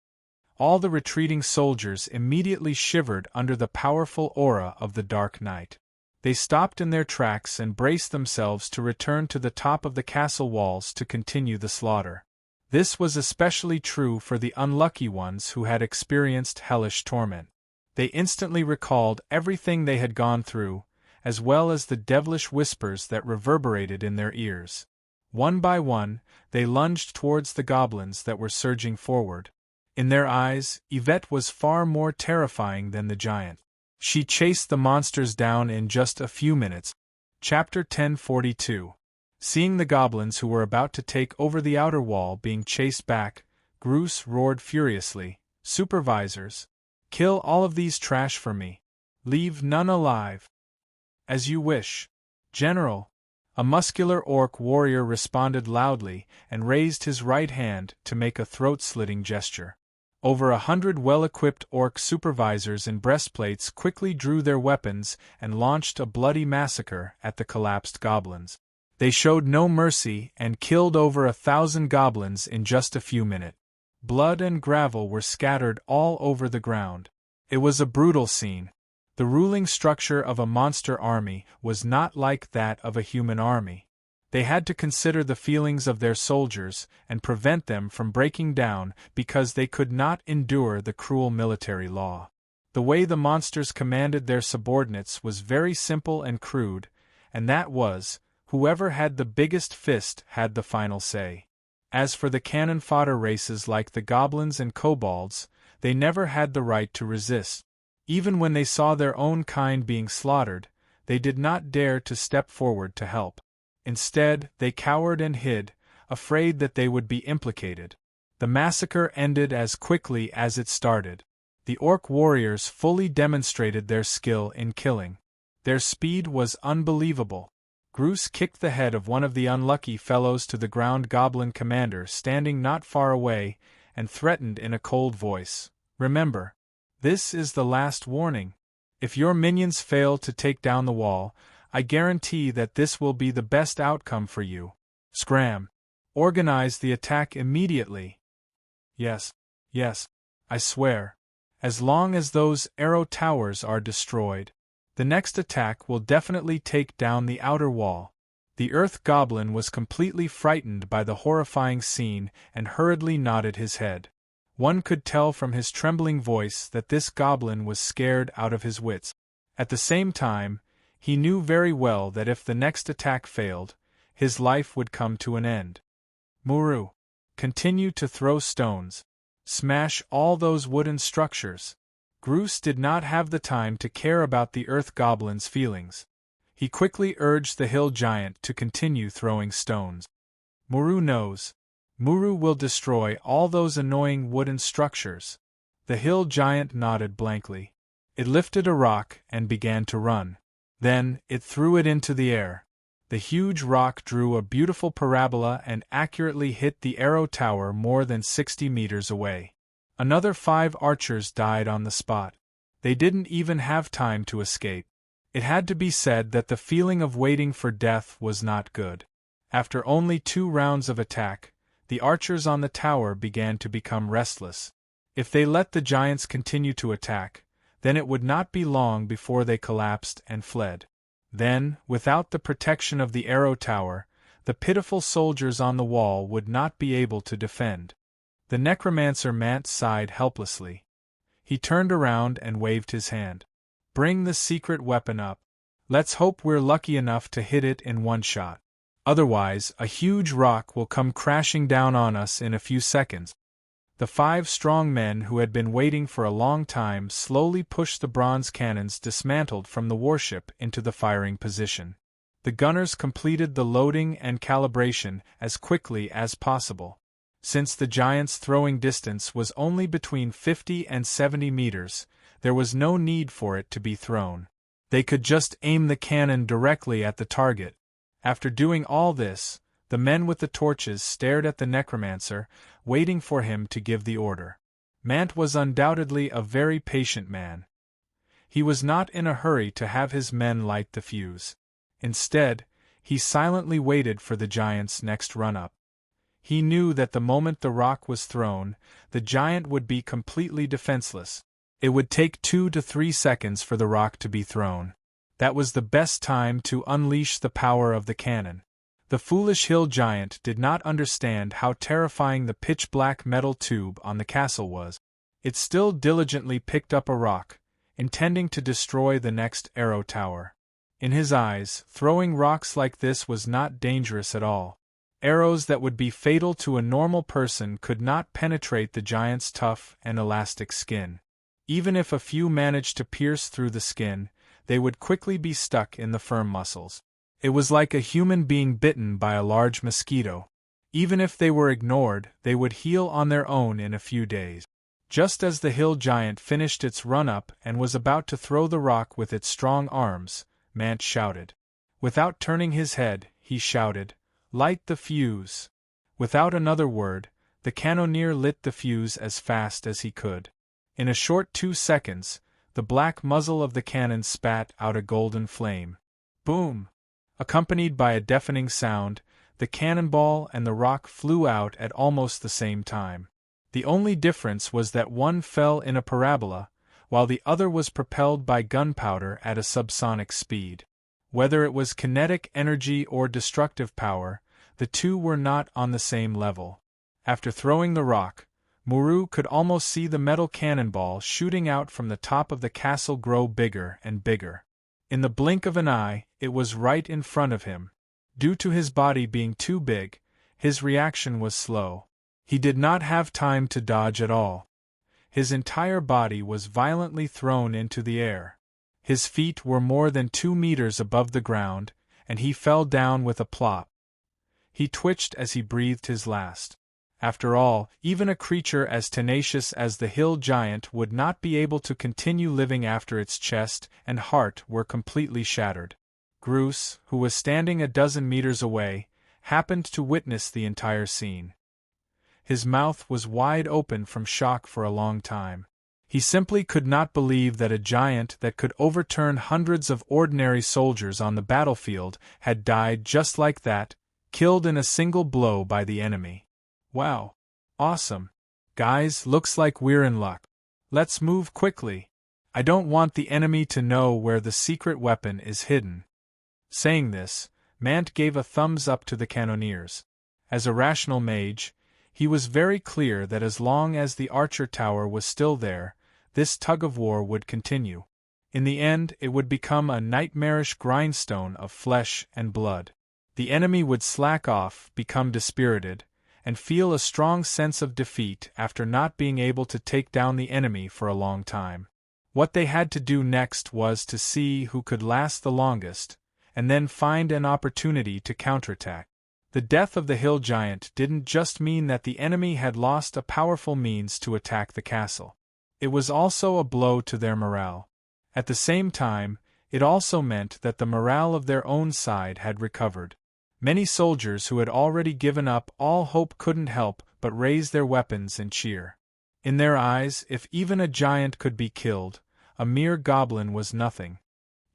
All the retreating soldiers immediately shivered under the powerful aura of the Dark Knight. They stopped in their tracks and braced themselves to return to the top of the castle walls to continue the slaughter. This was especially true for the unlucky ones who had experienced hellish torment. They instantly recalled everything they had gone through, as well as the devilish whispers that reverberated in their ears. One by one, they lunged towards the goblins that were surging forward. In their eyes, Yvette was far more terrifying than the giant. She chased the monsters down in just a few minutes. Chapter 1042. Seeing the goblins who were about to take over the outer wall being chased back, Groos roared furiously, "Supervisors! Kill all of these trash for me. Leave none alive." "As you wish, General." A muscular orc warrior responded loudly and raised his right hand to make a throat-slitting gesture. Over 100 well-equipped orc supervisors in breastplates quickly drew their weapons and launched a bloody massacre at the collapsed goblins. They showed no mercy and killed over 1,000 goblins in just a few minutes. Blood and gravel were scattered all over the ground. It was a brutal scene. The ruling structure of a monster army was not like that of a human army. They had to consider the feelings of their soldiers and prevent them from breaking down because they could not endure the cruel military law. The way the monsters commanded their subordinates was very simple and crude, and that was, whoever had the biggest fist had the final say. As for the cannon fodder races like the goblins and kobolds, they never had the right to resist. Even when they saw their own kind being slaughtered, they did not dare to step forward to help. Instead, they cowered and hid, afraid that they would be implicated. The massacre ended as quickly as it started. The orc warriors fully demonstrated their skill in killing. Their speed was unbelievable. Groose kicked the head of one of the unlucky fellows to the ground. Goblin commander standing not far away and threatened in a cold voice, "Remember, this is the last warning. If your minions fail to take down the wall, I guarantee that this will be the best outcome for you. Scram! Organize the attack immediately." Yes, I swear. As long as those arrow towers are destroyed, the next attack will definitely take down the outer wall. The earth goblin was completely frightened by the horrifying scene and hurriedly nodded his head. One could tell from his trembling voice that this goblin was scared out of his wits. At the same time, he knew very well that if the next attack failed, his life would come to an end. Muru, continue to throw stones. Smash all those wooden structures. Groose did not have the time to care about the earth goblin's feelings. He quickly urged the hill giant to continue throwing stones. Muru knows. Muru will destroy all those annoying wooden structures. The hill giant nodded blankly. It lifted a rock and began to run. Then, it threw it into the air. The huge rock drew a beautiful parabola and accurately hit the arrow tower more than 60 meters away. Another 5 archers died on the spot. They didn't even have time to escape. It had to be said that the feeling of waiting for death was not good. After only 2 rounds of attack, the archers on the tower began to become restless. If they let the giants continue to attack, then it would not be long before they collapsed and fled. Then, without the protection of the arrow tower, the pitiful soldiers on the wall would not be able to defend. The necromancer Mant sighed helplessly. He turned around and waved his hand. "Bring the secret weapon up. Let's hope we're lucky enough to hit it in one shot. Otherwise, a huge rock will come crashing down on us in a few seconds." The 5 strong men who had been waiting for a long time slowly pushed the bronze cannons dismantled from the warship into the firing position. The gunners completed the loading and calibration as quickly as possible. Since the giant's throwing distance was only between 50 and 70 meters, there was no need for it to be thrown. They could just aim the cannon directly at the target. After doing all this, the men with the torches stared at the necromancer, waiting for him to give the order. Mant was undoubtedly a very patient man. He was not in a hurry to have his men light the fuse. Instead, he silently waited for the giant's next run-up. He knew that the moment the rock was thrown, the giant would be completely defenseless. It would take 2 to 3 seconds for the rock to be thrown. That was the best time to unleash the power of the cannon. The foolish hill giant did not understand how terrifying the pitch-black metal tube on the castle was. It still diligently picked up a rock, intending to destroy the next arrow tower. In his eyes, throwing rocks like this was not dangerous at all. Arrows that would be fatal to a normal person could not penetrate the giant's tough and elastic skin. Even if a few managed to pierce through the skin, they would quickly be stuck in the firm muscles. It was like a human being bitten by a large mosquito. Even if they were ignored, they would heal on their own in a few days. Just as the hill giant finished its run-up and was about to throw the rock with its strong arms, Mant shouted. Without turning his head, he shouted, "Light the fuse!" Without another word, the cannoneer lit the fuse as fast as he could. In a short 2 seconds, the black muzzle of the cannon spat out a golden flame. Boom! Accompanied by a deafening sound, the cannonball and the rock flew out at almost the same time. The only difference was that one fell in a parabola, while the other was propelled by gunpowder at a subsonic speed. Whether it was kinetic energy or destructive power, the two were not on the same level. After throwing the rock, Muru could almost see the metal cannonball shooting out from the top of the castle grow bigger and bigger. In the blink of an eye, it was right in front of him. Due to his body being too big, his reaction was slow. He did not have time to dodge at all. His entire body was violently thrown into the air. His feet were more than 2 meters above the ground, and he fell down with a plop. He twitched as he breathed his last. After all, even a creature as tenacious as the hill giant would not be able to continue living after its chest and heart were completely shattered. Groose, who was standing a dozen meters away, happened to witness the entire scene. His mouth was wide open from shock for a long time. He simply could not believe that a giant that could overturn hundreds of ordinary soldiers on the battlefield had died just like that, killed in a single blow by the enemy. Wow. Awesome. Guys, looks like we're in luck. Let's move quickly. I don't want the enemy to know where the secret weapon is hidden. Saying this, Mant gave a thumbs up to the cannoneers. As a rational mage, he was very clear that as long as the archer tower was still there, this tug-of-war would continue. In the end, it would become a nightmarish grindstone of flesh and blood. The enemy would slack off, become dispirited, and feel a strong sense of defeat after not being able to take down the enemy for a long time. What they had to do next was to see who could last the longest, and then find an opportunity to counterattack. The death of the hill giant didn't just mean that the enemy had lost a powerful means to attack the castle. It was also a blow to their morale. At the same time, it also meant that the morale of their own side had recovered. Many soldiers who had already given up all hope couldn't help but raise their weapons and cheer. In their eyes, if even a giant could be killed, a mere goblin was nothing.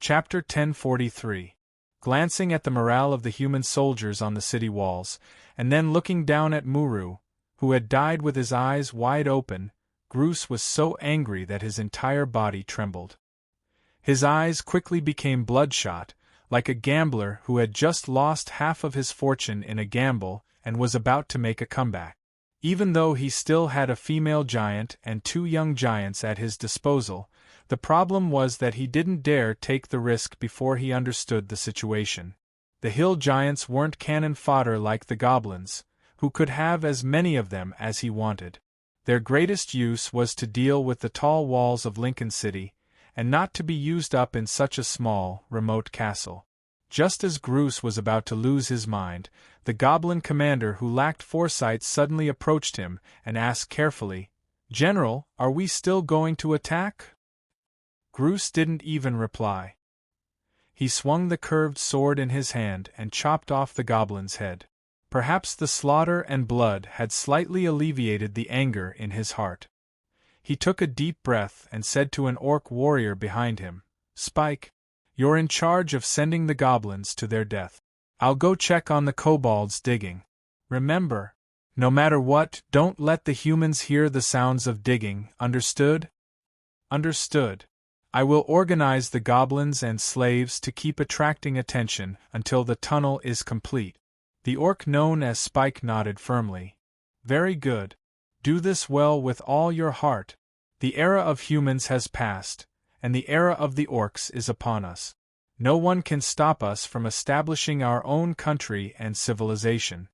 Chapter 1043. Glancing at the morale of the human soldiers on the city walls, and then looking down at Muru, who had died with his eyes wide open, Groose was so angry that his entire body trembled. His eyes quickly became bloodshot, like a gambler who had just lost half of his fortune in a gamble and was about to make a comeback. Even though he still had a female giant and 2 young giants at his disposal, the problem was that he didn't dare take the risk before he understood the situation. The hill giants weren't cannon fodder like the goblins, who could have as many of them as he wanted. Their greatest use was to deal with the tall walls of Lincoln City, and not to be used up in such a small, remote castle. Just as Groose was about to lose his mind, the goblin commander who lacked foresight suddenly approached him and asked carefully, "General, are we still going to attack?" Groose didn't even reply. He swung the curved sword in his hand and chopped off the goblin's head. Perhaps the slaughter and blood had slightly alleviated the anger in his heart. He took a deep breath and said to an orc warrior behind him, "Spike, you're in charge of sending the goblins to their death. I'll go check on the kobolds digging. Remember, no matter what, don't let the humans hear the sounds of digging, understood?" "Understood. I will organize the goblins and slaves to keep attracting attention until the tunnel is complete." The orc known as Spike nodded firmly. "Very good. Do this well with all your heart. The era of humans has passed, and the era of the orcs is upon us. No one can stop us from establishing our own country and civilization.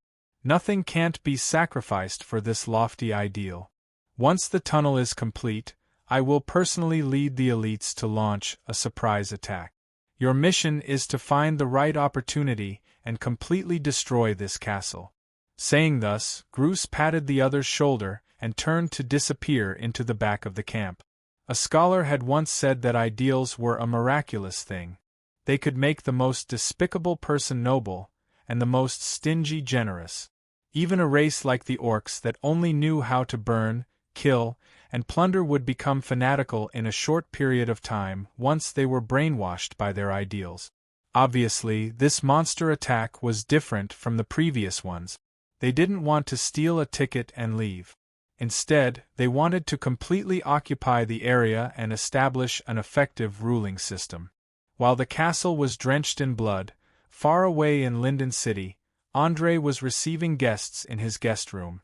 Nothing can't be sacrificed for this lofty ideal. Once the tunnel is complete, I will personally lead the elites to launch a surprise attack. Your mission is to find the right opportunity and completely destroy this castle." Saying thus, Groose patted the other's shoulder and turned to disappear into the back of the camp. A scholar had once said that ideals were a miraculous thing. They could make the most despicable person noble, and the most stingy generous. Even a race like the orcs that only knew how to burn, kill, and plunder would become fanatical in a short period of time once they were brainwashed by their ideals. Obviously, this monster attack was different from the previous ones. They didn't want to steal a ticket and leave. Instead, they wanted to completely occupy the area and establish an effective ruling system. While the castle was drenched in blood, far away in Linden City, André was receiving guests in his guest room.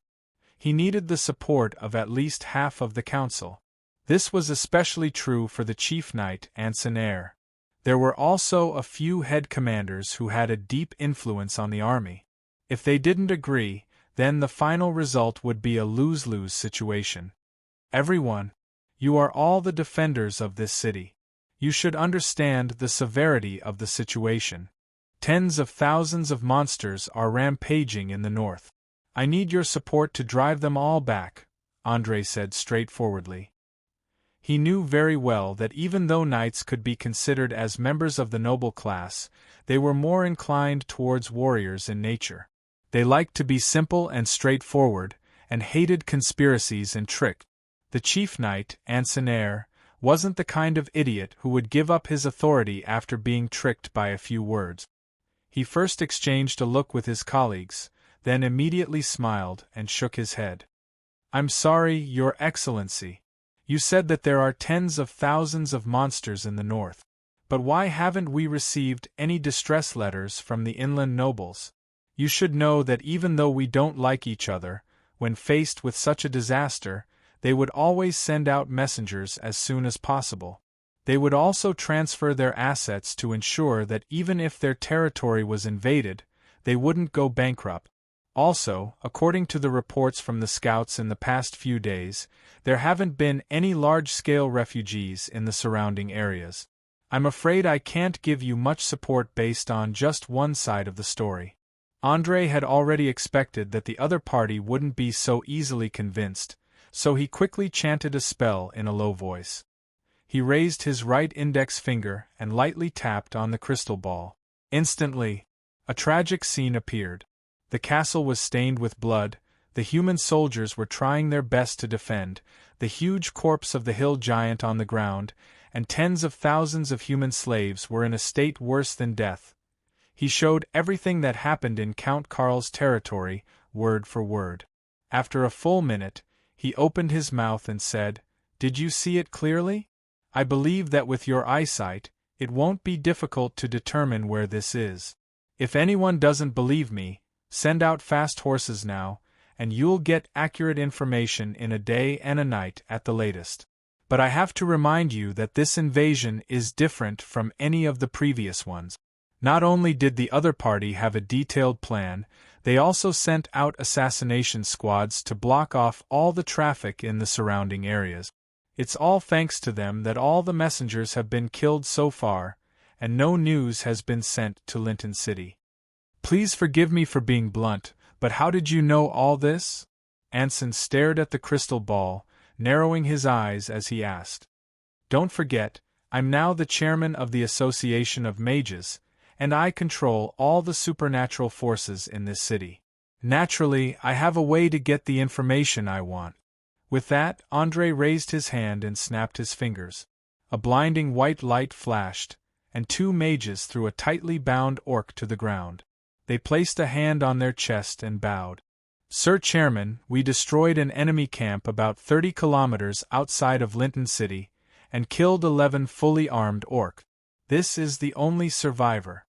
He needed the support of at least half of the council. This was especially true for the chief knight Ansenaire. There were also a few head commanders who had a deep influence on the army. If they didn't agree, then the final result would be a lose-lose situation. Everyone, you are all the defenders of this city. You should understand the severity of the situation. Tens of thousands of monsters are rampaging in the north. I need your support to drive them all back, André said straightforwardly. He knew very well that even though knights could be considered as members of the noble class, they were more inclined towards warriors in nature. They liked to be simple and straightforward, and hated conspiracies and tricks. The chief knight, Ansenaire, wasn't the kind of idiot who would give up his authority after being tricked by a few words. He first exchanged a look with his colleagues, then immediately smiled and shook his head. I'm sorry, Your Excellency. You said that there are tens of thousands of monsters in the north. But why haven't we received any distress letters from the inland nobles? You should know that even though we don't like each other, when faced with such a disaster, they would always send out messengers as soon as possible. They would also transfer their assets to ensure that even if their territory was invaded, they wouldn't go bankrupt. Also, according to the reports from the scouts in the past few days, there haven't been any large-scale refugees in the surrounding areas. I'm afraid I can't give you much support based on just one side of the story. André had already expected that the other party wouldn't be so easily convinced, so he quickly chanted a spell in a low voice. He raised his right index finger and lightly tapped on the crystal ball. Instantly, a tragic scene appeared. The castle was stained with blood, the human soldiers were trying their best to defend, the huge corpse of the hill giant on the ground, and tens of thousands of human slaves were in a state worse than death. He showed everything that happened in Count Karl's territory, word for word. After a full minute, he opened his mouth and said, "Did you see it clearly? I believe that with your eyesight, it won't be difficult to determine where this is. If anyone doesn't believe me, send out fast horses now, and you'll get accurate information in a day and a night at the latest. But I have to remind you that this invasion is different from any of the previous ones. Not only did the other party have a detailed plan, they also sent out assassination squads to block off all the traffic in the surrounding areas. It's all thanks to them that all the messengers have been killed so far, and no news has been sent to Linton City. Please forgive me for being blunt, but how did you know all this?" Anson stared at the crystal ball, narrowing his eyes as he asked. "Don't forget, I'm now the chairman of the Association of Mages, and I control all the supernatural forces in this city. Naturally, I have a way to get the information I want." With that, André raised his hand and snapped his fingers. A blinding white light flashed, and two mages threw a tightly bound orc to the ground. They placed a hand on their chest and bowed. "Sir Chairman, we destroyed an enemy camp about 30 kilometers outside of Linton City, and killed 11 fully armed orcs. This is the only survivor.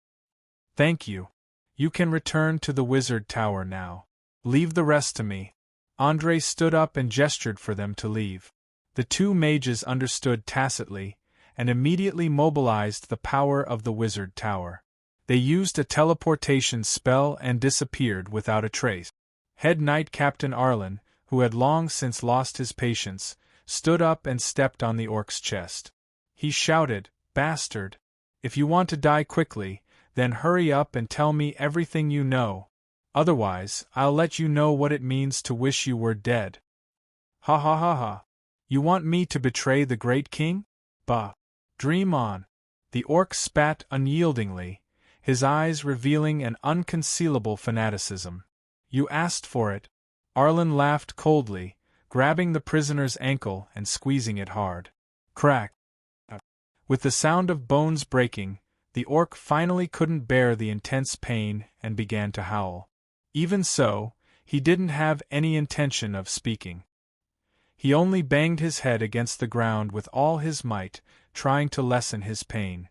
Thank you. You can return to the wizard tower now. Leave the rest to me." André stood up and gestured for them to leave. The two mages understood tacitly, and immediately mobilized the power of the wizard tower. They used a teleportation spell and disappeared without a trace. Head Knight Captain Arlen, who had long since lost his patience, stood up and stepped on the orc's chest. He shouted, "Bastard! If you want to die quickly, then hurry up and tell me everything you know. Otherwise, I'll let you know what it means to wish you were dead." "Ha ha ha ha! You want me to betray the great king? Bah! Dream on." The orc spat unyieldingly, his eyes revealing an unconcealable fanaticism. "You asked for it." Arlen laughed coldly, grabbing the prisoner's ankle and squeezing it hard. Crack! With the sound of bones breaking, the orc finally couldn't bear the intense pain and began to howl. Even so, he didn't have any intention of speaking. He only banged his head against the ground with all his might, trying to lessen his pain.